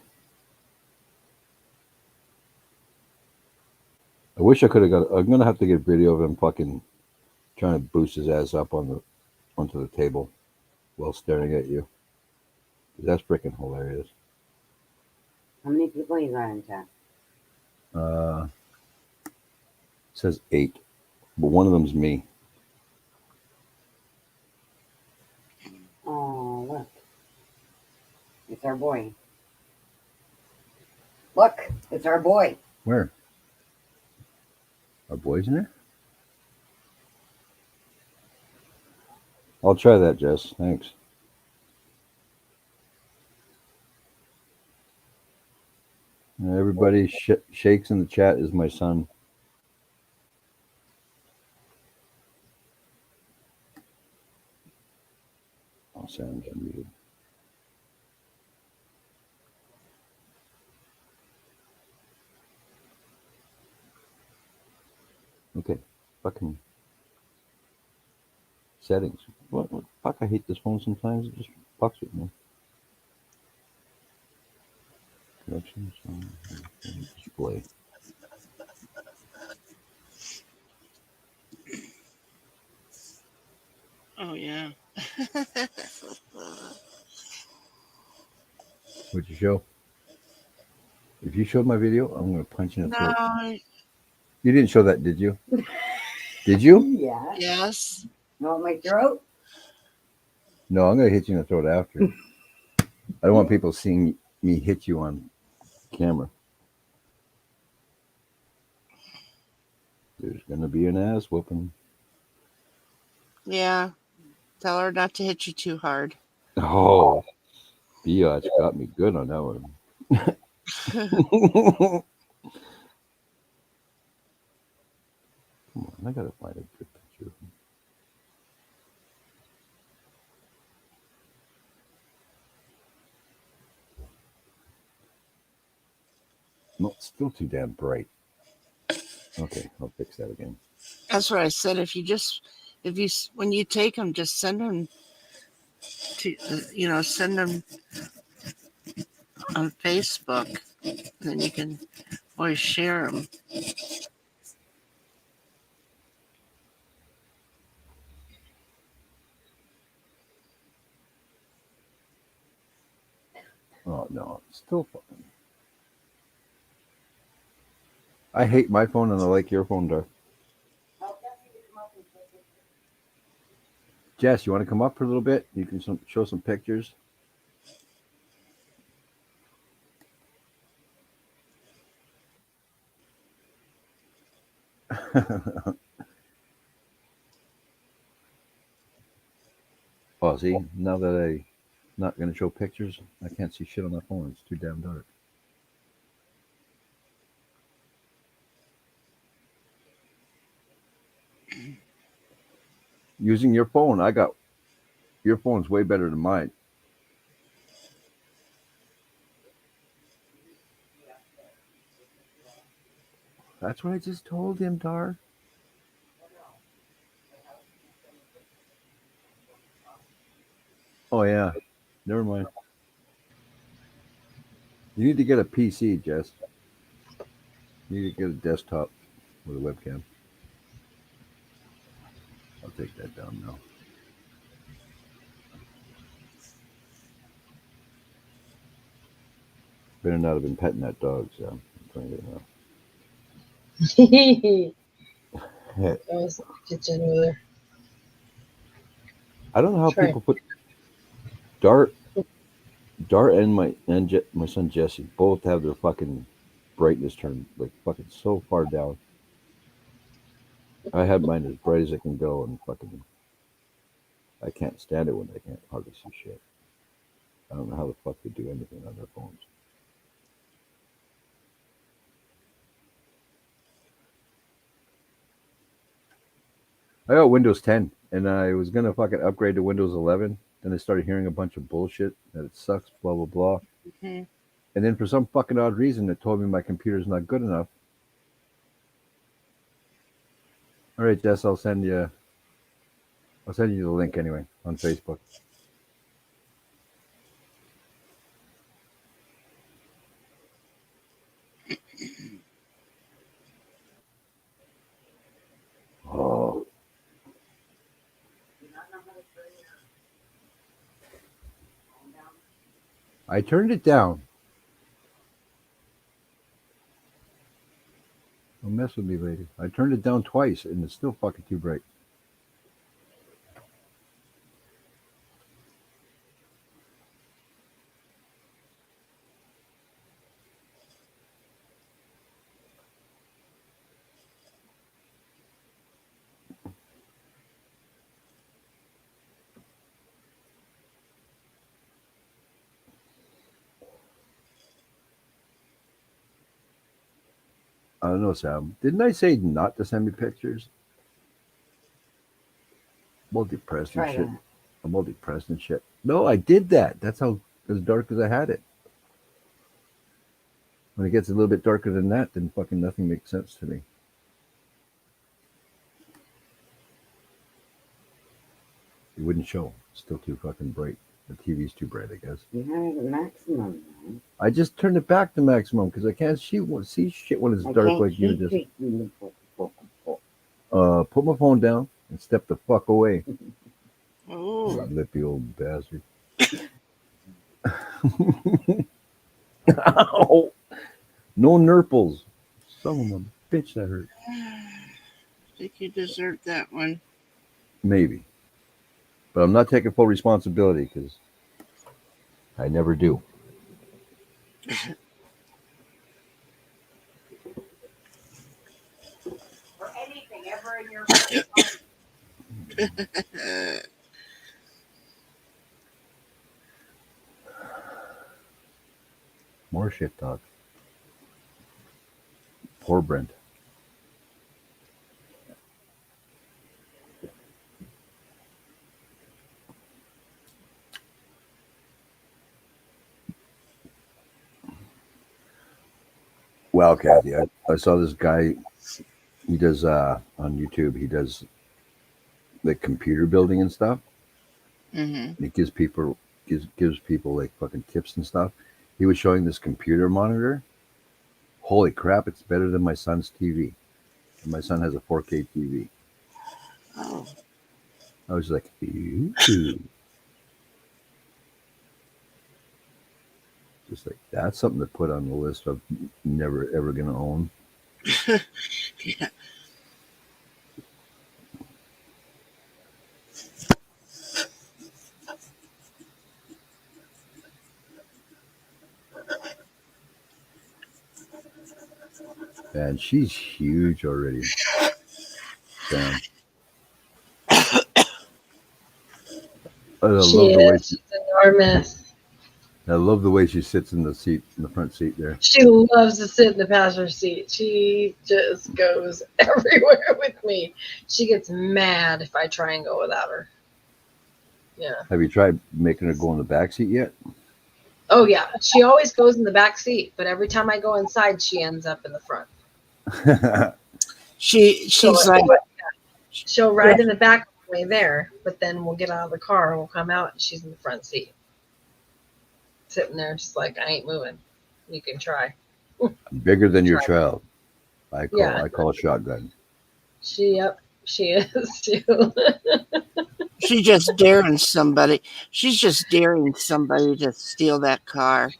I wish I could have got. I'm gonna have to get a video of him fucking trying to boost his ass up onto the table while staring at you. That's freaking hilarious. How many people you got in chat? It says 8, but one of them's me. Oh, look. It's our boy. Look, it's our boy. Where? Our boys in there? I'll try that, Jess. Thanks. Everybody shakes in the chat is my son. Oh, Sam's unmuted. Okay, fucking settings. What fuck? I hate this phone sometimes. It just fucks with me. Connections, display. Oh yeah. What'd you show? If you showed my video, I'm gonna punch you in the throat. No. You didn't show that, did you? Did you? Yeah. Yes. You want my throat? No, I'm gonna hit you in the throat after. I don't want people seeing me hit you on camera. There's gonna be an ass whooping. Yeah. Tell her not to hit you too hard. Oh, Biatch got me good on that one. Come on, I gotta find a good picture. No, it's still too damn bright. Okay, I'll fix that again. That's what I said. When you take them, just send them to, send them on Facebook. Then you can always share them. Oh no, it's still fucking. I hate my phone and I like your phone, Dar. Jess, you want to come up for a little bit? You can show some pictures. Oh, see, now that I'm not going to show pictures, I can't see shit on my phone. It's too damn dark. Using your phone, your phone's way better than mine. That's what I just told him, Dar. Oh yeah, Never mind. You need to get a PC, Jess. You need to get a desktop with a webcam. I'll take that down now. Better not have been petting that dog, so I'm trying it now. I was in the kitchen with her. I don't know how Try. people put Dart and my son Jesse both have their fucking brightness turned like fucking so far down. I had mine as bright as it can go, and fucking I can't stand it when they can't hardly see shit. I don't know how the fuck they do anything on their phones. I got Windows 10, and I was gonna fucking upgrade to Windows 11. Then I started hearing a bunch of bullshit that it sucks, blah blah blah. Mhm. And then for some fucking odd reason, it told me my computer's not good enough. All right, Jess, I'll send you the link anyway on Facebook. Oh, Do not know how to turn your phone down. I turned it down. Don't mess with me, lady. I turned it down twice, and it's still fucking too bright. I don't know, Sam. Didn't I say not to send me pictures? I'm all depressed and Try shit. that. I'm all depressed and shit. No, I did that. That's how as dark as I had it. When it gets a little bit darker than that, then fucking nothing makes sense to me. It wouldn't show. It's still too fucking bright. The TV's too bright, I guess. You have the maximum now. I just turned it back to maximum because I can't see shit when it's I dark can't like you see just. straight from the book. Put my phone down and step the fuck away. Oh, Lippy old bastard. Ow. No nurples. Son of a bitch, that hurt. I think you deserved that one. Maybe. But I'm not taking full responsibility because I never do. For anything ever in your More shit talk. Poor Brent. Well, Kathy, I saw this guy. He does on YouTube. He does like computer building and stuff. Mm-hmm. And he gives people like fucking tips and stuff. He was showing this computer monitor. Holy crap! It's better than my son's TV. And my son has a 4K TV. Oh, I was like, ew. Just like that's something to put on the list of never ever gonna own. yeah. And she's huge already. Damn. She is. She's enormous. I love the way she sits in the seat, in the front seat there. She loves to sit in the passenger seat. She just goes everywhere with me. She gets mad if I try and go without her. Yeah. Have you tried making her go in the back seat yet? Oh yeah. She always goes in the back seat, but every time I go inside, she ends up in the front. She's like, She'll ride in the back all the way there, but then we'll get out of the car and we'll come out and she's in the front seat. sitting there just like, I ain't moving. You can try. Bigger than your Try. child. I Yeah. call shotgun. Yep, she is too. She's just daring somebody. She's just daring somebody to steal that car.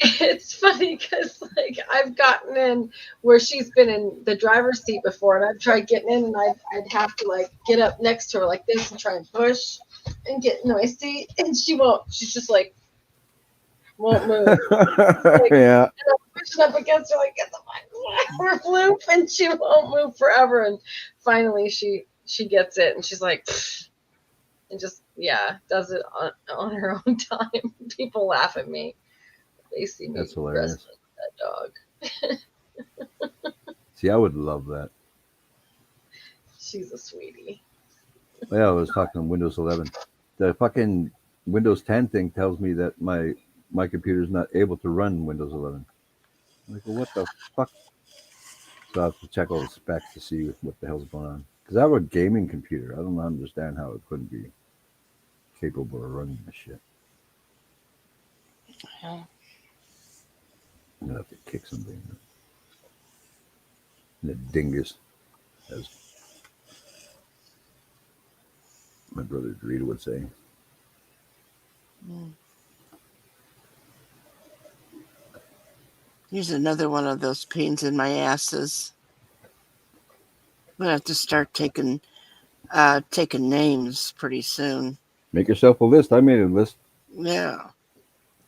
It's funny because like I've gotten in where she's been in the driver's seat before, and I've tried getting in, and I'd have to like get up next to her like this and try and push and get in my seat, and she won't. She's just like won't move. Yeah. And I'm pushing up against her like get the fuck loop, and she won't move forever. And finally she gets it, and she's like, and just does it on her own time. People laugh at me. They see me That's hilarious. wrestling that dog. See, I would love that. She's a sweetie. Yeah, I was talking on Windows 11. The fucking Windows 10 thing tells me that my computer's not able to run Windows 11. I'm like, well, what the fuck? So I have to check all the specs to see what the hell's going on. Because I have a gaming computer. I don't understand how it couldn't be capable of running this shit. Yeah. I'm gonna have to kick somebody. And the dingus, as my brother Dorita would say. Here's another one of those pains in my asses. I'm gonna have to start taking names pretty soon. Make yourself a list. I made a list. Yeah.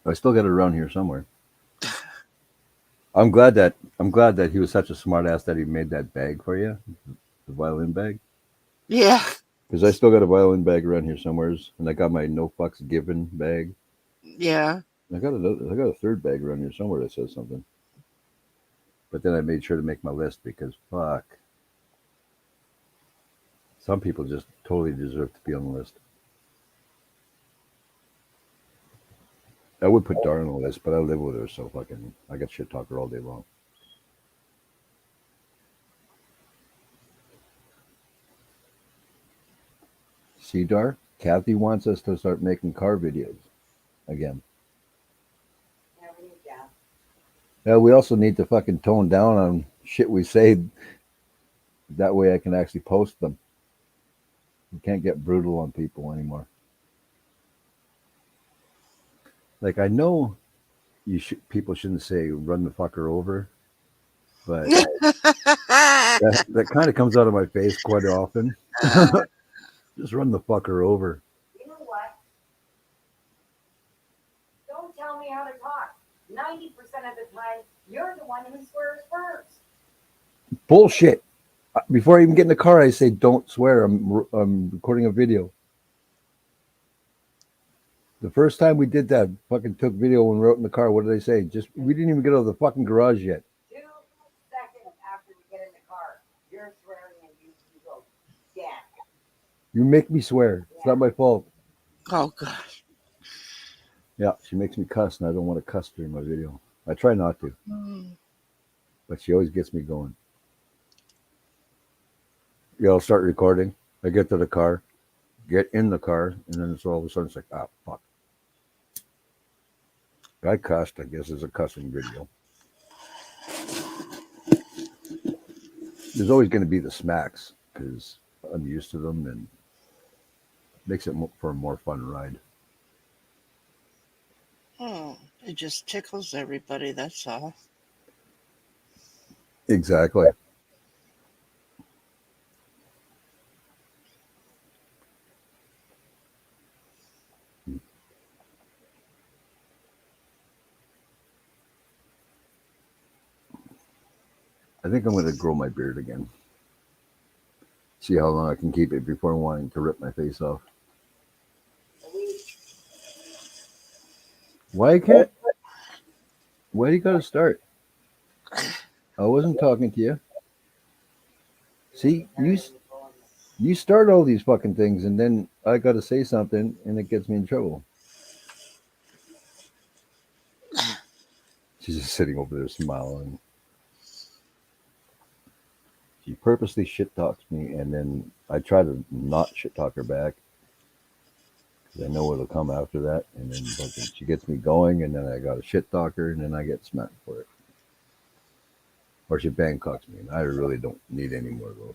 I still got it around here somewhere. I'm glad that he was such a smart ass that he made that bag for you, the violin bag. Yeah. Because I still got a violin bag around here somewhere, and I got my no fucks given bag. Yeah. I got a third bag around here somewhere that says something. But then I made sure to make my list because fuck, some people just totally deserve to be on the list. I would put Dar on the list, but I live with her, so fucking I got shit talk her all day long. See, Dar? Kathy wants us to start making car videos again. Yeah, we need that. Yeah, we also need to fucking tone down on shit we say. That way I can actually post them. We can't get brutal on people anymore. Like, I know people shouldn't say run the fucker over, but that kind of comes out of my face quite often. Just run the fucker over. You know what? Don't tell me how to talk. 90% of the time, you're the one who swears first. Bullshit. Before I even get in the car, I say, don't swear. I'm recording a video. The first time we did that, fucking took video and wrote in the car. What did I say? We didn't even get out of the fucking garage yet. 2 seconds after we get in the car, you're swearing and you go, yeah. You make me swear. It's not my fault. Oh gosh. Yeah, she makes me cuss, and I don't want to cuss during my video. I try not to, but she always gets me going. Yeah, I'll start recording. I get to the car, get in the car, and then it's all of a sudden it's like, ah, fuck. I cussed. I guess it's a cussing video. There's always going to be the smacks because I'm used to them and makes it for a more fun ride. It just tickles everybody, that's all. Exactly. I think I'm going to grow my beard again. See how long I can keep it before wanting to rip my face off. Why do you got to start? I wasn't talking to you. See, you start all these fucking things, and then I got to say something, and it gets me in trouble. She's just sitting over there smiling. She purposely shit talks me, and then I try to not shit talk her back. 'Cause I know what'll come after that, and then fucking she gets me going, and then I got a shit talk her, and then I get smacked for it. Or she Bangkoks me, and I really don't need any more of those.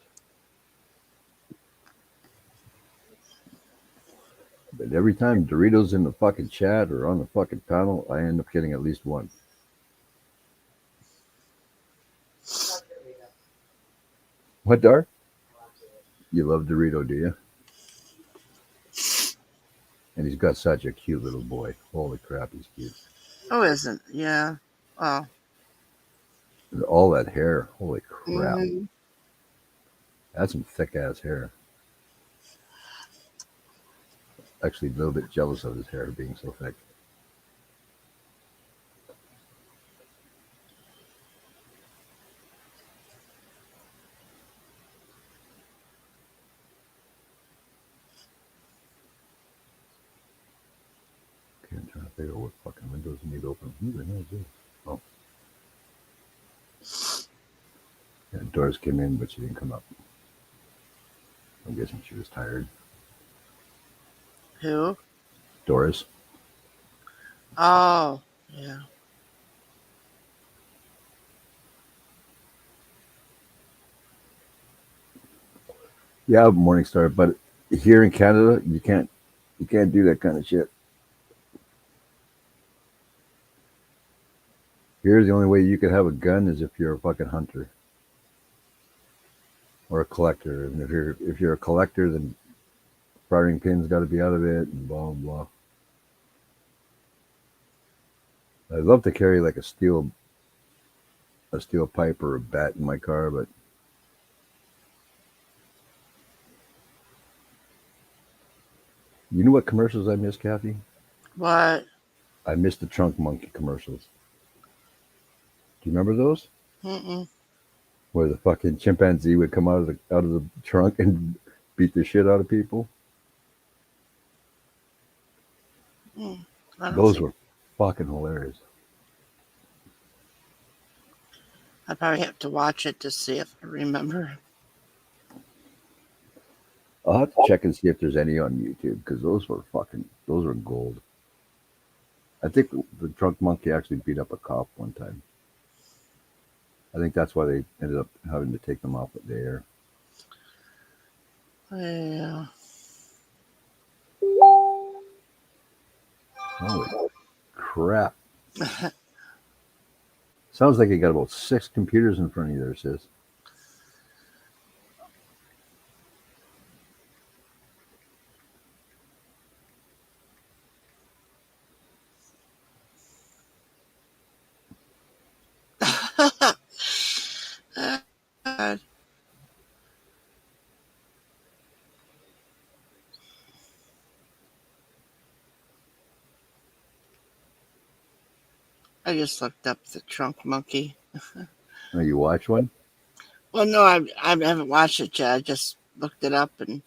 But every time Doritos in the fucking chat or on the fucking panel, I end up getting at least one. What, Dar? You love Dorito, do you? And he's got such a cute little boy. Holy crap, he's cute. Oh, isn't? Yeah. Oh. And all that hair. Holy crap. Mhm. That's some thick ass hair. Actually, a little bit jealous of his hair being so thick. Okay, I'm trying to figure out what fucking windows need open. Who the hell is this? Oh. Yeah, Doris came in, but she didn't come up. I'm guessing she was tired. Who? Doris. Oh, yeah. Yeah, Morningstar, but here in Canada, you can't do that kind of shit. Here, the only way you could have a gun is if you're a fucking hunter or a collector. And if you're a collector, then firing pin's got to be out of it, and blah blah. I'd love to carry like a steel pipe or a bat in my car, but you know what commercials I miss, Kathy? What? I miss the Trunk Monkey commercials. Do you remember those? Mm-mm. Where the fucking chimpanzee would come out of the trunk and beat the shit out of people? I don't Those think- were fucking hilarious. I probably have to watch it to see if I remember. I'll have to check and see if there's any on YouTube, because those were gold. I think the Trunk Monkey actually beat up a cop one time. I think that's why they ended up having to take them off at the air. Yeah. Holy crap. Sounds like you got about 6 computers in front of you there, sis. God. I just looked up the Trunk Monkey. Oh, you watch one? Well, no, I haven't watched it yet. I just looked it up, and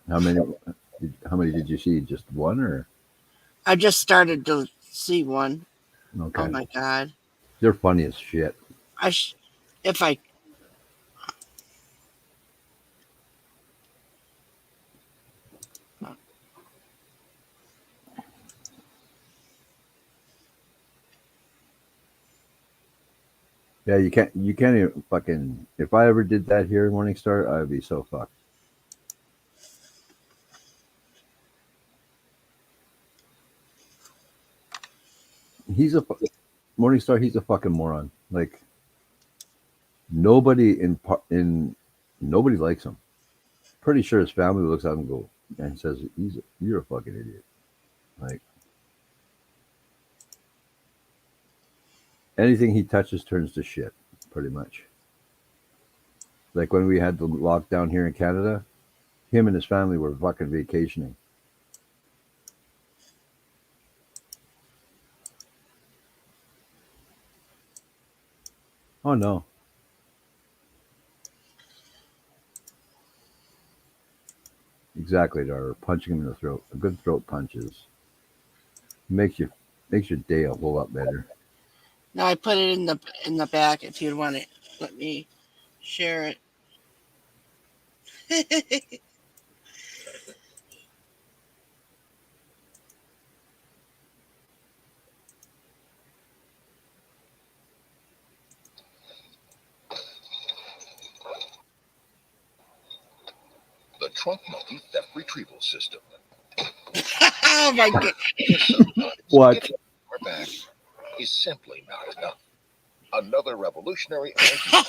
How many did you see? Just one, or? I just started to see one. Okay. Oh my God! They're funny as shit. If I. Yeah, you can't even fucking, if I ever did that here in Morningstar, I'd be so fucked. Morningstar, he's a fucking moron. Like, nobody nobody likes him. Pretty sure his family looks at him and says, you're a fucking idiot. Like, anything he touches turns to shit, pretty much. Like when we had the lockdown here in Canada, him and his family were fucking vacationing. Oh no. Exactly, Dar. Punching him in the throat. A good throat punches makes your day a whole lot better. No, I put it in the back. If you'd want to let me share it. Trunk Monkey Theft Retrieval System. Oh my god. What? Getting our back is simply not enough. Another revolutionary idea.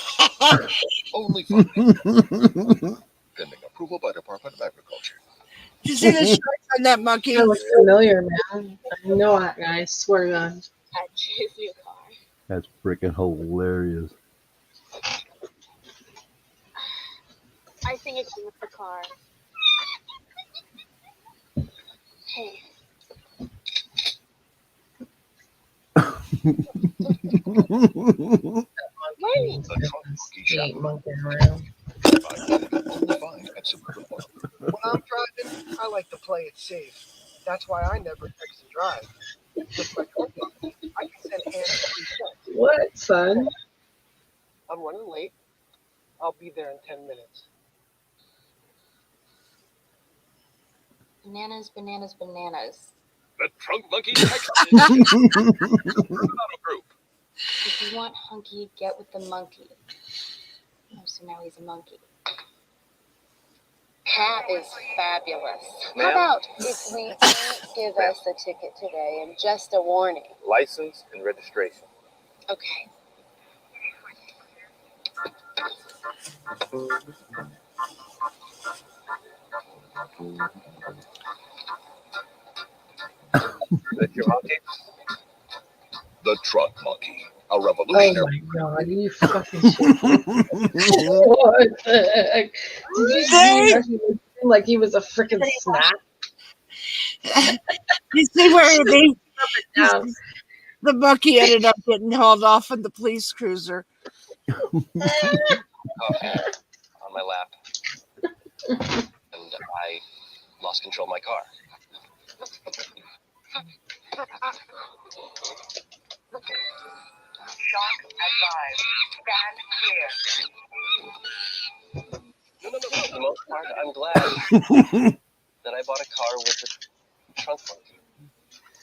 Only fine. Pending approval by Department of Agriculture. Did you see the shorts on that monkey? That looks familiar, man. I know that guy. I swear to God. At his new car. That's freaking hilarious. I think it's with the car. Hey, wait. The Trunk Monkey He ain't Shop. monkeying around. Only fine at Suburban Auto. When I'm driving, I like to play it safe. That's why I never text and drive. With my Trunk Monkey, I can send hands-free texts. What, son? I'm running late. I'll be there in 10 minutes. Bananas, bananas, bananas. The Trunk Monkey Text Auto Group. If you want hunky, get with the monkey. Oh, so now he's a monkey. That is fabulous. How about if we don't give us a ticket today and just a warning? License and registration. Okay. That your monkey? The Trunk Monkey. A Oh revolutionary. my God, you fucking shit. What the heck? Did you see how he looked at him like he was a freaking snack? You see where Down. the monkey ended up getting hauled off in the police cruiser. Coffee on my lap. And I lost control of my car. Shock advised. Stand clear. No. For the most part, I'm glad that I bought a car with a trunk monkey.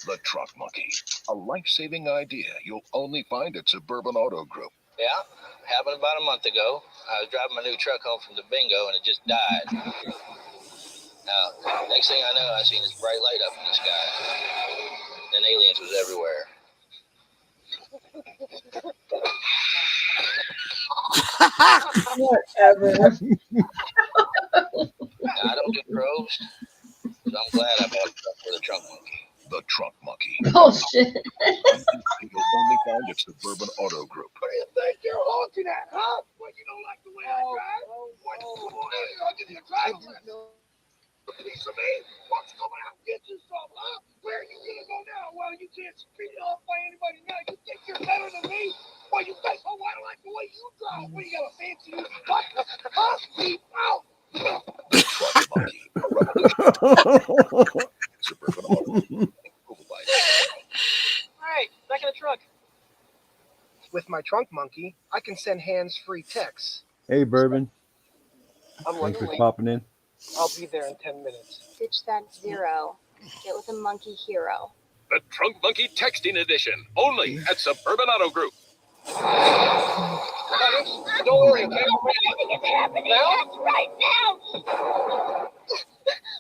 The Trunk Monkey. A life-saving idea you'll only find at Suburban Auto Group. Yeah, happened about a month ago. I was driving my new truck home from the bingo and it just died. Now, next thing I know, I seen this bright light up in the sky. And aliens was everywhere. Whatever. Now, I don't do probes, so I'm glad I bought a truck with a trunk monkey. The Trunk Monkey. Bullshit. You'll only find at Suburban Auto Group. What do you think you're honking at, huh? What, you don't like the way I drive? What, I'll give you a drive. Piece of me? What's coming out and get you some, huh? Where are you gonna go now? Well, you can't speed up by anybody now. You think you're better than me? Well, you think, oh, I don't like the way you drive. What, you got a fancy new butt? Huh? Speed out! The Trunk Monkey. A revolution. Suburban Auto Group. Approval by All right, back in the truck. With my Trunk Monkey, I can send hands-free texts. Hey, Bourbon. I'm Thanks running for late. popping in. I'll be there in 10 minutes. Ditch that zero. Get with a monkey hero. The Trunk Monkey Texting Edition. Only at Suburban Auto Group. Don't worry, okay? It's happening right now.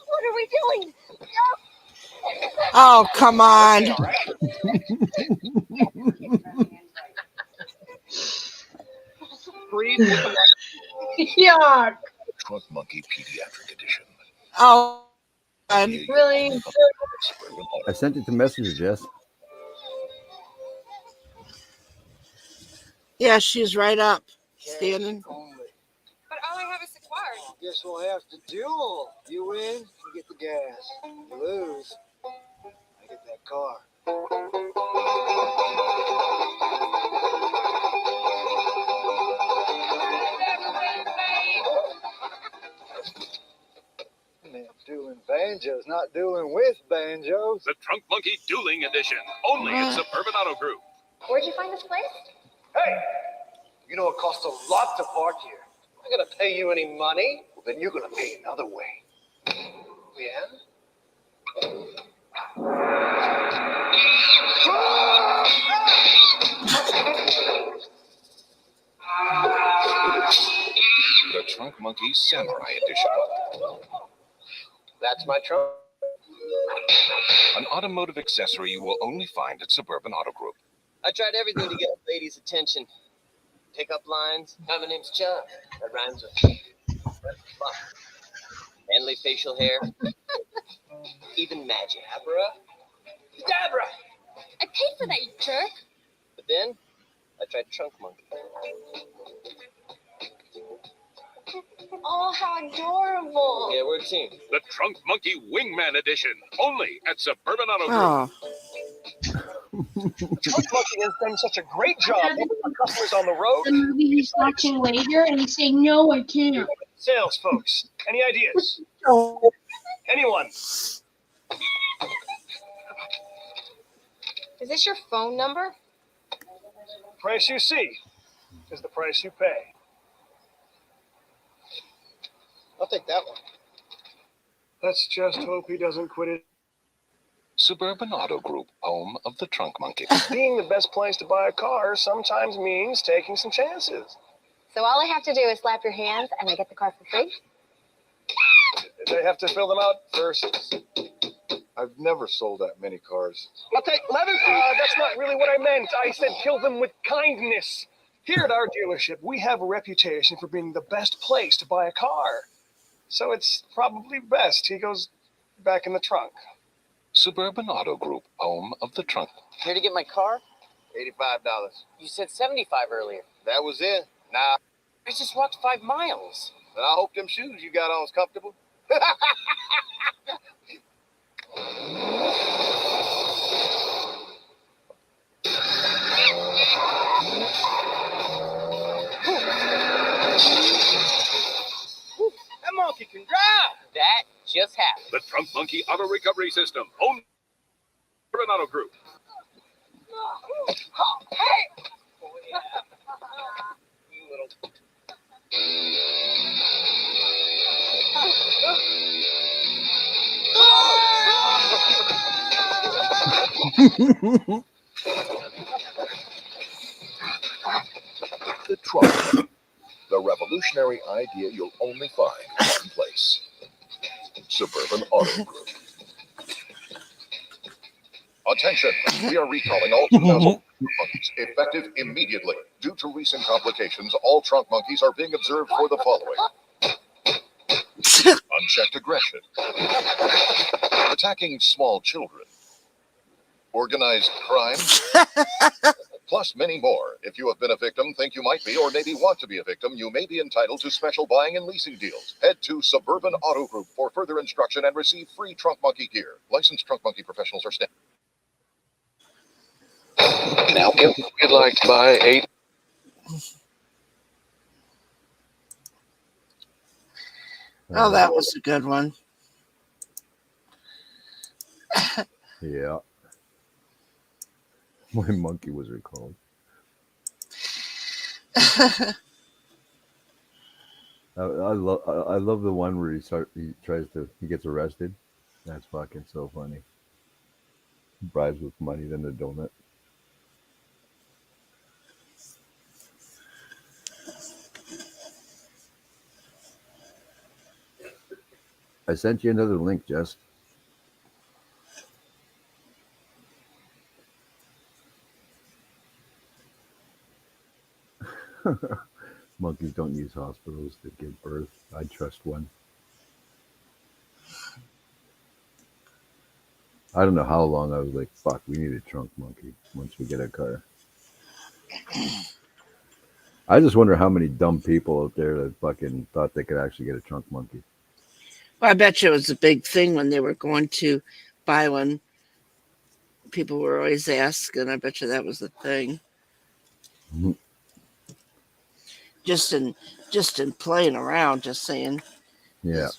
What are we doing? Oh, come on. Breathe with the Yuck. Trunk Monkey Pediatric Edition. Oh, God. Really? Suburban Auto. I sent it to Messenger, Jess. Yeah, she's right up. Standing. But all I have is the card. Guess we'll have to duel. You win, you get the gas. You lose, I get that car. Man, dueling banjos, not dueling with banjos. The Trunk Monkey Dueling Edition. Only at Suburban Auto Group. Where'd you find this place? Hey, you know it costs a lot to park here. I'm not gonna pay you any money. Well, then you're gonna pay another way. Yeah? The Trunk Monkey Samurai Edition. That's my trunk. An automotive accessory you will only find at Suburban Auto Group. I tried everything to get a lady's attention. Pickup lines. Hi, my name's John. That rhymes with fuck. Manly facial hair. Even magic. Dabra! I paid for that, you jerk. But then, I tried Trunk Monkey. Oh, how adorable. Yeah, we're a team. The Trunk Monkey Wingman Edition, only at Suburban Auto Group. Oh, Trunk Monkey has done such a great job with our customers on the road. The movie he's watching later, and he's saying, "No, I can't." Sales folks, any ideas? Anyone? Is this your phone number? Price you see is the price you pay. I'll take that one. Let's just hope he doesn't quit it. Suburban Auto Group, home of the Trunk Monkey. Being the best place to buy a car sometimes means taking some chances. So all I have to do is slap your hands and I get the car for free? They have to fill them out first. I've never sold that many cars. I'll take 11. That's not really what I meant. I said kill them with kindness. Here at our dealership, we have a reputation for being the best place to buy a car. So it's probably best he goes back in the trunk. Suburban Auto Group, home of the Trunk. Here to get my car? $85. You said 75 earlier. That was it. Nah, I just walked 5 miles. and I hope them shoes you got on is comfortable. That monkey can drive. That just happened. The Trunk Monkey Auto Recovery System, home of Suburban Auto Group. Hey! Oh, yeah. You little... The Trunk. The revolutionary idea you'll only find in one place. Suburban Auto Group. Attention, we are recalling all 2,000 monkeys, effective immediately. Due to recent complications, all trunk monkeys are being observed for the following. Unchecked aggression. Attacking small children. Organized crime. Plus many more. If you have been a victim, think you might be, or maybe want to be a victim, you may be entitled to special buying and leasing deals. Head to Suburban Auto Group for further instruction and receive free Trunk Monkey gear. Licensed Trunk Monkey professionals are standing. Now, if you'd like to buy 8. oh, that was a good one. Yeah. My monkey was recalled. I love the one where he gets arrested. That's fucking so funny. Bribes with money, then the donut. I sent you another link, Jess. Monkeys don't use hospitals to give birth. I trust one. I don't know how long I was like, fuck, we need a trunk monkey once we get a car. I just wonder how many dumb people out there that fucking thought they could actually get a trunk monkey. Well, I bet you it was a big thing when they were going to buy one. People were always asking. I bet you that was the thing. Mm-hmm. Just in playing around, just saying. Yeah.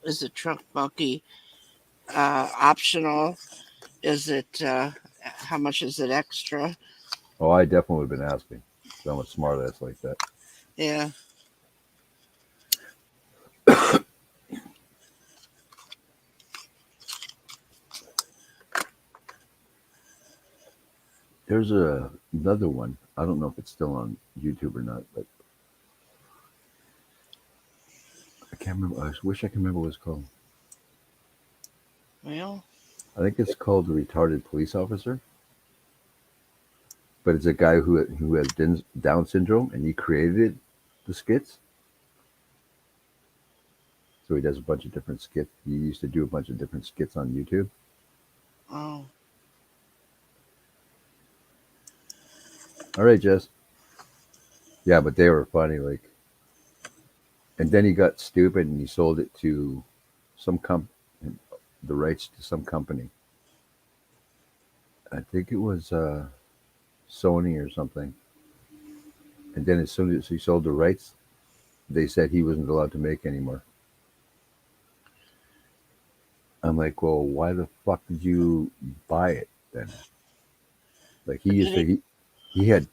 Is the trunk monkey optional? Is it how much is it extra? Oh, I definitely would have been asking. So I'm a smart ass like that. Yeah. There's another one. I don't know if it's still on YouTube or not, but can't remember. I wish I could remember what it's called. Well, I think it's called The Retarded Police Officer. But it's a guy who has Down syndrome, and he created the skits. So he does a bunch of different skits. He used to do a bunch of different skits on YouTube. oh, All right, Jess. Yeah, but they were funny. Like, and then he got stupid and he sold it to some the rights to some company. I think it was Sony or something. And then as soon as he sold the rights, they said he wasn't allowed to make anymore. I'm like, well, why the fuck did you buy it then? Like he used to, he had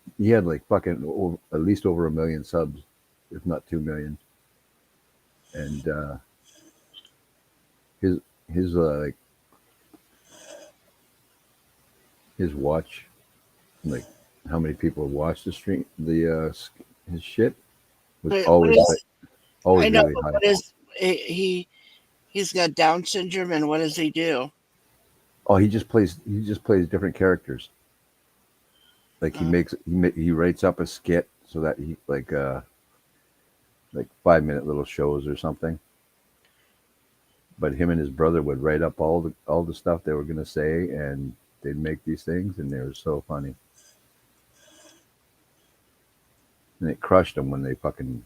like fucking at least over 1 million subs, if not 2 million. And his like his watch, like how many people watched the stream, his shit was But always what is- like, always I know. really But high. what is he's got Down syndrome, and what does he do? Oh, he just plays different characters. Like he writes up a skit so that he like 5-minute little shows or something. But him and his brother would write up all the stuff they were gonna say, and they'd make these things, and they were so funny. And it crushed them when they fucking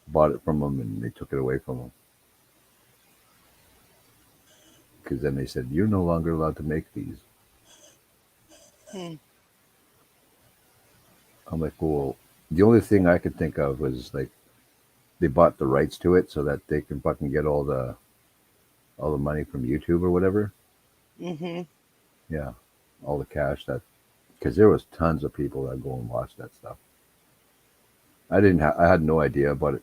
bought it from him and they took it away from him. Because then they said, you're no longer allowed to make these. I'm like, well, the only thing I could think of was like they bought the rights to it so that they can fucking get all the money from YouTube or whatever. Mm-hmm. Yeah, all the cash because there was tons of people that go and watch that stuff. I had no idea about it.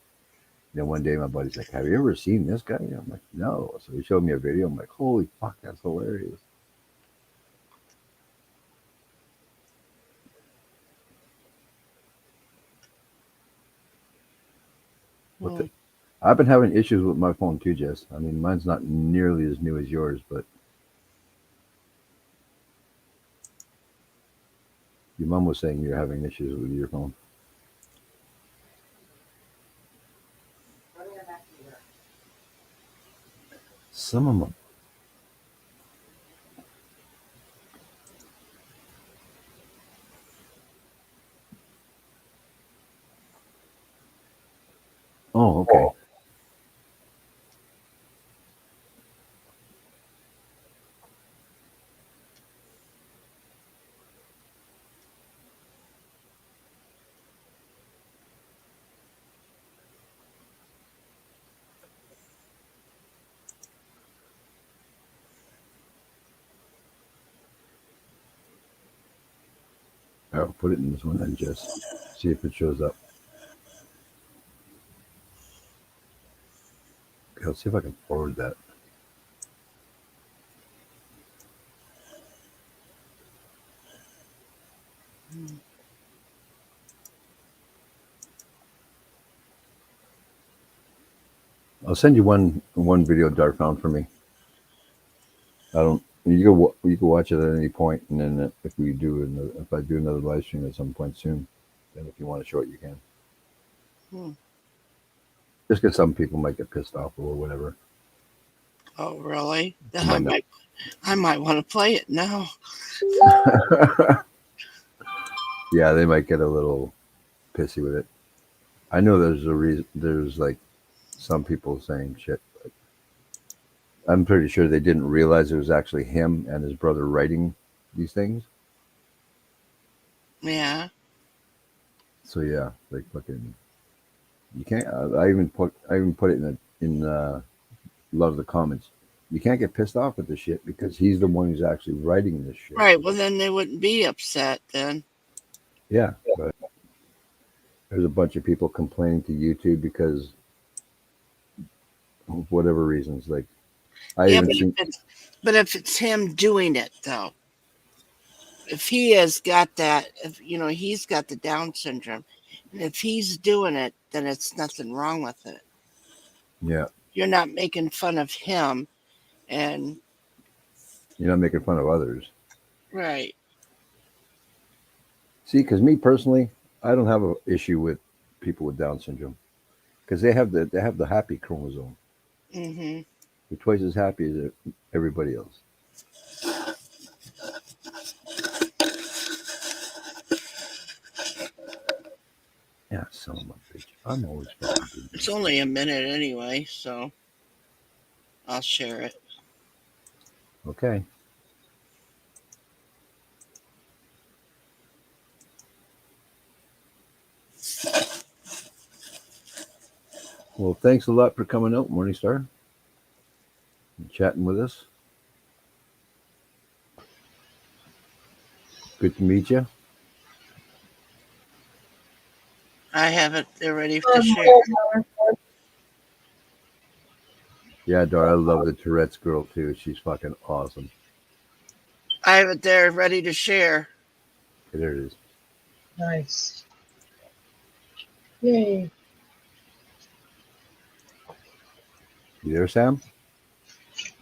Then one day my buddy's like, have you ever seen this guy? I'm like, no. So he showed me a video. I'm like, holy fuck, that's hilarious. I've been having issues with my phone too, Jess. I mean, mine's not nearly as new as yours, but your mom was saying you're having issues with your phone. Some of them. Oh, okay. I'll put it in this one and just see if it shows up. Okay, let's see if I can forward that. I'll send you one video Dart found for me. You can watch it at any point, and then if I do another live stream at some point soon, then if you want to show it, you can. Just because some people might get pissed off or whatever. Oh, really? I might I might want to play it now. Yeah, they might get a little pissy with it. I know there's a reason. There's like some people saying shit. But I'm pretty sure they didn't realize it was actually him and his brother writing these things. Yeah. So yeah, like fucking, you can't. I even put it in a lot of the comments. You can't get pissed off at this shit because he's the one who's actually writing this shit. Right. Well, then they wouldn't be upset then. Yeah, but there's a bunch of people complaining to YouTube because of whatever reasons. Like, I Yeah, even seen. but if it's him doing it though, if he has got that, if he's got the Down syndrome, and if he's doing it, then it's nothing wrong with it. Yeah. You're not making fun of him. And You're not making fun of others. right. See, because me personally, I don't have an issue with people with Down syndrome because they have the happy chromosome. Mm-hmm. They're twice as happy as everybody else. Yeah, son of a bitch. I'm always fucking doing It's only a minute anyway, so I'll share it. Okay. Well, thanks a lot for coming out, Morningstar, and chatting with us. Good to meet you. I have it. They're ready to share. Yeah, Dar, I love the Tourette's girl too. She's fucking awesome. I have it there ready to share. Okay, there it is. Nice. Yay. You there, Sam?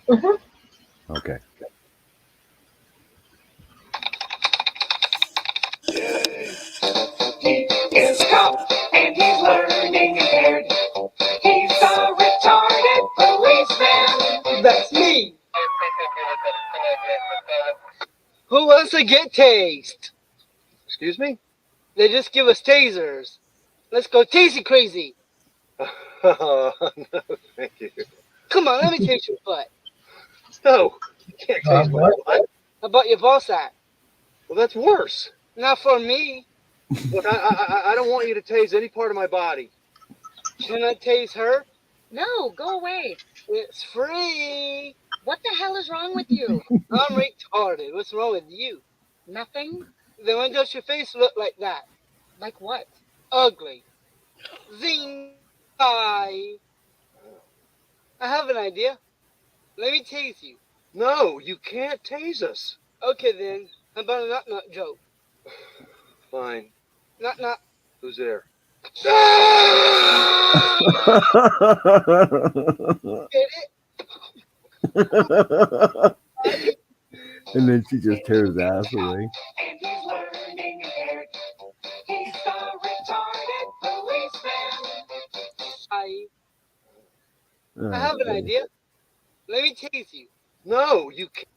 Mhm. Okay. He is a cop and he's learning impaired. He's a retarded policeman. That's me. Who wants to get tased? Excuse me? They just give us tasers. Let's go tasty crazy. No, thank you. Come on, let me taste your butt. No, you can't taste my butt. How about your ball sack? Well, that's worse. Not for me. Look, I don't want you to tase any part of my body. Can I tase her? No, go away. It's free. What the hell is wrong with you? I'm retarded. What's wrong with you? Nothing? Then why does your face look like that? Like what? Ugly. Zing. Bye. I have an idea. Let me tase you. No, you can't tase us. Okay then. How about a knock-knock joke? Fine. Knock-knock. Who's there? Get it? And then she just tears ass away. And he's learning impaired. He's a retarded policeman. I have an idea. Let me tase you. No, you can't.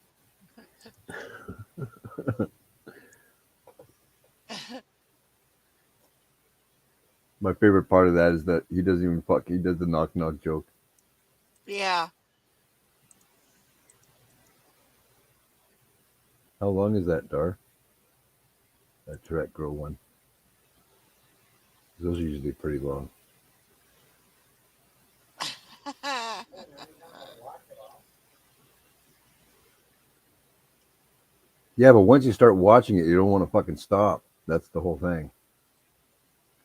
My favorite part of that is that he doesn't even fuck. He does the knock knock joke. Yeah. How long is that, Dar? That Tourette girl one. Those are usually pretty long. Yeah, but once you start watching it, you don't want to fucking stop. That's the whole thing.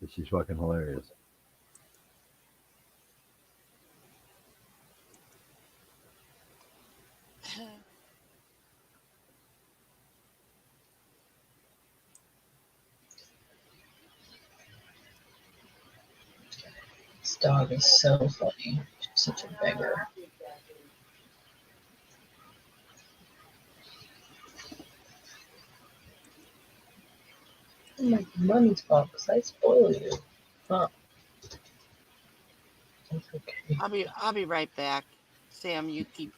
She's fucking hilarious. This dog is so funny. She's such a beggar. My mommy's fault because I spoil you. Huh. That's okay. I'll be right back. Sam, you keep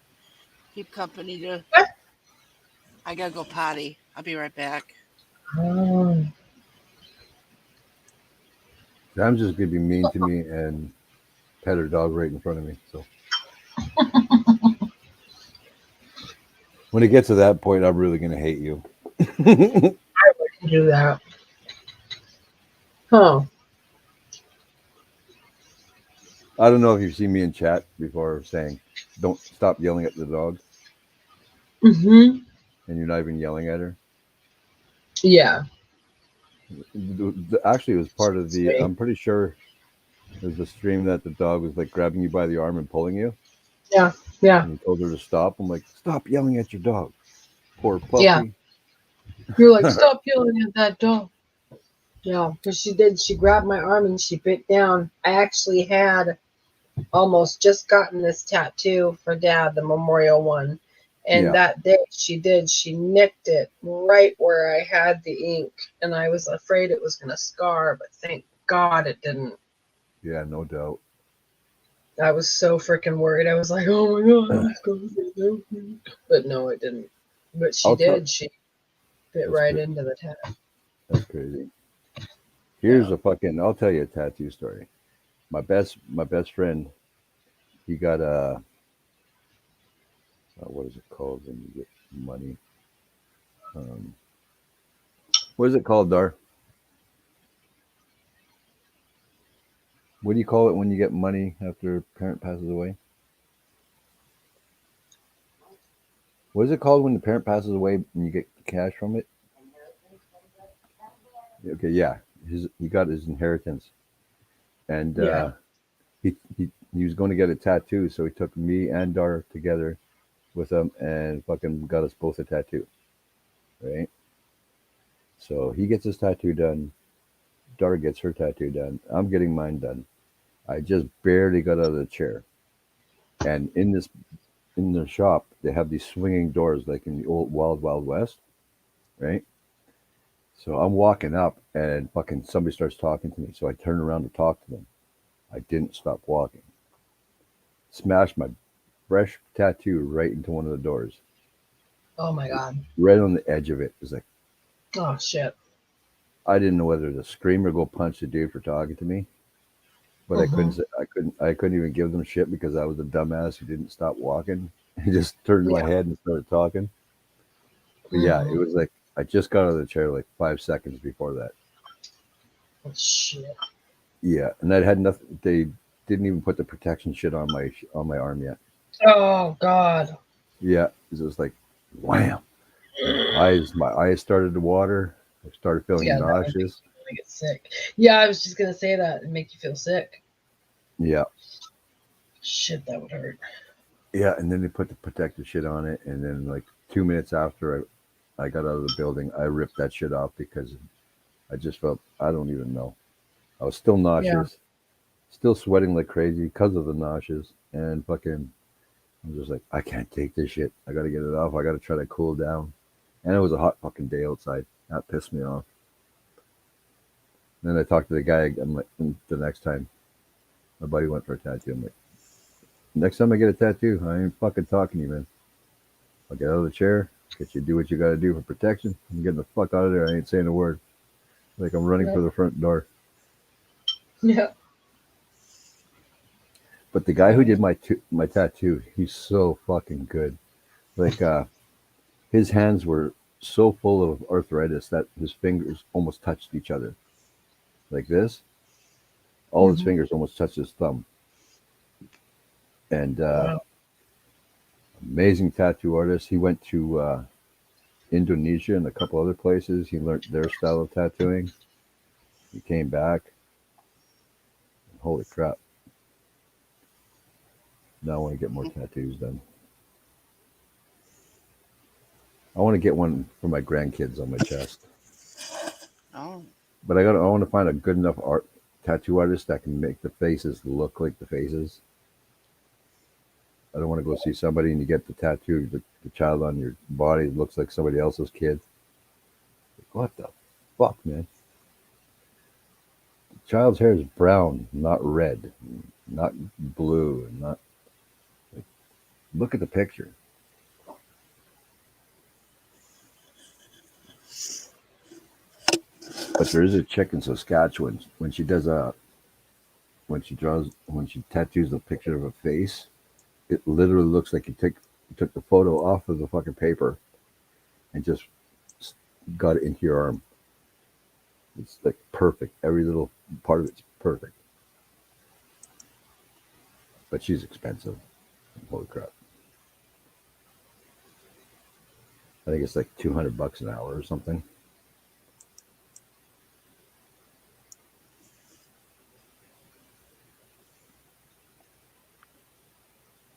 company to. I gotta go potty. I'll be right back. Sam's just gonna be mean to me and pet her dog right in front of me. So when it gets to that point, I'm really gonna hate you. I wouldn't do that. Huh. I don't know if you've seen me in chat before saying, "Don't stop yelling at the dog," Mm-hmm. and you're not even yelling at her. Yeah. Actually, it was part of the. I'm pretty sure there's a stream that the dog was like grabbing you by the arm and pulling you. Yeah. Yeah. And you told her to stop. I'm like, stop yelling at your dog. Poor puppy. Yeah. You're like, stop yelling at that dog. Yeah, because she did. She grabbed my arm and she bit down. I actually had almost just gotten this tattoo for Dad, the memorial one. And Yeah. that day she nicked it right where I had the ink. And I was afraid it was going to scar, but thank God it didn't. Yeah, no doubt. I was so freaking worried. I was like, oh my God, it's going to be. But no, it didn't. But she I'll tell- did. She fit That's right good. into the tat. That's crazy. Here's a fucking. I'll tell you a tattoo story. My best friend, he got a. What is it called when you get money? What is it called, Dar? What do you call it when you get money after a parent passes away? What is it called when the parent passes away and you get cash from it? Okay, yeah. He got his inheritance, and Yeah. he was going to get a tattoo, so he took me and Dar together with him and fucking got us both a tattoo, right? So he gets his tattoo done. Dar gets her tattoo done. I'm getting mine done. I just barely got out of the chair, and in the shop they have these swinging doors like in the old Wild West, right? So I'm walking up and fucking somebody starts talking to me. So I turn around to talk to them. I didn't stop walking. Smashed my fresh tattoo right into one of the doors. Oh my God. Right on the edge of it. It was like, Oh shit. I didn't know whether to scream or go punch the dude for talking to me. But I couldn't even give them shit because I was a dumbass who didn't stop walking. He just turned my head and started talking. But yeah, it was like I just got out of the chair like 5 seconds before that. Oh, shit. Yeah, and I had nothing. They didn't even put the protection shit on my arm yet. Oh God. Yeah, it was like wham. My eyes started to water. I started feeling Yeah, that would nauseous. make it sick. Yeah, I was just gonna say that and make you feel sick. Yeah, Shit, that would hurt. yeah, and then they put the protective shit on it, and then like 2 minutes after I got out of the building, I ripped that shit off because I just felt I don't even know. I was still nauseous, still sweating like crazy because of the nauseous, and fucking I was just like, I can't take this shit. I gotta get it off. I gotta try to cool down. And it was a hot fucking day outside. That pissed me off. Then I talked to the guy. I'm like, the next time my buddy went for a tattoo, I'm like, next time I get a tattoo, I ain't fucking talking to you, man. I'll get out of the chair, get you to do what you gotta do for protection. I'm getting the fuck out of there. I ain't saying a word. Like I'm running for the front door. Yeah. But the guy who did my tattoo, he's so fucking good. Like his hands were so full of arthritis that his fingers almost touched each other. Like this. All his fingers almost touched his thumb. And amazing tattoo artist. He went to Indonesia and a couple other places. He learned their style of tattooing. He came back. Holy crap. Now I want to get more tattoos done. I want to get one for my grandkids on my chest. Oh. But I want to find a good enough tattoo artist that can make the faces look like the faces. I don't want to go see somebody and you get the tattoo, the child on your body looks like somebody else's kid. What the fuck, man? The child's hair is brown, not red, not blue, and not. Like, look at the picture. But there is a chick in Saskatchewan when she tattoos the picture of a face, it literally looks like you took the photo off of the fucking paper and just got it into your arm. It's like perfect. Every little part of it's perfect. But she's expensive. Holy crap. I think it's like $200 an hour or something.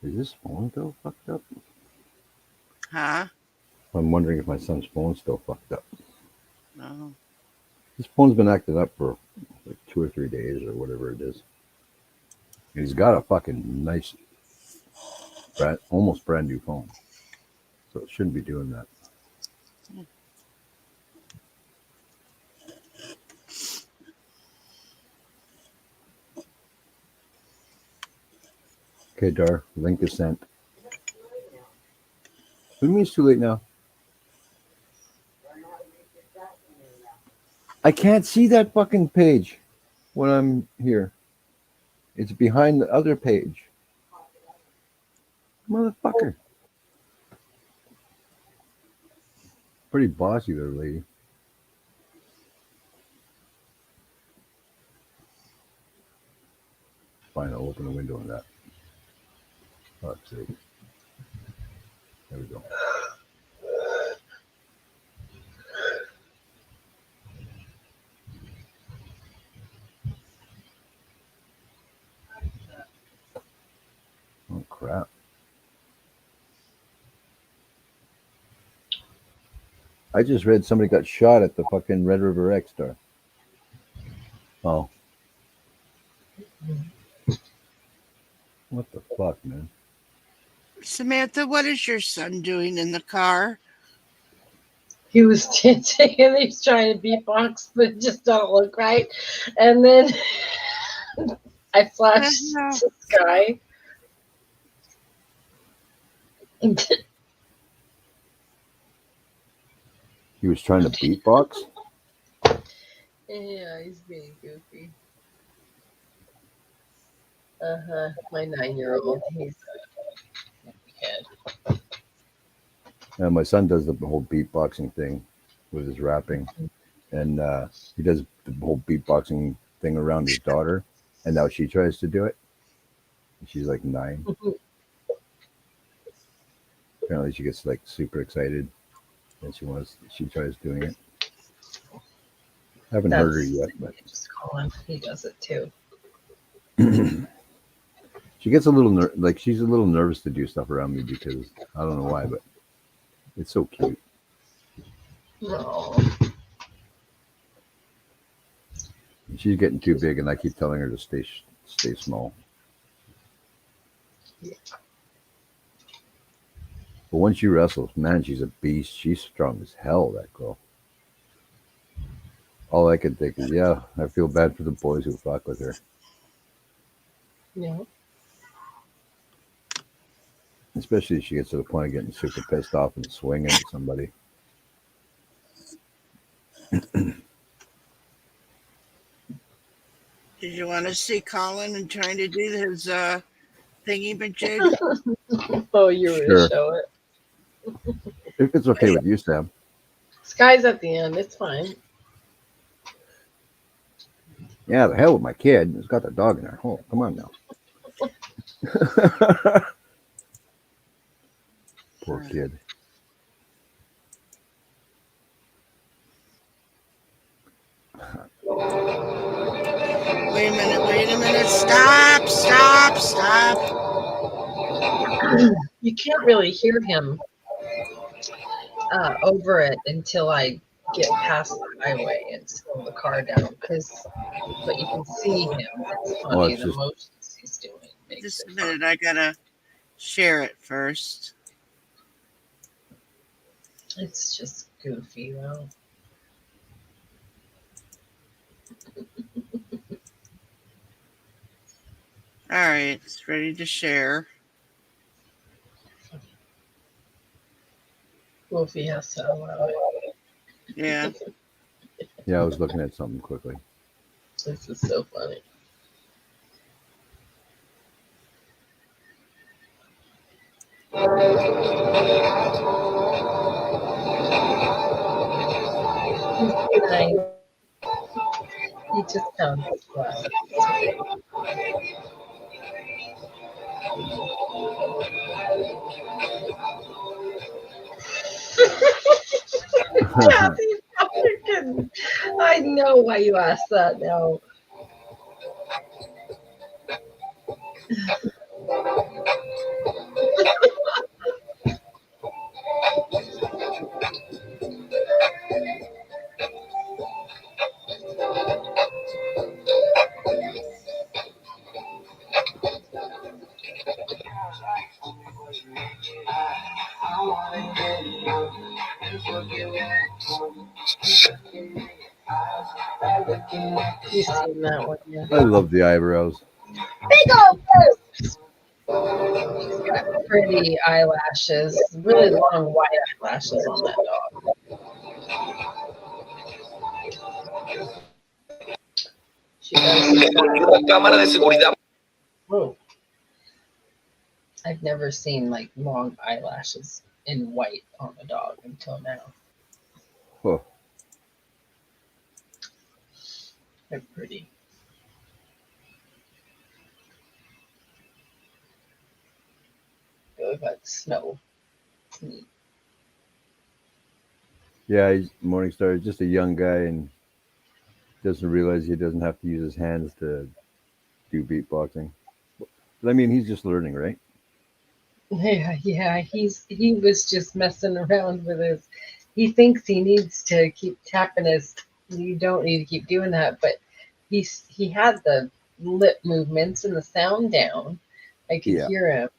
Is this phone still fucked up? Huh? I'm wondering if my son's phone's still fucked up. No. His phone's been acting up for like 2 or 3 days or whatever it is. He's got a fucking nice, almost brand new phone. So it shouldn't be doing that. Okay, Dar, link is sent. What do you mean it's too late now? I can't see that fucking page when I'm here. It's behind the other page. Motherfucker. Pretty bossy there, lady. Fine, I'll open the window on that. Let's see. There we go. Oh, crap. I just read somebody got shot at the fucking Red River X Star. Oh. What the fuck, man? Samantha, what is your son doing in the car? He was dancing and he's trying to beatbox, but it just don't look right. And then I flashed to Sky. He was trying to beatbox? Yeah, he's being goofy. My 9-year-old. He's a kid. Yeah, my son does the whole beatboxing thing with his rapping. And he does the whole beatboxing thing around his daughter. And now she tries to do it. She's like 9. Apparently she gets like super excited. And she tries doing it. I haven't heard her yet, but Just call him. He does it too. she gets a little she's a little nervous to do stuff around me because I don't know why, but it's so cute. No. She's getting too big, and I keep telling her to stay small. Yeah. But when she wrestles, man, she's a beast. She's strong as hell, that girl. All I can think is, yeah, I feel bad for the boys who fuck with her. Yeah. Especially if she gets to the point of getting super pissed off and swinging at somebody. Did you want to see Colin and trying to do his thingy majig? Oh, you were Sure. to show it. If it's okay with you, Sam. Sky's at the end. It's fine. Yeah, the hell with my kid. It's got the dog in her hole. Come on now. Poor kid. Wait a minute. Stop. You can't really hear him over it until I get past the highway and slow the car down. But you can see him. It's funny, it's the just- motions he's doing. Makes Just it a minute. I gotta share it first. It's just goofy, though. All right, it's ready to share. Wolfie has to allow it. Yeah. Yeah, I was looking at something quickly. This is so funny. He just sounds glad. Kathy, freaking- I know why you asked that now. You've seen that one, yeah. I love the eyebrows. Big old She's got pretty eyelashes, really long white eyelashes on that dog. She does. Cámara de seguridad. Whoa. I've never seen like long eyelashes in white on a dog until now. Oh, They're pretty. They look like snow. Neat. yeah, he's Morningstar. He's just a young guy and doesn't realize he doesn't have to use his hands to do beatboxing. But I mean, he's just learning, right? Yeah, he was just messing around with his. He thinks he needs to keep tapping his. You don't need to keep doing that, but he had the lip movements and the sound down. I could Yeah. hear him,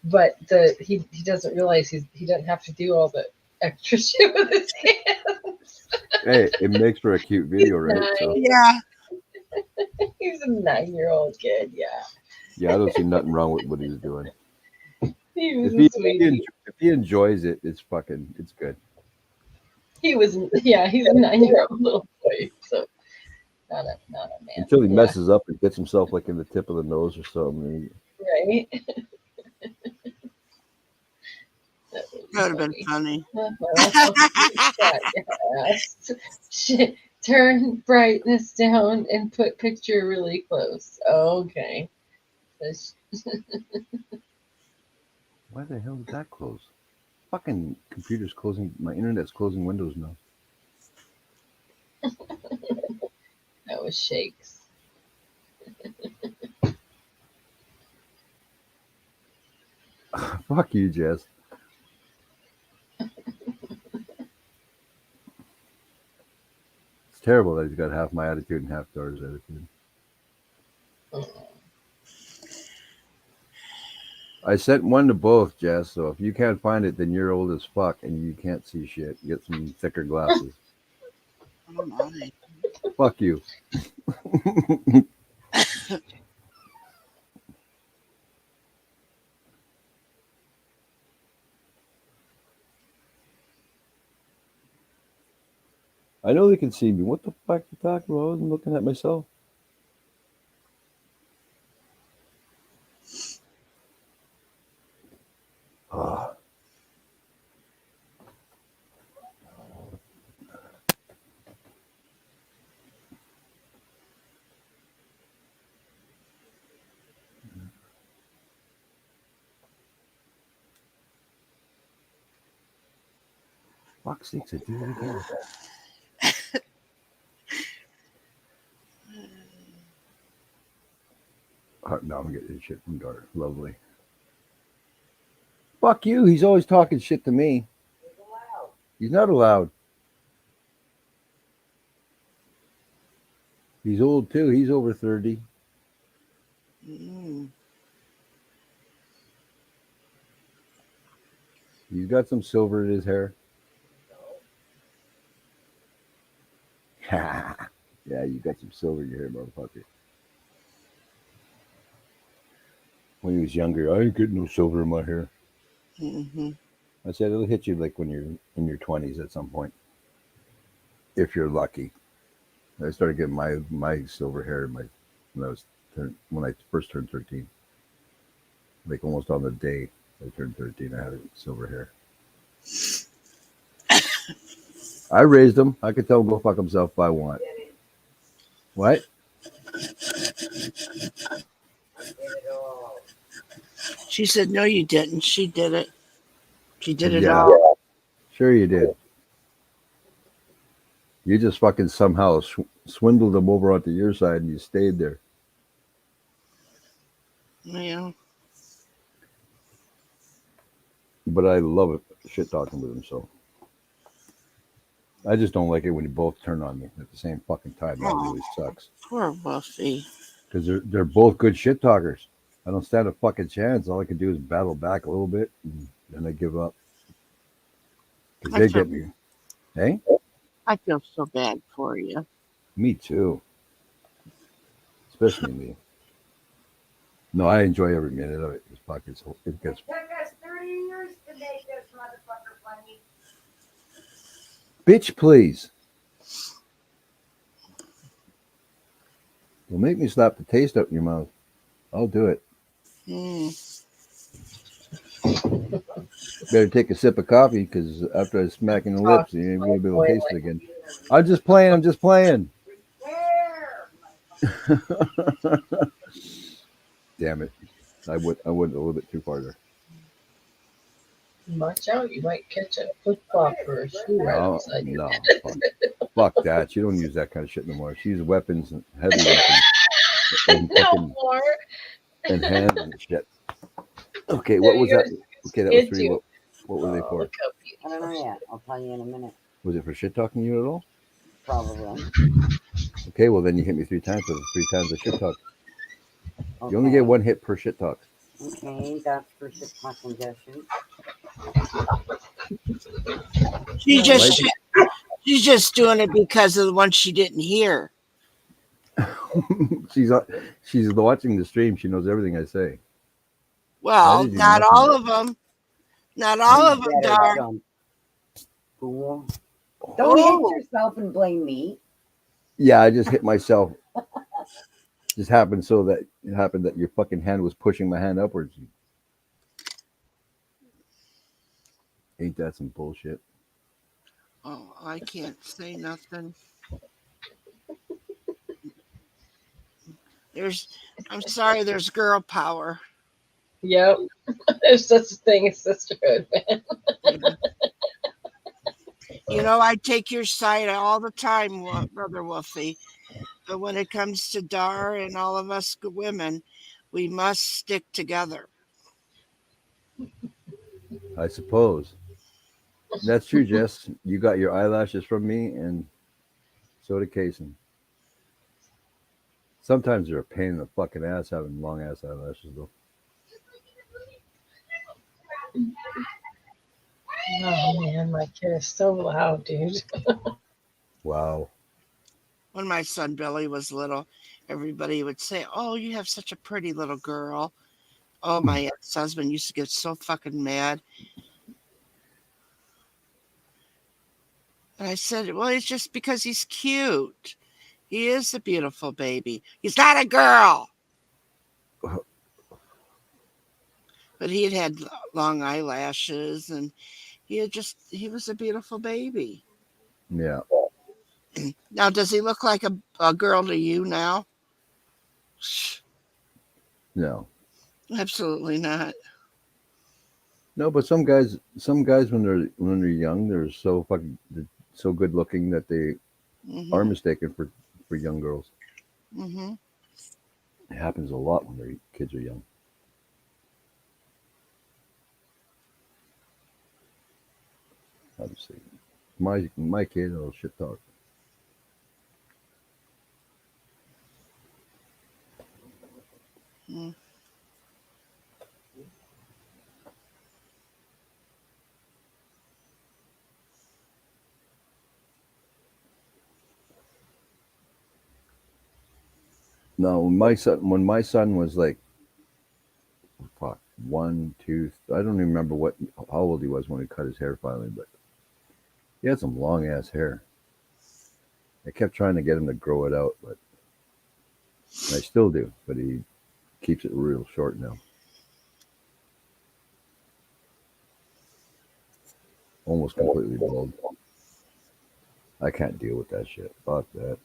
but he doesn't realize he doesn't have to do all the extra shit with his hands. Hey, it makes for a cute video, right? So Yeah. He's a 9-year-old kid. Yeah, yeah, I don't see nothing wrong with what he's doing. he was If a he, sweetie. if he enjoys it, it's good. He was, yeah, he's a 9-year-old little boy, so not a man. Until he Yeah, messes up and gets himself like in the tip of the nose or something. right. That would have been funny. Yes. Turn brightness down and put picture really close. Okay. Why the hell did that close? Fucking computer's closing. My internet's closing windows now. That was Shakes. Fuck you, Jess. It's terrible that he's got half my attitude and half Dora's attitude. I sent one to both, Jess, so if you can't find it, then you're old as fuck and you can't see shit. Get some thicker glasses. Oh my. Fuck you. I know they can see me. What the fuck you talking about? I wasn't looking at myself. Ah. Fuck sakes, I did it again. Now I'm getting shit from Dart. Lovely. Fuck you. He's always talking shit to me. He's not allowed. He's old too. He's over 30. Mm. He's got some silver in his hair. Yeah, you got some silver in your hair, motherfucker. When he was younger, I ain't getting no silver in my hair. Mm-hmm. I said it'll hit you like when you're in your 20s at some point, if you're lucky. I started getting my silver hair when I first turned 13. Like almost on the day I turned 13, I had silver hair. I raised him. I could tell him go fuck himself if I want. What? She said, no, you didn't. She did it. She did it Yeah. all. Sure you did. You just fucking somehow swindled him over onto your side and you stayed there. Yeah. But I love it, shit talking with him, so. I just don't like it when you both turn on me at the same fucking time. That really sucks. Poor Buffy. Because they're both good shit talkers. I don't stand a fucking chance. All I can do is battle back a little bit, and then I give up. Because they get me. Hey? I feel so bad for you. Me too. Especially me. No, I enjoy every minute of it. This pocket's it gets Took us 30 years to make this motherfucker funny. bitch, please. Well, make me slap the taste out in your mouth. I'll do it. Better take a sip of coffee because after I smack in the lips, you ain't gonna be able to taste it again. I'm just playing. I'm just playing. Damn it! I went a little bit too far there. Watch out, you might catch a flip flop or a shoe right Oh, outside your no, bed. fuck that. She don't use that kind of shit no more. She uses weapons, and heavy weapons, and, No fucking, more. and hands and shit. Okay, what was that? Okay, that was three. What were they for? I don't know yet. I'll tell you in a minute. Was it for shit talking you at all? Probably. Okay, well then you hit me 3 times. So it was 3 times I shit talk. Okay. You only get 1 hit per shit talk. Okay, that's for shit talk congestion. She's just doing it because of the one she didn't hear. she's watching the stream. She knows everything I say. Well, not all of them. Not all of them, darn. Fool. Don't hit yourself and blame me. Yeah, I just hit myself. Just happened that your fucking hand was pushing my hand upwards. Ain't that some bullshit? Oh, I can't say nothing. I'm sorry, there's girl power. Yep. There's such a thing as sisterhood, man. You know, I take your side all the time, Brother Wolfie. But when it comes to Dar and all of us women, we must stick together. I suppose. That's true, Jess. You got your eyelashes from me, and so did Kason. Sometimes they're a pain in the fucking ass having long ass eyelashes, though. Oh man, my kid is so loud, dude. Wow. When my son Billy was little, everybody would say, "Oh, you have such a pretty little girl." Oh, my ex-husband used to get so fucking mad. And I said, well, it's just because he's cute. He is a beautiful baby. He's not a girl. But he had long eyelashes and he was a beautiful baby. Yeah. Now, does he look like a girl to you now? No. Absolutely not. No, but some guys when they're young, they're so good looking that they are mistaken for young girls. Mm-hmm. It happens a lot when their kids are young. Obviously, my kid will shit talk. Mm. No, when my son was like, fuck, 1, 2, I don't even remember how old he was when he cut his hair finally, but he had some long ass hair. I kept trying to get him to grow it out, but I still do, but he keeps it real short now. Almost completely bald. I can't deal with that shit. Fuck that.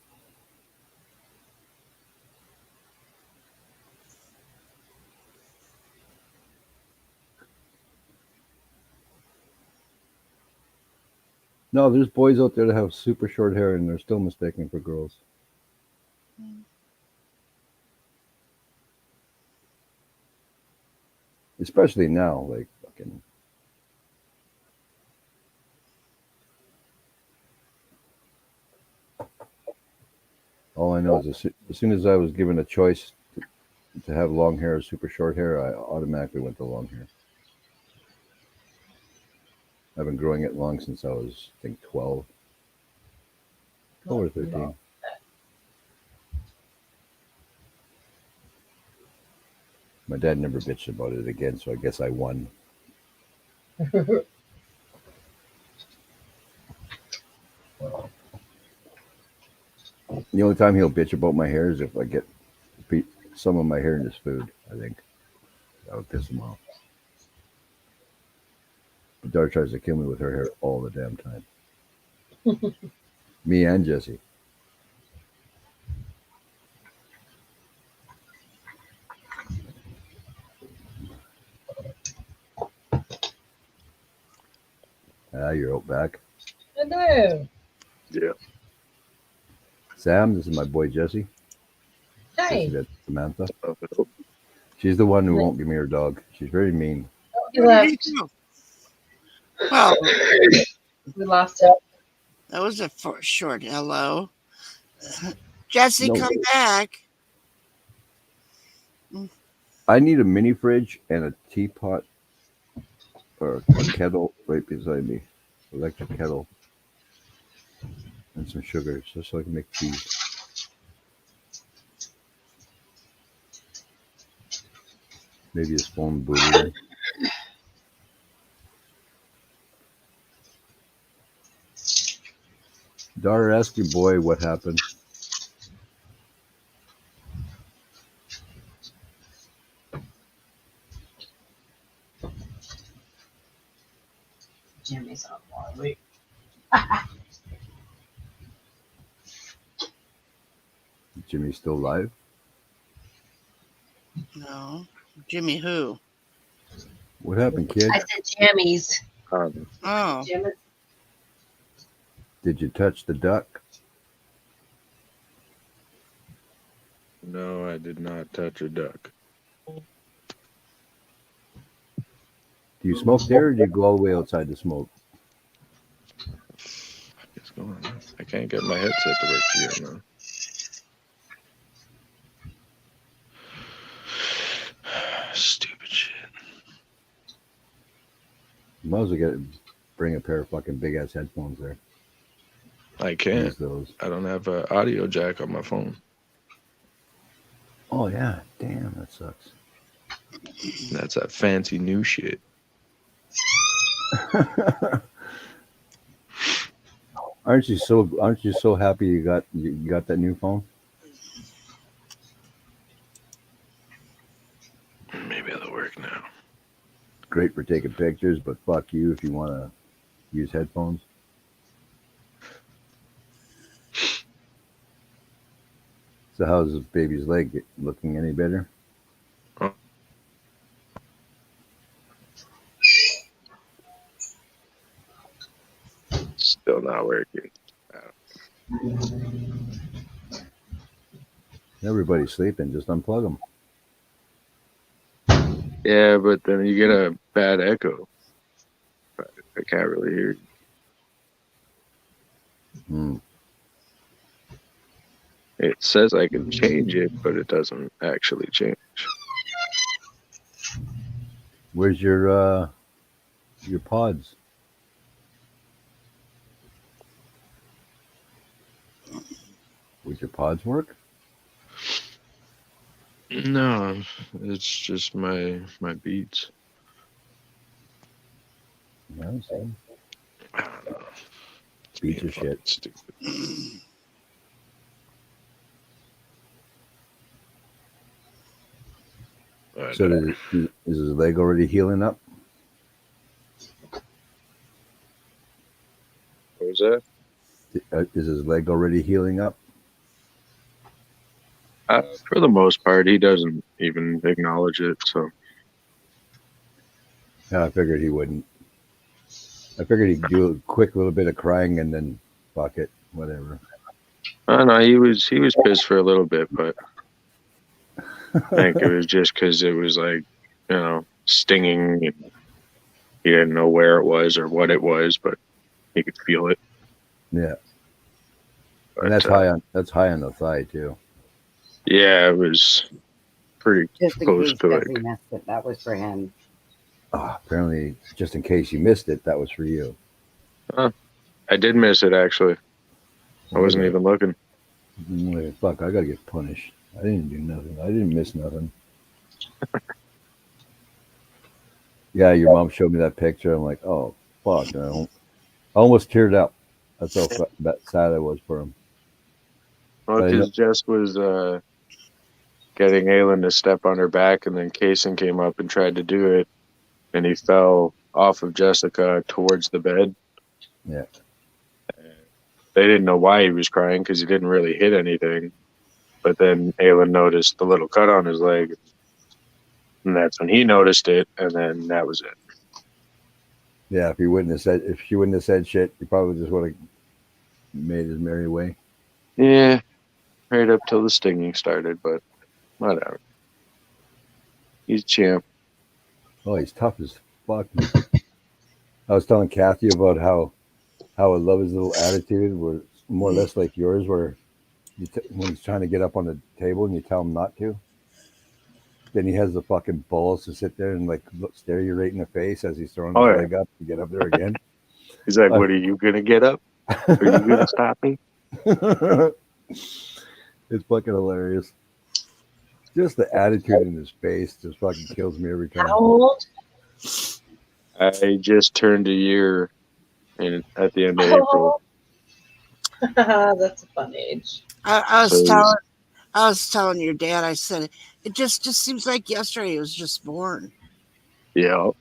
No, there's boys out there that have super short hair and they're still mistaken for girls. Especially now, like fucking. All I know is as soon as I was given a choice to have long hair or super short hair, I automatically went to long hair. I've been growing it long since I was, I think, 12. Over 13. My dad never bitched about it again, so I guess I won. The only time he'll bitch about my hair is if I get some of my hair in his food, I think. That would piss him off. But Dar tries to kill me with her hair all the damn time. Me and Jesse. You're out back. Hello. Yeah. Sam, this is my boy Jesse. Hey. That's Samantha. She's the one who won't give me her dog. She's very mean. He left. Well, We lost it. that was a short hello. Jesse, No. come back. I need a mini fridge and a teapot or a kettle right beside me. Electric kettle. And some sugar just so I can make tea. Maybe his phone booted. Dar, ask your boy what happened. Jimmy's on Marley. Jimmy's still alive? No. Jimmy who? What happened, kid? I said jammies. Oh. Jimmy. Did you touch the duck? No, I did not touch a duck. Do you smoke there or do you go all the way outside to smoke? What's going on? I can't get my headset to work yet, man. Stupid shit. You might as well bring a pair of fucking big ass headphones there. I can't. Use those. I don't have an audio jack on my phone. Oh yeah, damn, that sucks. That's that fancy new shit. Aren't you so happy you got that new phone? Maybe it'll work now. Great for taking pictures, but fuck you if you want to use headphones. So how's the baby's leg looking any better? Still not working. Everybody's sleeping. Just unplug them. Yeah, but then you get a bad echo. I can't really hear you. Hmm. It says I can change it, but it doesn't actually change. Where's your pods? Would your pods work? No, it's just my beats. Yeah, I'm saying. I don't know. Beats are shit. Stupid. So is his leg already healing up? What was that? Is his leg already healing up? For the most part, he doesn't even acknowledge it. So Yeah, I figured he wouldn't. I figured he'd do a quick little bit of crying and then fuck it, whatever. I know he was pissed for a little bit, but I think it was just because it was like, stinging. And he didn't know where it was or what it was, but he could feel it. Yeah, But, and that's high on the thigh too. Yeah, it was pretty Just in close case to it. Jesse missed it, that was for him. Oh, apparently, just in case you missed it, that was for you. I did miss it actually. I wasn't even looking. Fuck, I gotta get punished. I didn't do nothing. I didn't miss nothing. Yeah, your mom showed me that picture. I'm like, oh, fuck. I almost teared up. That's how sad I was for him. Well, But I know- because Jess was getting Aylin to step on her back, and then Kaysen came up and tried to do it, and he fell off of Jessica towards the bed. Yeah. They didn't know why he was crying because he didn't really hit anything. But then Aylin noticed the little cut on his leg, and that's when he noticed it, and then that was it. Yeah, if she wouldn't have said shit, he probably just would have made his merry way. Yeah, right up till the stinging started, but whatever. He's a champ. Oh, he's tough as fuck. I was telling Kathy about how I love his little attitude, where it's more or less like yours, where when he's trying to get up on the table and you tell him not to, then he has the fucking balls to sit there and like stare you right in the face as he's throwing his leg up to get up there again. He's like, "What, are you gonna get up? Are you gonna stop me?" It's fucking hilarious. Just the attitude in his face just fucking kills me every time. How old? I just turned a year at the end of April. That's a fun age. I was telling your dad. I said it just seems like yesterday he was just born. Yeah,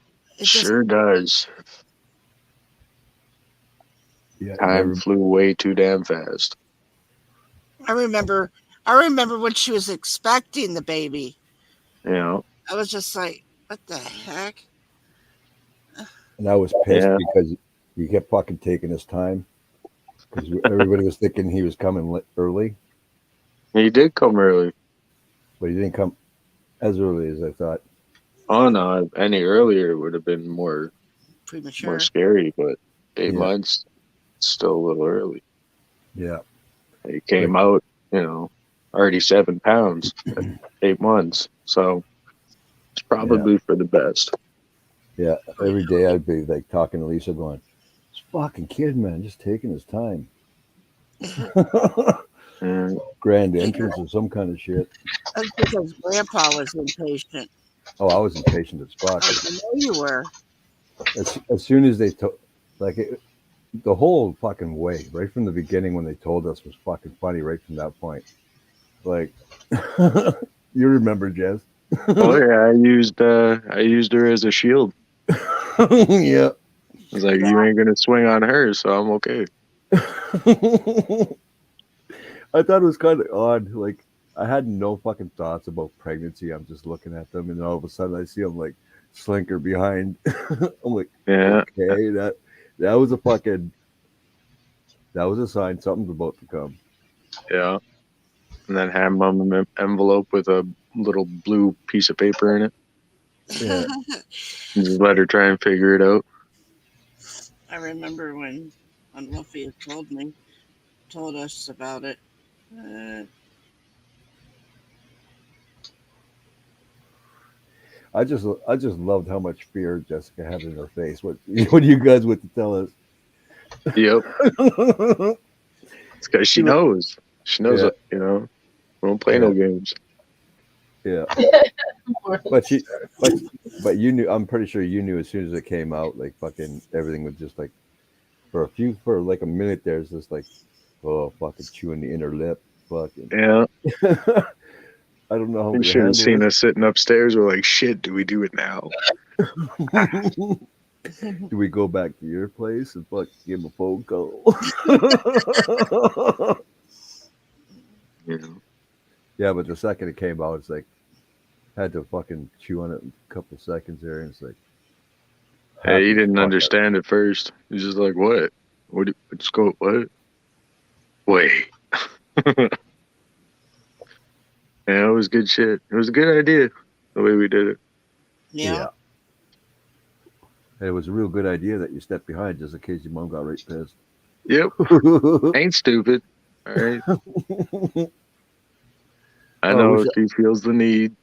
sure does. Yeah, time flew way too damn fast. I remember when she was expecting the baby. Yeah. I was just like, what the heck? And I was pissed because he kept fucking taking his time. Because everybody was thinking he was coming early. He did come early. But he didn't come as early as I thought. Oh, no. Any earlier would have been more premature, more scary. But 8 months, still a little early. Yeah. He came out, already 7 pounds at 8 months. So it's probably for the best. Yeah. Every day I'd be like talking to Lisa going, this fucking kid, man, just taking his time. Grand entrance or some kind of shit. That's because Grandpa was impatient. Oh, I was impatient as fuck. I know you were. As soon as they told, the whole fucking way, right from the beginning when they told us was fucking funny right from that point. Like, you remember, Jess? Oh yeah, I used her as a shield. Yeah. I was like, you ain't gonna swing on her, so I'm okay. I thought it was kind of odd. Like, I had no fucking thoughts about pregnancy. I'm just looking at them, and then all of a sudden I see them like slinker behind. I'm like, okay, that was a sign something's about to come. Yeah. And then hand mom an envelope with a little blue piece of paper in it. Yeah. And just let her try and figure it out. I remember when Luffy had told us about it. I just loved how much fear Jessica had in her face. What you guys would to tell us? Yep. It's because she knows. She knows it, we don't play no games. Yeah. but you knew, I'm pretty sure you knew as soon as it came out, like fucking everything was just like for like a minute there's just like, oh, fucking chewing the inner lip. Fucking. Yeah. I don't know how You should have seen us sitting upstairs. We're like, shit, do we do it now? Do we go back to your place and fuck give him a phone call? Yeah, but the second it came out, it's like had to fucking chew on it in a couple seconds there, and it's like, hey, he didn't understand at first. He's just like, what? Just go, what? Wait. Yeah, it was good shit. It was a good idea the way we did it. Yeah. And it was a real good idea that you stepped behind just in case your mom got right pissed. Yep. Ain't stupid. All right. I know if he feels the need.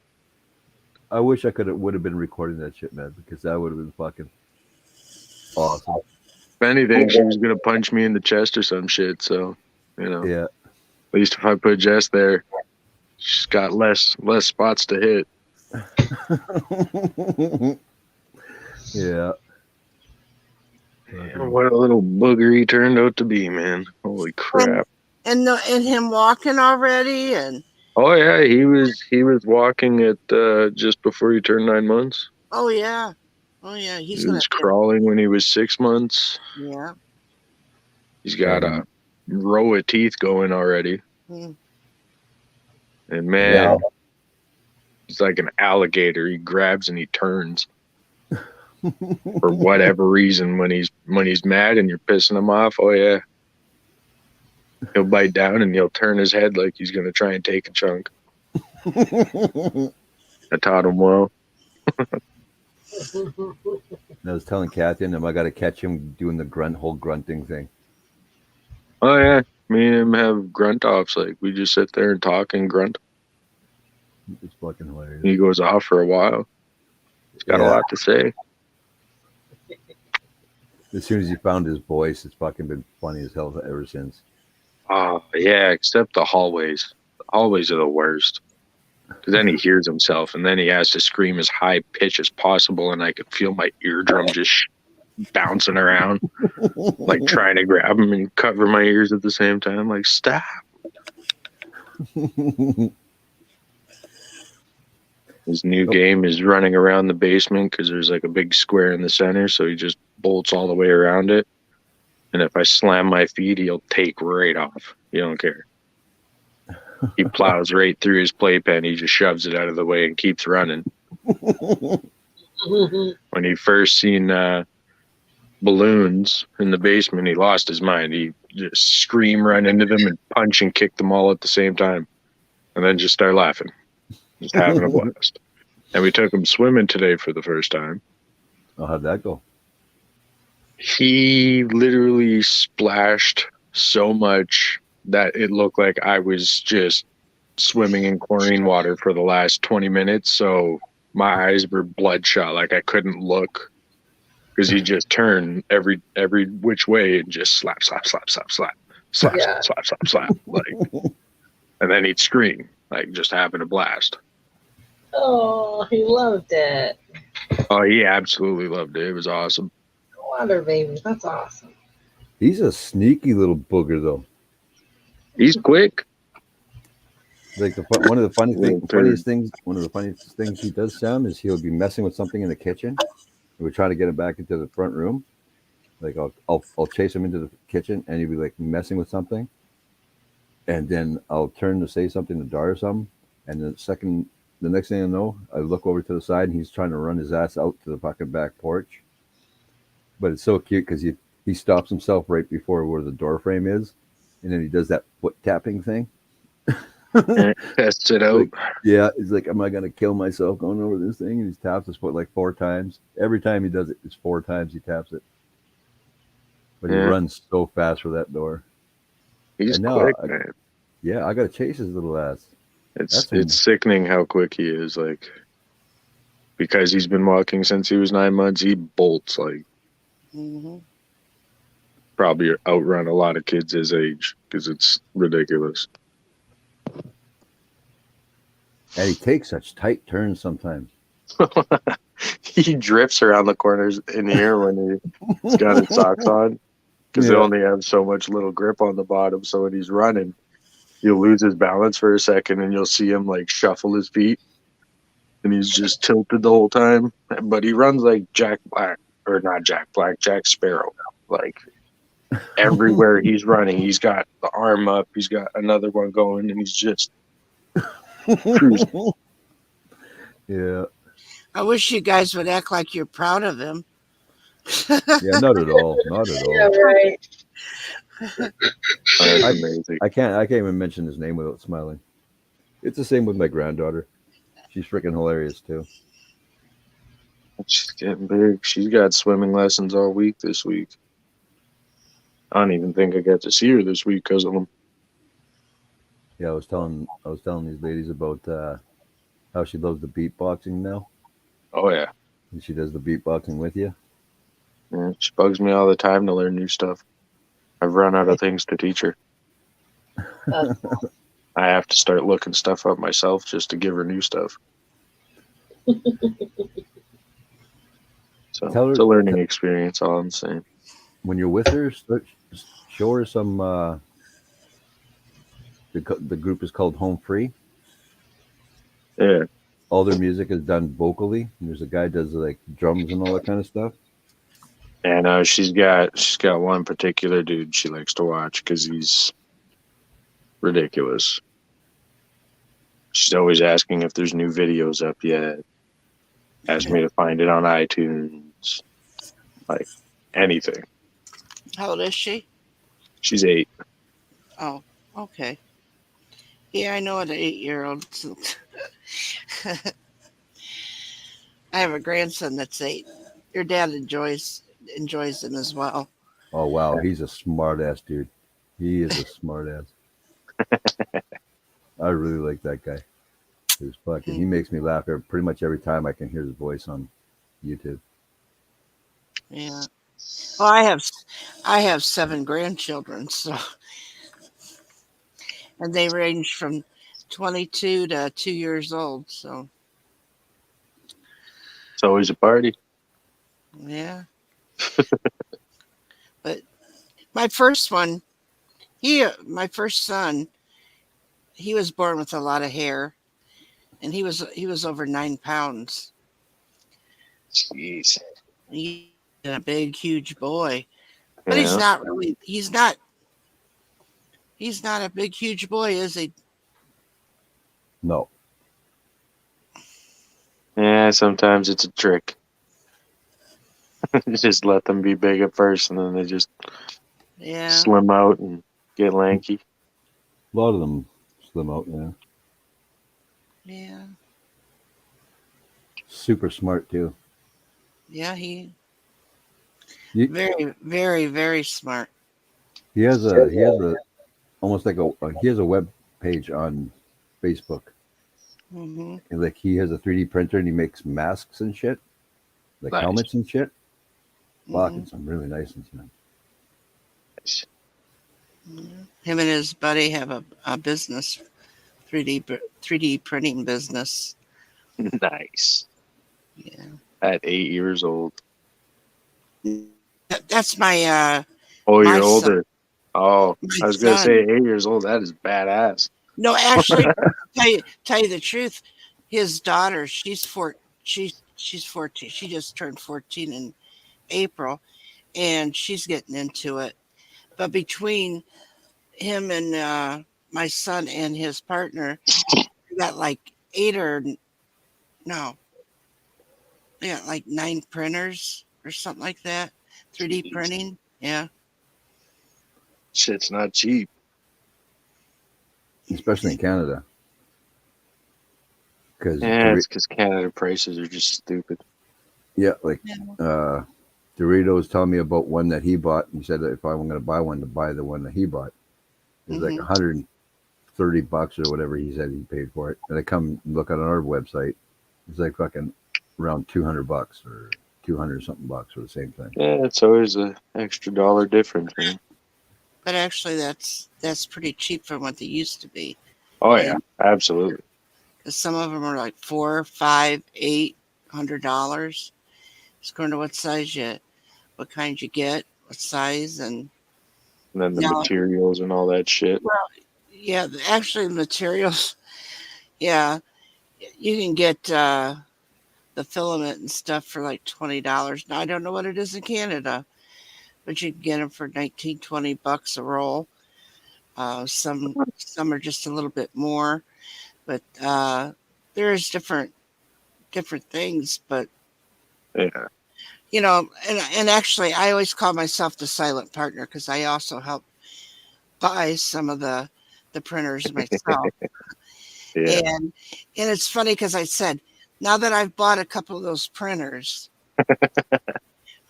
I wish I would have been recording that shit, man, because that would have been fucking awesome. If anything, she was gonna punch me in the chest or some shit. So You know, Yeah. at least if I put Jess there, she's got less spots to hit. Yeah. What a little booger he turned out to be, man. Holy crap. And him walking already, and Oh yeah, he was walking at just before he turned 9 months. oh yeah, he's He gonna was crawling when he was 6 months. yeah. He's got a row of teeth going already. Mm. And man, Yeah. he's like an alligator. He grabs and he turns. For whatever reason, when he's mad and you're pissing him off, oh yeah. He'll bite down and he'll turn his head like he's gonna try and take a chunk. I taught him well. I was telling Kathy and him I got to catch him doing the whole grunting thing. Oh yeah, me and him have grunt offs. Like we just sit there and talk and grunt. It's fucking hilarious. He goes off for a while. He's got a lot to say. As soon as he found his voice, it's fucking been funny as hell ever since. Oh yeah, except the hallways. The hallways are the worst. Because then he hears himself, and then he has to scream as high pitch as possible, and I could feel my eardrum just bouncing around, like trying to grab him and cover my ears at the same time. Like, stop. His new game is running around the basement because there's like a big square in the center, so he just bolts all the way around it. And if I slam my feet, he'll take right off. He don't care. He plows right through his playpen. He just shoves it out of the way and keeps running. When he first seen balloons in the basement, he lost his mind. He just scream, run into them, and punch and kick them all at the same time. And then just start laughing. Just having a blast. And we took him swimming today for the first time. Oh, how'd that go? He literally splashed so much that it looked like I was just swimming in chlorine water for the last 20 minutes. So my eyes were bloodshot. Like I couldn't look because he just turned every which way and just slap, slap, slap, slap, slap, slap, Yeah. slap, slap, slap, like, and then he'd scream, like just having a blast. Oh, he loved it. Oh, he absolutely loved it. It was awesome. No wonder, baby. That's awesome. He's a sneaky little booger, though. He's quick. Like one of the funniest things he does, Sam, is he'll be messing with something in the kitchen. We're trying to get him back into the front room. Like I'll chase him into the kitchen, and he'll be like messing with something, and then I'll turn to say something to Dar or something, and the next thing I know, I look over to the side, and he's trying to run his ass out to the fucking back porch. But it's so cute because he stops himself right before where the door frame is, and then he does that foot tapping thing. Tests it out. Yeah, he's like, am I gonna kill myself going over this thing? And he taps his foot like 4 times. Every time he does it, it's 4 times he taps it. But he runs so fast for that door. He's And now quick, I man. gotta chase his little ass. It's sickening how quick he is. Like, because he's been walking since he was 9 months, he bolts like probably outrun a lot of kids his age because it's ridiculous. And he takes such tight turns sometimes. He drifts around the corners in here when he's got his socks on because they only have so much little grip on the bottom. So when he's running, he'll lose his balance for a second and you'll see him like shuffle his feet and he's just tilted the whole time. But he runs like Jack Sparrow. Like everywhere he's running, he's got the arm up, he's got another one going, and he's just cruising. Yeah. I wish you guys would act like you're proud of him. Yeah, not at all. Not at all. Yeah, right. I can't even mention his name without smiling. It's the same with my granddaughter. She's freaking hilarious too. She's getting big. She's got swimming lessons all week this week. I don't even think I got to see her this week because of them. Yeah, I was telling these ladies about how she loves the beatboxing now. Oh yeah. And she does the beatboxing with you. Yeah, she bugs me all the time to learn new stuff. I've run out of things to teach her. I have to start looking stuff up myself just to give her new stuff. So Tell her- it's a learning experience. All I'm saying. When you're with her, show her some. The group is called Home Free. Yeah. All their music is done vocally. And there's a guy who does like drums and all that kind of stuff. And she's got one particular dude she likes to watch because he's ridiculous. She's always asking if there's new videos up yet. Asked me to find it on iTunes. Like anything. How old is she? She's 8. Oh, okay. Yeah, I know an 8-year-old. I have a grandson that's 8. Your dad enjoys them as well. Oh wow, he's a smart ass dude. He is a smart ass. I really like that guy. He's fucking. He makes me laugh pretty much every time I can hear his voice on YouTube. Yeah. Well, I have 7 grandchildren, so, and they range from 22 to 2 years old. So It's always a party. yeah. But my first son, he was born with a lot of hair, and he was over 9 pounds. Jeez. He's a big, huge boy, but Yeah. he's not a big, huge boy, is he? No. Yeah, sometimes it's a trick. Just let them be big at first, and then they just Yeah. slim out and get lanky. A lot of them slim out, yeah. Yeah. Super smart too. Yeah, he You- very, very, very smart. He has almost like he has a web page on Facebook. Hmm. And like he has a 3D printer and he makes masks and shit, like Nice. helmets and shit. Fuck, Mhm. and some really nice ones, man. Him and his buddy have a business, 3D printing business. Nice. Yeah. At 8 years old. That's my Oh, my you're son. older. Oh, My I was gonna son. say 8 years old. That is badass. No, actually, tell you the truth, his daughter, she's 14. She just turned 14 in April, and she's getting into it. But between him and my son and his partner, they got like 9 printers or something like that. 3D Jeez. printing. Yeah. Shit's not cheap. Especially in Canada. Because Yeah, it's because Canada prices are just stupid. yeah, like Doritos telling me about one that he bought. He said that if I were going to buy one, to buy the one that he bought. It was like $130 or whatever he said he paid for it. And I come and look at our website. It's like fucking around $200 or 200 something bucks for the same thing. Yeah, it's always an extra dollar difference, man. But actually, that's pretty cheap from what they used to be. Oh yeah, absolutely. Because some of them are like $400, $500, $800. It's according to what size what kind you get, what size, and And then the No. materials and all that shit. yeah, actually the materials. Yeah, you can get the filament and stuff for like $20. Now I don't know what it is in Canada, but you can get them for $19-20 a roll. Some are just a little bit more, but there's different things. But Yeah. you know, and actually, I always call myself the silent partner because I also help buy some of the printers myself. Yeah. And it's funny because I said, now that I've bought a couple of those printers,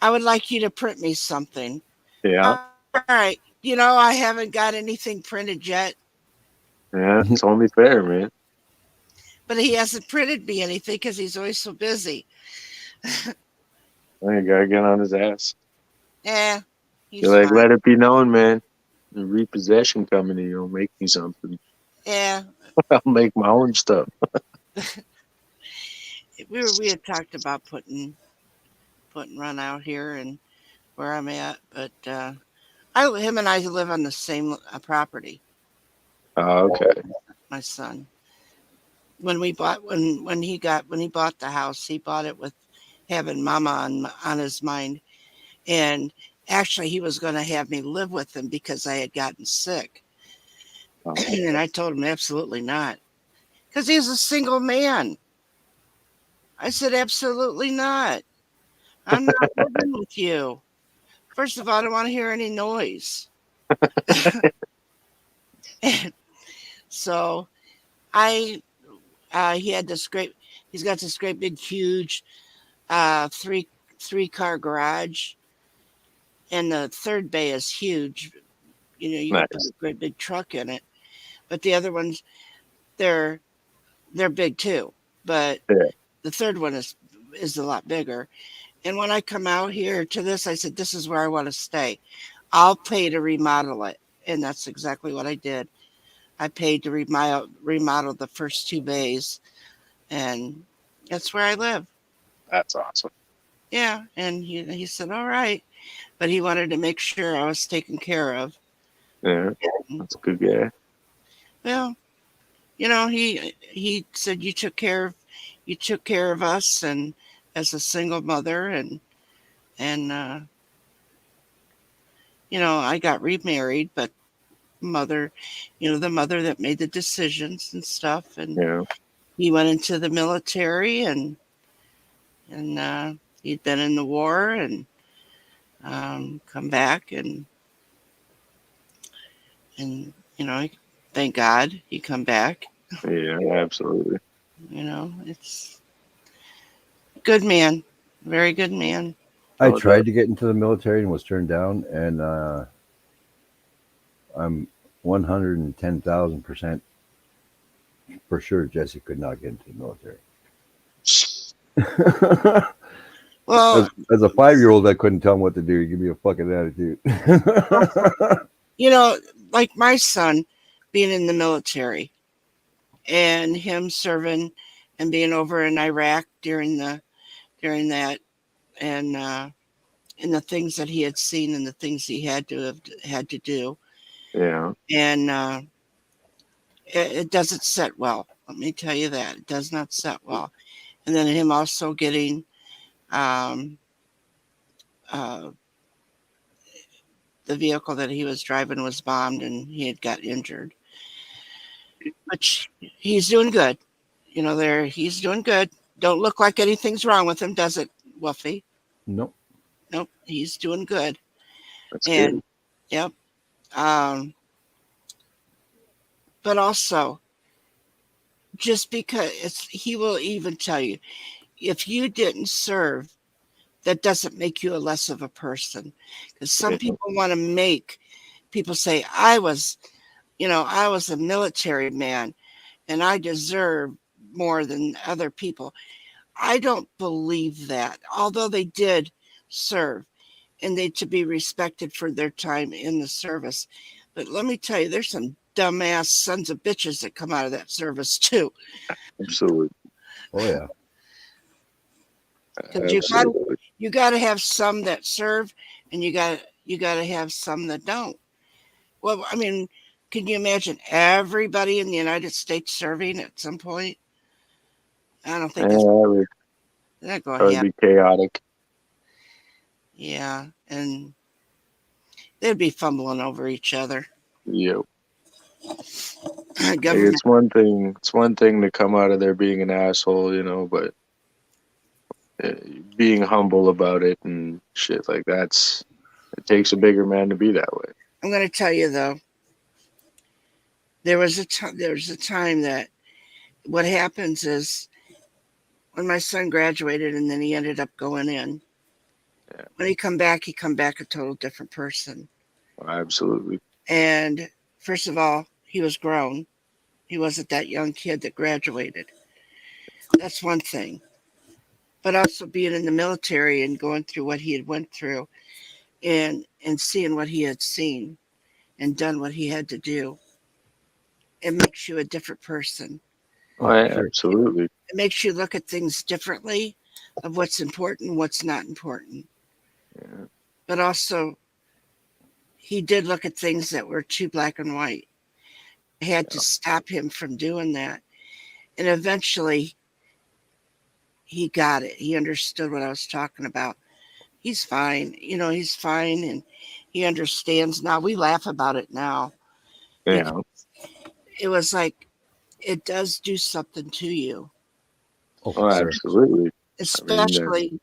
I would like you to print me something. Yeah. All right. You know, I haven't got anything printed yet, Yeah. It's only fair, man. but he hasn't printed me anything because he's always so busy. You gotta get on his ass. Yeah. He's You're like, fine. let it be known, man. The repossession company, you'll make me something. Yeah, I'll make my own stuff. we had talked about putting Run out here and where I'm at, but him and I live on the same property. Oh, okay. My son, when he bought the house, he bought it with having Mama on his mind, and actually he was going to have me live with him because I had gotten sick, and I told him absolutely not, because he's a single man. I said absolutely not. I'm not living with you. First of all, I don't want to hear any noise. So he had this he's got this great big huge three car garage, and the third bay is huge. You know, you can put a great big truck in it, but the other ones, they're big too, but the third one is a lot bigger. And when I come out here to this, I said, this is where I want to stay. I'll pay to remodel it. And that's exactly what I did. I paid to remodel the first 2 bays, and that's where I live. That's awesome. Yeah. And he said, all right. But he wanted to make sure I was taken care of. Yeah, that's a good guy. Well, you know, he said you took care of us, and as a single mother, and you know, I got remarried, but the mother that made the decisions and stuff, and he went into the military, and he'd been in the war, and come back, and you know, thank God he come back. Yeah, absolutely. You know, it's good man, very good man. I tried to get into the military and was turned down, and I'm 110,000% for sure Jesse could not get into the military. Well, as a 5-year-old, I couldn't tell him what to do. He gave me a fucking attitude. You know, like my son being in the military and him serving and being over in Iraq during that, and the things that he had seen and the things he had to do. Yeah. And it doesn't set well. Let me tell you that. It does not set well. And then him also getting the vehicle that he was driving was bombed, and he had got injured. But he's doing good. You know, he's doing good. Don't look like anything's wrong with him, does it, Wolfie? Nope. Nope. He's doing good. That's and good. Yep. But also, just because he will even tell you, if you didn't serve, that doesn't make you a less of a person. Because some people want to make people say, I was a military man and I deserve more than other people. I don't believe that, although they did serve and they to be respected for their time in the service. But let me tell you, there's some dumbass sons of bitches that come out of that service too. Absolutely. Oh yeah. Because you got to have some that serve, and you got to have some that don't. Well, I mean, can you imagine everybody in the United States serving at some point? I don't think that's going to happen. Be chaotic. Yeah, and they'd be fumbling over each other. Yep. Government. It's one thing. It's one thing to come out of there being an asshole, you know, but being humble about it and shit like it takes a bigger man to be that way. I'm going to tell you though, there was a time that what happens is when my son graduated and then he ended up going in. Yeah. When he come back a total different person. Absolutely. And first of all, he was grown. He wasn't that young kid that graduated. That's one thing. But also being in the military and going through what he had went through and seeing what he had seen and done what he had to do, it makes you a different person. Oh, yeah, absolutely. It makes you look at things differently of what's important, what's not important. Yeah. But also, he did look at things that were too black and white. I had to stop him from doing that. And eventually, he got it. He understood what I was talking about. He's fine. You know, he's fine, and he understands now. We laugh about it now. Yeah. It was like, it does do something to you, Oh, absolutely. especially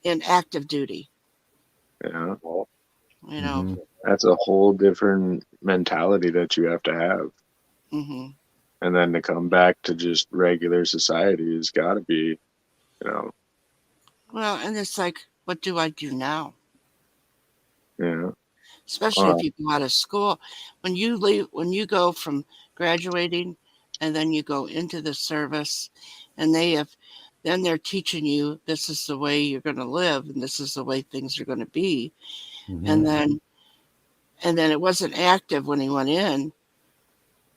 in active duty. Yeah. You know, That's a whole different mentality that you have to have. hmm And then to come back to just regular society has got to be, you know, well, and it's like, what do I do now? yeah. Especially if you go out of school. When you leave, when you go from graduating and then you go into the service, and then they're teaching you this is the way you're going to live and this is the way things are going to be. And then it wasn't active when he went in,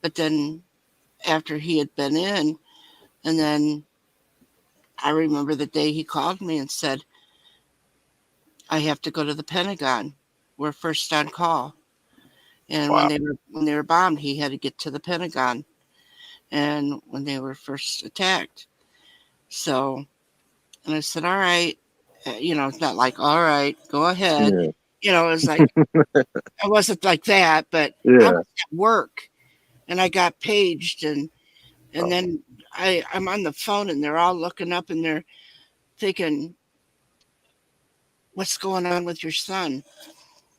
but then after he had been in, and then I remember the day he called me and said, I have to go to the Pentagon. We're first on call. And when they were bombed, he had to get to the Pentagon. And when they were first attacked. So, and I said, all right. You know, it's not like, all right, go ahead. Yeah. You know, it was like, I wasn't like that, but I Yeah. was at work and I got paged, and then I'm on the phone and they're all looking up and they're thinking, what's going on with your son?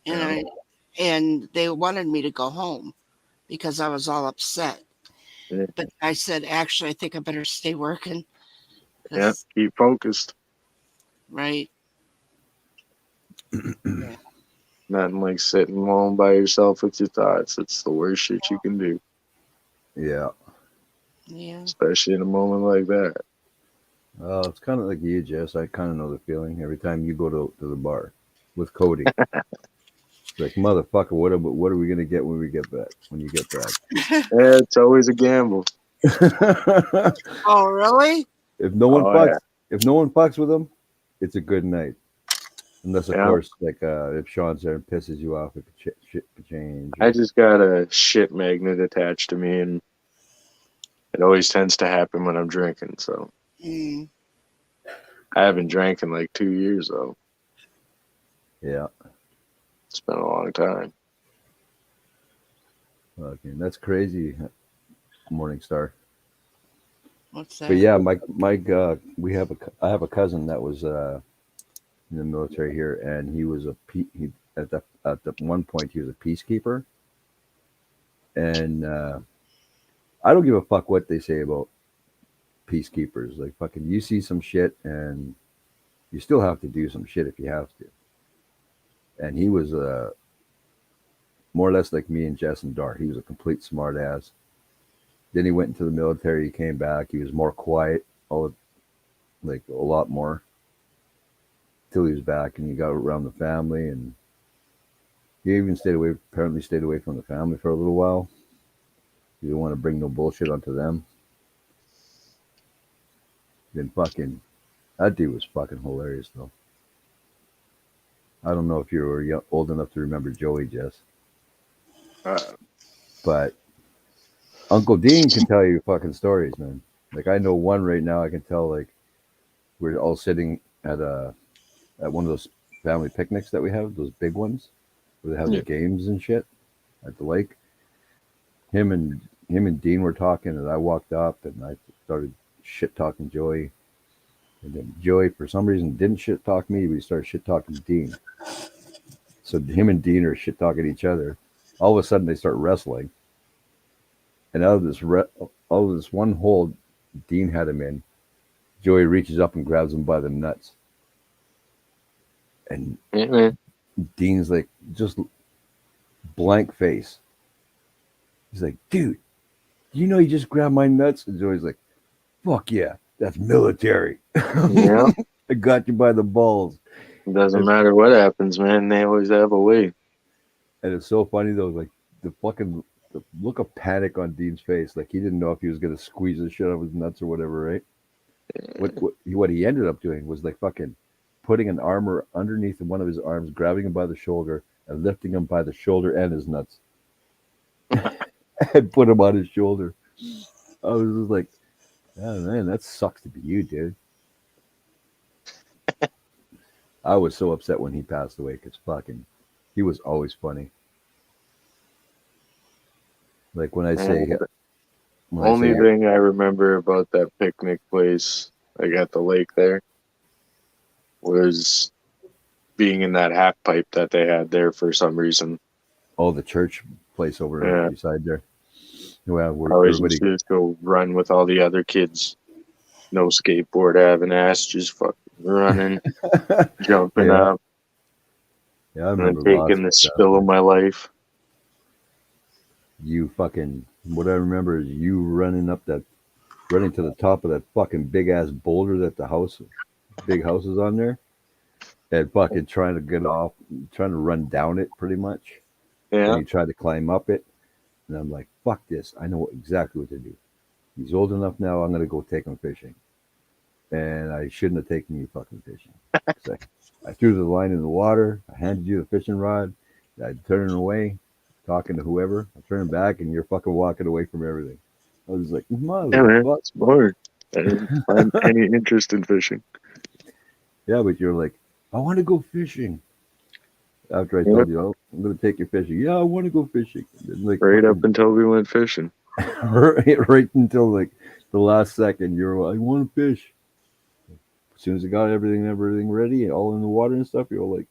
And and they wanted me to go home because I was all upset. Yeah. But I said, actually, I think I better stay working. Yeah. Keep focused. Right. Nothing like sitting alone by yourself with your thoughts. It's the worst shit you can do. Yeah. Yeah. Especially in a moment like that. It's kind of like you, Jess. I kind of know the feeling every time you go to the bar with Cody. It's like, motherfucker, what are we gonna get when we get back? When you get back? Yeah, it's always a gamble. Oh, really? If no one Oh, fucks, yeah. if no one fucks with them, it's a good night. Unless, of Yeah. course, like if Sean's there and pisses you off, it could shit could change. I just got a shit magnet attached to me, and it always tends to happen when I'm drinking. So Mm. I haven't drank in like 2 years, though. Yeah. It's been a long time. Okay, that's crazy, Morningstar. What's that? But yeah, I have a cousin that was in the military here, and he was at the one point he was a peacekeeper, and I don't give a fuck what they say about peacekeepers. Like, fucking, you see some shit, and you still have to do some shit if you have to. And he was more or less like me and Jess and Dart. He was a complete smart ass. Then he went into the military. He came back. He was more quiet, like a lot more, till he was back, and he got around the family, and he even apparently stayed away from the family for a little while. He didn't want to bring no bullshit onto them. Then fucking, that dude was fucking hilarious though. I don't know if you were old enough to remember Joey, Jess. But Uncle Dean can tell you fucking stories, man. Like, I know one right now. I can tell, like, we're all sitting at one of those family picnics that we have, those big ones where they have the games and shit at the lake. Him and Dean were talking, and I walked up and I started shit talking Joey. And then Joey, for some reason, didn't shit talk me, but he started shit talking Dean. So him and Dean are shit talking each other. All of a sudden, they start wrestling. And out of this one hold Dean had him in, Joey reaches up and grabs him by the nuts. And Dean's like, just blank face. He's like, dude, you know you just grabbed my nuts? And Joey's like, fuck yeah, that's military. Yeah. I got you by the balls. It doesn't matter what happens, man. They always have a way. And it's so funny though, like the look of panic on Dean's face, like he didn't know if he was gonna squeeze the shit out of his nuts or whatever, right? What he ended up doing was like fucking putting an armor underneath one of his arms, grabbing him by the shoulder, and lifting him by the shoulder and his nuts, and put him on his shoulder. I was just like, oh man, that sucks to be you, dude. I was so upset when he passed away because fucking, he was always funny. Like when I say, Only thing I remember about that picnic place, like at the lake there, was being in that half pipe that they had there for some reason. oh, the church place over beside there. Well, I where always everybody, used to just go run with all the other kids. No skateboard having ass, just fucking running, jumping Yeah. up, yeah, I and then remember lots taking the of stuff. spill of my life. You fucking, what I remember is you running to the top of that fucking big ass boulder that big house is on there, and fucking trying to get off, trying to run down it pretty much. Yeah. And you try to climb up it, and I'm like, fuck this, I know exactly what to do. He's old enough now, I'm gonna go take him fishing. And I shouldn't have taken you fucking fishing. So I threw the line in the water, I handed you the fishing rod, I turned away, talking to whoever, I turned back, and you're fucking walking away from everything. I was like, Yeah, man, motherfucker. it's bored. I didn't find any interest in fishing. Yeah, but you're like, I want to go fishing. After I Yep. told you, oh, I'm gonna take you fishing. Yeah, I want to go fishing. And then, like, Right up fucking- until we went fishing. right until like the last second, you're like, I want to fish. As soon as I got everything ready, all in the water and stuff, you're like,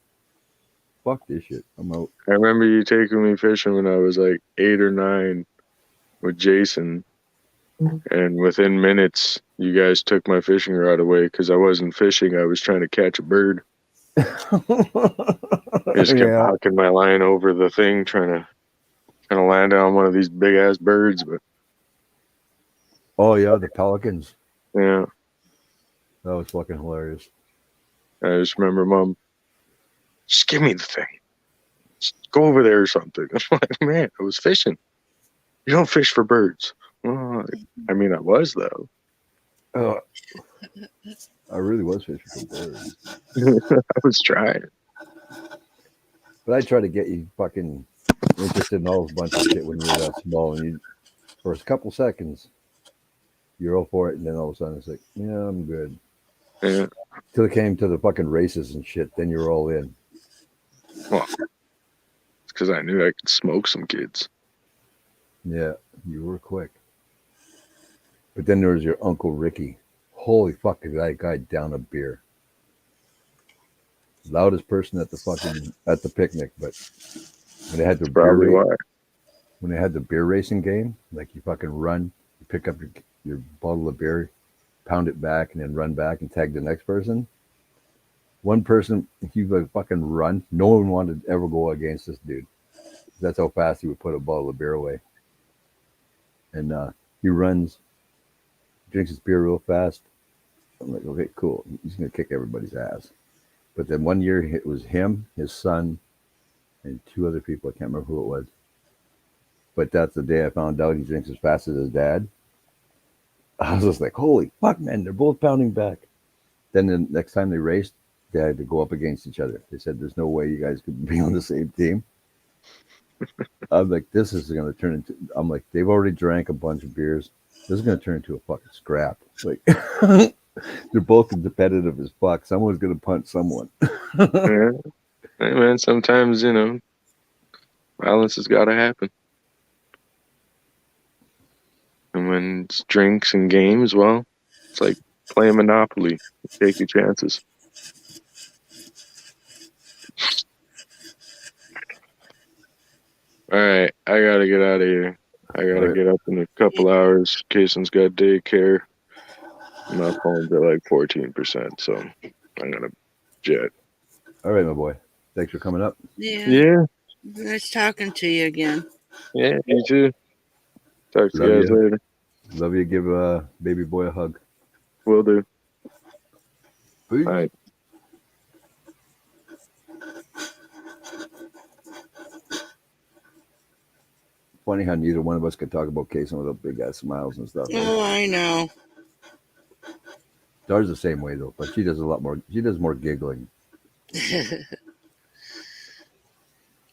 fuck this shit, I'm out. I remember you taking me fishing when I was like 8 or 9 with Jason, and within minutes, you guys took my fishing rod away because I wasn't fishing. I was trying to catch a bird. I just kept Yeah. hocking my line over the thing, trying to land on one of these big ass birds. But Oh yeah, the pelicans. yeah, That was fucking hilarious. I just remember Mom, just give me the thing. Just go over there or something. I'm like, man, I was fishing. You don't fish for birds. Well, I mean, I was though. Oh, I really was fishing for birds. I was trying. But I try to get you fucking interested in all this bunch of shit when you're that small, and you, for a couple seconds, you're all for it, and then all of a sudden it's like, yeah, I'm good. Yeah. Till it came to the fucking races and shit, then you're all in. Well, it's because I knew I could smoke some kids. Yeah, you were quick. But then there was your Uncle Ricky. Holy fuck, did that guy down a beer. Loudest person at the picnic, but when they had the Probably why. when they had the beer racing game, like you fucking run, you pick up your bottle of beer, pound it back, and then run back and tag the next person. One person, he would fucking run. No one wanted to ever go against this dude. That's how fast he would put a bottle of beer away. And he runs, drinks his beer real fast. I'm like, okay, cool. He's gonna kick everybody's ass. But then one year it was him, his son, and 2 other people. I can't remember who it was. But that's the day I found out he drinks as fast as his dad. I was just like, holy fuck, man, they're both pounding back. Then the next time they raced, they had to go up against each other. They said, there's no way you guys could be on the same team. I'm like, this is going to turn into, I'm like, they've already drank a bunch of beers. This is going to turn into a fucking scrap. Like, they're both competitive as fuck. Someone's going to punch someone. Yeah. Hey, man, sometimes, violence has got to happen. And when it's drinks and games, well, it's like playing Monopoly. Take your chances. All right, I got to get out of here. I got to get up in a couple hours. Kayson's got daycare. My phone's at like 14%, so I'm going to jet. All right, my boy. Thanks for coming up. Yeah. Nice talking to you again. Yeah, you too. Talk to Love you guys you. later. Love you. Give baby boy a hug. Will do. Peace. All right. Funny how neither one of us could talk about Kason without big ass smiles and stuff. Right? Oh, I know. Dar's the same way though, but she does a lot more. She does more giggling.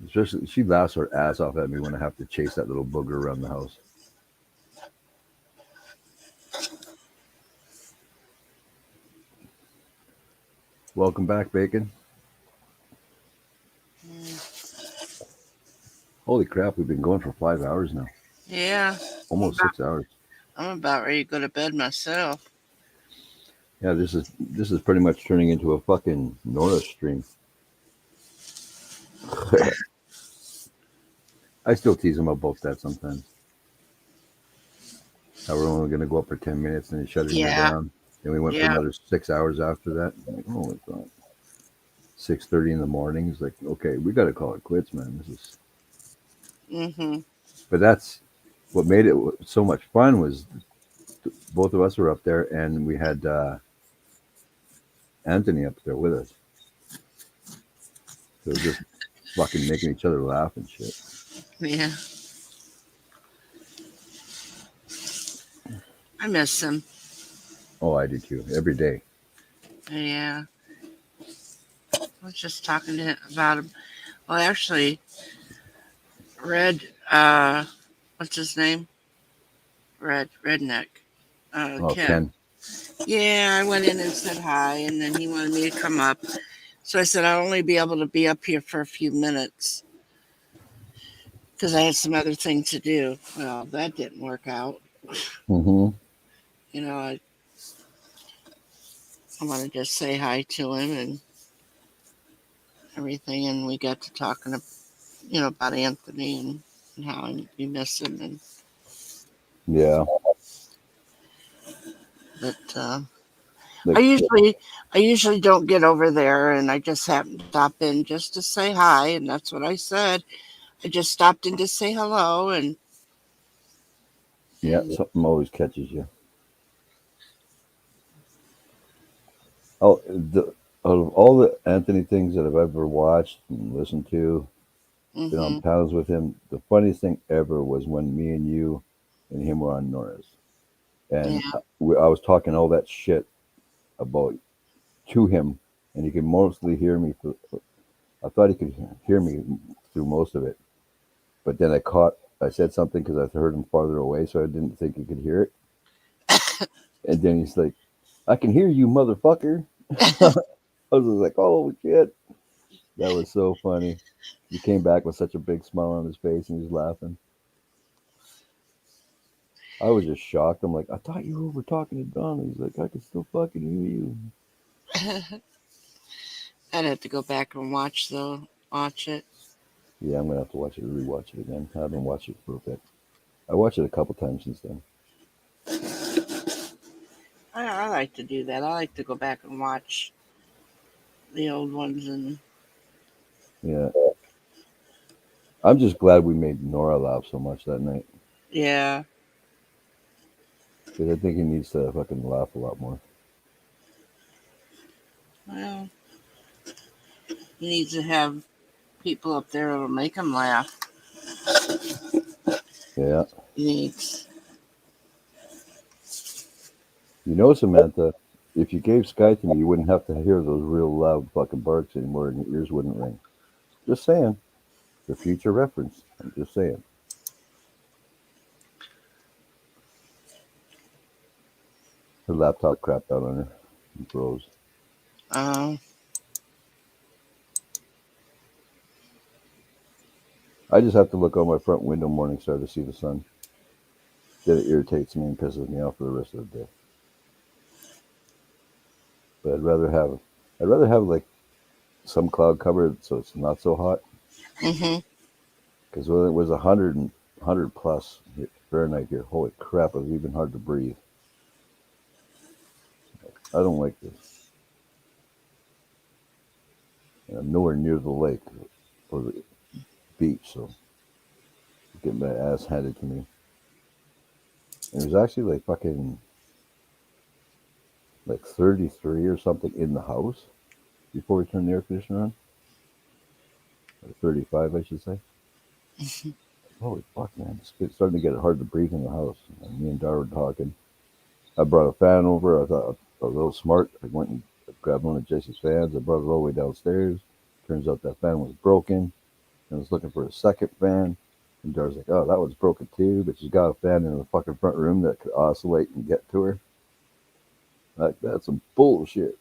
Especially, she laughs her ass off at me when I have to chase that little booger around the house. Welcome back, Bacon. Holy crap, we've been going for 5 hours now. Yeah. Almost 6 hours. I'm about ready to go to bed myself. Yeah, this is pretty much turning into a fucking Nora stream. I still tease him about that sometimes. How we're only going to go up for 10 minutes and he shut it down. And we went for another 6 hours after that. I'm like, oh my God. 6:30 in the morning. He's like, okay, we got to call it quits, man. This is. Mm-hmm. But that's what made it so much fun was both of us were up there and we had Anthony up there with us. So just fucking making each other laugh and shit. Yeah. I miss him. Oh, I do too. Every day. Yeah. I was just talking to him about him. Well, actually, Red, what's his name? Redneck. Ken. Yeah, I went in and said hi, and then he wanted me to come up. So I said I'll only be able to be up here for a few minutes because I had some other thing to do. Well, that didn't work out. Mm-hmm. You know, I want to just say hi to him and everything, and we got to talking, about Anthony and how we miss him, and yeah. But I usually don't get over there, and I just happened to stop in just to say hi, and that's what I said. I just stopped in to say hello, and yeah, something always catches you. Oh, out of all the Anthony things that I've ever watched and listened to, been on panels with him, the funniest thing ever was when me and you and him were on Nora's. And I was talking all that shit about to him, and he could mostly hear me. I thought he could hear me through most of it, but then I said something because I heard him farther away, so I didn't think he could hear it. And then he's like, "I can hear you, motherfucker." I was like, "Oh shit!" That was so funny. He came back with such a big smile on his face, and he's laughing. I was just shocked. I'm like, I thought you were over talking to Don. He's like, I can still fucking hear you. I'd have to go back and watch it. Yeah, I'm gonna have to rewatch it again. I haven't watched it for a bit. I watched it a couple times since then. I like to do that. I like to go back and watch the old ones, and yeah, I'm just glad we made Nora laugh so much that night. Yeah. Because I think he needs to fucking laugh a lot more. Well, he needs to have people up there that'll make him laugh. Yeah. He needs. You know, Samantha, if you gave Sky to me, you wouldn't have to hear those real loud fucking barks anymore, and your ears wouldn't ring. Just saying. For future reference. I'm just saying. Her laptop crapped out on her. It froze. I just have to look out my front window Morningstar to see the sun. That it irritates me and pisses me off for the rest of the day. But I'd rather have like some cloud cover so it's not so hot. Because when it was 100 plus Fahrenheit here, holy crap, it was even hard to breathe. I don't like this. And I'm nowhere near the lake or the beach, so I'm getting my ass handed to me. And it was actually like fucking like 33 or something in the house before we turned the air conditioner on. Or 35, I should say. holy fuck, man, it's starting to get hard to breathe in the house. And me and Dar were talking. I brought a fan over. I thought a little smart. I went and grabbed one of Jesse's fans. I brought it all the way downstairs. Turns out that fan was broken. I was looking for a second fan. And Dar's like, oh, that one's broken too. But she's got a fan in the fucking front room that could oscillate and get to her. That's some bullshit.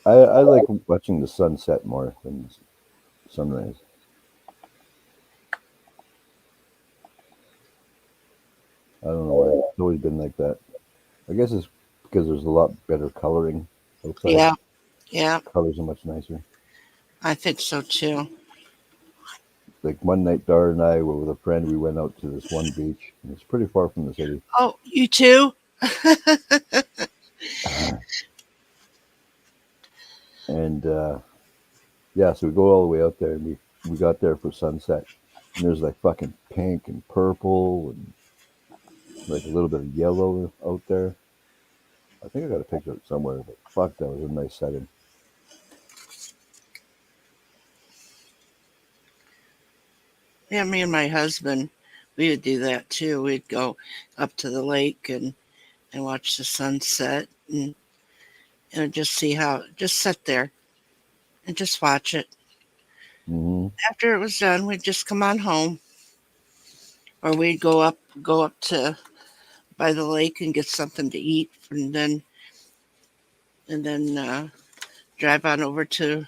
I like watching the sunset more than the sunrise. I don't know why. It's always been like that. I guess it's because there's a lot better coloring outside. Yeah. Yeah. Colors are much nicer. I think so too. Like one night, Dar and I were with a friend. We went out to this one beach. And it's pretty far from the city. Oh, you too? And yeah, so we go all the way out there, and we got there for sunset. And there's like fucking pink and purple and like a little bit of yellow out there. I think I got a picture of it somewhere, but fuck, that was a nice setting. Yeah, me and my husband, we would do that too. We'd go up to the lake and watch the sunset and just see just sit there and just watch it. Mm-hmm. After it was done, we'd just come on home, or we'd go up to by the lake and get something to eat, and then drive on over to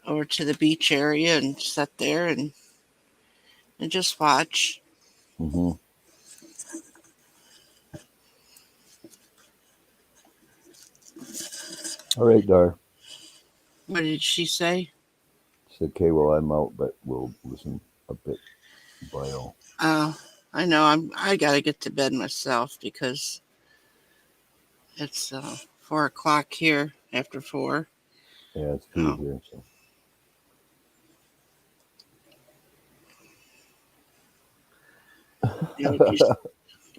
the beach area and sit there and just watch. Mm-hmm. All right, Dar. What did she say? She said, okay, well, I'm out, but we'll listen a bit. Bio. I know I gotta get to bed myself because it's 4 o'clock here after 4. Yeah, it's 2 here. So.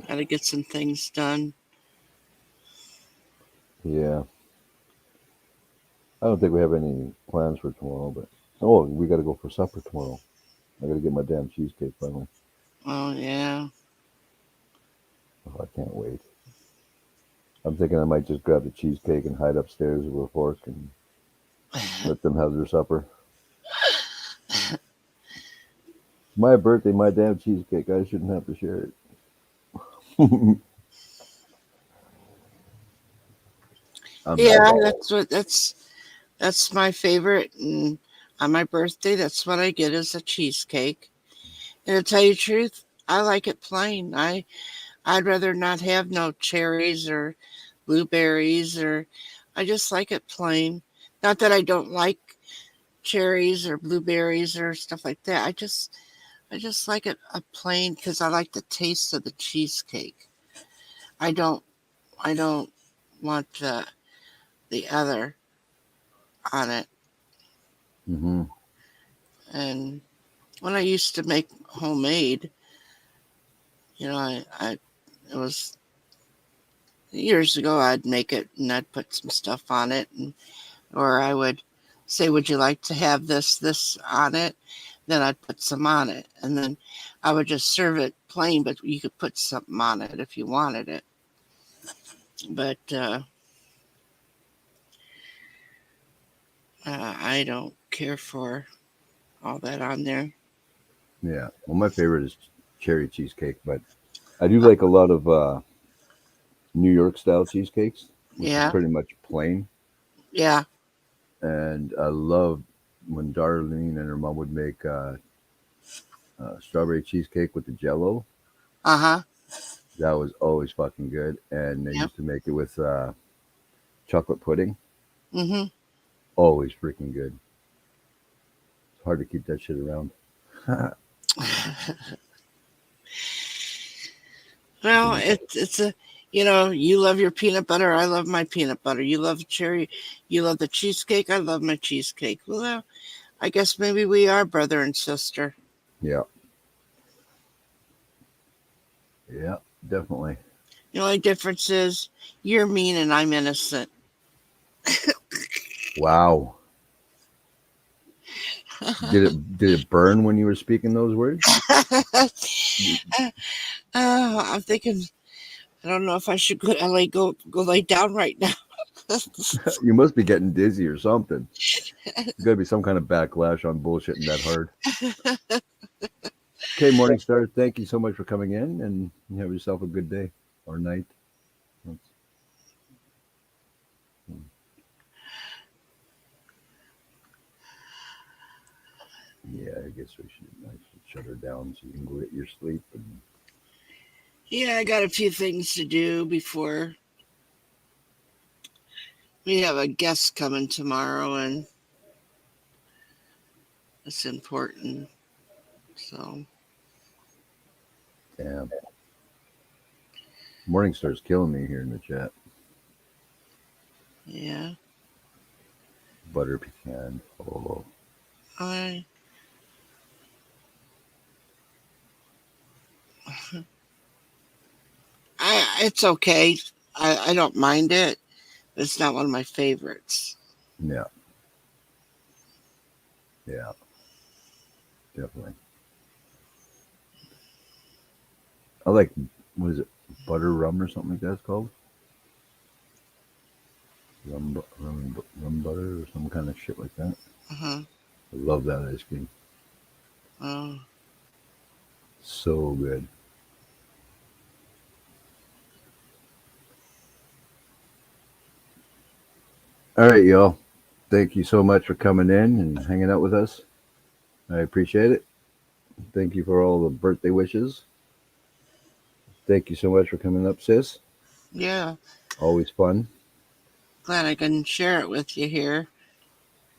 Gotta get some things done. Yeah. I don't think we have any plans for tomorrow, but we got to go for supper tomorrow. I got to get my damn cheesecake finally. Oh yeah. Oh, I can't wait. I'm thinking I might just grab the cheesecake and hide upstairs with a fork and let them have their supper. My birthday, my damn cheesecake. I shouldn't have to share it. Yeah, that's my favorite. And on my birthday, that's what I get is a cheesecake. And to tell you the truth, I like it plain. I'd rather not have no cherries or blueberries, or I just like it plain. Not that I don't like cherries or blueberries or stuff like that. I just like it a plain because I like the taste of the cheesecake. I don't want the other on it. Mm-hmm. And when I used to make homemade, it was years ago. I'd make it and I'd put some stuff on it, or I would say, "Would you like to have this on it?" Then I'd put some on it, and then I would just serve it plain. But you could put something on it if you wanted it. But I don't care for all that on there. Yeah. Well, my favorite is cherry cheesecake, but I do like a lot of New York style cheesecakes. Which Yeah. is pretty much plain. Yeah. And I love when Darlene and her mom would make strawberry cheesecake with the Jell-O. Uh-huh. That was always fucking good. And they used to make it with chocolate pudding. Mm-hmm. Always freaking good. It's hard to keep that shit around. Well, it's a, you love your peanut butter. I love my peanut butter. You love cherry. You love the cheesecake. I love my cheesecake. Well, I guess maybe we are brother and sister. Yeah. Yeah, definitely. The only difference is you're mean and I'm innocent. Wow. Did it burn when you were speaking those words? I'm thinking, I don't know if I should go lay down right now. You must be getting dizzy or something. There's got to be some kind of backlash on bullshitting that hard. Okay, Morningstar, thank you so much for coming in, and have yourself a good day or night. Yeah, I guess I should shut her down so you can go get your sleep. And Yeah, I got a few things to do before we have a guest coming tomorrow, and it's important. So, damn. Morningstar's killing me here in the chat. yeah. Butter pecan. Oh. It's okay. I don't mind it. But it's not one of my favorites. Yeah. Yeah. Definitely. I like, what is it? Butter rum or something like that it's called? Rum butter or some kind of shit like that. Uh-huh. I love that ice cream. Oh. So good. All right, y'all. Thank you so much for coming in and hanging out with us. I appreciate it. Thank you for all the birthday wishes. Thank you so much for coming up, sis. Yeah. Always fun. Glad I can share it with you here.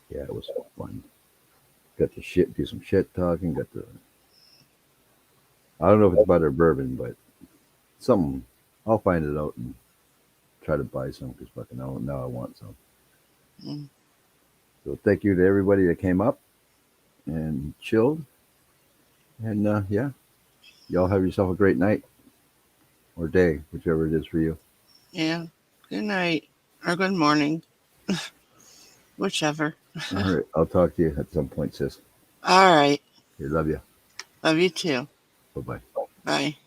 Yeah, it was fun. Got to do some shit talking. I don't know if it's butter or bourbon, but something. I'll find it out and try to buy some because fucking now I want some. Mm. So thank you to everybody that came up and chilled. And yeah, y'all have yourself a great night or day, whichever it is for you. Yeah. Good night or good morning. Whichever. All right. I'll talk to you at some point, sis. All right. Okay, love you. Love you too. Bye-bye. Bye.